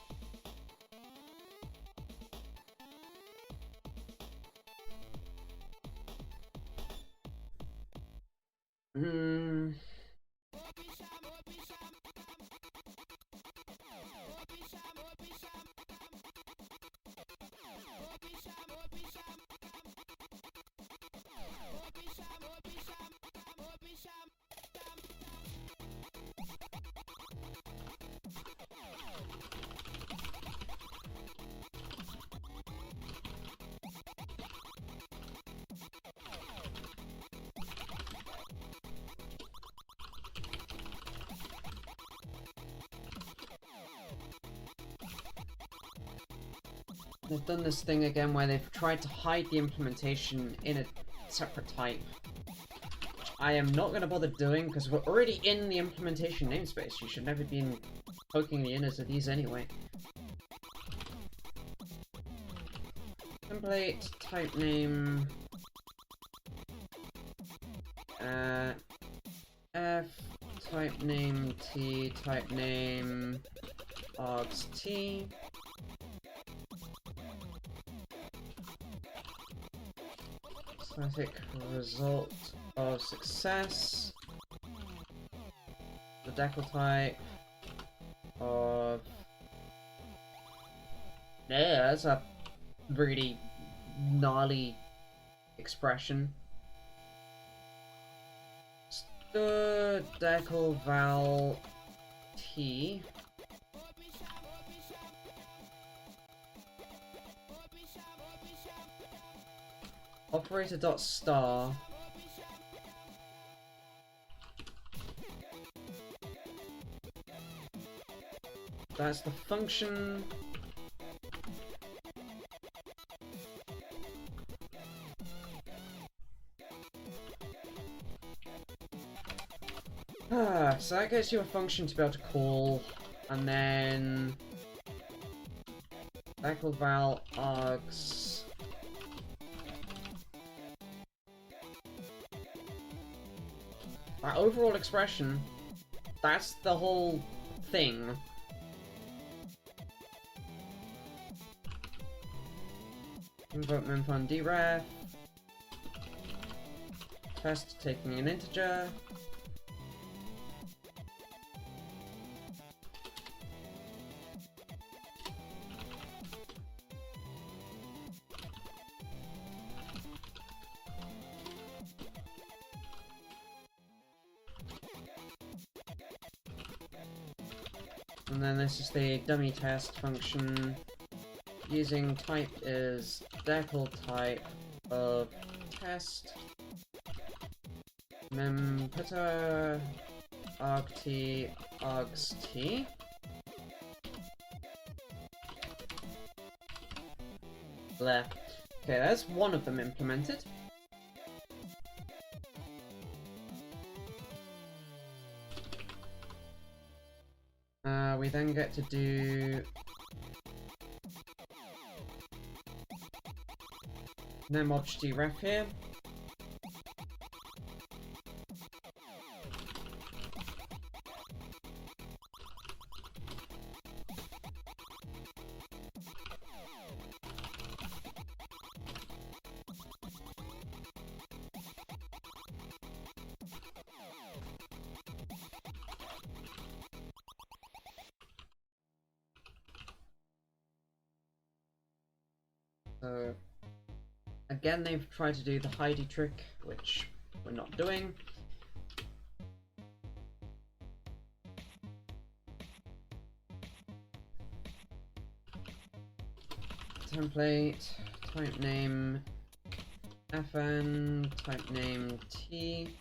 They've done this thing again where they've tried to hide the implementation in a separate type. Which I am not going to bother doing because we're already in the implementation namespace. You should never be poking the inners of these anyway. Template, type name, F, type name T, type name args T. Static result of success. The decal type of... Yeah, that's a really gnarly expression. Stud decal val T. Operator.star. That's the function. So that gets you a function to be able to call, and then decal val args. Our overall expression, that's the whole thing. Invoke memfun deref. Test taking an integer. And then this is the dummy test function. Using type is decal type of test. Memputter argt argst. There. Okay, that's one of them implemented. We then get to do memobjderef here. So again, they've tried to do the Heidi trick, which we're not doing. Template, type name fn, type name t.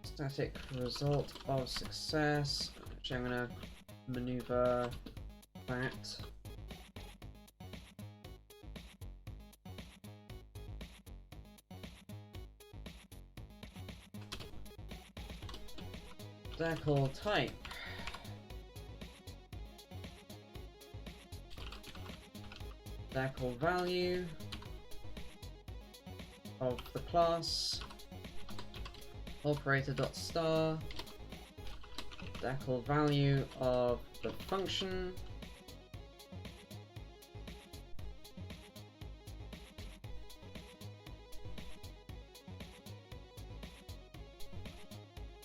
Static result of success. Actually, I'm gonna maneuver that. Decal type. Decal value of the class. Operator.star. Decal value of the function.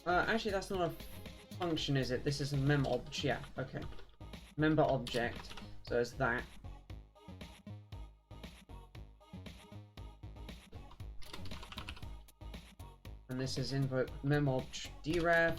Actually, that's not a function, is it? This is a memobj. Yeah, okay. Member object. So it's that. And this is invoke memobj deref.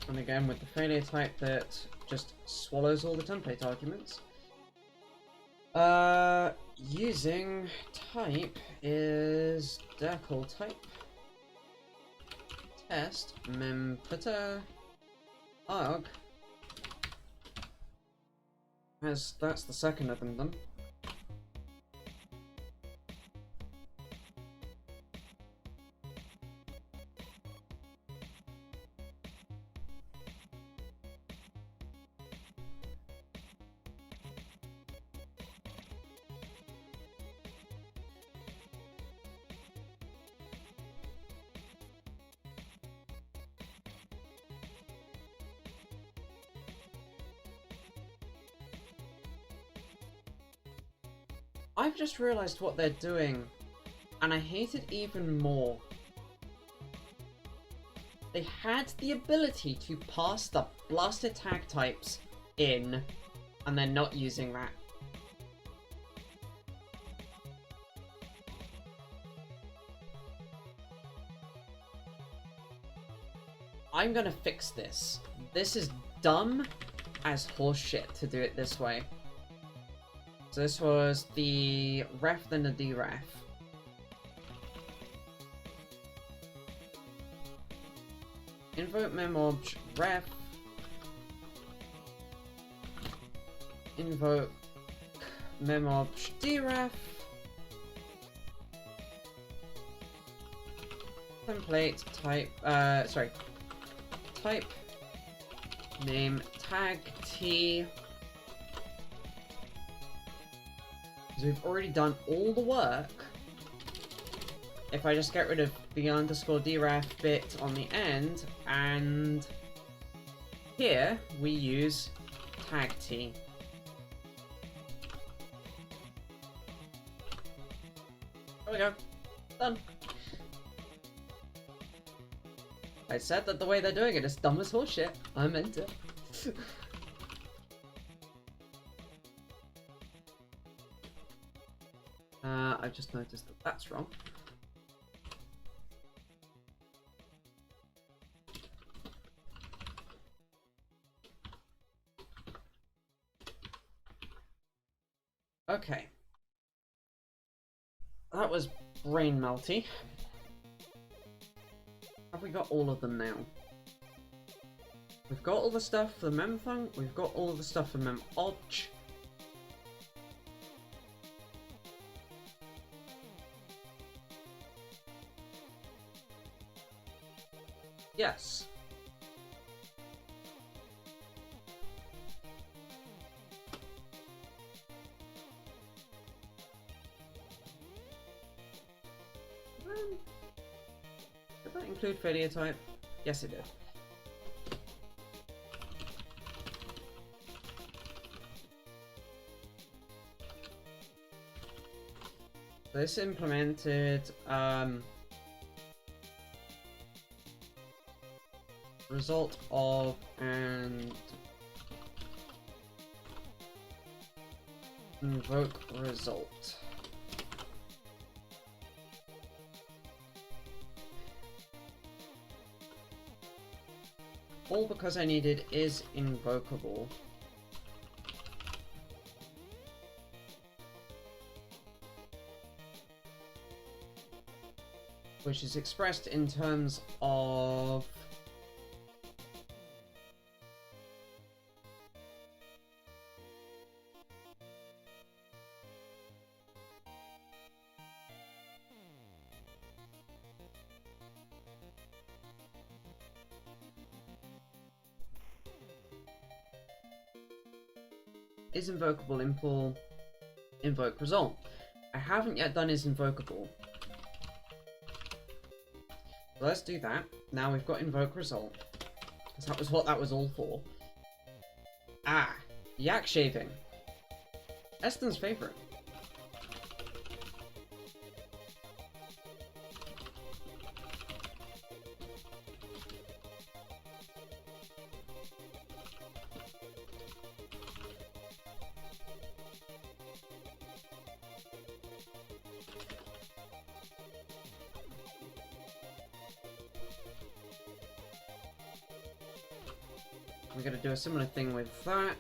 And again with the failure type that just swallows all the template arguments. Using type is decal type. Test memputter arg. As that's the second of them done. I've just realised what they're doing, and I hate it even more. They had the ability to pass the blasted tag types in, and they're not using that. I'm gonna fix this. This is dumb as horseshit to do it this way. So this was the ref, then the deref. Invoke memobj ref. Invoke memobj deref. Template type, type name tag t. Because we've already done all the work. If I just get rid of the underscore dref bit on the end, and here we use tag t. There we go. Done. I said that the way they're doing it is dumb as horseshit. I meant it. I've just noticed that that's wrong. Okay. That was brain melty. Have we got all of them now? We've got all the stuff for the memfunc, we've got all the stuff for memodg. Yes. Did that include failure type? Yes, it did. This implemented result of and invoke result. All because I needed is invocable. Which is expressed in terms of is invocable impl invoke result. I haven't yet done is invocable. So let's do that. Now we've got invoke result. Because that was what that was all for. Ah, yak shaving. Eston's favorite. We're going to do a similar thing with that.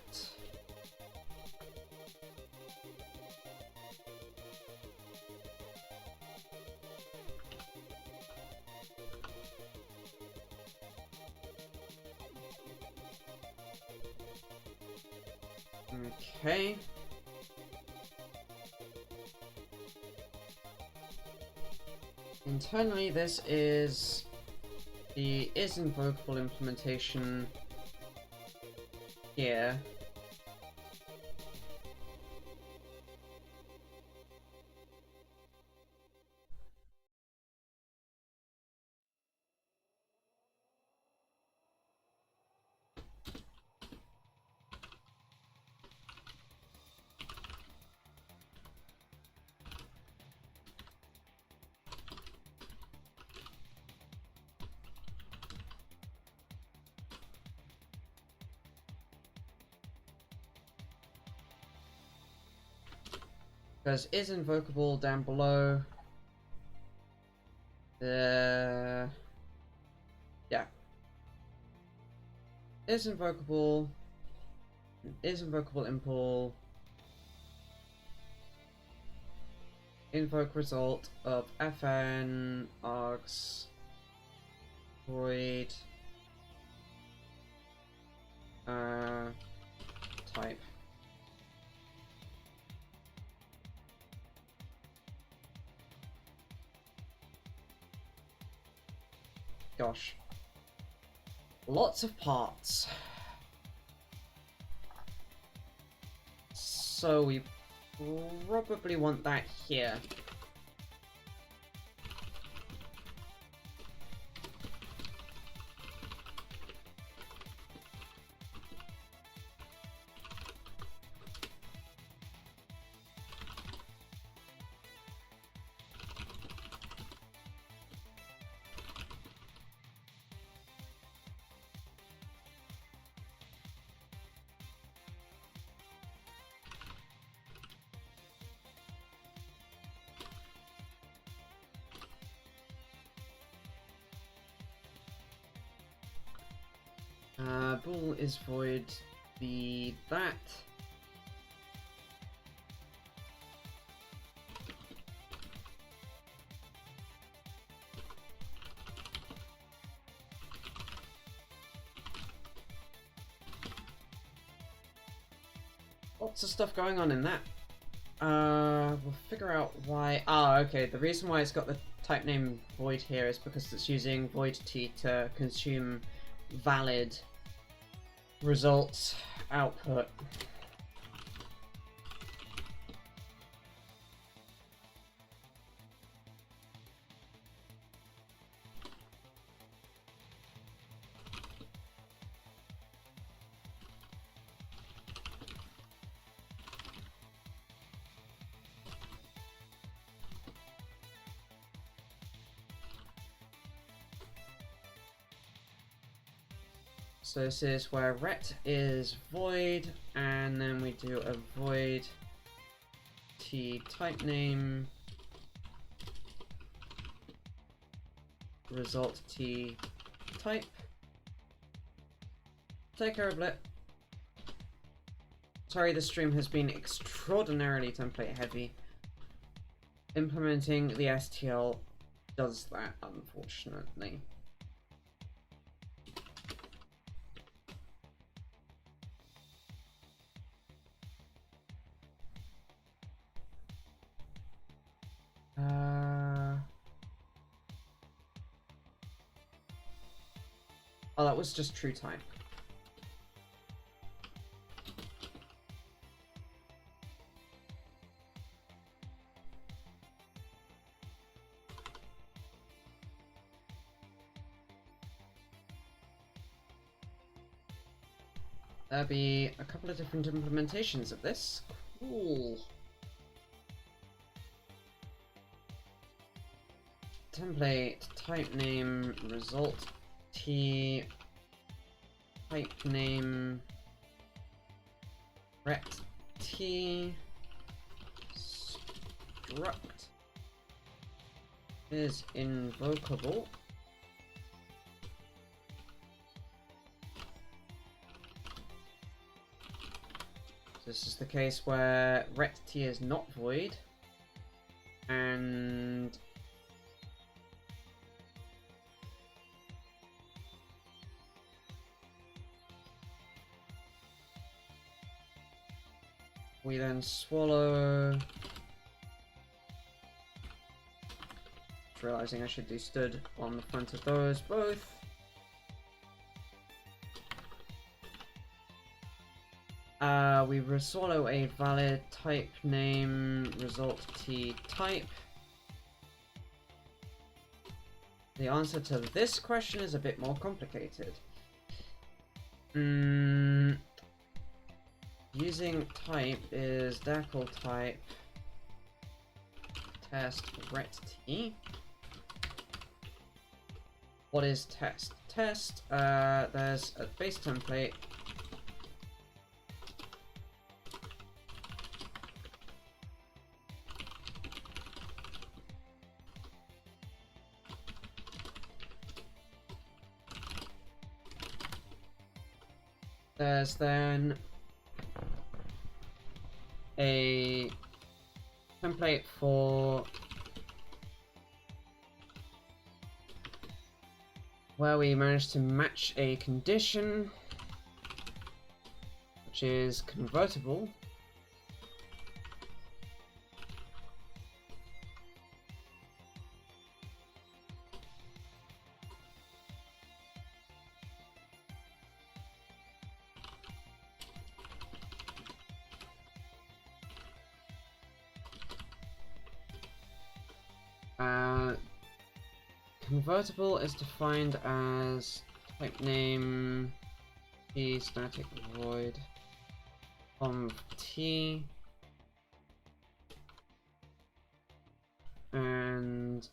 Okay. Internally, this is the is invocable implementation here. Because is invocable down below. Yeah. Is invocable impl invoke result of fn args void type. Gosh. Lots of parts. So we probably want that here. Bool is void, the that. Lots of stuff going on in that. We'll figure out why. Ah, okay. The reason why it's got the type name void here is because it's using void t to consume valid results output. So this is where ret is void, and then we do a void t type name result t type. Take care of it. Sorry, the stream has been extraordinarily template heavy. Implementing the STL does that, unfortunately. Oh, that was just true type. There'll be a couple of different implementations of this. Cool. Template, type name, result, t, type name, ret, t, struct is invocable. This is the case where ret t is not void, and we then swallow. Just realizing I should do stood on the front of those both. We swallow a valid type name result t type. The answer to this question is a bit more complicated. Using type is decl type test ret t. What is test? Test, there's a base template. There's then a template for where we managed to match a condition, which is convertible. Convertible is defined as type name t static void conv t, and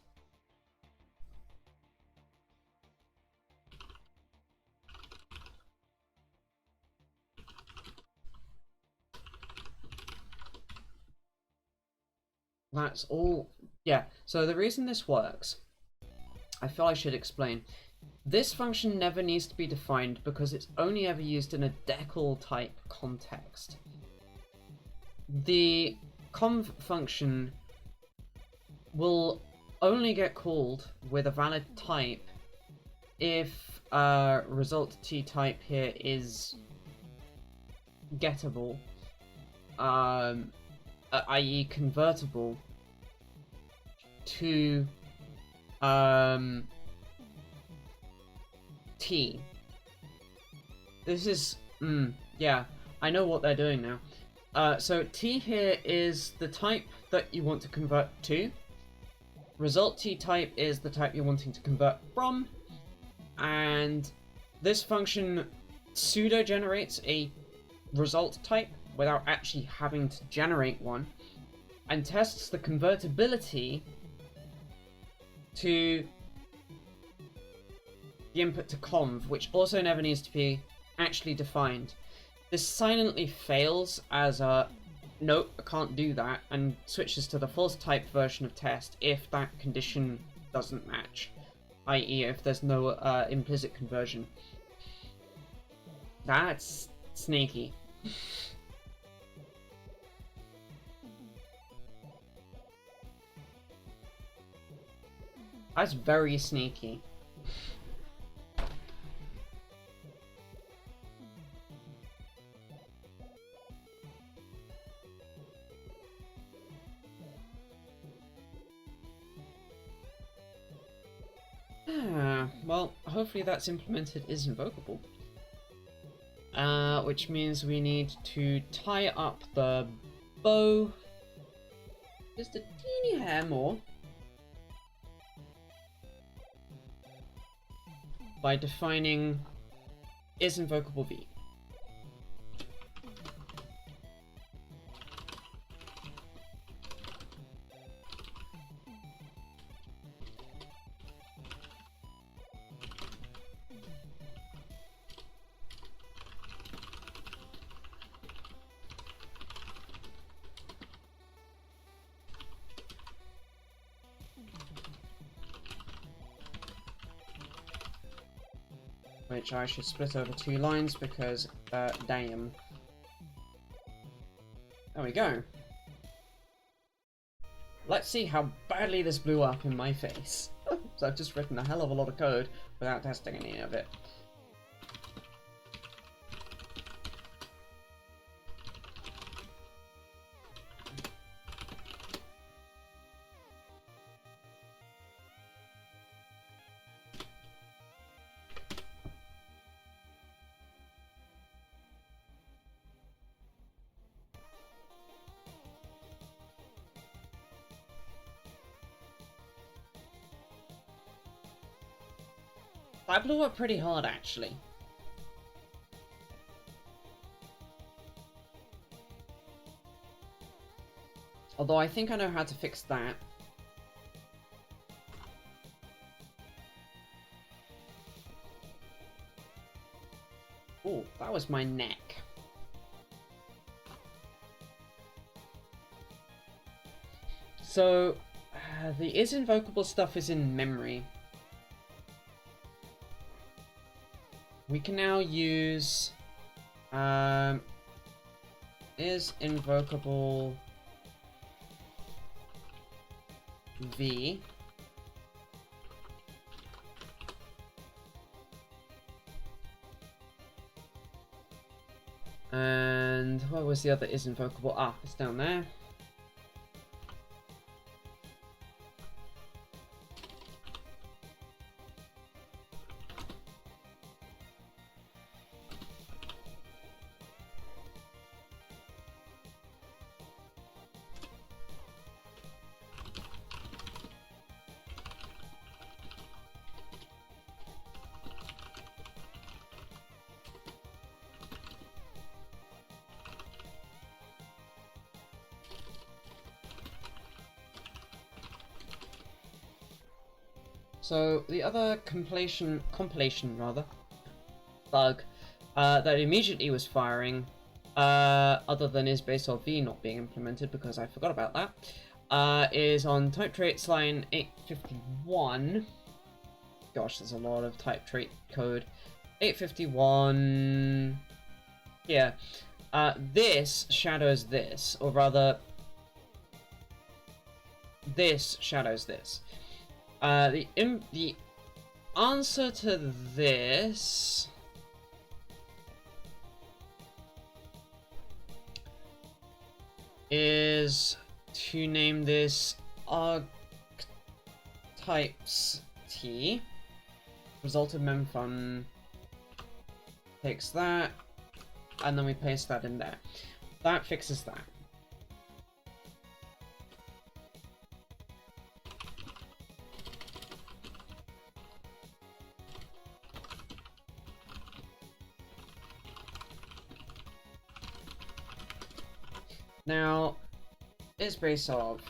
that's all. Yeah, so the reason this works, I feel I should explain. This function never needs to be defined because it's only ever used in a decal type context. The conv function will only get called with a valid type if result t type here is gettable, i.e. convertible to t. This is yeah, I know what they're doing now. So t here is the type that you want to convert to. Result t type is the type you're wanting to convert from, and this function pseudo generates a result type without actually having to generate one, and tests the convertibility to the input to conv, which also never needs to be actually defined. This silently fails as a nope, I can't do that, and switches to the false type version of test if that condition doesn't match, i.e. if there's no implicit conversion. That's sneaky. That's very sneaky. Well, hopefully that's implemented is invocable. Which means we need to tie up the bow just a teeny hair more by defining is invocable v. Which I should split over 2 lines because, damn. There we go. Let's see how badly this blew up in my face. So I've just written a hell of a lot of code without testing any of it. That blew up pretty hard, actually. Although I think I know how to fix that. Oh, that was my neck. So, the is invocable stuff is in memory. We can now use is invocable v and what was the other is invocable? Ah, it's down there. So the other compilation rather bug that immediately was firing, other than isBaseOf not being implemented because I forgot about that, is on type traits line 851. Gosh, there's a lot of type trait code. 851. Yeah. This shadows this, or rather, this shadows this. The answer to this is to name this argtypes t. Result of memfun takes that, and then we paste that in there. That fixes that. Now, isBaseOf.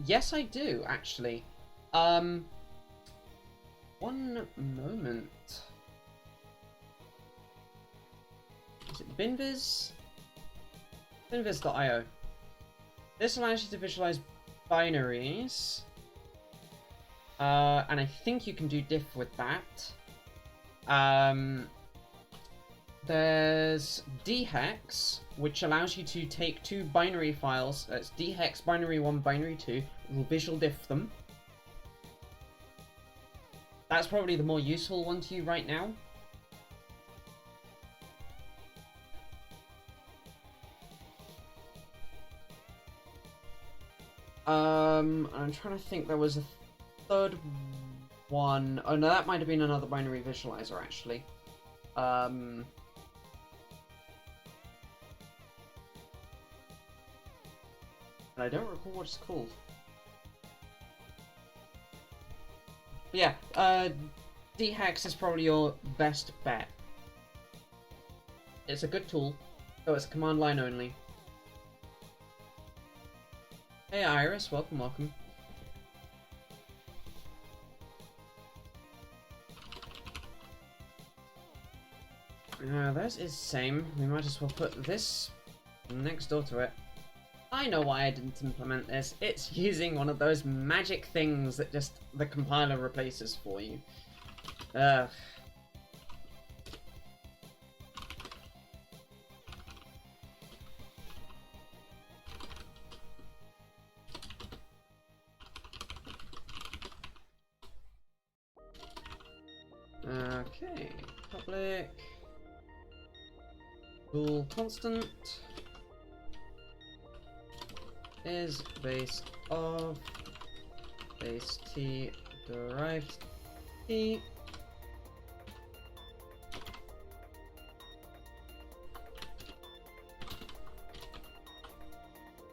Yes I do, actually. One moment. Is it binviz? Binviz.io. This allows you to visualize binaries. And I think you can do diff with that. There's dhex, which allows you to take two binary files. It's dhex binary 1, binary 2. It will visual diff them. That's probably the more useful one to you right now. I'm trying to think. There was a third one. Oh no, that might have been another binary visualizer actually. I don't recall what it's called. But yeah, dhex is probably your best bet. It's a good tool, though it's command line only. Hey Iris, welcome, welcome. Theirs is same. We might as well put this next door to it. I know why I didn't implement this. It's using one of those magic things that just the compiler replaces for you. Ugh. Okay, public bool constant is base of base t derived t.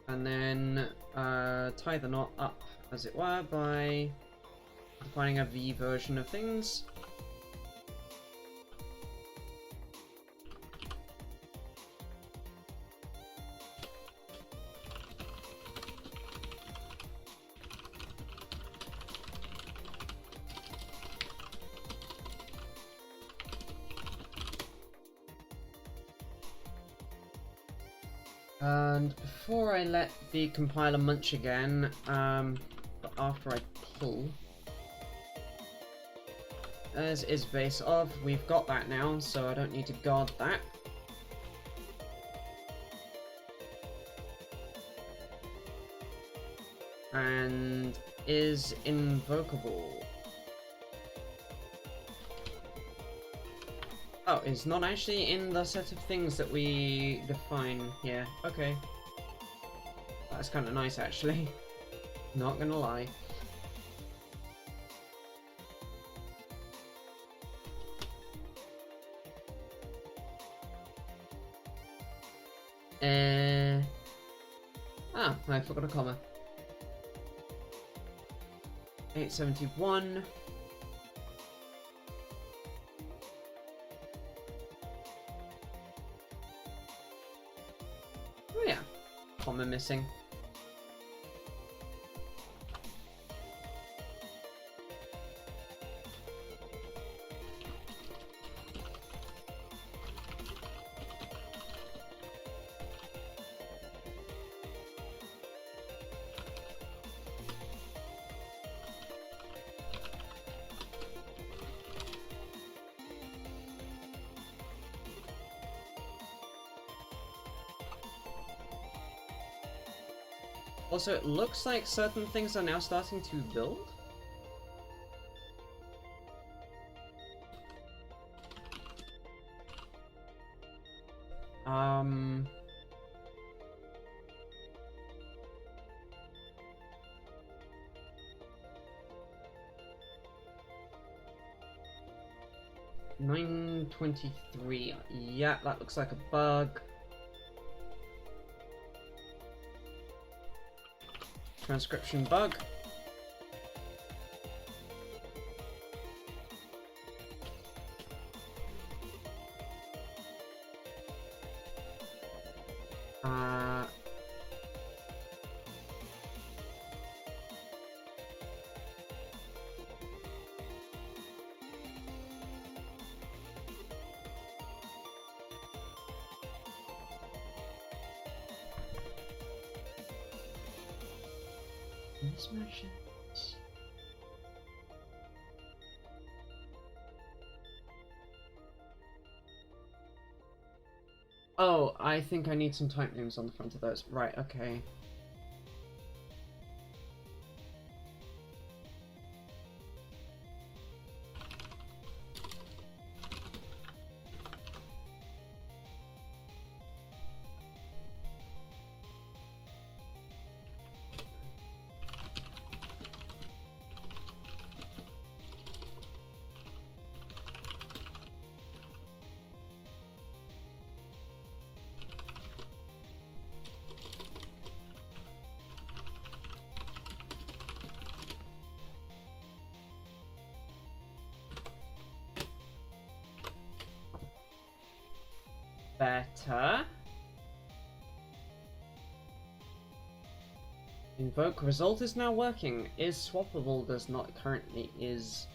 And then tie the knot up, as it were, by defining a v version of things. And before I let the compiler munch again, but after I pull, as is base of, we've got that now, so I don't need to guard that. And is invocable. Oh, it's not actually in the set of things that we define here. Okay. That's kind of nice, actually. Not gonna lie. Ah, I forgot a comma. 871. Oh yeah, comma missing. Also, it looks like certain things are now starting to build. Um... 923. Yeah, that looks like a bug. Transcription bug. Mismatches. Oh, I think I need some type names on the front of those. Right, okay. Better. Invoke result is now working. Is swappable does not currently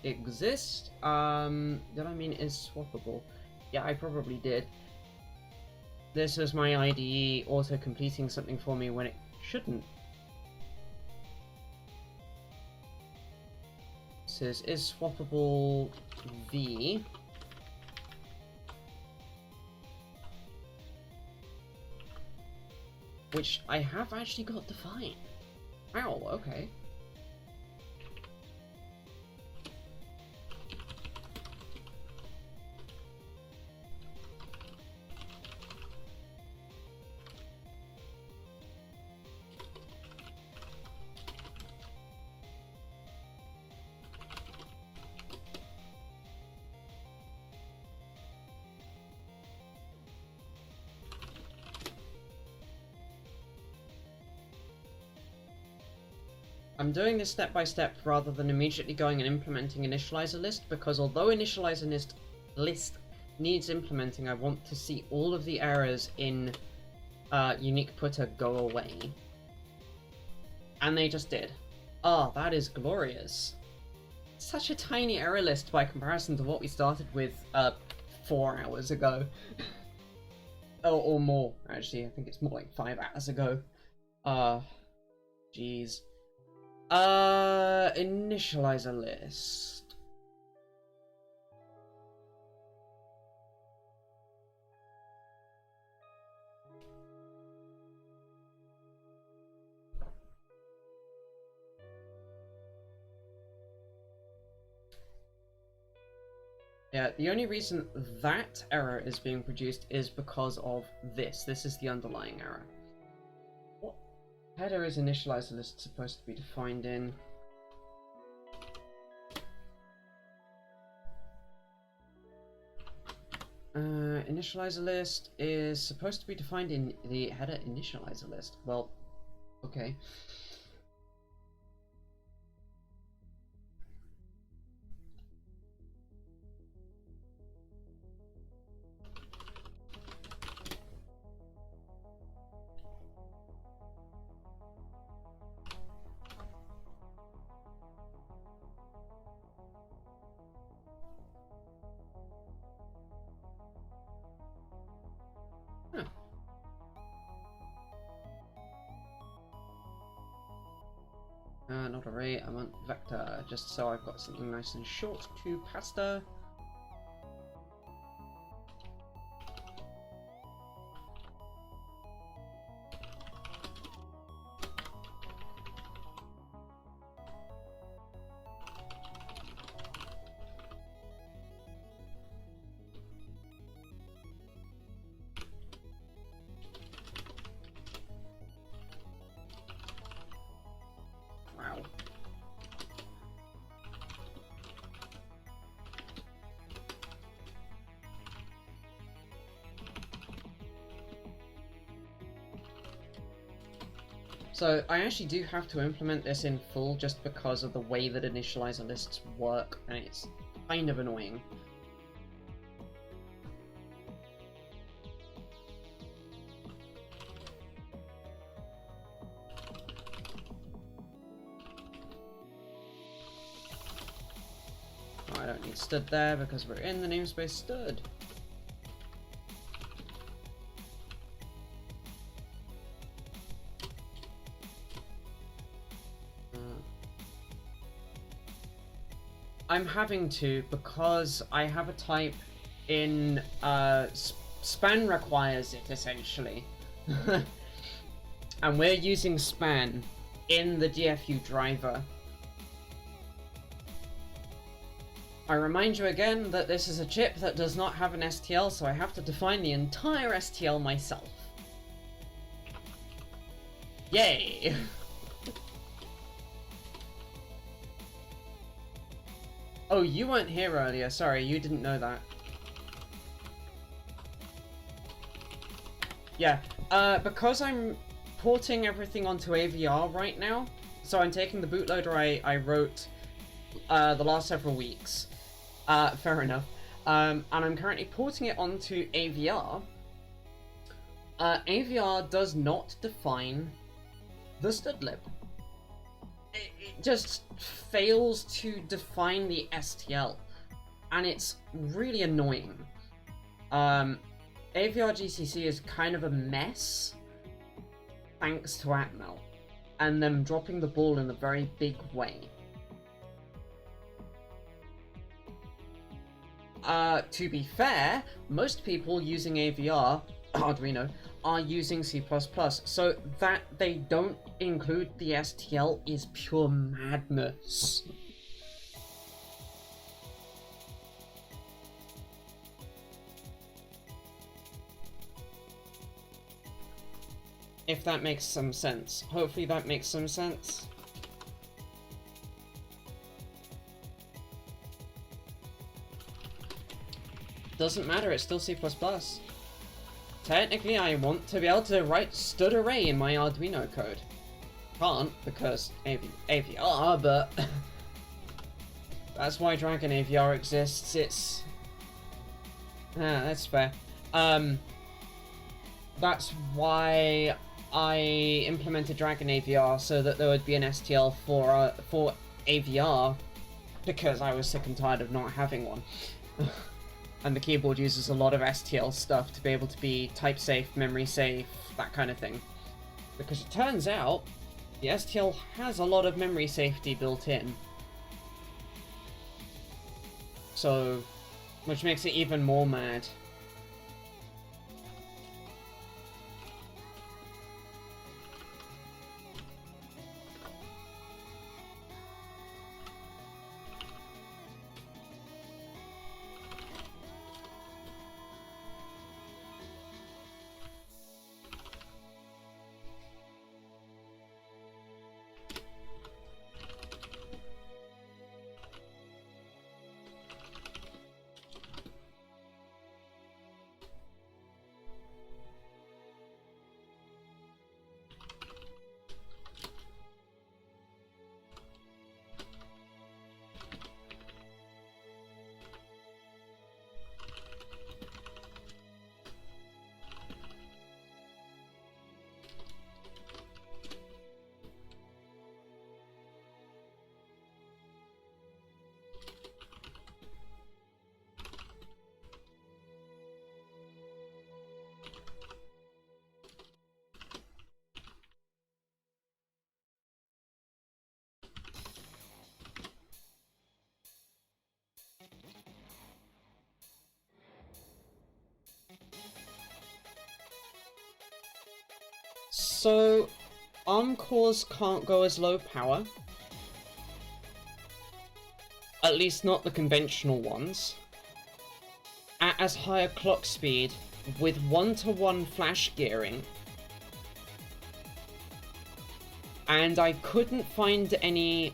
exist. Did I mean is swappable? Yeah, I probably did. This is my IDE auto-completing something for me when it shouldn't. This is swappable V. Which I have actually got defined. Wow, okay. I'm doing this step by step rather than immediately going and implementing initializer list, because although initializer list needs implementing, I want to see all of the errors in unique putter go away. And they just did. Oh, that is glorious. Such a tiny error list by comparison to what we started with 4 hours ago. or more, actually. I think it's more like 5 hours ago. Jeez. Initializer list. Yeah, the only reason that error is being produced is because of this. This is the underlying error. What header is initializer list supposed to be defined in? Initializer list is supposed to be defined in the header initializer list. Well, okay. Not array, I want vector, just so I've got something nice and short to pasta. Wow. So I actually do have to implement this in full just because of the way that initializer lists work, and it's kind of annoying. Oh, I don't need stood there because we're in the namespace stood. I'm having to because I have a type in span requires it essentially, and we're using span in the DFU driver. I remind you again that this is a chip that does not have an STL, so I have to define the entire STL myself. Yay! Oh, you weren't here earlier. Sorry, you didn't know that. Yeah, because I'm porting everything onto AVR right now, so I'm taking the bootloader I wrote the last several weeks. Fair enough. And I'm currently porting it onto AVR. AVR does not define the stdlib. It just fails to define the STL, and it's really annoying. AVR GCC is kind of a mess, thanks to Atmel, and them dropping the ball in a very big way. To be fair, most people using AVR, Arduino, are using C++, so that they don't include the STL is pure madness. If that makes some sense. Hopefully that makes some sense. Doesn't matter, it's still C++. Technically, I want to be able to write std array in my Arduino code. Can't, because AVR, but that's why Dragon AVR exists. It's... that's fair. That's why I implemented Dragon AVR, so that there would be an STL for AVR, because I was sick and tired of not having one. And the keyboard uses a lot of STL stuff to be able to be type safe, memory safe, that kind of thing. Because it turns out, the STL has a lot of memory safety built in. So, which makes it even more mad. So, ARM cores can't go as low power. At least not the conventional ones. At as high a clock speed, with 1-to-1 flash gearing. And I couldn't find any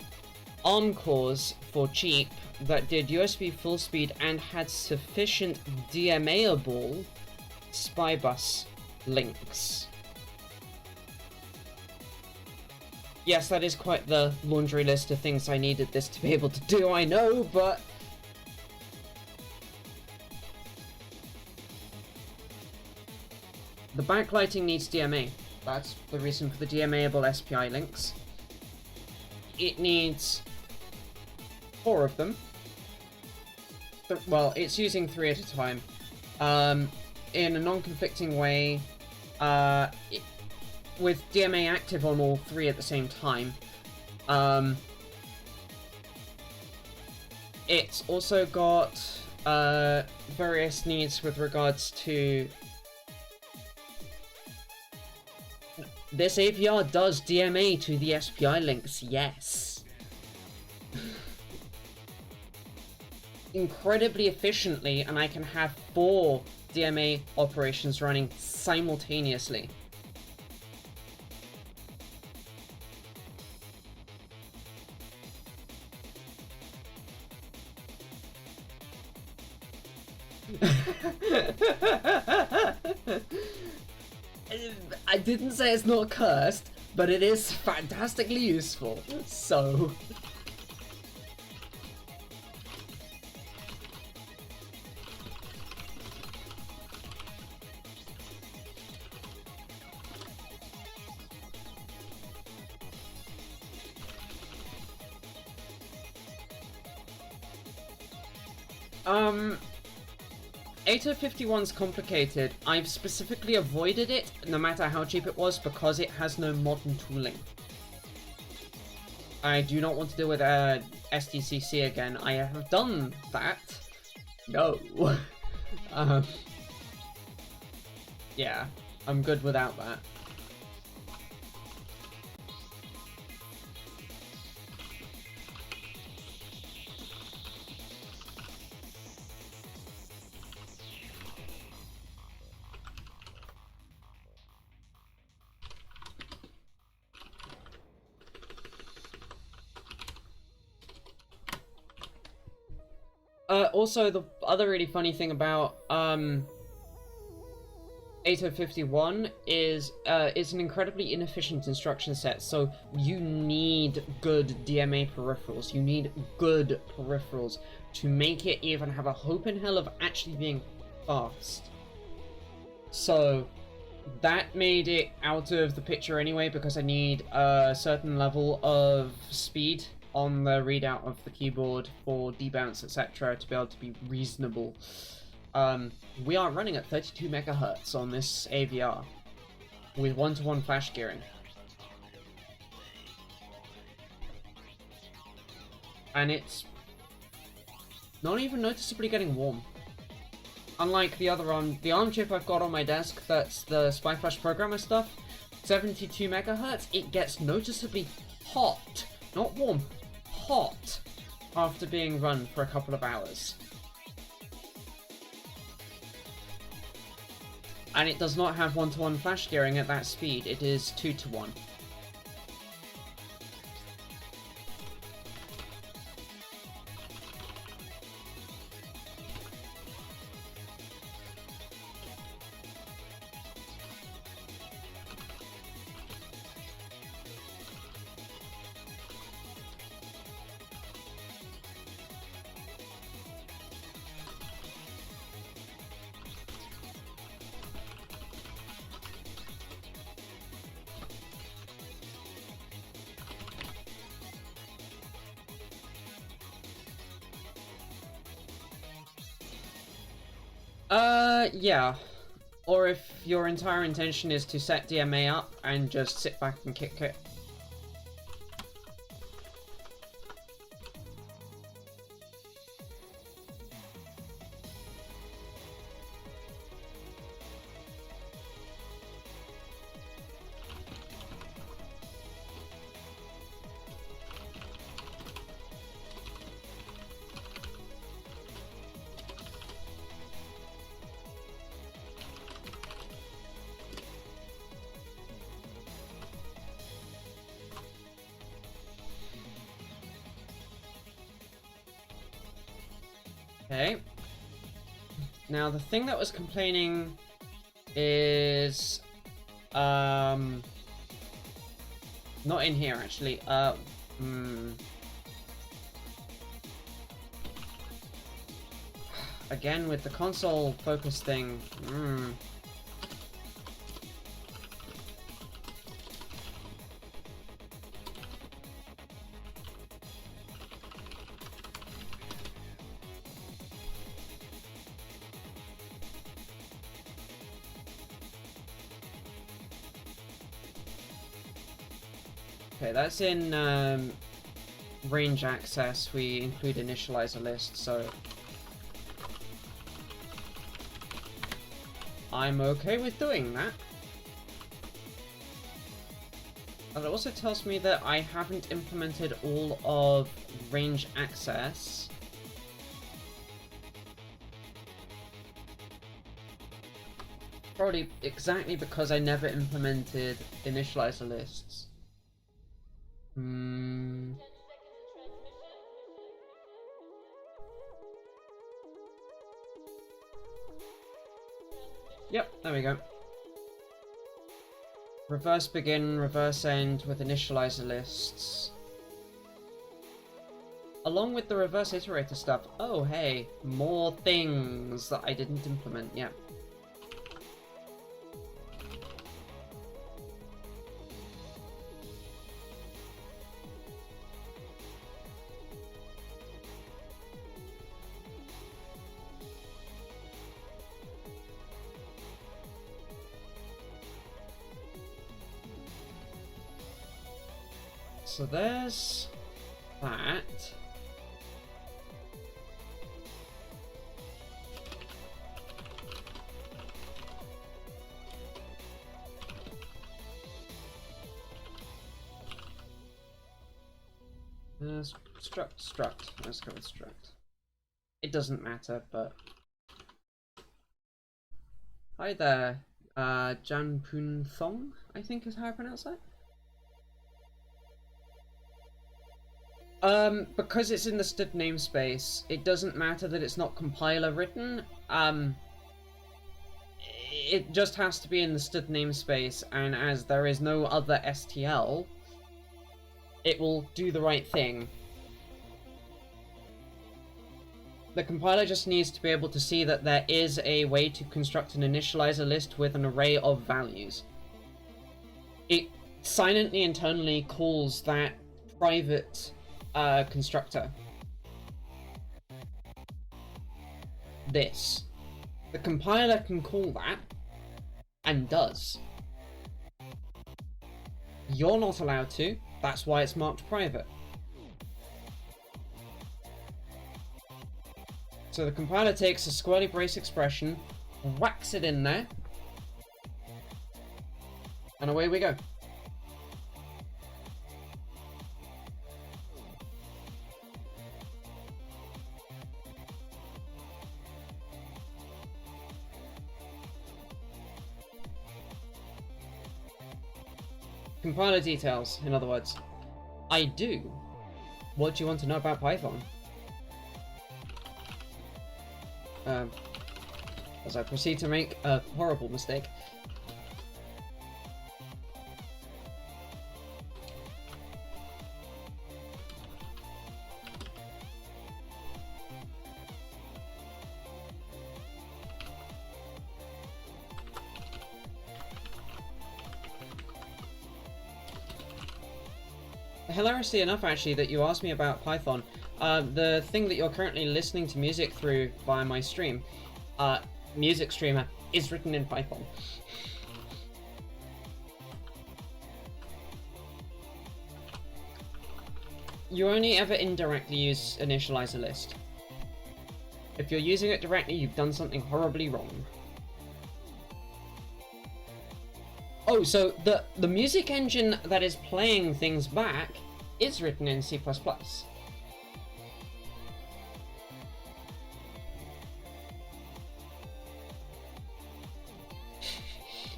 ARM cores for cheap that did USB full speed and had sufficient DMA-able SPI bus links. Yes, that is quite the laundry list of things I needed this to be able to do, I know, but... the backlighting needs DMA. That's the reason for the DMA-able SPI links. It needs 4 of them. Well, it's using 3 at a time. In a non-conflicting way, with DMA active on all 3 at the same time. It's also got various needs with regards to... this AVR does DMA to the SPI links, yes. Incredibly efficiently, and I can have 4 DMA operations running simultaneously. I didn't say it's not cursed, but it is fantastically useful, so... Ato51's complicated. I've specifically avoided it, no matter how cheap it was, because it has no modern tooling. I do not want to deal with SDCC again. I have done that. No. Yeah, I'm good without that. Also, the other really funny thing about 8051 is it's an incredibly inefficient instruction set, so you need good DMA peripherals. You need good peripherals to make it even have a hope in hell of actually being fast. So that made it out of the picture anyway, because I need a certain level of speed on the readout of the keyboard for debounce, etc., to be able to be reasonable. We are running at 32 megahertz on this AVR with 1-to-1 flash gearing. And it's not even noticeably getting warm. Unlike the other the ARM chip I've got on my desk, that's the SPI Flash Programmer stuff, 72 megahertz, it gets noticeably hot. Not warm, hot, after being run for a couple of hours. And it does not have 1-to-1 flash gearing at that speed, it is 2-to-1. Yeah. Or if your entire intention is to set DMA up and just sit back and kick it. Okay. Now the thing that was complaining is not in here actually. Again with the console focus thing. Okay, that's in range access. We include initializer list, so I'm okay with doing that. And it also tells me that I haven't implemented all of range access. Probably exactly because I never implemented initializer lists. Yep, there we go. Reverse begin, reverse end with initializer lists. Along with the reverse iterator stuff. Oh, hey, more things that I didn't implement yet. So there's that. Struct. Let's go with struct. It doesn't matter, but... Hi there, Janpun Thong, I think is how I pronounce that. Because it's in the std namespace, it doesn't matter that it's not compiler written. It just has to be in the std namespace, and as there is no other STL, it will do the right thing. The compiler just needs to be able to see that there is a way to construct an initializer list with an array of values. It silently internally calls that private constructor this. The compiler can call that, and does. You're not allowed to, that's why it's marked private. So the compiler takes a squirrely brace expression, whacks it in there, and away we go. Compiler details, in other words. I do. What do you want to know about Python? As I proceed to make a horrible mistake. Hilariously enough, actually, that you asked me about Python, the thing that you're currently listening to music through via my stream, Music Streamer, is written in Python. You only ever indirectly use initializer list. If you're using it directly, you've done something horribly wrong. Oh, so the music engine that is playing things back is written in C++.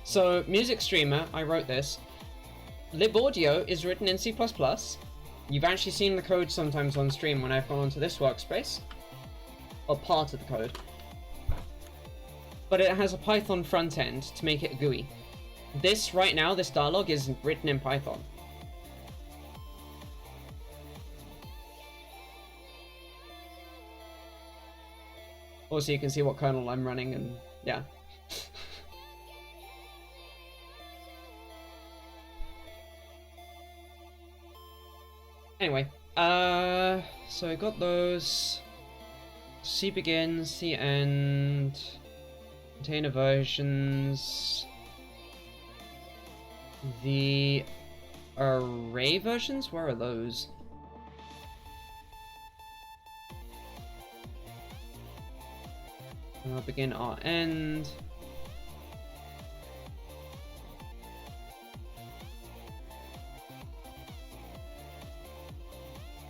So, Music Streamer, I wrote this. LibAudio is written in C++. You've actually seen the code sometimes on stream when I've gone onto this workspace. or part of the code. But it has a Python front end to make it GUI. This, right now, this dialog is written in Python. Also, you can see what kernel I'm running, and yeah. Anyway, so I got those. C begin, C end, container versions, the array versions, where are those? Begin, R end.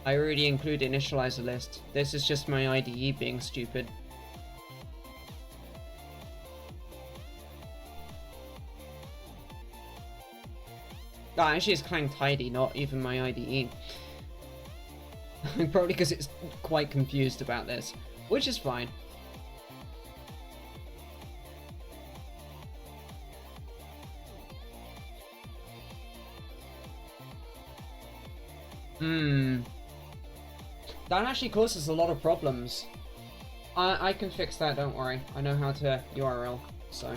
I already include initializer list. This is just my IDE being stupid. Actually it's Clang Tidy, not even my IDE. Probably because it's quite confused about this, which is fine. That actually causes a lot of problems. I can fix that, don't worry. I know how to URL, so.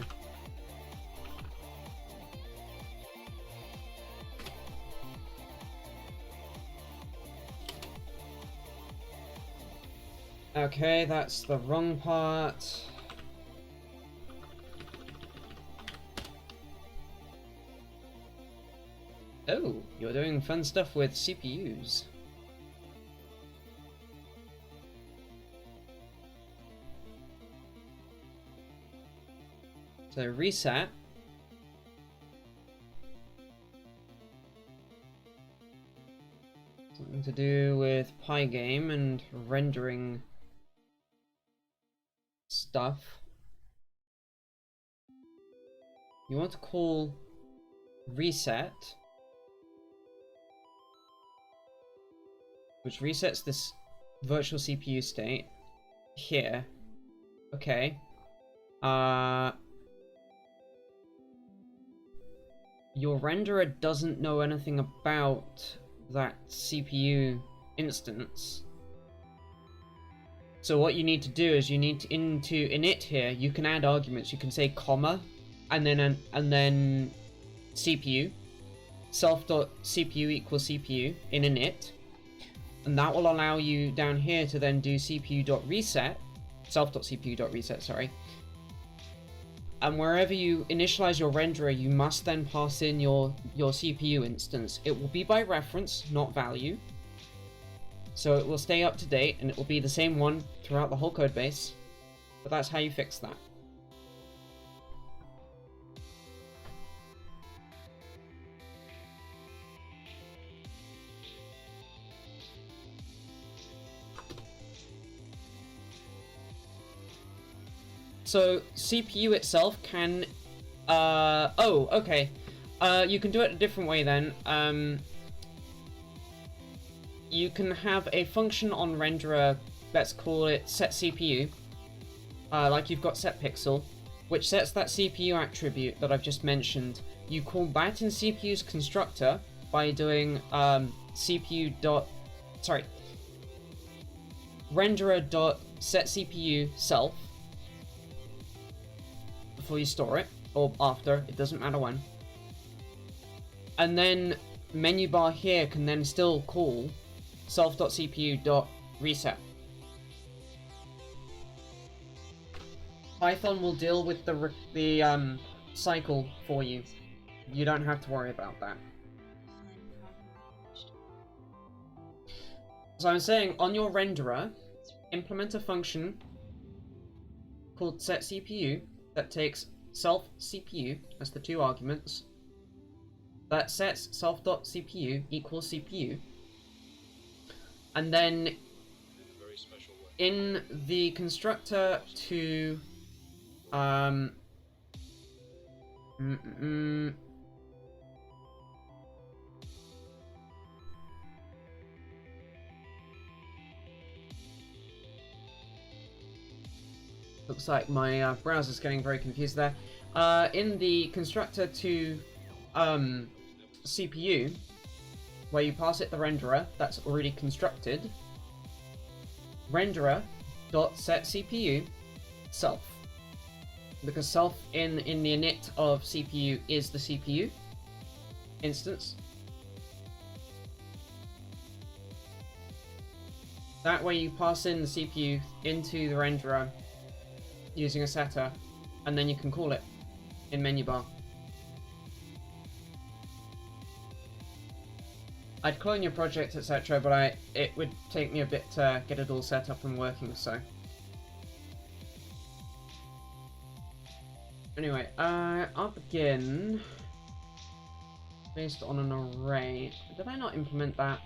Okay, that's the wrong part. Oh, you're doing fun stuff with CPUs. So reset. Something to do with Pygame and rendering stuff. You want to call reset, which resets this virtual CPU state here. Okay. Your renderer doesn't know anything about that CPU instance. So what you need to do is you need to into init here, you can add arguments. You can say comma and then CPU, self.cpu equals CPU in init. And that will allow you down here to then do cpu.reset, self.cpu.reset, sorry. And wherever you initialize your renderer, you must then pass in your CPU instance. It will be by reference, not value. So it will stay up to date, and it will be the same one throughout the whole code base. But that's how you fix that. So CPU itself can, oh, okay. You can do it a different way then. You can have a function on renderer, let's call it setCPU, like you've got setPixel, which sets that CPU attribute that I've just mentioned. You call that in CPU's constructor by doing renderer.setCPU self before you store it, or after, it doesn't matter when. And then menu bar here can then still call self.cpu.reset. Python will deal with the cycle for you. You don't have to worry about that. So I'm saying on your renderer, implement a function called setCPU that takes self.cpu as the two arguments, that sets self.cpu equals CPU, and then in the constructor to Looks like my browser's getting very confused there. In the constructor to CPU, where you pass it the renderer that's already constructed, renderer.setCPU self. Because self in the init of CPU is the CPU instance. That way you pass in the CPU into the renderer using a setter, and then you can call it in menu bar. I'd clone your project, etc., but it would take me a bit to get it all set up and working, so. Anyway, I'll begin based on an array. Did I not implement that?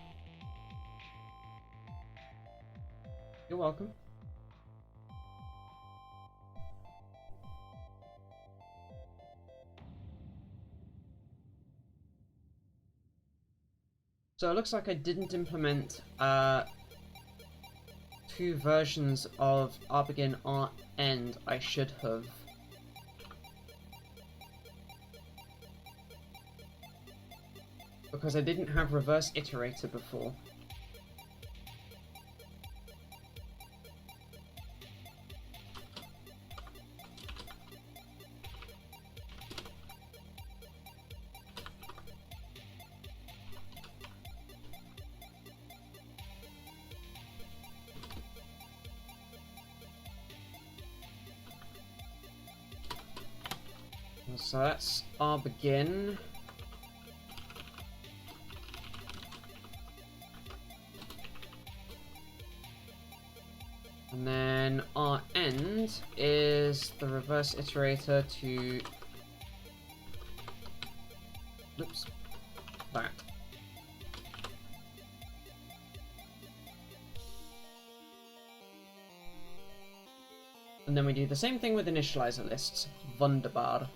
You're welcome. So it looks like I didn't implement 2 versions of rbegin rend. I should have. Because I didn't have reverse iterator before. So that's rbegin. And then rend is the reverse iterator to, oops, that. And then we do the same thing with initializer lists. Wunderbar.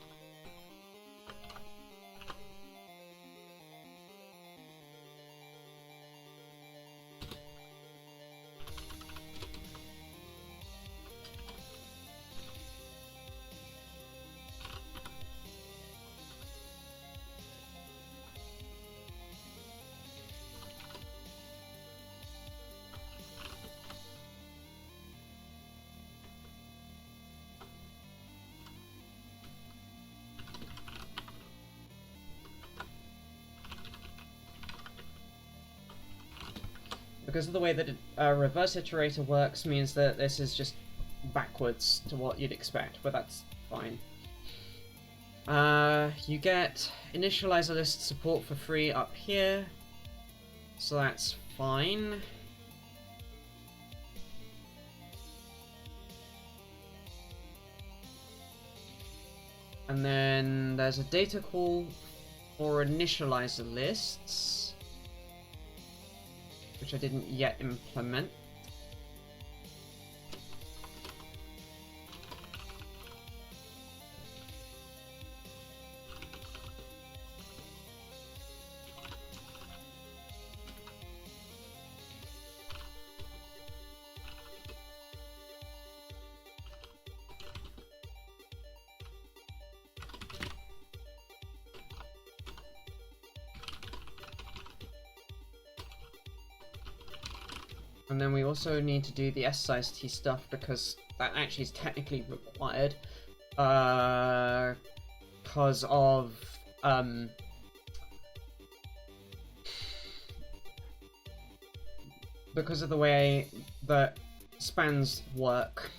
Because of the way that a reverse iterator works means that this is just backwards to what you'd expect, but that's fine. You get initializer list support for free up here, so that's fine. And then there's a data call for initializer lists, which I didn't yet implement. And then we also need to do the S-size T stuff because that actually is technically required because of the way that spans work.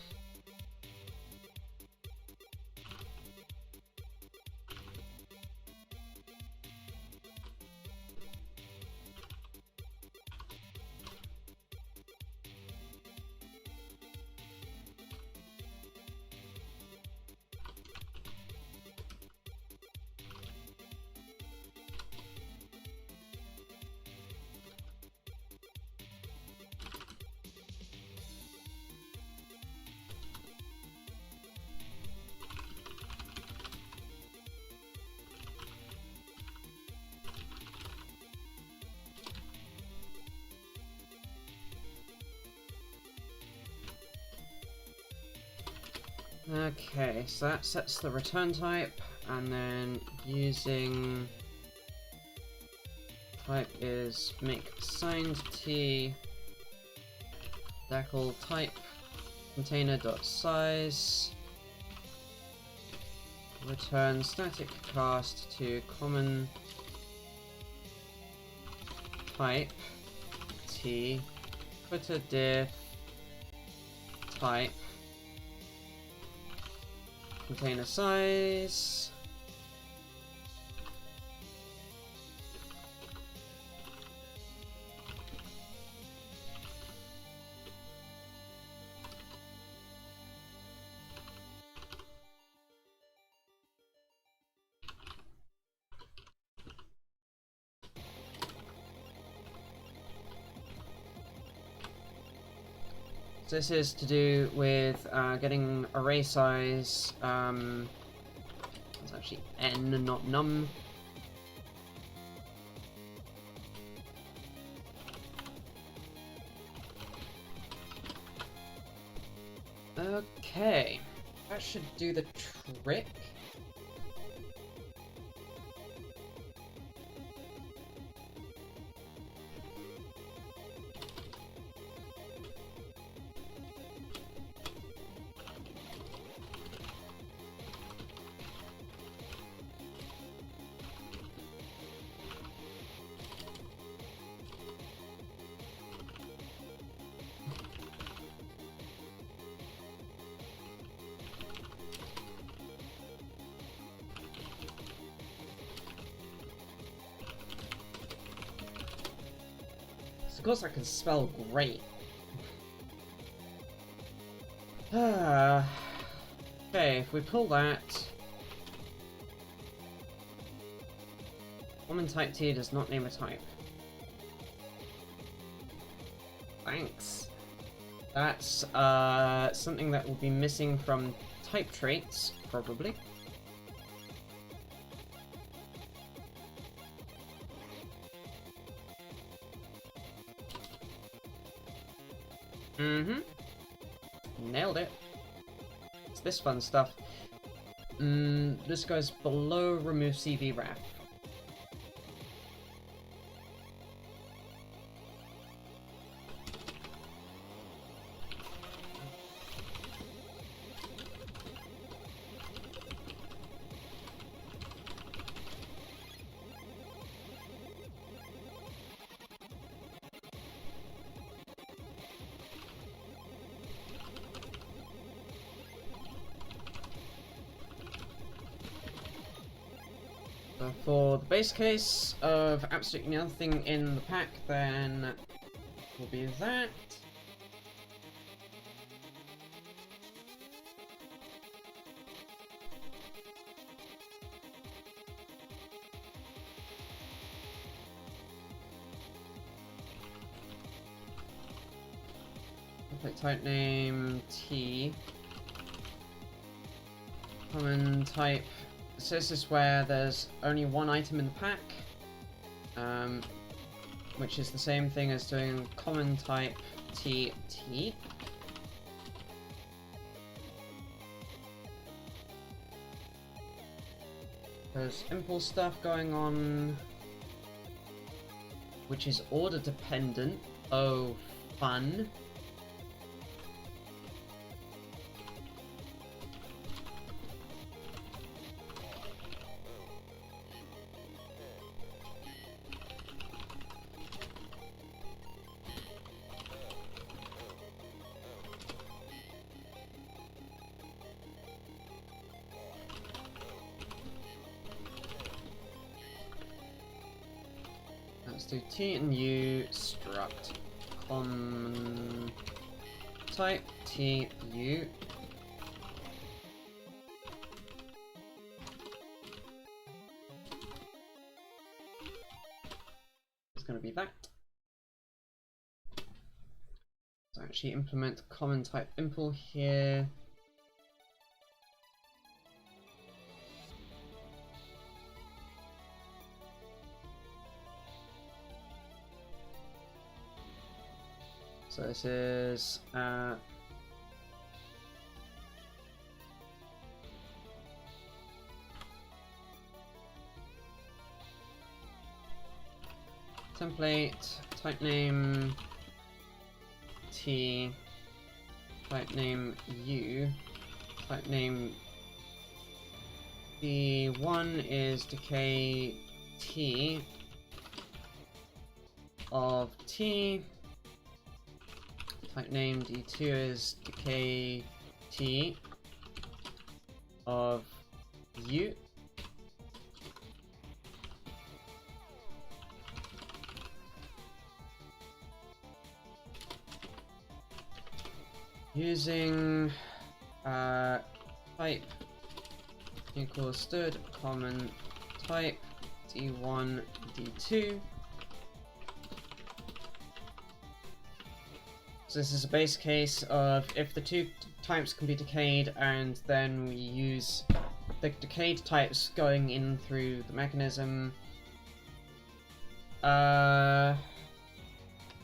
Okay, so that sets the return type, and then using type is make signed t decal type container.size return static cast to common type t footer diff type container size So this is to do with getting array size, it's actually n, not num. Okay, that should do the trick. Of course I can spell great. Okay, if we pull that... Common type T does not name a type. Thanks. That's something that will be missing from type traits, probably. Nailed it. It's this fun stuff. This goes below remove CV wrap. For the base case of absolutely nothing in the pack, then will be that. Template type name T. Common type. So this is where there's only one item in the pack, which is the same thing as doing common type TT. There's impulse stuff going on, which is order dependent. Oh, fun. Let's do T and U struct common type T U. It's going to be that. So actually implement common type impl here. So this is template, type name T, type name U, type name D1 is decay T of T, type name D2 is decay T of U. Using type equals stood common type D1 D2. So this is a base case of if the two types can be decayed, and then we use the decayed types going in through the mechanism.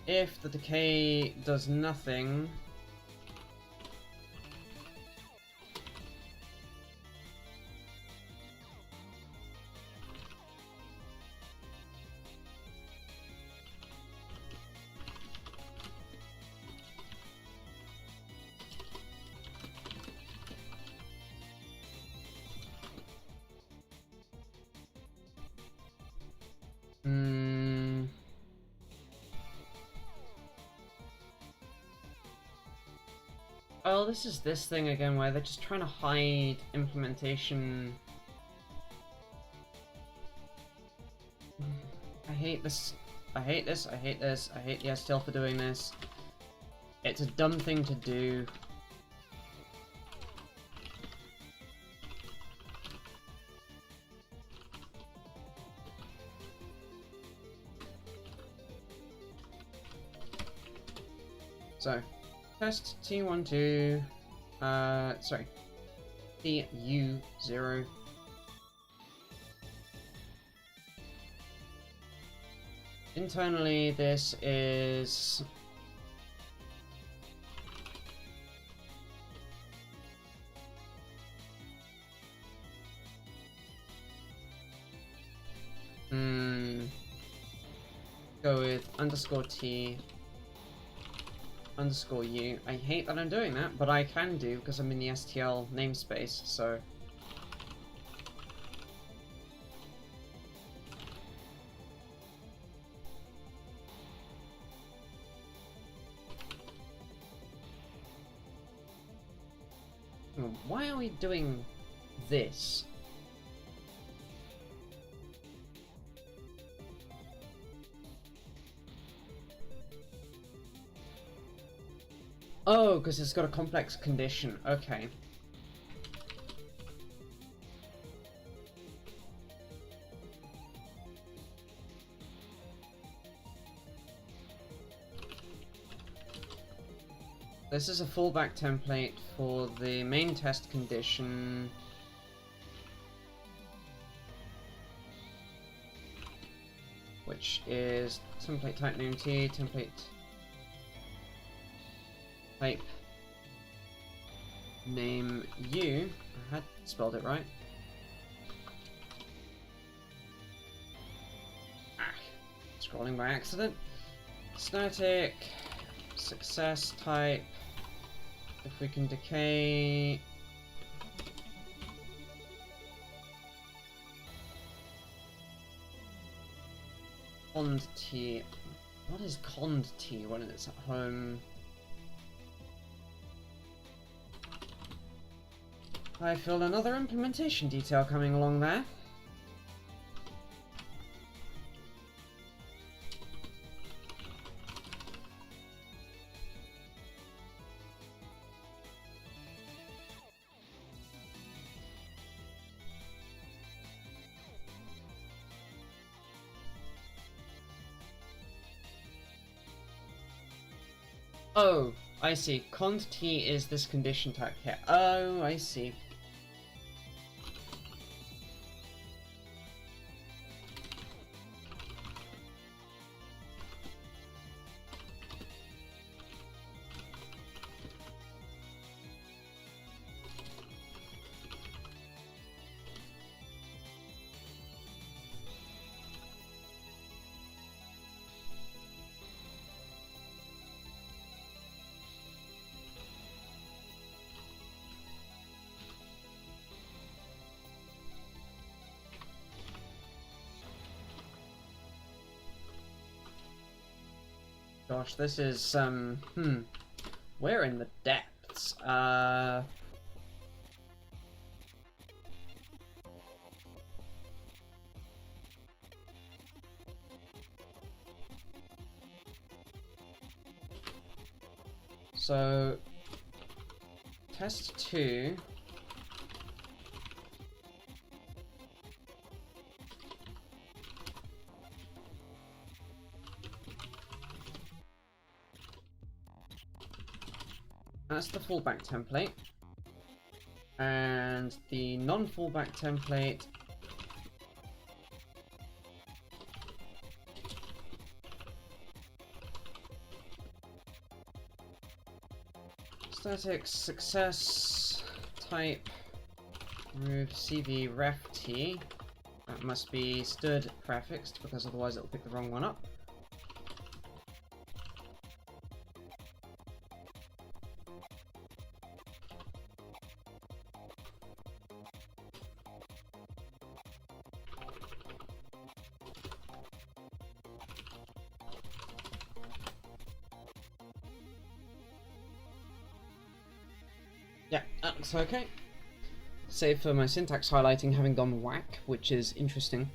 If the decay does nothing, oh, this is this thing again where they're just trying to hide implementation. I hate this. I hate this. I hate this. I hate the STL for doing this. It's a dumb thing to do. So, test T12, sorry, TU0. Internally, this is go with underscore T underscore U. I hate that I'm doing that, but I can do because I'm in the STL namespace, so. Why are we doing this? Oh, because it's got a complex condition. Okay. This is a fallback template for the main test condition. Which is template type name T, template type name U. I had spelled it right. Scrolling by accident. Static success type. If we can decay cond T. What is cond T when it's at home? I feel another implementation detail coming along there. Oh, I see. Cond T is this condition type here. Oh, I see. Gosh, this is, we're in the depths. So, test 2. That's the fallback template. And the non-fallback template static success type remove CV ref t. That must be stood prefixed because otherwise it'll pick the wrong one up. Yeah, that looks okay. Save for my syntax highlighting having gone whack, which is interesting.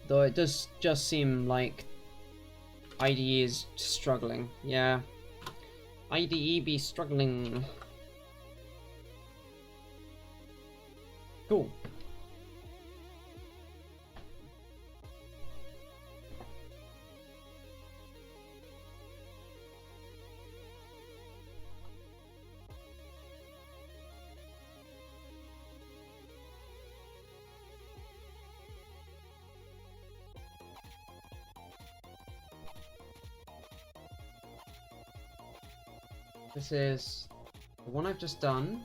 Though it does just seem like IDE is struggling. Yeah. IDE be struggling. Cool. This is the one I've just done.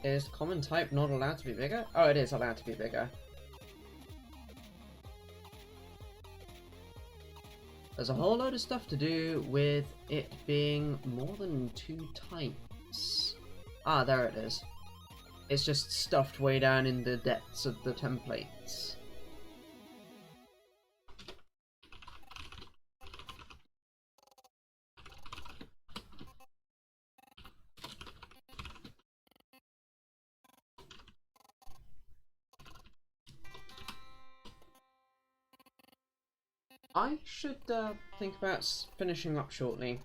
Is common type not allowed to be bigger? Oh, it is allowed to be bigger. There's a whole load of stuff to do with it being more than 2 types. Ah, there it is. It's just stuffed way down in the depths of the templates. I should think about finishing up shortly.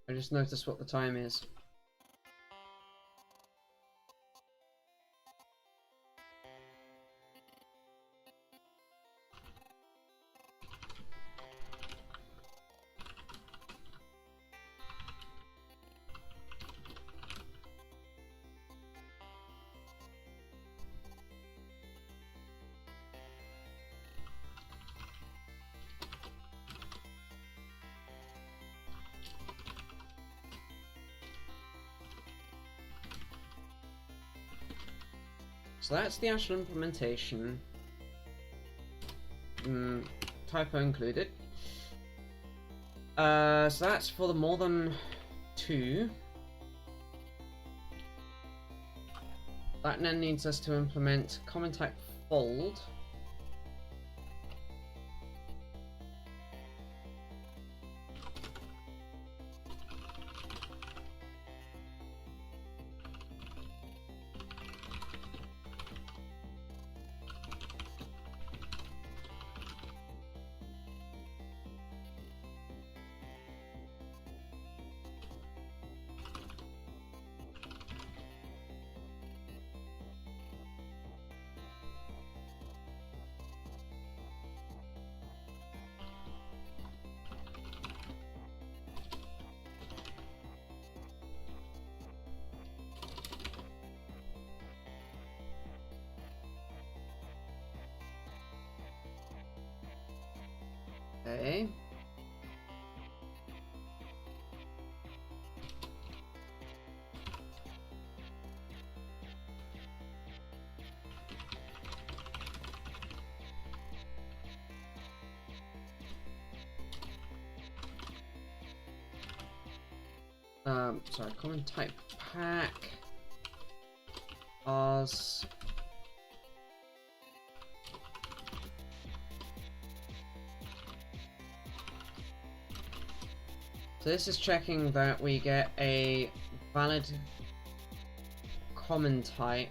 I just noticed what the time is. So that's the actual implementation. Typo included. So that's for the more than 2. That then needs us to implement common type fold. Okay. Sorry, common type pack. Rs. So this is checking that we get a valid common type.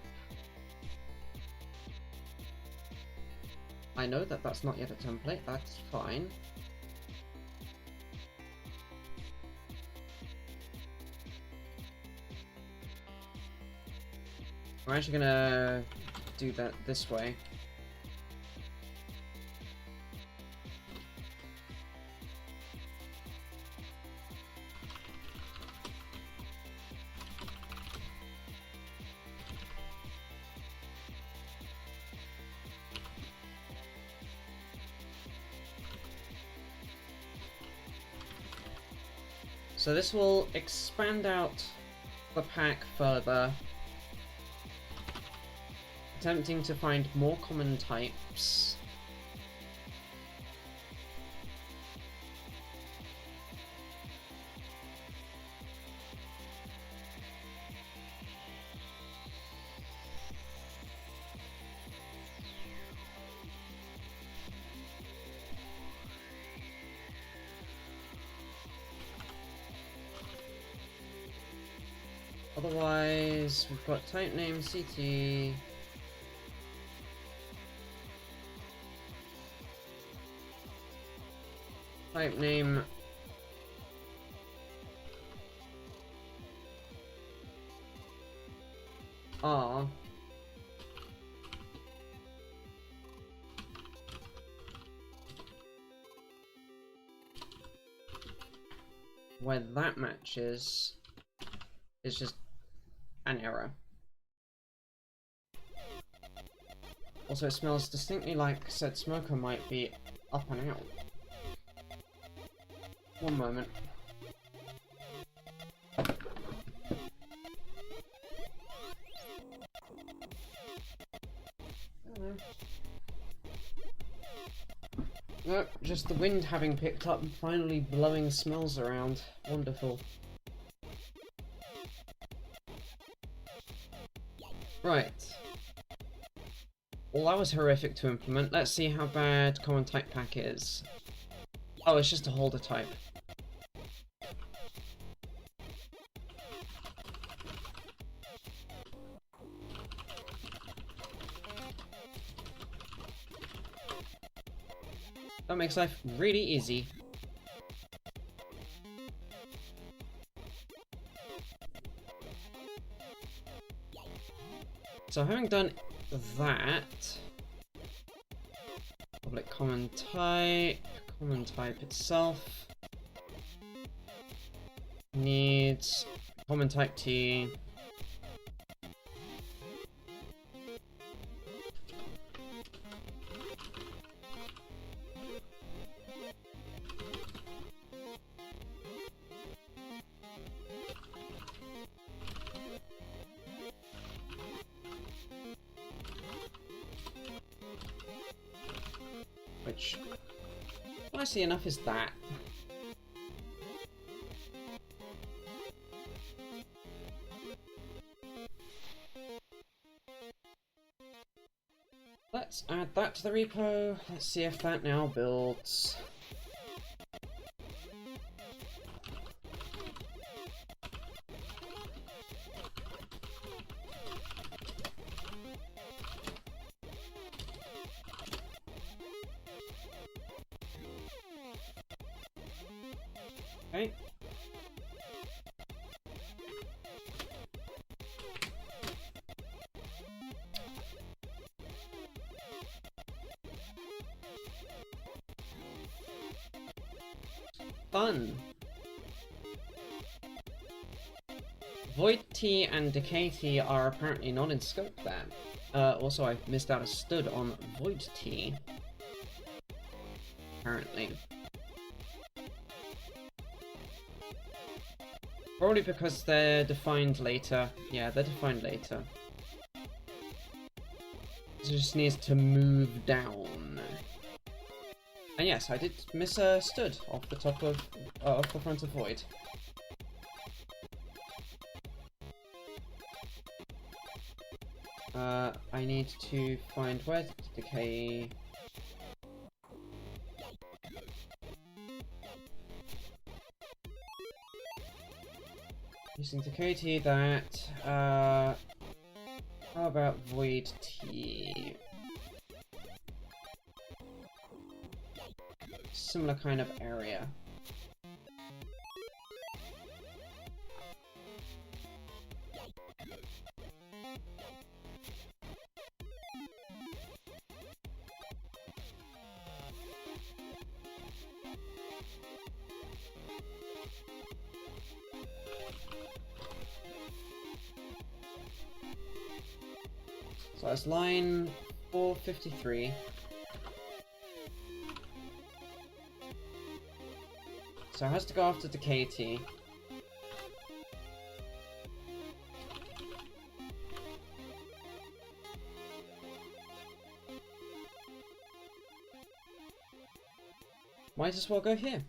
I know that that's not yet a template, that's fine. We're actually gonna do that this way. So this will expand out the pack further, attempting to find more common types. Otherwise, we've got type name CT. Type name R. Where that matches is just an error. Also, it smells distinctly like said smoker might be up and out. One moment. Nope, just the wind having picked up and finally blowing smells around. Wonderful. Right. Well, that was horrific to implement. Let's see how bad common type pack is. Oh, it's just a holder type. That makes life really easy. So having done that, public common type itself needs common type T. Which, honestly enough, is that. Let's add that to the repo. Let's see if that now builds. Okay. Fun. Void T and Decay T are apparently not in scope there. Also, I missed out a stud on Void T. Apparently. Probably because they're defined later. Yeah, they're defined later. It just needs to move down. And yes, I did miss a stud off the top of off the front of void. I need to find where to decay. Using decay T that. How about void T? Similar kind of area. So that's line 453. So it has to go after decay T. Might as well go here.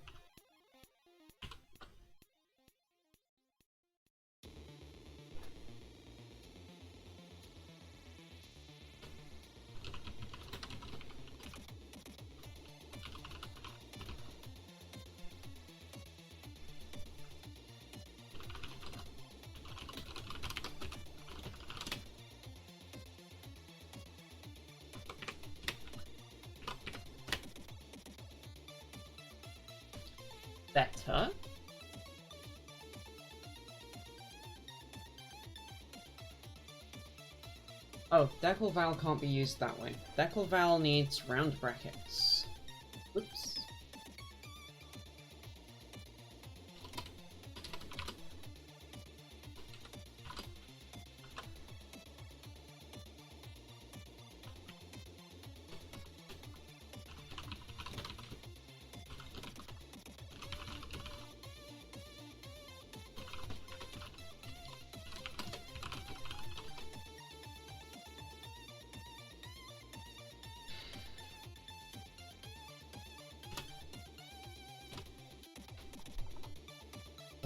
Better. Oh, decal val can't be used that way. Decal val needs round brackets. Oops.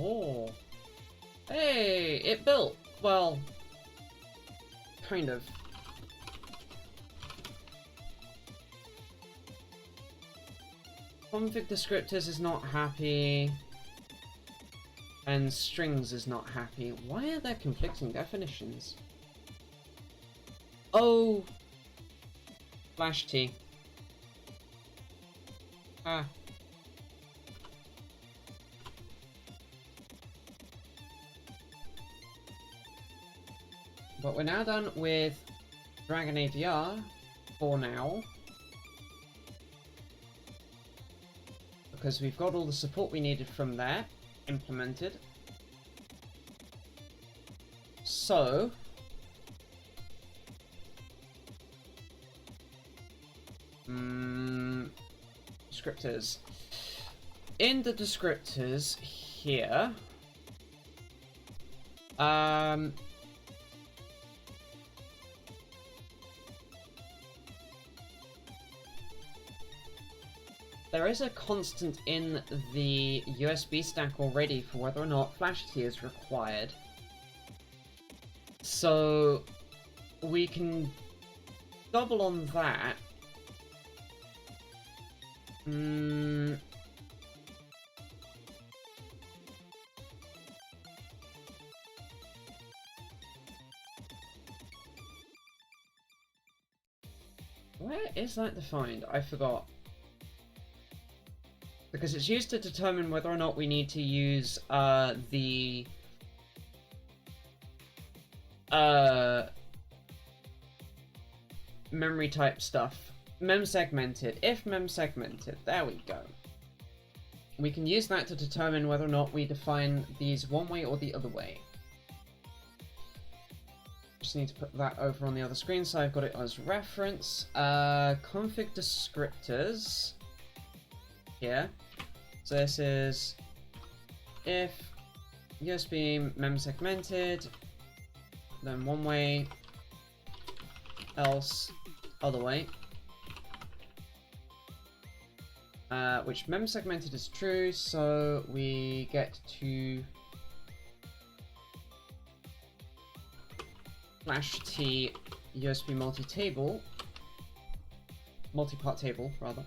Oh. Hey, it built. Well, kind of. Config descriptors is not happy. And strings is not happy. Why are there conflicting definitions? Oh. Flash T. Ah. But we're now done with Dragon ADR for now. Because we've got all the support we needed from there implemented. So descriptors. In the descriptors here, there is a constant in the USB stack already for whether or not Flash T is required. So we can double on that. Where is that defined? I forgot. Because it's used to determine whether or not we need to use the memory type stuff. Mem segmented. If mem segmented. There we go. We can use that to determine whether or not we define these one way or the other way. Just need to put that over on the other screen so I've got it as reference. Config descriptors. Here. So this is if USB mem segmented, then one way, else other way. Which mem segmented is true, so we get to flash T USB multi-part table rather.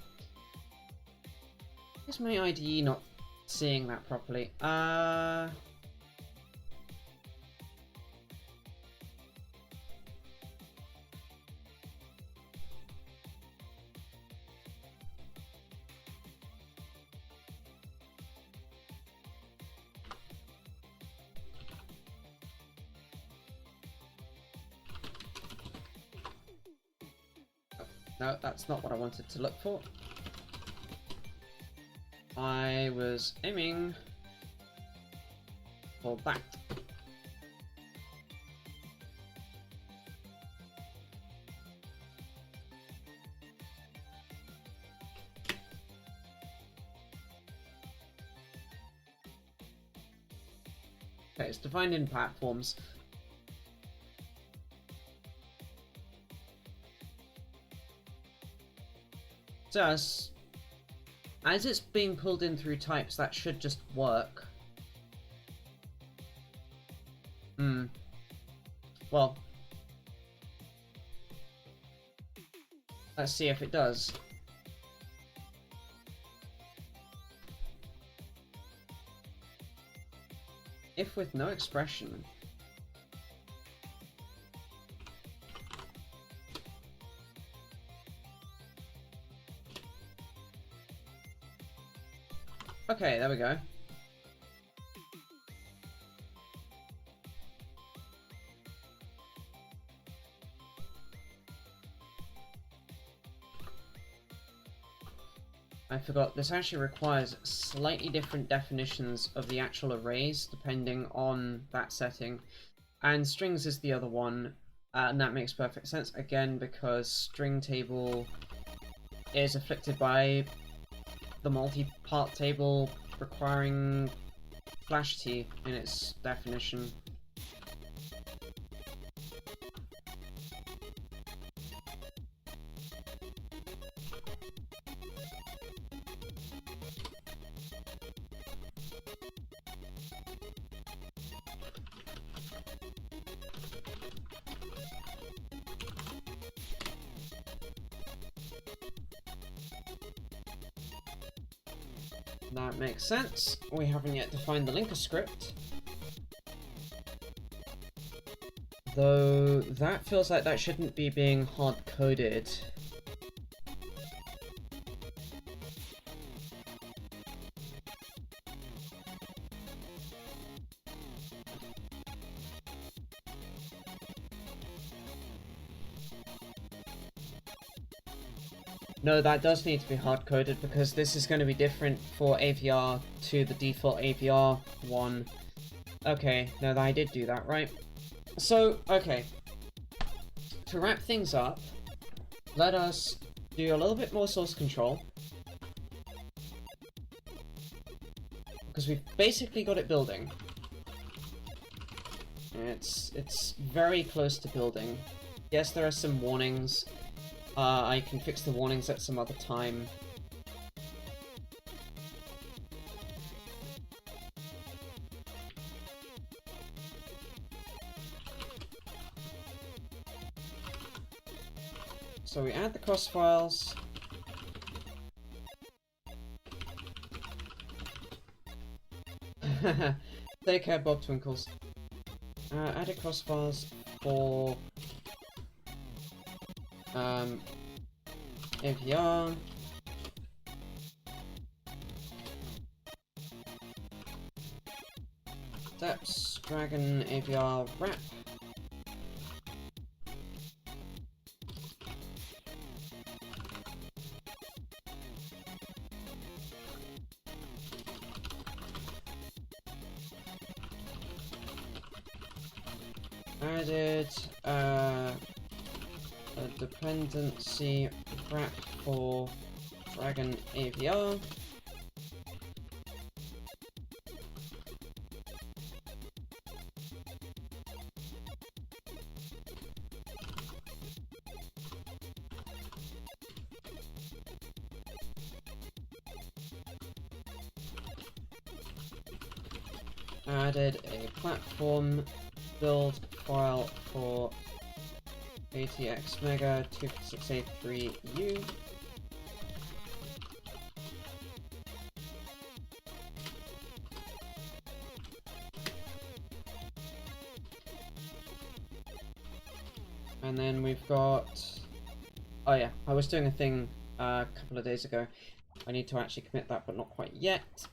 Is my IDE not seeing that properly? No, that's not what I wanted to look for. I was aiming for that. Okay, it's defined in platforms. So as it's being pulled in through types, that should just work. Well, let's see if it does. If with no expression. Okay, there we go. I forgot, this actually requires slightly different definitions of the actual arrays depending on that setting. And strings is the other one, and that makes perfect sense, again, because string table is afflicted by the multi-part table requiring flash T in its definition. That makes sense. We haven't yet defined the linker script. Though that feels like that shouldn't be being hard-coded. No, that does need to be hard-coded because this is going to be different for AVR to the default AVR one. Okay, no, I did do that, right? So, okay. To wrap things up, let us do a little bit more source control. Because we've basically got it building. It's very close to building. Yes, there are some warnings. I can fix the warnings at some other time. So we add the cross files. Take care, Bob Twinkles. Add cross files for AVR. Steps, Dragon AVR wrap. Added a dependency wrap for Dragon AVR. added a platform build file for ATX Mega 2683U. And then we've got, oh yeah, I was doing a thing a couple of days ago. I need to actually commit that, but not quite yet.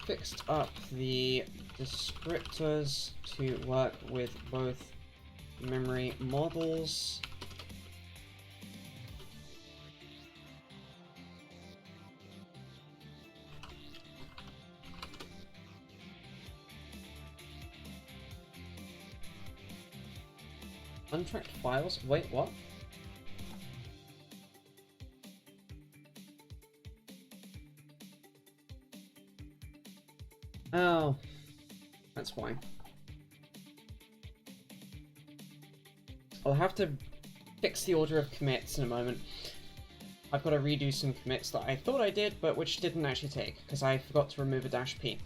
Fixed up the descriptors to work with both memory models. Untracked files? Wait, what? Oh, that's why. I'll have to fix the order of commits in a moment. I've got to redo some commits that I thought I did, but which didn't actually take, because I forgot to remove a -p.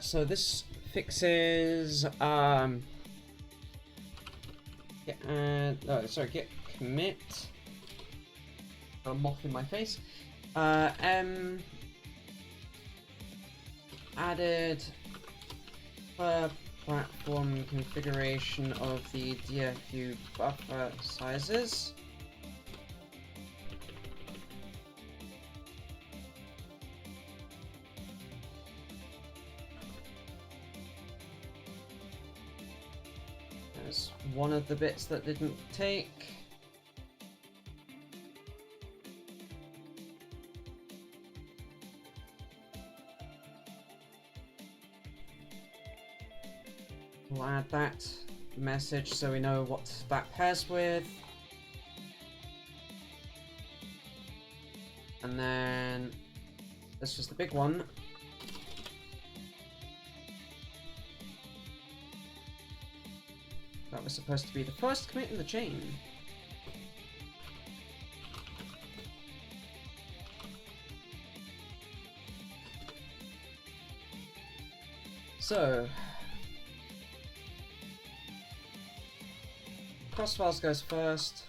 So this fixes, git commit. Got a moth in my face. Added platform configuration of the DFU buffer sizes. There's one of the bits that didn't take. We'll add that message so we know what that pairs with. And then this was the big one. That was supposed to be the first commit in the chain. So cross files goes first.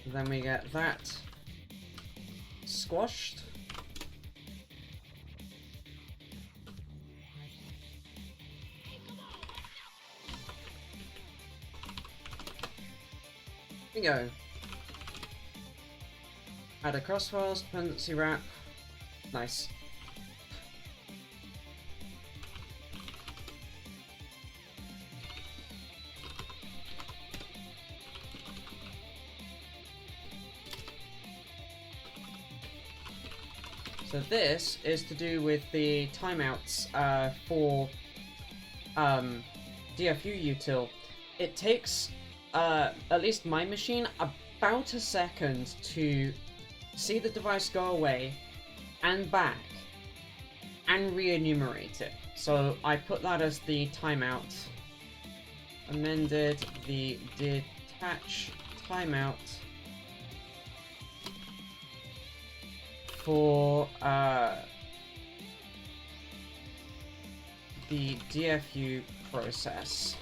Then we get that squashed. Here we go. Add a cross files dependency wrap. Nice. So this is to do with the timeouts for DFU util. It takes, at least my machine, about a second to see the device go away and back and re-enumerate it. So I put that as the timeout. Amended the detach timeout for the DFU process.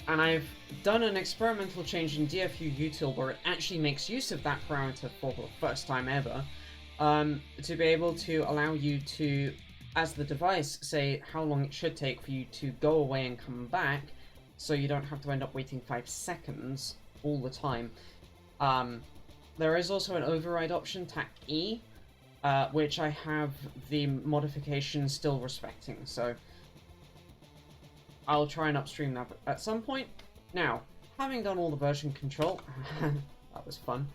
And I've done an experimental change in DFU util where it actually makes use of that parameter for the first time ever, to be able to allow you to, as the device, say how long it should take for you to go away and come back, so you don't have to end up waiting 5 seconds all the time. There is also an override option, TAC E, which I have the modification still respecting, so I'll try and upstream that at some point. Now, having done all the version control, that was fun,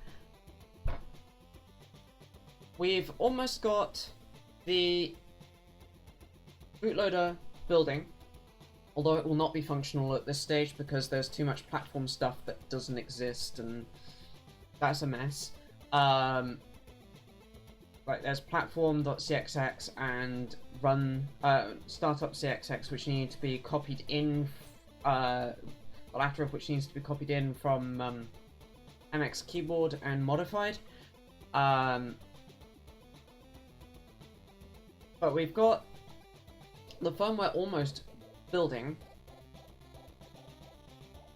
we've almost got the bootloader building, although it will not be functional at this stage because there's too much platform stuff that doesn't exist, and that's a mess. Like there's platform.cxx and run startup.cxx, which need to be copied in, the latter of which needs to be copied in from MXKeyboard and modified. But we've got the firmware almost building.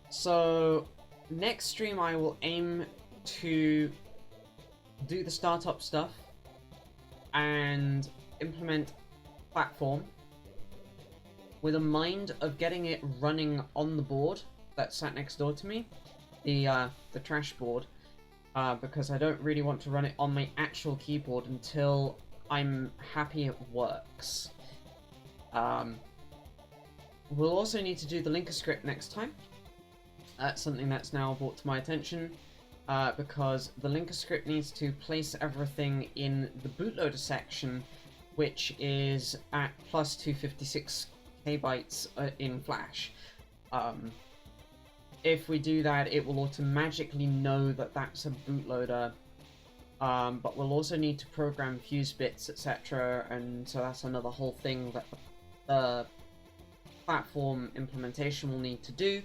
So next stream I will aim to do the startup stuff and implement platform with a mind of getting it running on the board that sat next door to me, the trash board, because I don't really want to run it on my actual keyboard until I'm happy it works. We'll also need to do the linker script next time. That's something that's now brought to my attention, because the linker script needs to place everything in the bootloader section, which is at plus 256 kbytes in Flash. If we do that, it will automatically know that that's a bootloader, but we'll also need to program fuse bits, etc., and so that's another whole thing that the platform implementation will need to do.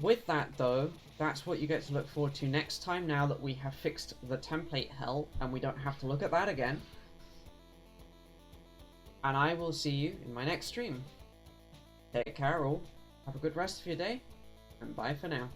With that though, that's what you get to look forward to next time, now that we have fixed the template hell and we don't have to look at that again. And I will see you in my next stream. Take care all, have a good rest of your day, and bye for now.